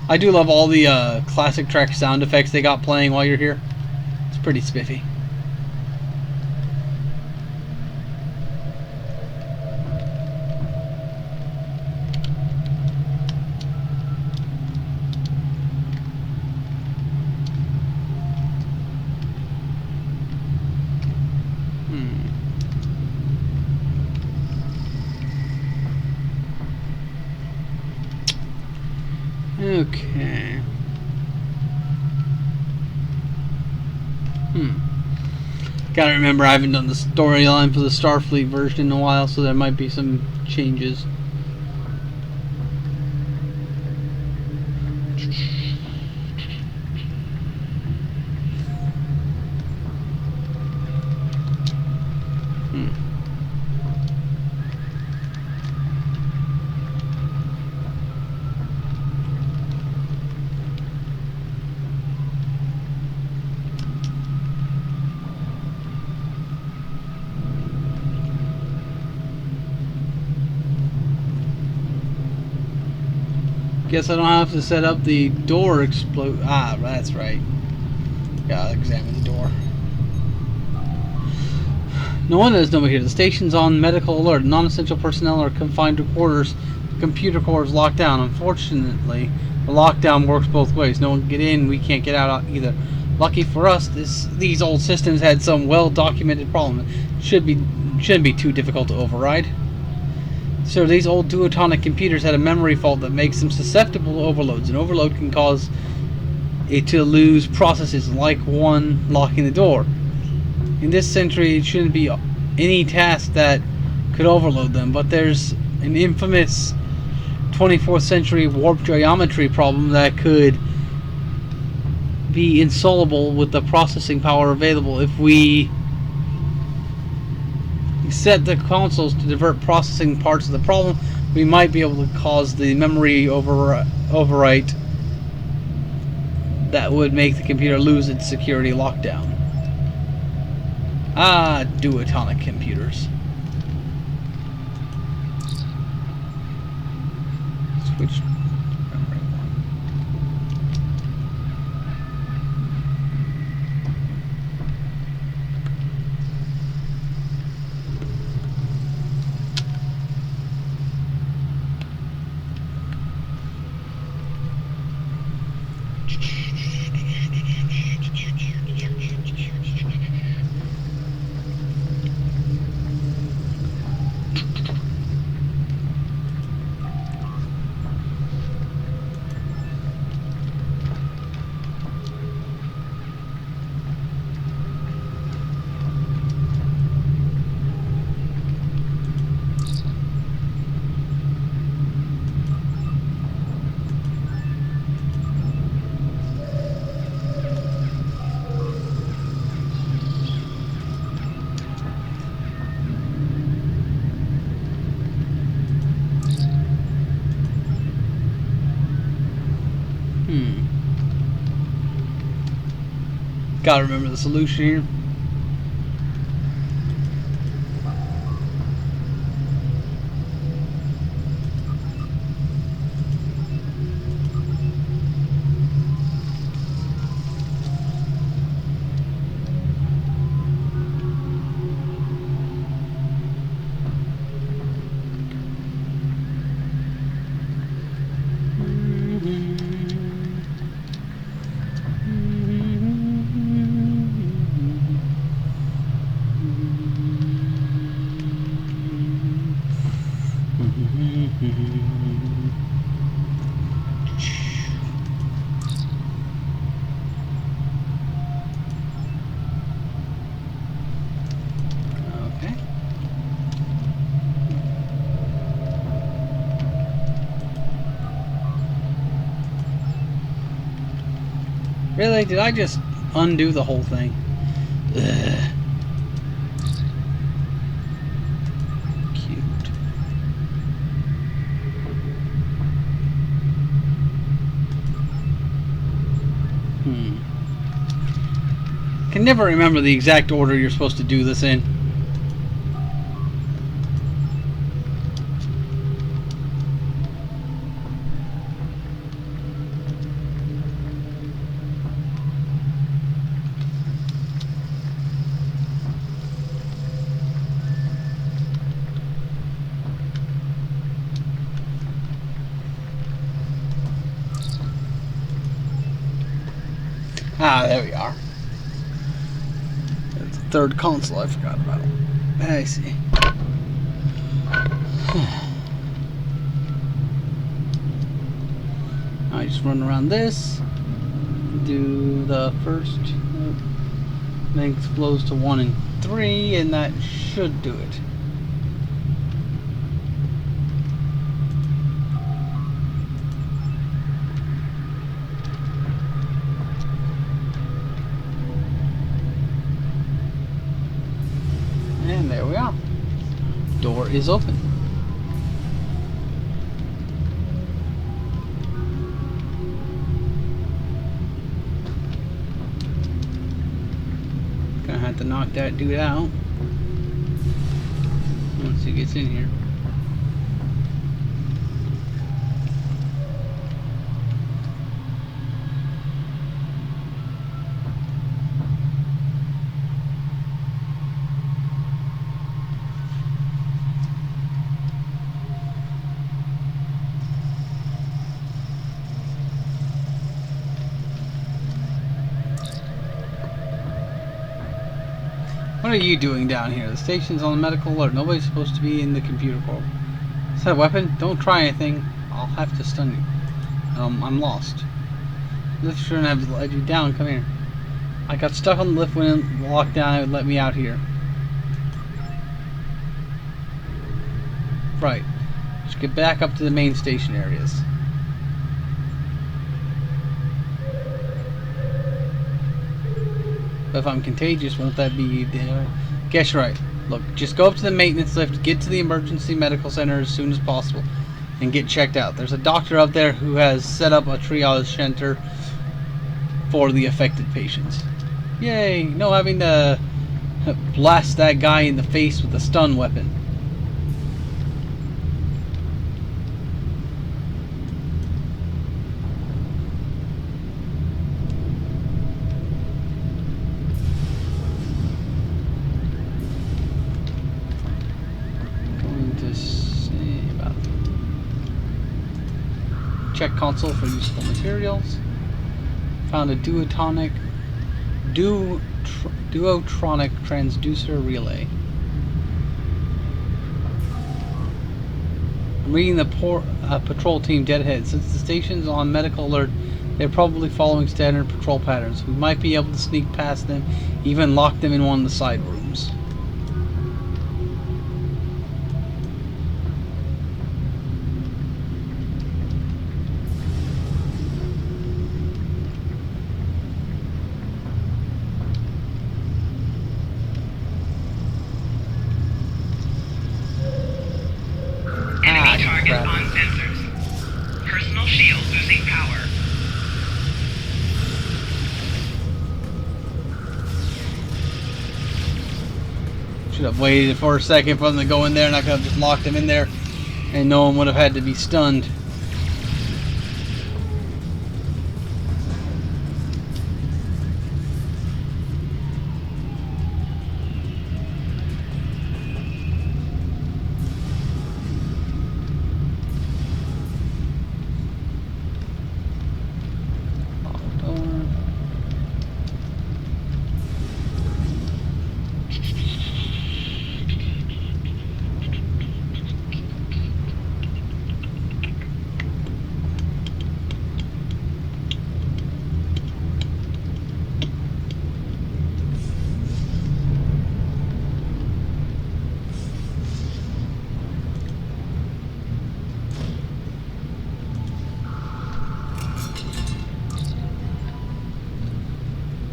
I do love all the classic track sound effects they got playing while you're here. It's pretty spiffy. Okay. Gotta remember I haven't done the storyline for the Starfleet version in a while, so there might be some changes. Guess I don't have to set up the door explode. Ah, that's right. Gotta examine the door. No wonder there's nobody here. The station's on medical alert. Non-essential personnel are confined to quarters. The computer core is locked down. Unfortunately, the lockdown works both ways. No one can get in, we can't get out either. Lucky for us, these old systems had some well-documented problem. Shouldn't be too difficult to override. So these old duotonic computers had a memory fault that makes them susceptible to overloads. An overload can cause it to lose processes, like one locking the door. In this century, it shouldn't be any task that could overload them, but there's an infamous 24th century warp geometry problem that could be insoluble with the processing power available. If we set the consoles to divert processing parts of the problem, we might be able to cause the memory overwrite that would make the computer lose its security lockdown. Ah, duotonic computers. Switch. Gotta remember the solution here. Okay. Really? Did I just undo the whole thing? Ugh. Cute. Can never remember the exact order you're supposed to do this in. Ah, there we are. That's the third console I forgot about. I see. I just run around this, do the first, then explodes to 1 and 3, and that should do it. And there we are. Door is open. Gonna have to knock that dude out once he gets in here. What are you doing down here? The station's on medical alert. Nobody's supposed to be in the computer core. Is that a weapon? Don't try anything. I'll have to stun you. I'm lost. Lift shouldn't have let you down. Come here. I got stuck on the lift when it locked down. It would let me out here. Right. Just get back up to the main station areas. But if I'm contagious, won't that be... Guess you're right. Look, just go up to the maintenance lift, get to the emergency medical center as soon as possible, and get checked out. There's a doctor up there who has set up a triage center for the affected patients. Yay! No having to blast that guy in the face with a stun weapon. Check console for useful materials. Found a duotronic transducer relay. I'm reading the patrol team deadhead. Since the station's on medical alert, they're probably following standard patrol patterns. We might be able to sneak past them, even lock them in one of the side rooms. Enemy targets on sensors. Personal shield losing power. Should have waited for a second for them to go in there, and I could have just locked them in there, and no one would have had to be stunned.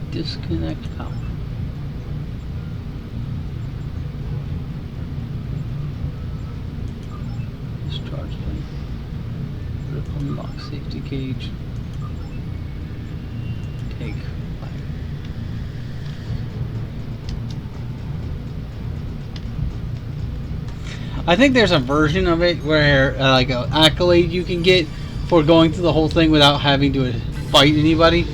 Disconnect power. Discharge plate. Rip unlock safety cage. Take fire. I think there's a version of it where like an accolade you can get for going through the whole thing without having to fight anybody.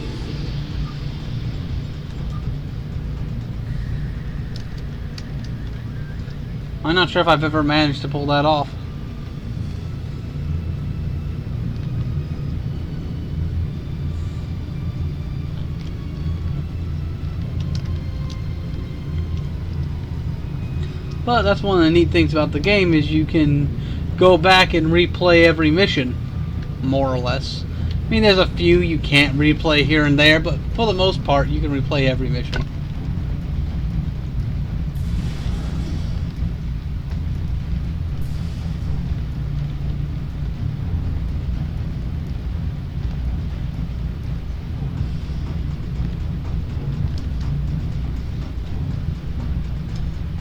I'm not sure if I've ever managed to pull that off. But that's one of the neat things about the game is you can go back and replay every mission, more or less. I mean, there's a few you can't replay here and there, but for the most part, you can replay every mission.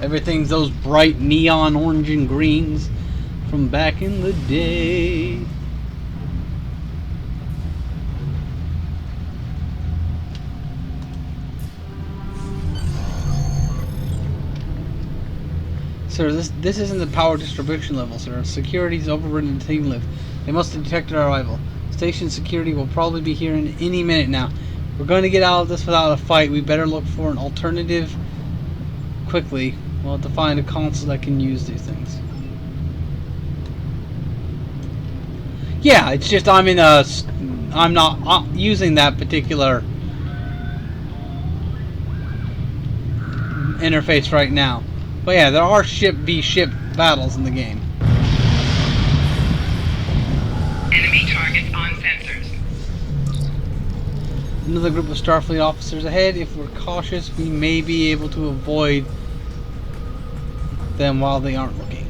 Everything's those bright neon orange and greens from back in the day. Sir, this isn't the power distribution level, sir. Security's overridden the team lift. They must have detected our arrival. Station security will probably be here in any minute now. We're going to get out of this without a fight. We better look for an alternative quickly. We'll have to find a console that can use these things. Yeah, it's just I'm not using that particular interface right now. But yeah, there are ship v ship battles in the game. Enemy targets on sensors. Another group of Starfleet officers ahead. If we're cautious, we may be able to avoid them while they aren't looking.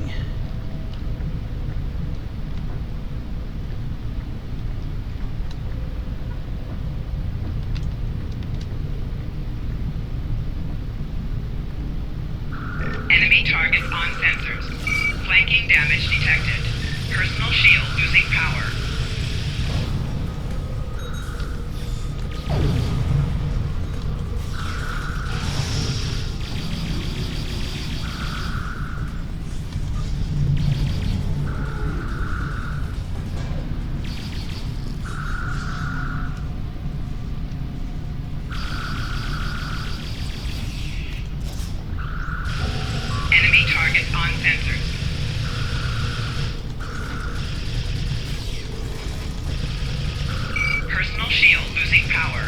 Enemy targets on sensors. Flanking damage detected. Personal shield losing power. Enemy targets on sensors. Personal shield losing power.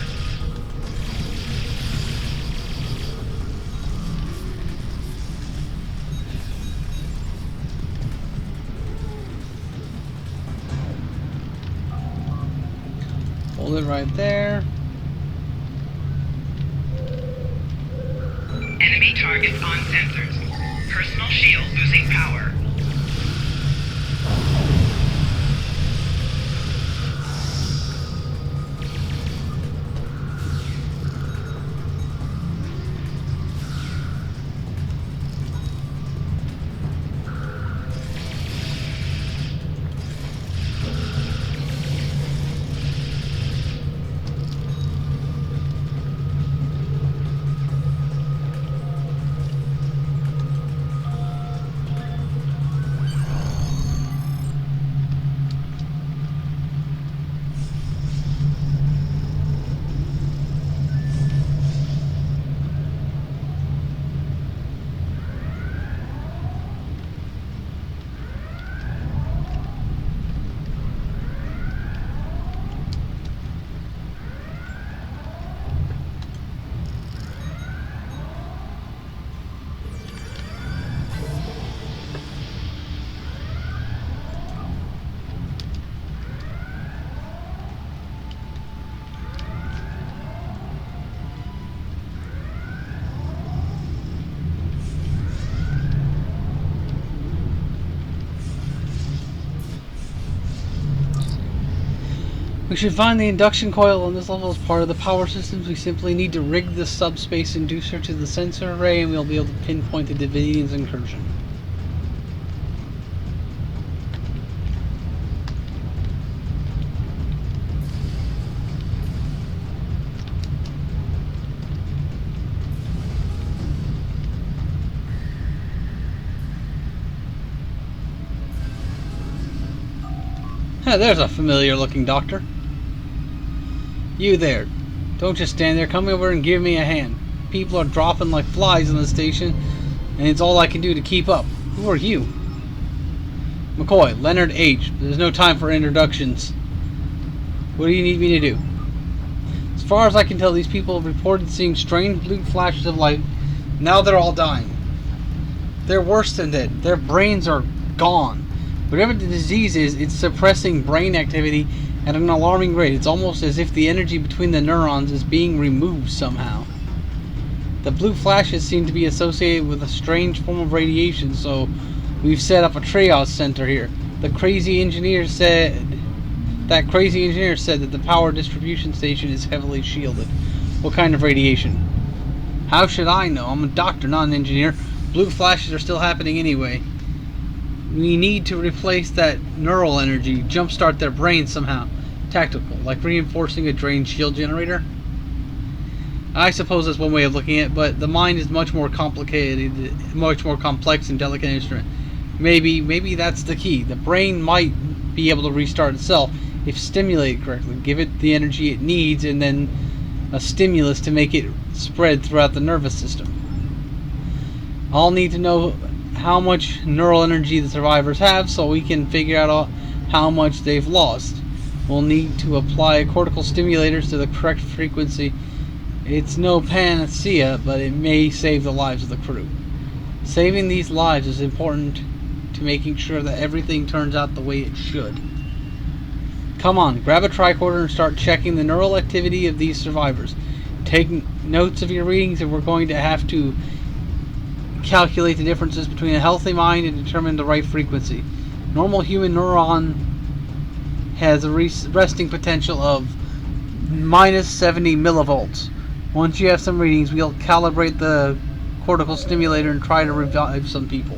Hold it right there. Enemy targets on sensors. Personal shield losing power. We should find the induction coil on this level as part of the power systems. We simply need to rig the subspace inducer to the sensor array and we'll be able to pinpoint the Davidian's incursion. There's a familiar looking doctor. You there. Don't just stand there. Come over and give me a hand. People are dropping like flies in the station, and it's all I can do to keep up. Who are you? McCoy, Leonard H. There's no time for introductions. What do you need me to do? As far as I can tell, these people have reported seeing strange blue flashes of light. Now they're all dying. They're worse than dead. Their brains are gone. Whatever the disease is, it's suppressing brain activity at an alarming rate. It's almost as if the energy between the neurons is being removed somehow. The blue flashes seem to be associated with a strange form of radiation, so we've set up a triage center here. That crazy engineer said that the power distribution station is heavily shielded. What kind of radiation? How should I know? I'm a doctor, not an engineer. Blue flashes are still happening anyway. We need to replace that neural energy, jumpstart their brains somehow. Tactical, like reinforcing a drained shield generator. I suppose that's one way of looking at it, but the mind is much more complicated, much more complex and delicate instrument. Maybe that's the key. The brain might be able to restart itself if stimulated correctly. Give it the energy it needs and then a stimulus to make it spread throughout the nervous system. I'll need to know how much neural energy the survivors have so we can figure out how much they've lost. We'll need to apply cortical stimulators to the correct frequency. It's no panacea, but it may save the lives of the crew. Saving these lives is important to making sure that everything turns out the way it should. Come on, grab a tricorder and start checking the neural activity of these survivors. Take notes of your readings, and we're going to have to calculate the differences between a healthy mind and determine the right frequency. Normal human neuron has a resting potential of minus 70 millivolts. Once you have some readings, we'll calibrate the cortical stimulator and try to revive some people.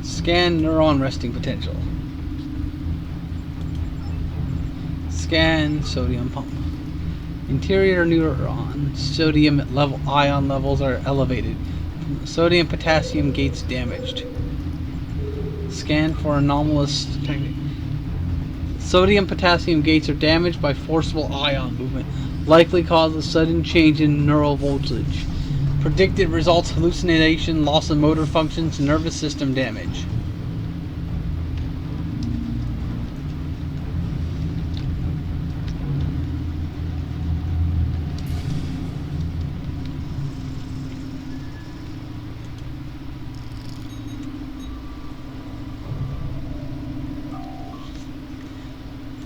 Scan neuron resting potential. Scan sodium pump. Interior neuron sodium ion levels are elevated. Sodium potassium gates damaged. Scan for anomalous technique. Sodium potassium gates are damaged by forcible ion movement, likely cause a sudden change in neural voltage. Predicted results: hallucination, loss of motor functions, nervous system damage.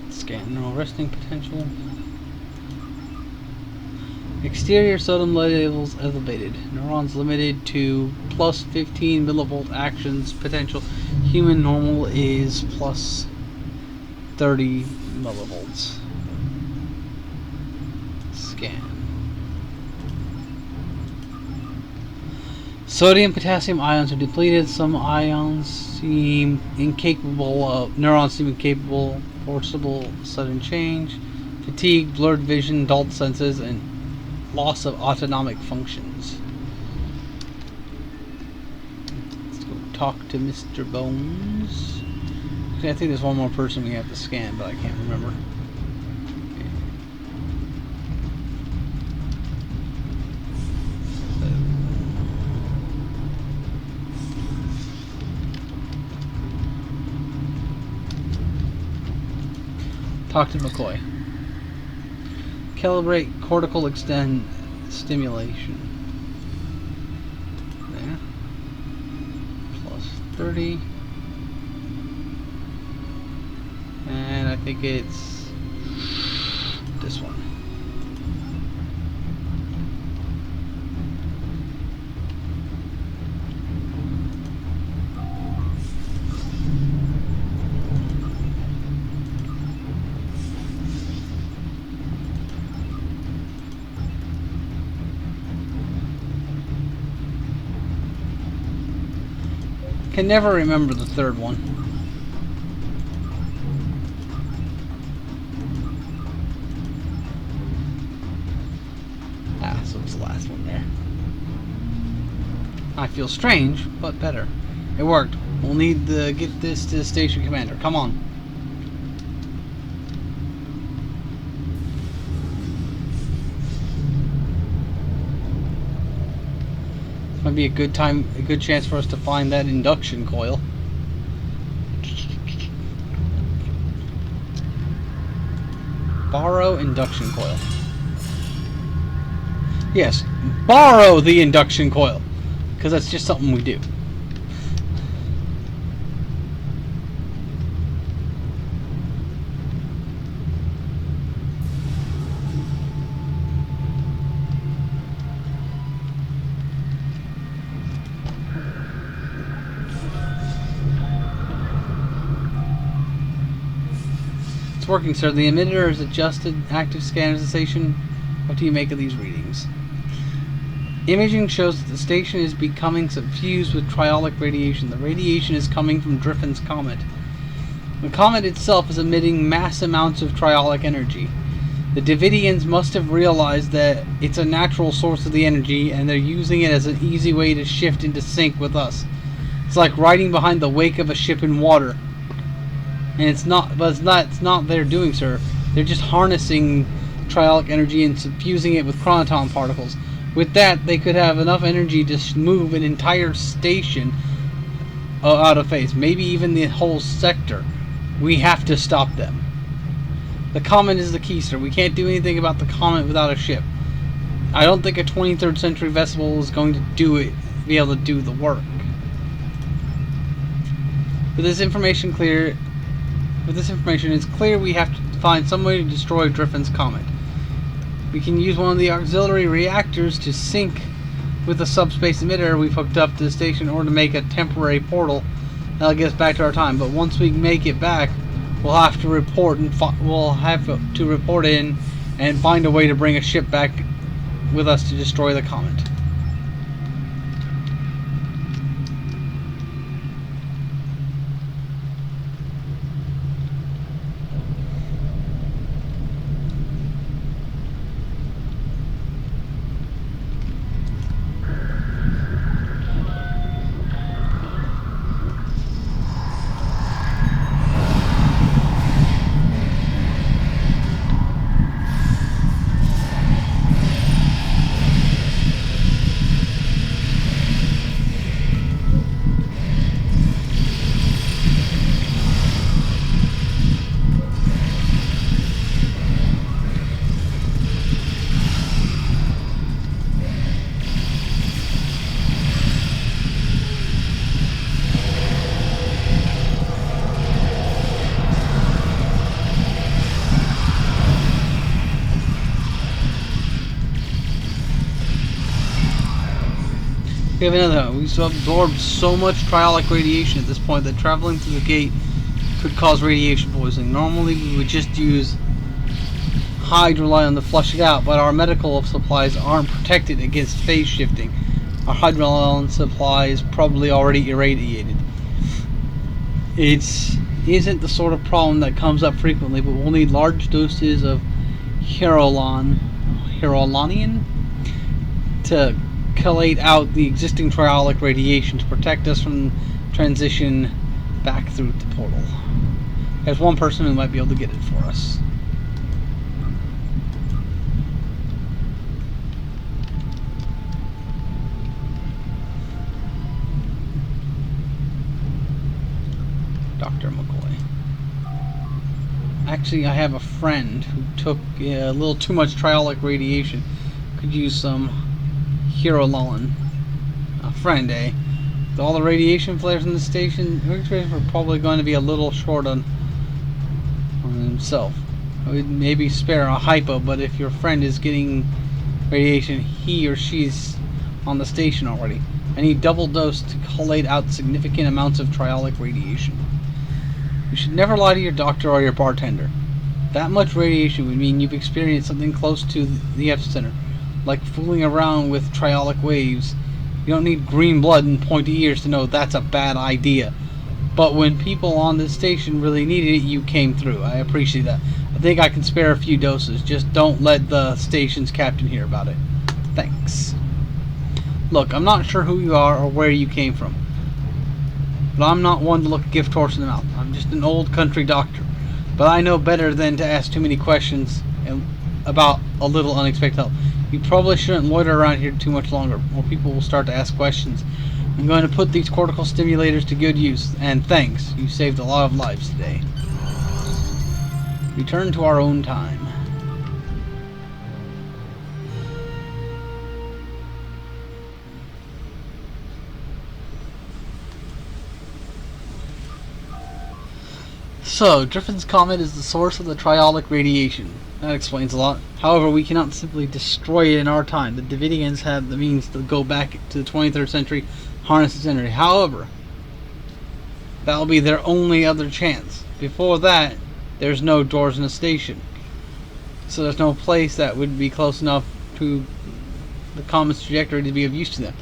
Scan neural resting potential. Exterior sodium levels elevated. Neurons limited to plus 15 millivolt actions potential. Human normal is plus 30 millivolts. Scan. Sodium potassium ions are depleted. Some ions seem incapable of neurons seem incapable. Forcible sudden change. Fatigue, blurred vision, dulled senses, and loss of autonomic functions. Let's go talk to Mr. Bones. Actually, I think there's one more person we have to scan, but I can't remember. Talk to McCoy. Calibrate cortical extend stimulation. There. Plus 30. And I think it's this one. Can never remember the third one. Ah, so it's the last one there. I feel strange, but better. It worked. We'll need to get this to the station commander. Come on. Might be a good chance for us to find that induction coil. Borrow induction coil. Yes, borrow the induction coil, because that's just something we do. Working, sir. The emitter is adjusted. Active scanners the station. What do you make of these readings? Imaging shows that the station is becoming suffused with triolic radiation. The radiation is coming from Driffin's comet. The comet itself is emitting mass amounts of triolic energy. The Davidians must have realized that it's a natural source of the energy, and they're using it as an easy way to shift into sync with us. It's like riding behind the wake of a ship in water. And it's not their doing, sir. They're just harnessing triolic energy and suffusing it with chronoton particles. With that, they could have enough energy to move an entire station out of phase, maybe even the whole sector. We have to stop them. The comet is the key, sir. We can't do anything about the comet without a ship. I don't think a 23rd century vessel is going to be able to do the work. With this information, it's clear we have to find some way to destroy Driffin's comet. We can use one of the auxiliary reactors to sync with the subspace emitter we've hooked up to the station, or to make a temporary portal that'll get us back to our time. But once we make it back, we'll have to report in and find a way to bring a ship back with us to destroy the comet. We have another one. We've absorbed so much triolic radiation at this point that traveling through the gate could cause radiation poisoning. Normally we would just use hydrolyon to flush it out, but our medical supplies aren't protected against phase shifting. Our hydrolyon supply is probably already irradiated. It isn't the sort of problem that comes up frequently, but we'll need large doses of hyrolonium to collate out the existing triolic radiation to protect us from transition back through the portal. There's one person who might be able to get it for us. Dr. McCoy. Actually, I have a friend who took a little too much triolic radiation. Could use some hyrolon. A friend, eh? With all the radiation flares in the station, we're probably going to be a little short on himself. We'd maybe spare a hypo, but if your friend is getting radiation, he or she's on the station already. I need double dose to collate out significant amounts of triolic radiation. You should never lie to your doctor or your bartender. That much radiation would mean you've experienced something close to the epicenter, like fooling around with triolic waves You don't need green blood and pointy ears to know that's a bad idea. But when people on this station really needed it, you came through. I appreciate that. I think I can spare a few doses. Just don't let the station's captain hear about it. Thanks. Look, I'm not sure who you are or where you came from. But I'm not one to look a gift horse in the mouth. I'm just an old country doctor. But I know better than to ask too many questions about a little unexpected help. You probably shouldn't loiter around here too much longer, or people will start to ask questions. I'm going to put these cortical stimulators to good use, and thanks. You saved a lot of lives today. Return to our own time. So, Griffin's Comet is the source of the triolic radiation. That explains a lot. However, we cannot simply destroy it in our time. The Davidians have the means to go back to the 23rd century, harness its energy. However, that'll be their only other chance. Before that, there's no doors in the station. So there's no place that would be close enough to the comet's trajectory to be of use to them.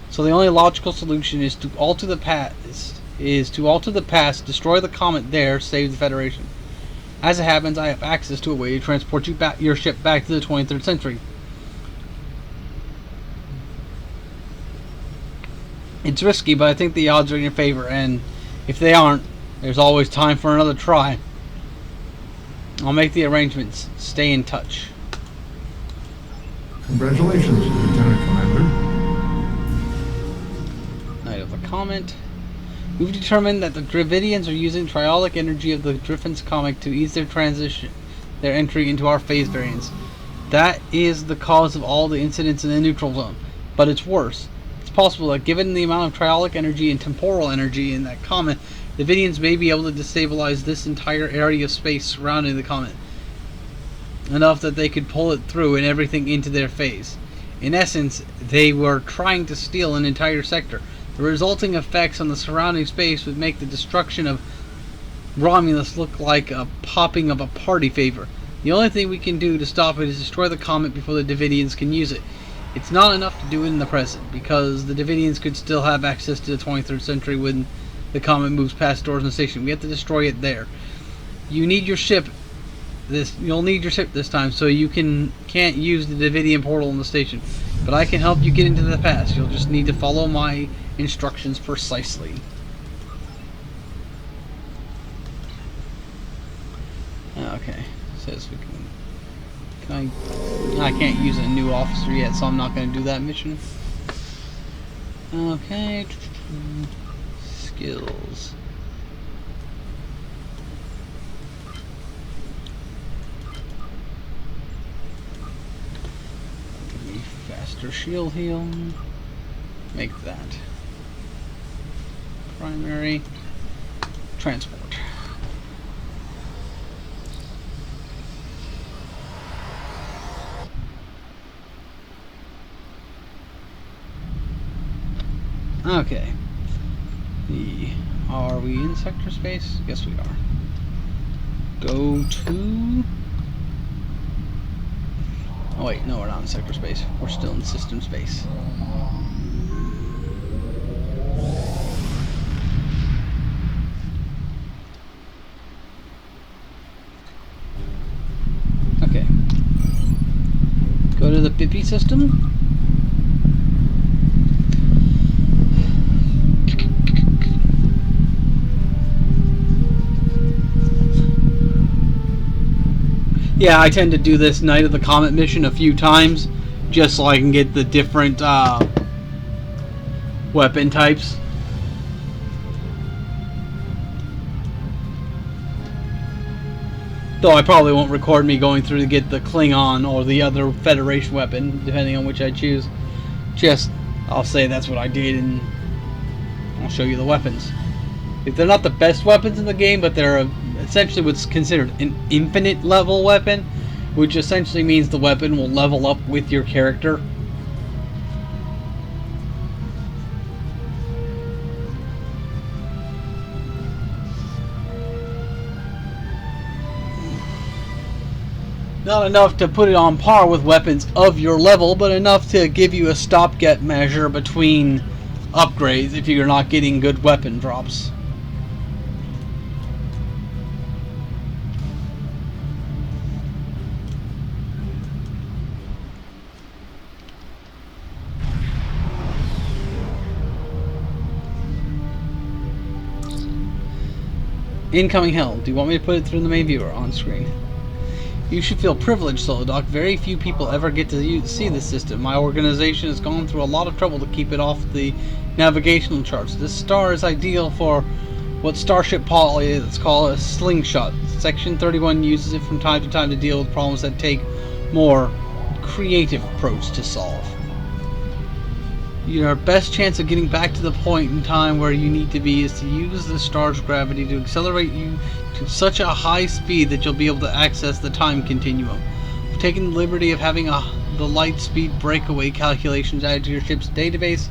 So the only logical solution is to alter the past. Destroy the comet there, save the Federation. As it happens, I have access to a way to transport your ship back to the 23rd century. It's risky, but I think the odds are in your favor, and if they aren't, there's always time for another try. I'll make the arrangements. Stay in touch. Congratulations, Lieutenant Commander. Night of the Comet. We've determined that the Dravidians are using triolic energy of the Griffin's Comet to ease their entry into our phase variants. That is the cause of all the incidents in the neutral zone. But it's worse. It's possible that given the amount of triolic energy and temporal energy in that comet, the Vidians may be able to destabilize this entire area of space surrounding the comet. Enough that they could pull it through and everything into their phase. In essence, they were trying to steal an entire sector. The resulting effects on the surrounding space would make the destruction of Romulus look like a popping of a party favor. The only thing we can do to stop it is destroy the comet before the Davidians can use it. It's not enough to do it in the present, because the Davidians could still have access to the 23rd century when the comet moves past doors in the station. We have to destroy it there. You'll need your ship this time, so you can't use the Davidian portal in the station. But I can help you get into the past. You'll just need to follow my instructions precisely. Okay, says we can I can't use a new officer yet, so I'm not going to do that mission. Okay, skills. Give me faster shield heal. Make that primary transport. Okay. Are we in sector space? Yes, we are. Go to... Oh wait, no, we're not in sector space. We're still in system space. Okay. Go to the Pippi system. Yeah, I tend to do this Night of the Comet mission a few times, just so I can get the different weapon types. Though I probably won't record me going through to get the Klingon or the other Federation weapon, depending on which I choose. Just, I'll say that's what I did, and I'll show you the weapons. If they're not the best weapons in the game, but they're essentially what's considered an infinite level weapon, which essentially means the weapon will level up with your character. Not enough to put it on par with weapons of your level, but enough to give you a stopgap measure between upgrades if you're not getting good weapon drops. Incoming help. Do you want me to put it through the main viewer on screen? You should feel privileged, Solodoc. Very few people ever get to see this system. My organization has gone through a lot of trouble to keep it off the navigational charts. This star is ideal for what Starship pilots call a slingshot. Section 31 uses it from time to time to deal with problems that take more creative approach to solve. Your best chance of getting back to the point in time where you need to be is to use the star's gravity to accelerate you to such a high speed that you'll be able to access the time continuum. I've taken the liberty of having the light speed breakaway calculations added to your ship's database.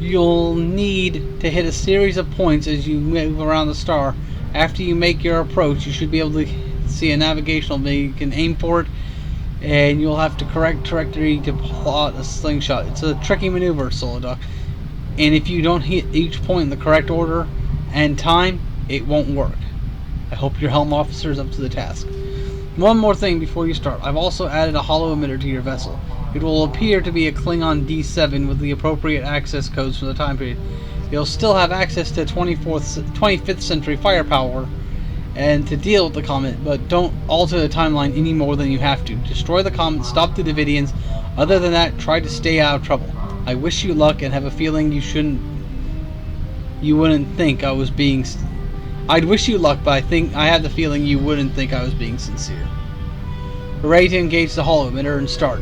You'll need to hit a series of points as you move around the star. After you make your approach, you should be able to see a navigational menu. You can aim for it, and you'll have to correct trajectory to plot a slingshot. It's a tricky maneuver, Solodoc, and if you don't hit each point in the correct order and time, it won't work. I hope your helm officer is up to the task. One more thing before you start. I've also added a holo emitter to your vessel. It will appear to be a Klingon D7 with the appropriate access codes for the time period. You'll still have access to 25th century firepower and to deal with the comet, but don't alter the timeline any more than you have to. Destroy the comet, stop the Davidians. Other than that, try to stay out of trouble. I wish you luck and have a feeling you wouldn't think I was being... I'd wish you luck, but I have the feeling you wouldn't think I was being sincere. We're ready to engage the holo emitter and start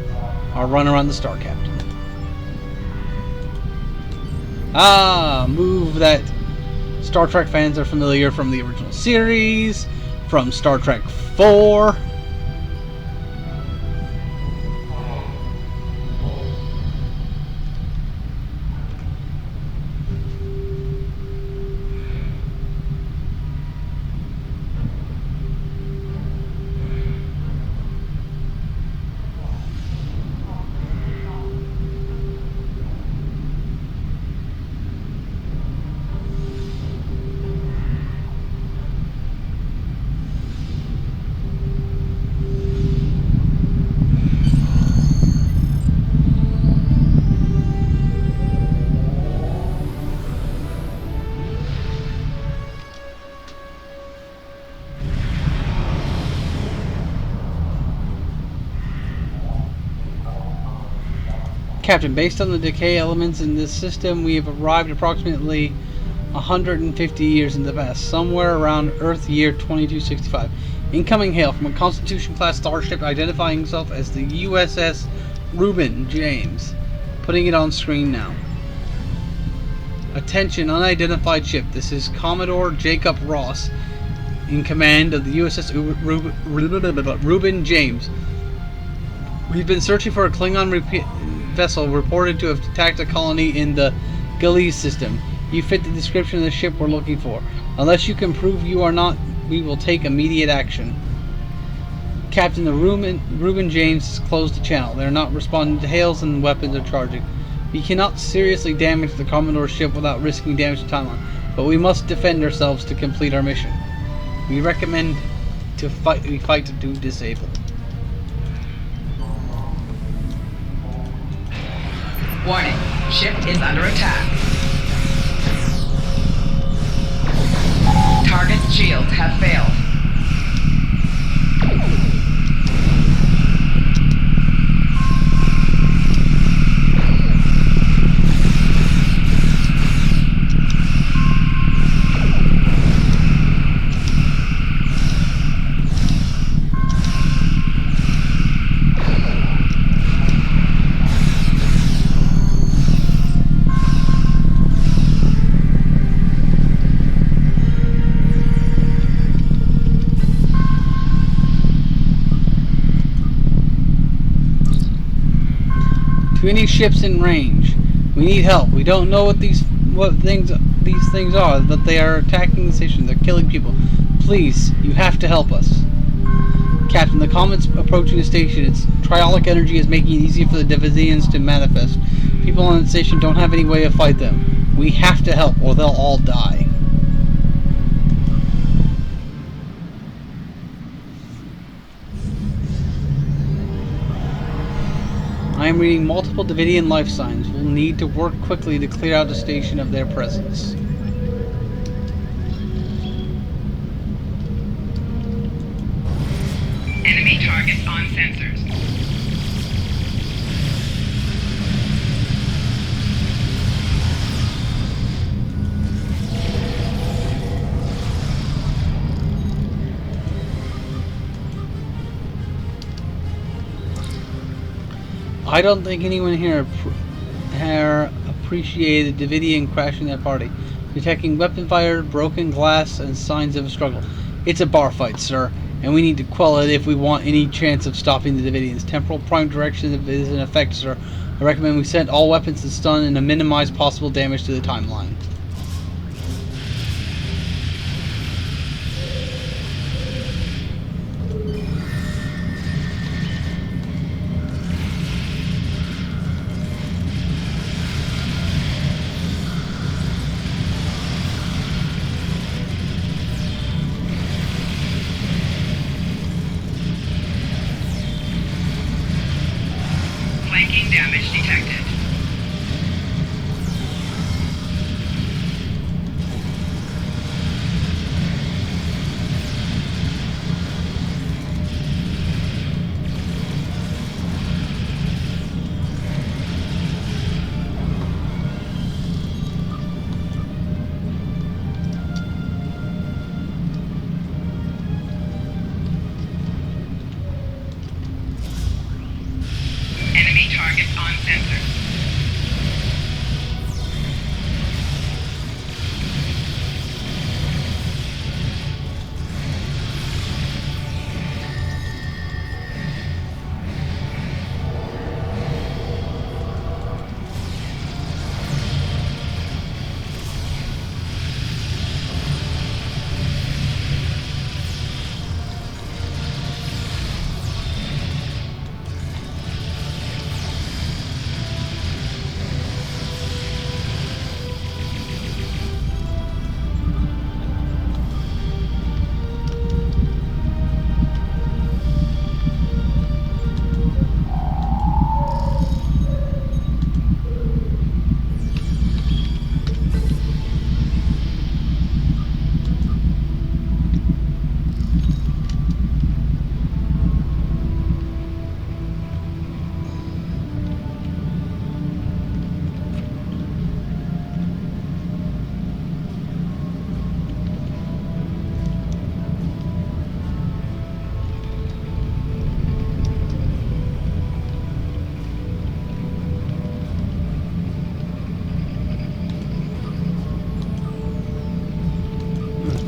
our run around the star, Captain. Move that Star Trek fans are familiar from the original series, from Star Trek 4. Captain, based on the decay elements in this system, we have arrived approximately 150 years in the past, somewhere around Earth year 2265. Incoming hail from a Constitution-class starship identifying himself as the USS Reuben James. Putting it on screen now. Attention, unidentified ship. This is Commodore Jacob Ross in command of the USS Reuben James. We've been searching for a Klingon vessel reported to have attacked a colony in the Galley system. You fit the description of the ship we're looking for. Unless you can prove you are not, we will take immediate action. Captain, the Reuben James has closed the channel. They are not responding to hails and weapons are charging. We cannot seriously damage the Commodore's ship without risking damage to timeline, but we must defend ourselves to complete our mission. We recommend we fight to disable. Warning, ship is under attack. Target's shields have failed. To any ships in range, we need help. We don't know what these things are, but they are attacking the station. They're killing people. Please, you have to help us. Captain, the comet's approaching the station. Its triolic energy is making it easier for the Devizians to manifest. People on the station don't have any way to fight them. We have to help, or they'll all die. I am reading multiple Davidian life signs. We'll need to work quickly to clear out the station of their presence. Enemy targets on sensors. I don't think anyone here appreciated Davidian crashing that party. Detecting weapon fire, broken glass, and signs of a struggle. It's a bar fight, sir, and we need to quell it if we want any chance of stopping the Davidians. Temporal prime direction is in effect, sir. I recommend we send all weapons to stun and to minimize possible damage to the timeline. Flanking damage detected. Enemy targets on sensor.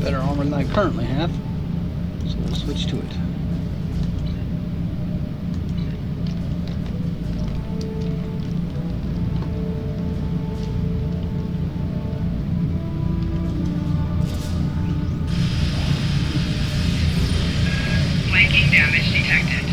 Better armor than I currently have, so we'll switch to it. Flanking damage detected.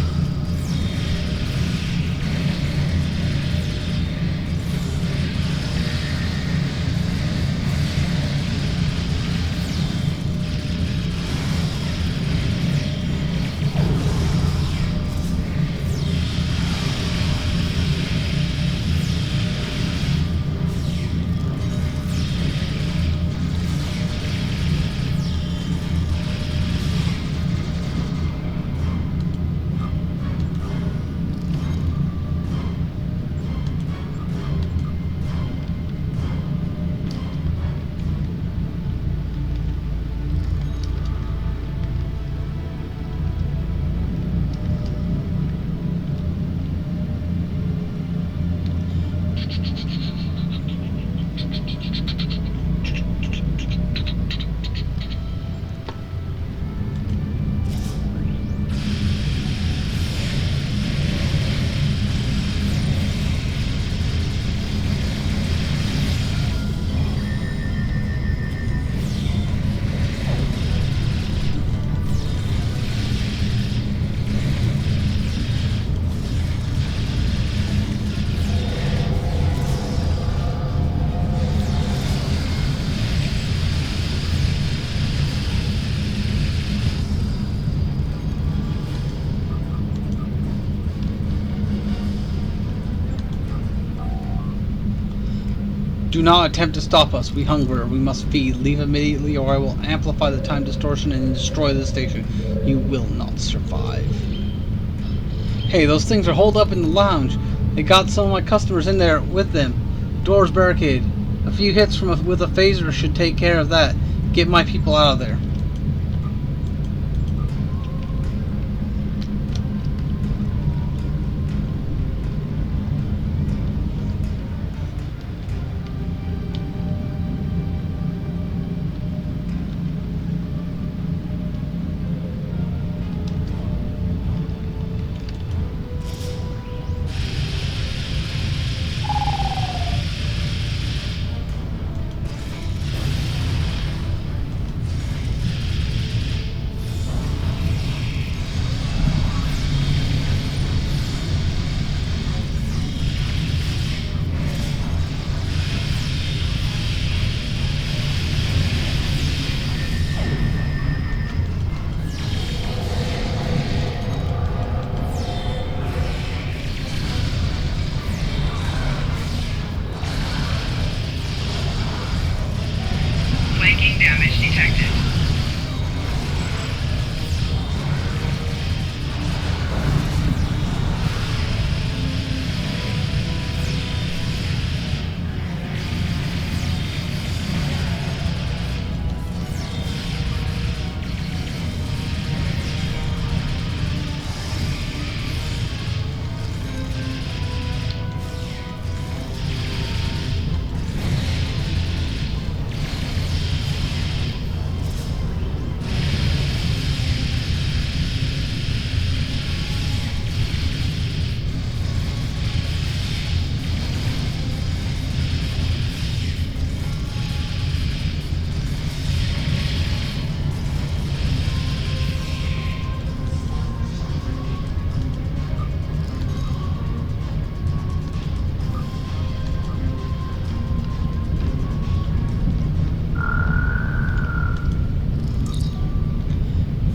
Do not attempt to stop us. We hunger. We must feed. Leave immediately or I will amplify the time distortion and destroy the station. You will not survive. Hey, those things are holed up in the lounge. They got some of my customers in there with them. Doors barricaded. A few hits with a phaser should take care of that. Get my people out of there. Flanking damage detected.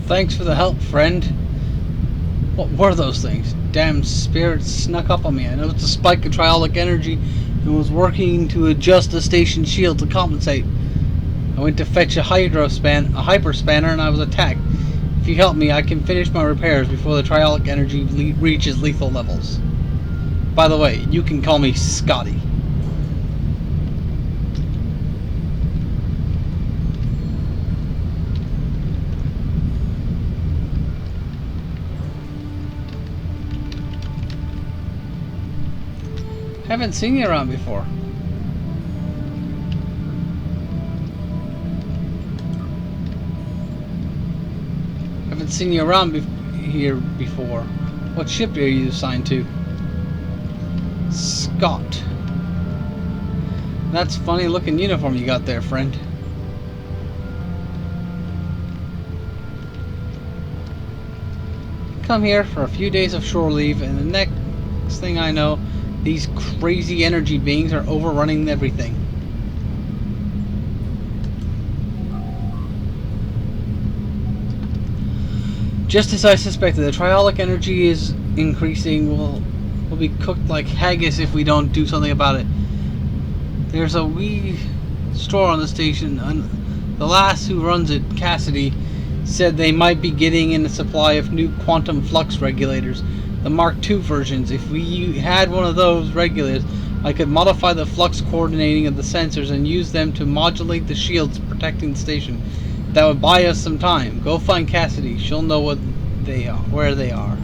Thanks for the help, friend. What were those things? Damn spirits snuck up on me. I noticed a spike of triolic energy and was working to adjust the station shield to compensate. I went to fetch a hyperspanner and I was attacked. If you help me, I can finish my repairs before the triolic energy reaches lethal levels. By the way, you can call me Scotty. Haven't seen you around before. Haven't seen you around here before. What ship are you assigned to? Scott. That's funny looking uniform you got there, friend. Come here for a few days of shore leave and the next thing I know, these crazy energy beings are overrunning everything. Just as I suspected, the triolic energy is increasing. We'll be cooked like haggis if we don't do something about it. There's a wee store on the station, and the lass who runs it, Cassidy, said they might be getting in a supply of new quantum flux regulators. The Mark II versions. If we had one of those regulators, I could modify the flux coordinating of the sensors and use them to modulate the shields protecting the station. That would buy us some time. Go find Cassidy. She'll know what they are, where they are.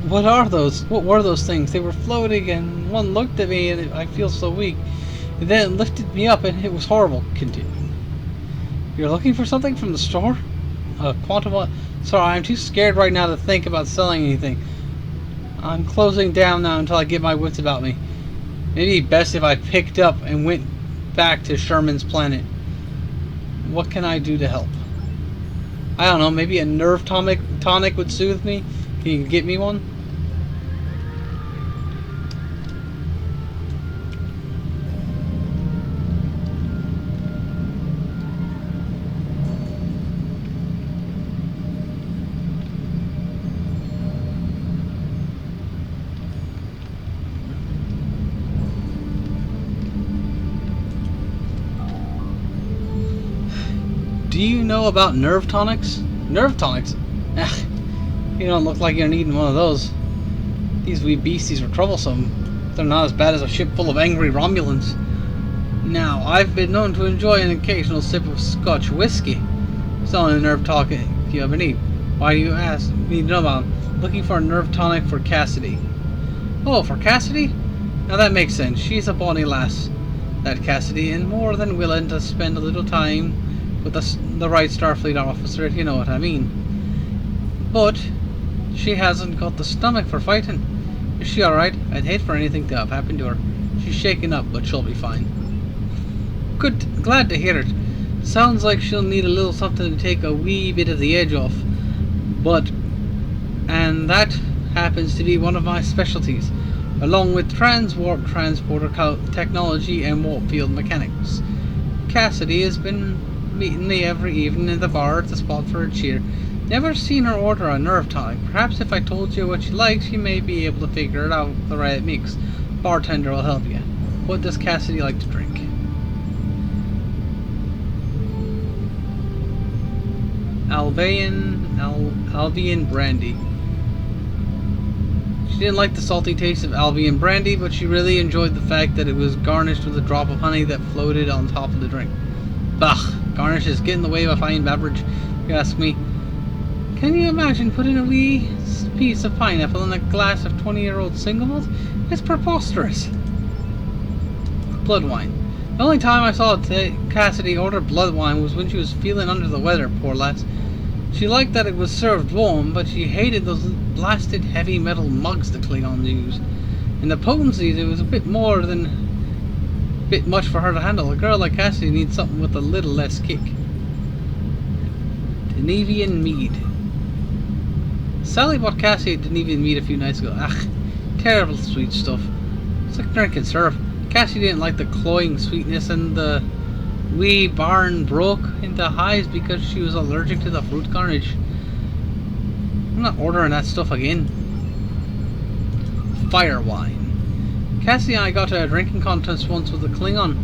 What are those? What were those things? They were floating and one looked at me and I feel so weak. And then it lifted me up and it was horrible. Continue. You're looking for something from the store? Quantum... Sorry, I'm too scared right now to think about selling anything. I'm closing down now until I get my wits about me. Maybe best if I picked up and went back to Sherman's planet. What can I do to help? I don't know, maybe a nerve tonic would soothe me. Can you get me one? Do you know about nerve tonics? Nerve tonics? Ugh, you don't look like you're needing one of those. These wee beasties are troublesome. They're not as bad as a ship full of angry Romulans. Now, I've been known to enjoy an occasional sip of Scotch whiskey. It's only a nerve tonic if you ever need. Why do you ask? Need to know about them. Looking for a nerve tonic for Cassidy. Oh, for Cassidy? Now that makes sense. She's a bonny lass, that Cassidy, and more than willing to spend a little time with the right Starfleet officer, if you know what I mean. But she hasn't got the stomach for fighting. Is she alright? I'd hate for anything to have happened to her. She's shaken up, but she'll be fine. Good, glad to hear it. Sounds like she'll need a little something to take a wee bit of the edge off. And that happens to be one of my specialties, along with transwarp transporter technology and warp field mechanics. Cassidy has been meeting me every evening in the bar at the spot for a cheer. Never seen her order a nerve tonic. Perhaps if I told you what she likes, you may be able to figure it out the right mix. Bartender will help you. What does Cassidy like to drink? Albion brandy. She didn't like the salty taste of Albion brandy, but she really enjoyed the fact that it was garnished with a drop of honey that floated on top of the drink. Bah! Garnishes get in the way of a fine beverage, if you ask me. Can you imagine putting a wee piece of pineapple in a glass of 20-year-old single malt? It's preposterous. Blood wine. The only time I saw Cassidy order blood wine was when she was feeling under the weather, poor lass. She liked that it was served warm, but she hated those blasted heavy metal mugs the Klingons used. And the potencies, it was a bit much for her to handle. A girl like Cassidy needs something with a little less kick. Denevian mead. Sally bought Cassie a Denevian mead a few nights ago. Ugh, terrible sweet stuff. It's like drinking syrup. Cassie didn't like the cloying sweetness, and the wee barn broke into hives because she was allergic to the fruit garnish. I'm not ordering that stuff again. Fire wine. Cassie and I got to a drinking contest once with a Klingon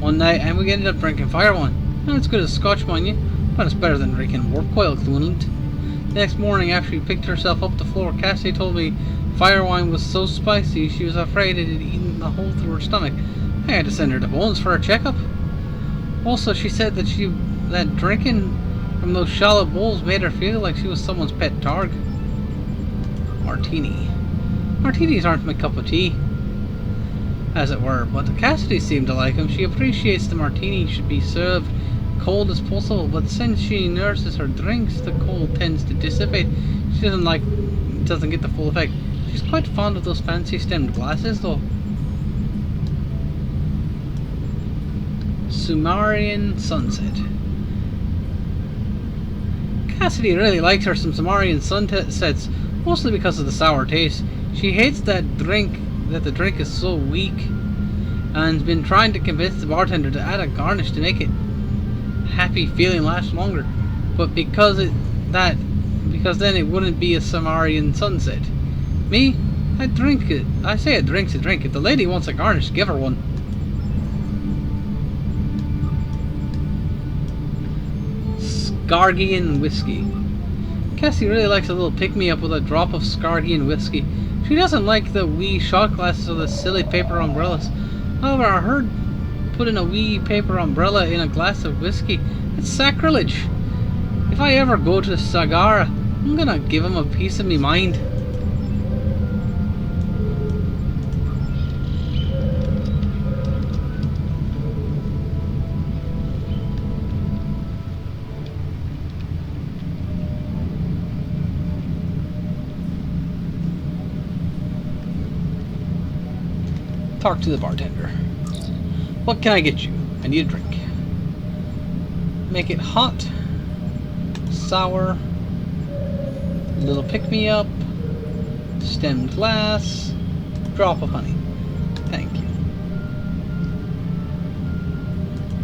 one night, and we ended up drinking fire wine. Not as good as Scotch, mind you, but it's better than drinking warp coil coolant. The next morning, after she picked herself up the floor, Cassie told me fire wine was so spicy she was afraid it had eaten the hole through her stomach. I had to send her to Bones for a checkup. Also, she said that drinking from those shallow bowls made her feel like she was someone's pet targ. Martini. Martinis aren't my cup of tea, as it were, but Cassidy seemed to like them. She appreciates the martini should be served cold as possible, but since she nurses her drinks, the cold tends to dissipate. She doesn't get the full effect. She's quite fond of those fancy stemmed glasses, though. Sumerian sunset. Cassidy really likes her some Sumerian sunsets, mostly because of the sour taste. She hates that the drink is so weak, and's been trying to convince the bartender to add a garnish to make it happy feeling last longer. But because then it wouldn't be a Sumerian sunset. Me, I drink it. I say a drink's a drink. If the lady wants a garnish, give her one. Skargian whiskey. Cassie really likes a little pick-me-up with a drop of Skargian whiskey. She doesn't like the wee shot glasses or the silly paper umbrellas. However, I heard putting a wee paper umbrella in a glass of whiskey, it's sacrilege. If I ever go to Sagara, I'm gonna give him a piece of me mind. Talk to the bartender. What can I get you? I need a drink. Make it hot, sour. A little pick-me-up. Stemmed glass. Drop of honey. Thank you.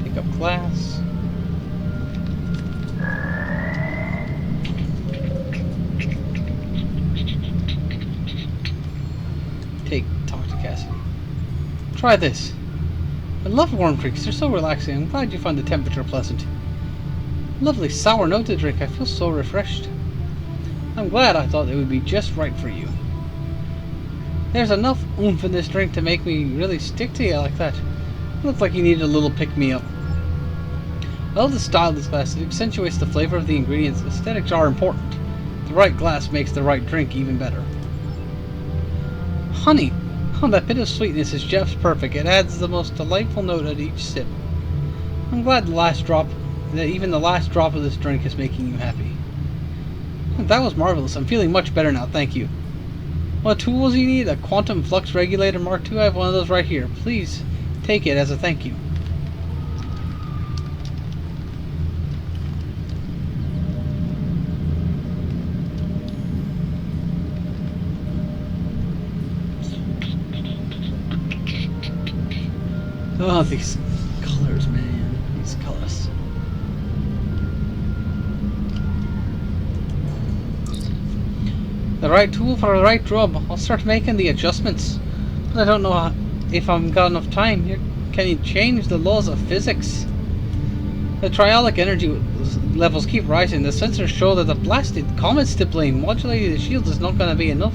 Pick up glass. Talk to Cassidy. Try this. I love warm drinks. They're so relaxing. I'm glad you find the temperature pleasant. Lovely sour note to drink. I feel so refreshed. I'm glad. I thought it would be just right for you. There's enough oomph in this drink to make me really stick to you like that. It looks like you need a little pick-me-up. I love the style of this glass. It accentuates the flavor of the ingredients. Aesthetics are important. The right glass makes the right drink even better. Honey. Oh, that bit of sweetness is just perfect. It adds the most delightful note at each sip. I'm glad that even the last drop of this drink is making you happy. That was marvelous. I'm feeling much better now, thank you. What tools you need? A quantum flux regulator Mark II? I have one of those right here. Please take it as a thank you. Oh, these colors, man. These colors. The right tool for the right job. I'll start making the adjustments. But I don't know if I've got enough time. Can you change the laws of physics? The triolic energy levels keep rising. The sensors show that the blasted comet stippling modulating the shields is not going to be enough.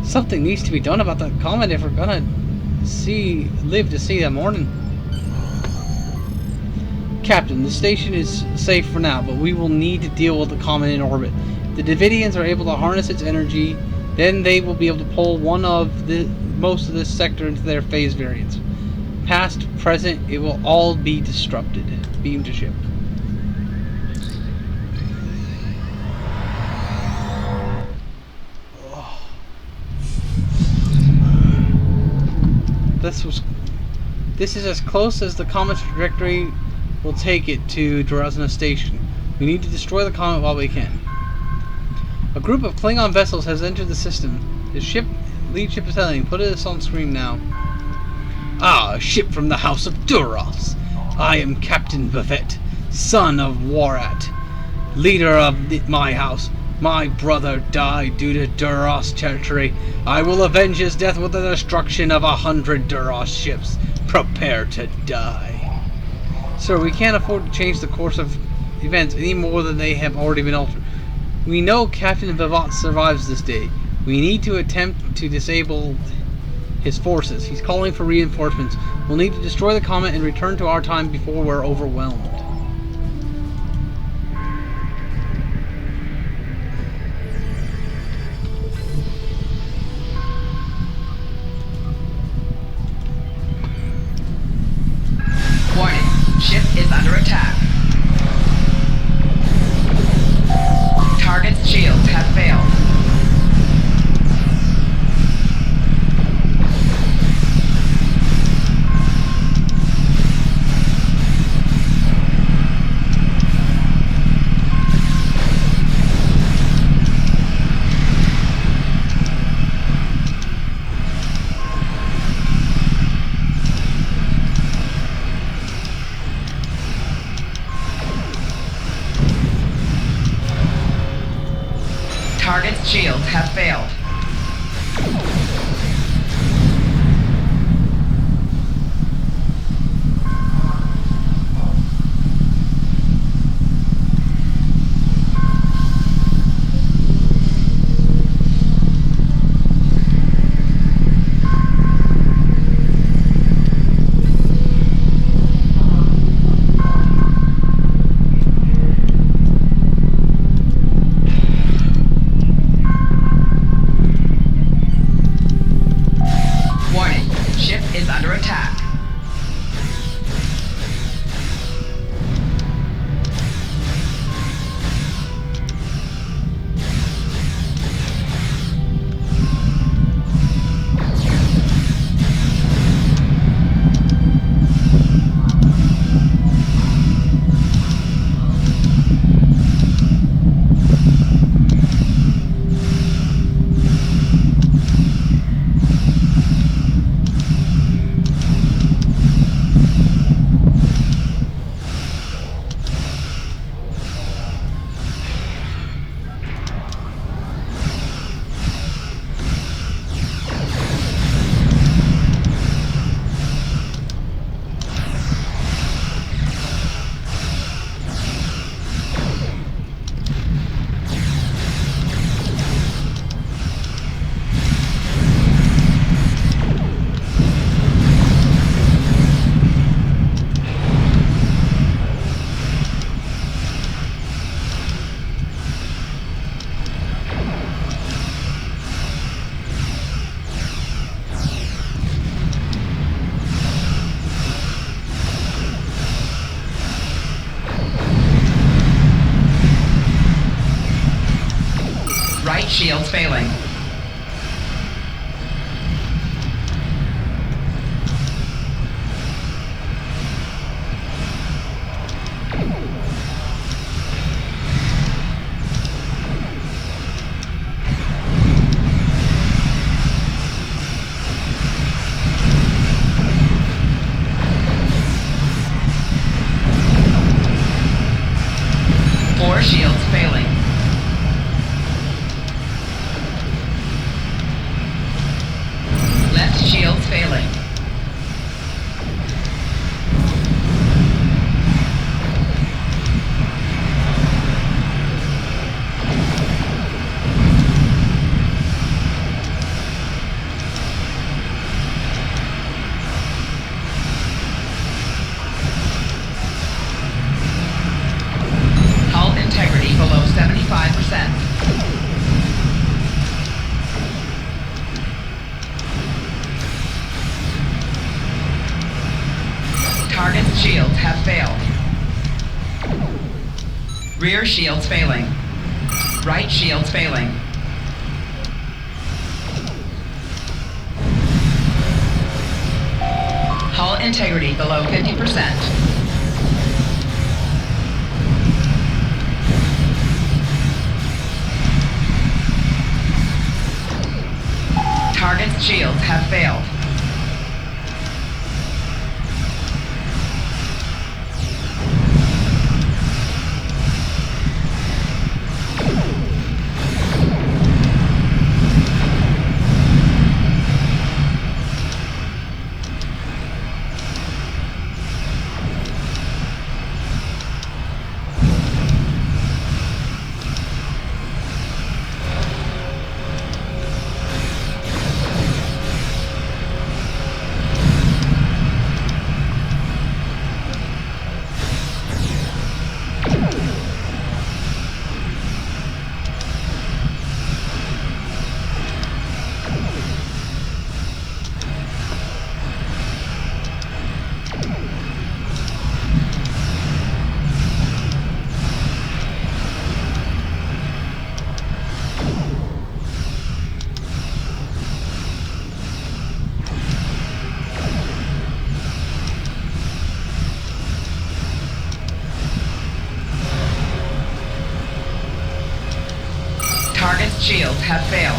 Something needs to be done about that comet if we're going to live to see the morning. Captain, the station is safe for now, but we will need to deal with the comet in orbit. The Davidians are able to harness its energy, then they will be able to pull most of this sector into their phase variants. Past, present, it will all be disrupted. Beam to ship. This is as close as the comet's trajectory will take it to Drazna Station. We need to destroy the comet while we can. A group of Klingon vessels has entered the system. The lead ship is telling. Put this on screen now. Ah, a ship from the House of Duras. I am Captain Buffett, son of Warat, leader of my house. My brother died due to Duras territory. I will avenge his death with the destruction of 100 Duras ships. Prepare to die. Sir, we can't afford to change the course of events any more than they have already been altered. We know Captain Vivat survives this day. We need to attempt to disable his forces. He's calling for reinforcements. We'll need to destroy the comet and return to our time before we're overwhelmed. Warning, ship is under attack. Target's shields have failed. Target's shields have failed. shields failing. Four shields failing. Left shields failing. Hull integrity below 75%. Target's shields have failed. Rear shields failing. Right shields failing. Hull integrity below 50%. Target's shields have failed. Target's shields have failed.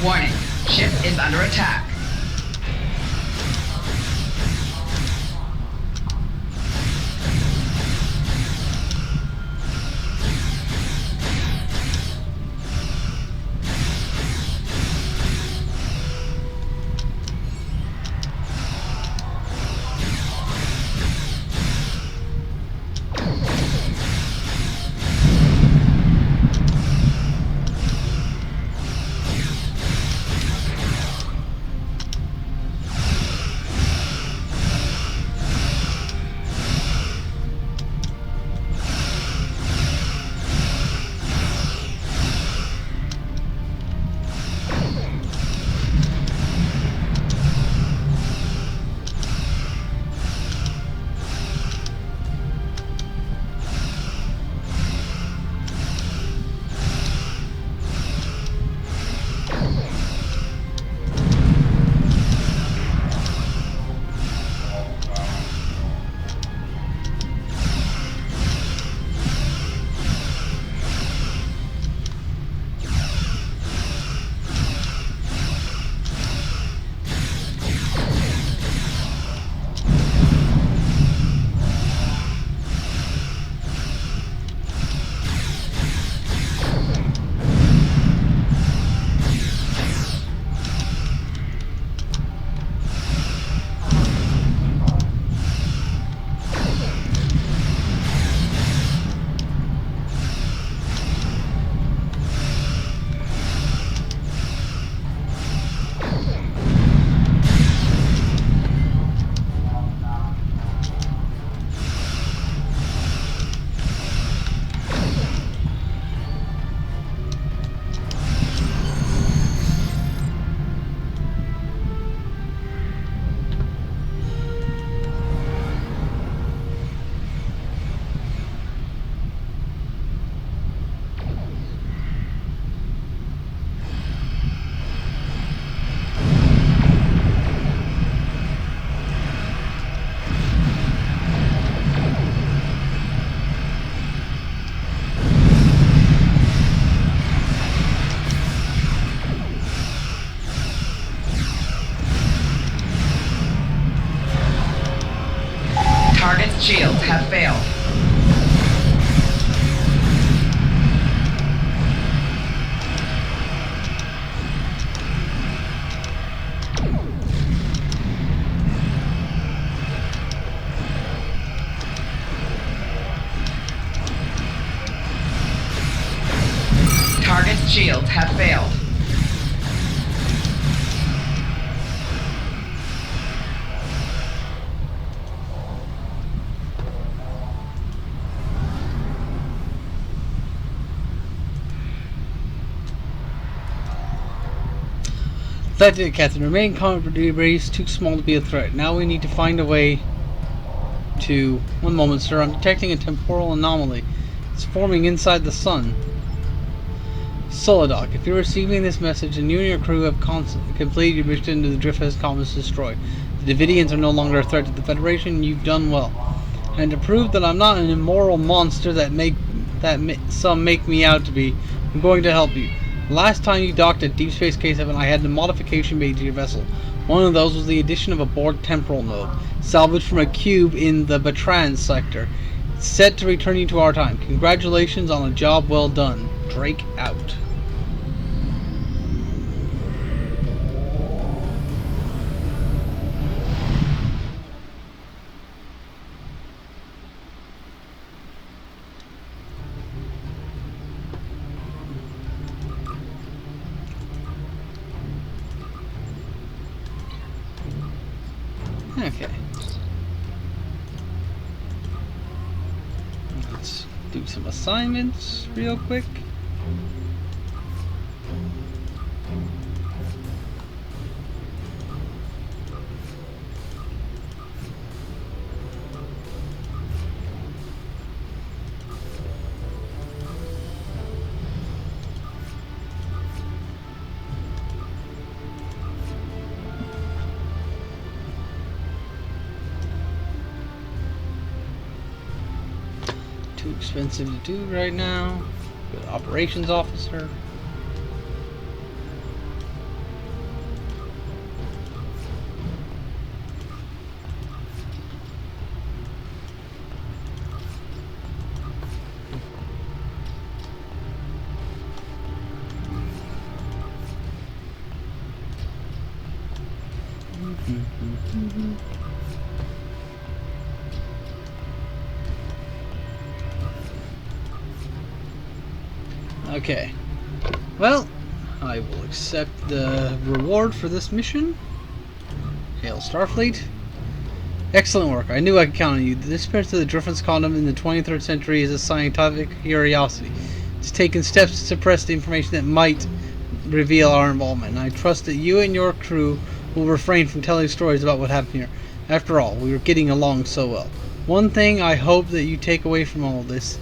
Warning, ship is under attack. Target's shields have failed. That did it, Captain. Remain calm, but debris is too small to be a threat. Now we need to find a way to... One moment, sir. I'm detecting a temporal anomaly. It's forming inside the sun. Solidoc, if you're receiving this message and you and your crew have completed your mission to the Driftfest colonists destroy, the Davidians are no longer a threat to the Federation. You've done well. And to prove that I'm not an immoral monster some make me out to be, I'm going to help you. Last time you docked at Deep Space K7, I had a modification made to your vessel. One of those was the addition of a Borg temporal node, salvaged from a cube in the Batran sector. It's set to return you to our time. Congratulations on a job well done. Drake out. Okay. Let's do some assignments real quick. Too expensive to do right now. Good operations officer. Okay. Well, I will accept the reward for this mission. Hail Starfleet. Excellent work. I knew I could count on you. The disappearance of the Driffin's condom in the 23rd century is a scientific curiosity. It's taken steps to suppress the information that might reveal our involvement, and I trust that you and your crew will refrain from telling stories about what happened here. After all, we were getting along so well. One thing I hope that you take away from all this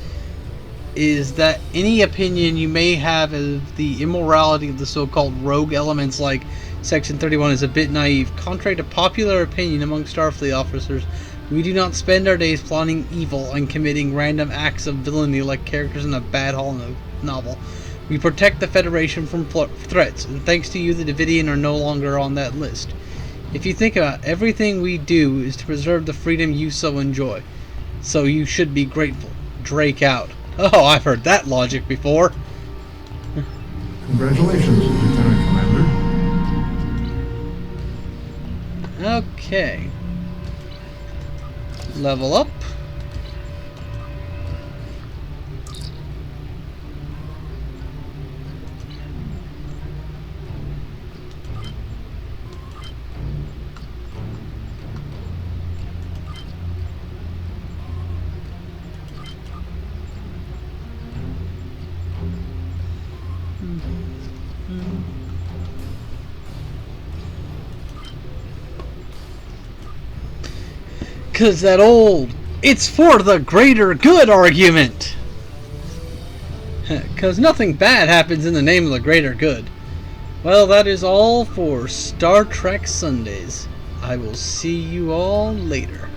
is that any opinion you may have of the immorality of the so-called rogue elements like Section 31 is a bit naive. Contrary to popular opinion among Starfleet officers, we do not spend our days plotting evil and committing random acts of villainy like characters in a bad novel. We protect the Federation from threats, and thanks to you, the Davidian are no longer on that list. If you think about it, everything we do is to preserve the freedom you so enjoy. So you should be grateful. Drake out. Oh, I've heard that logic before. Congratulations, Lieutenant Commander. Okay. Level up. Cause that old "it's for the greater good" argument. Cause nothing bad happens in the name of the greater good. Well, that is all for Star Trek Sundays. I will see you all later.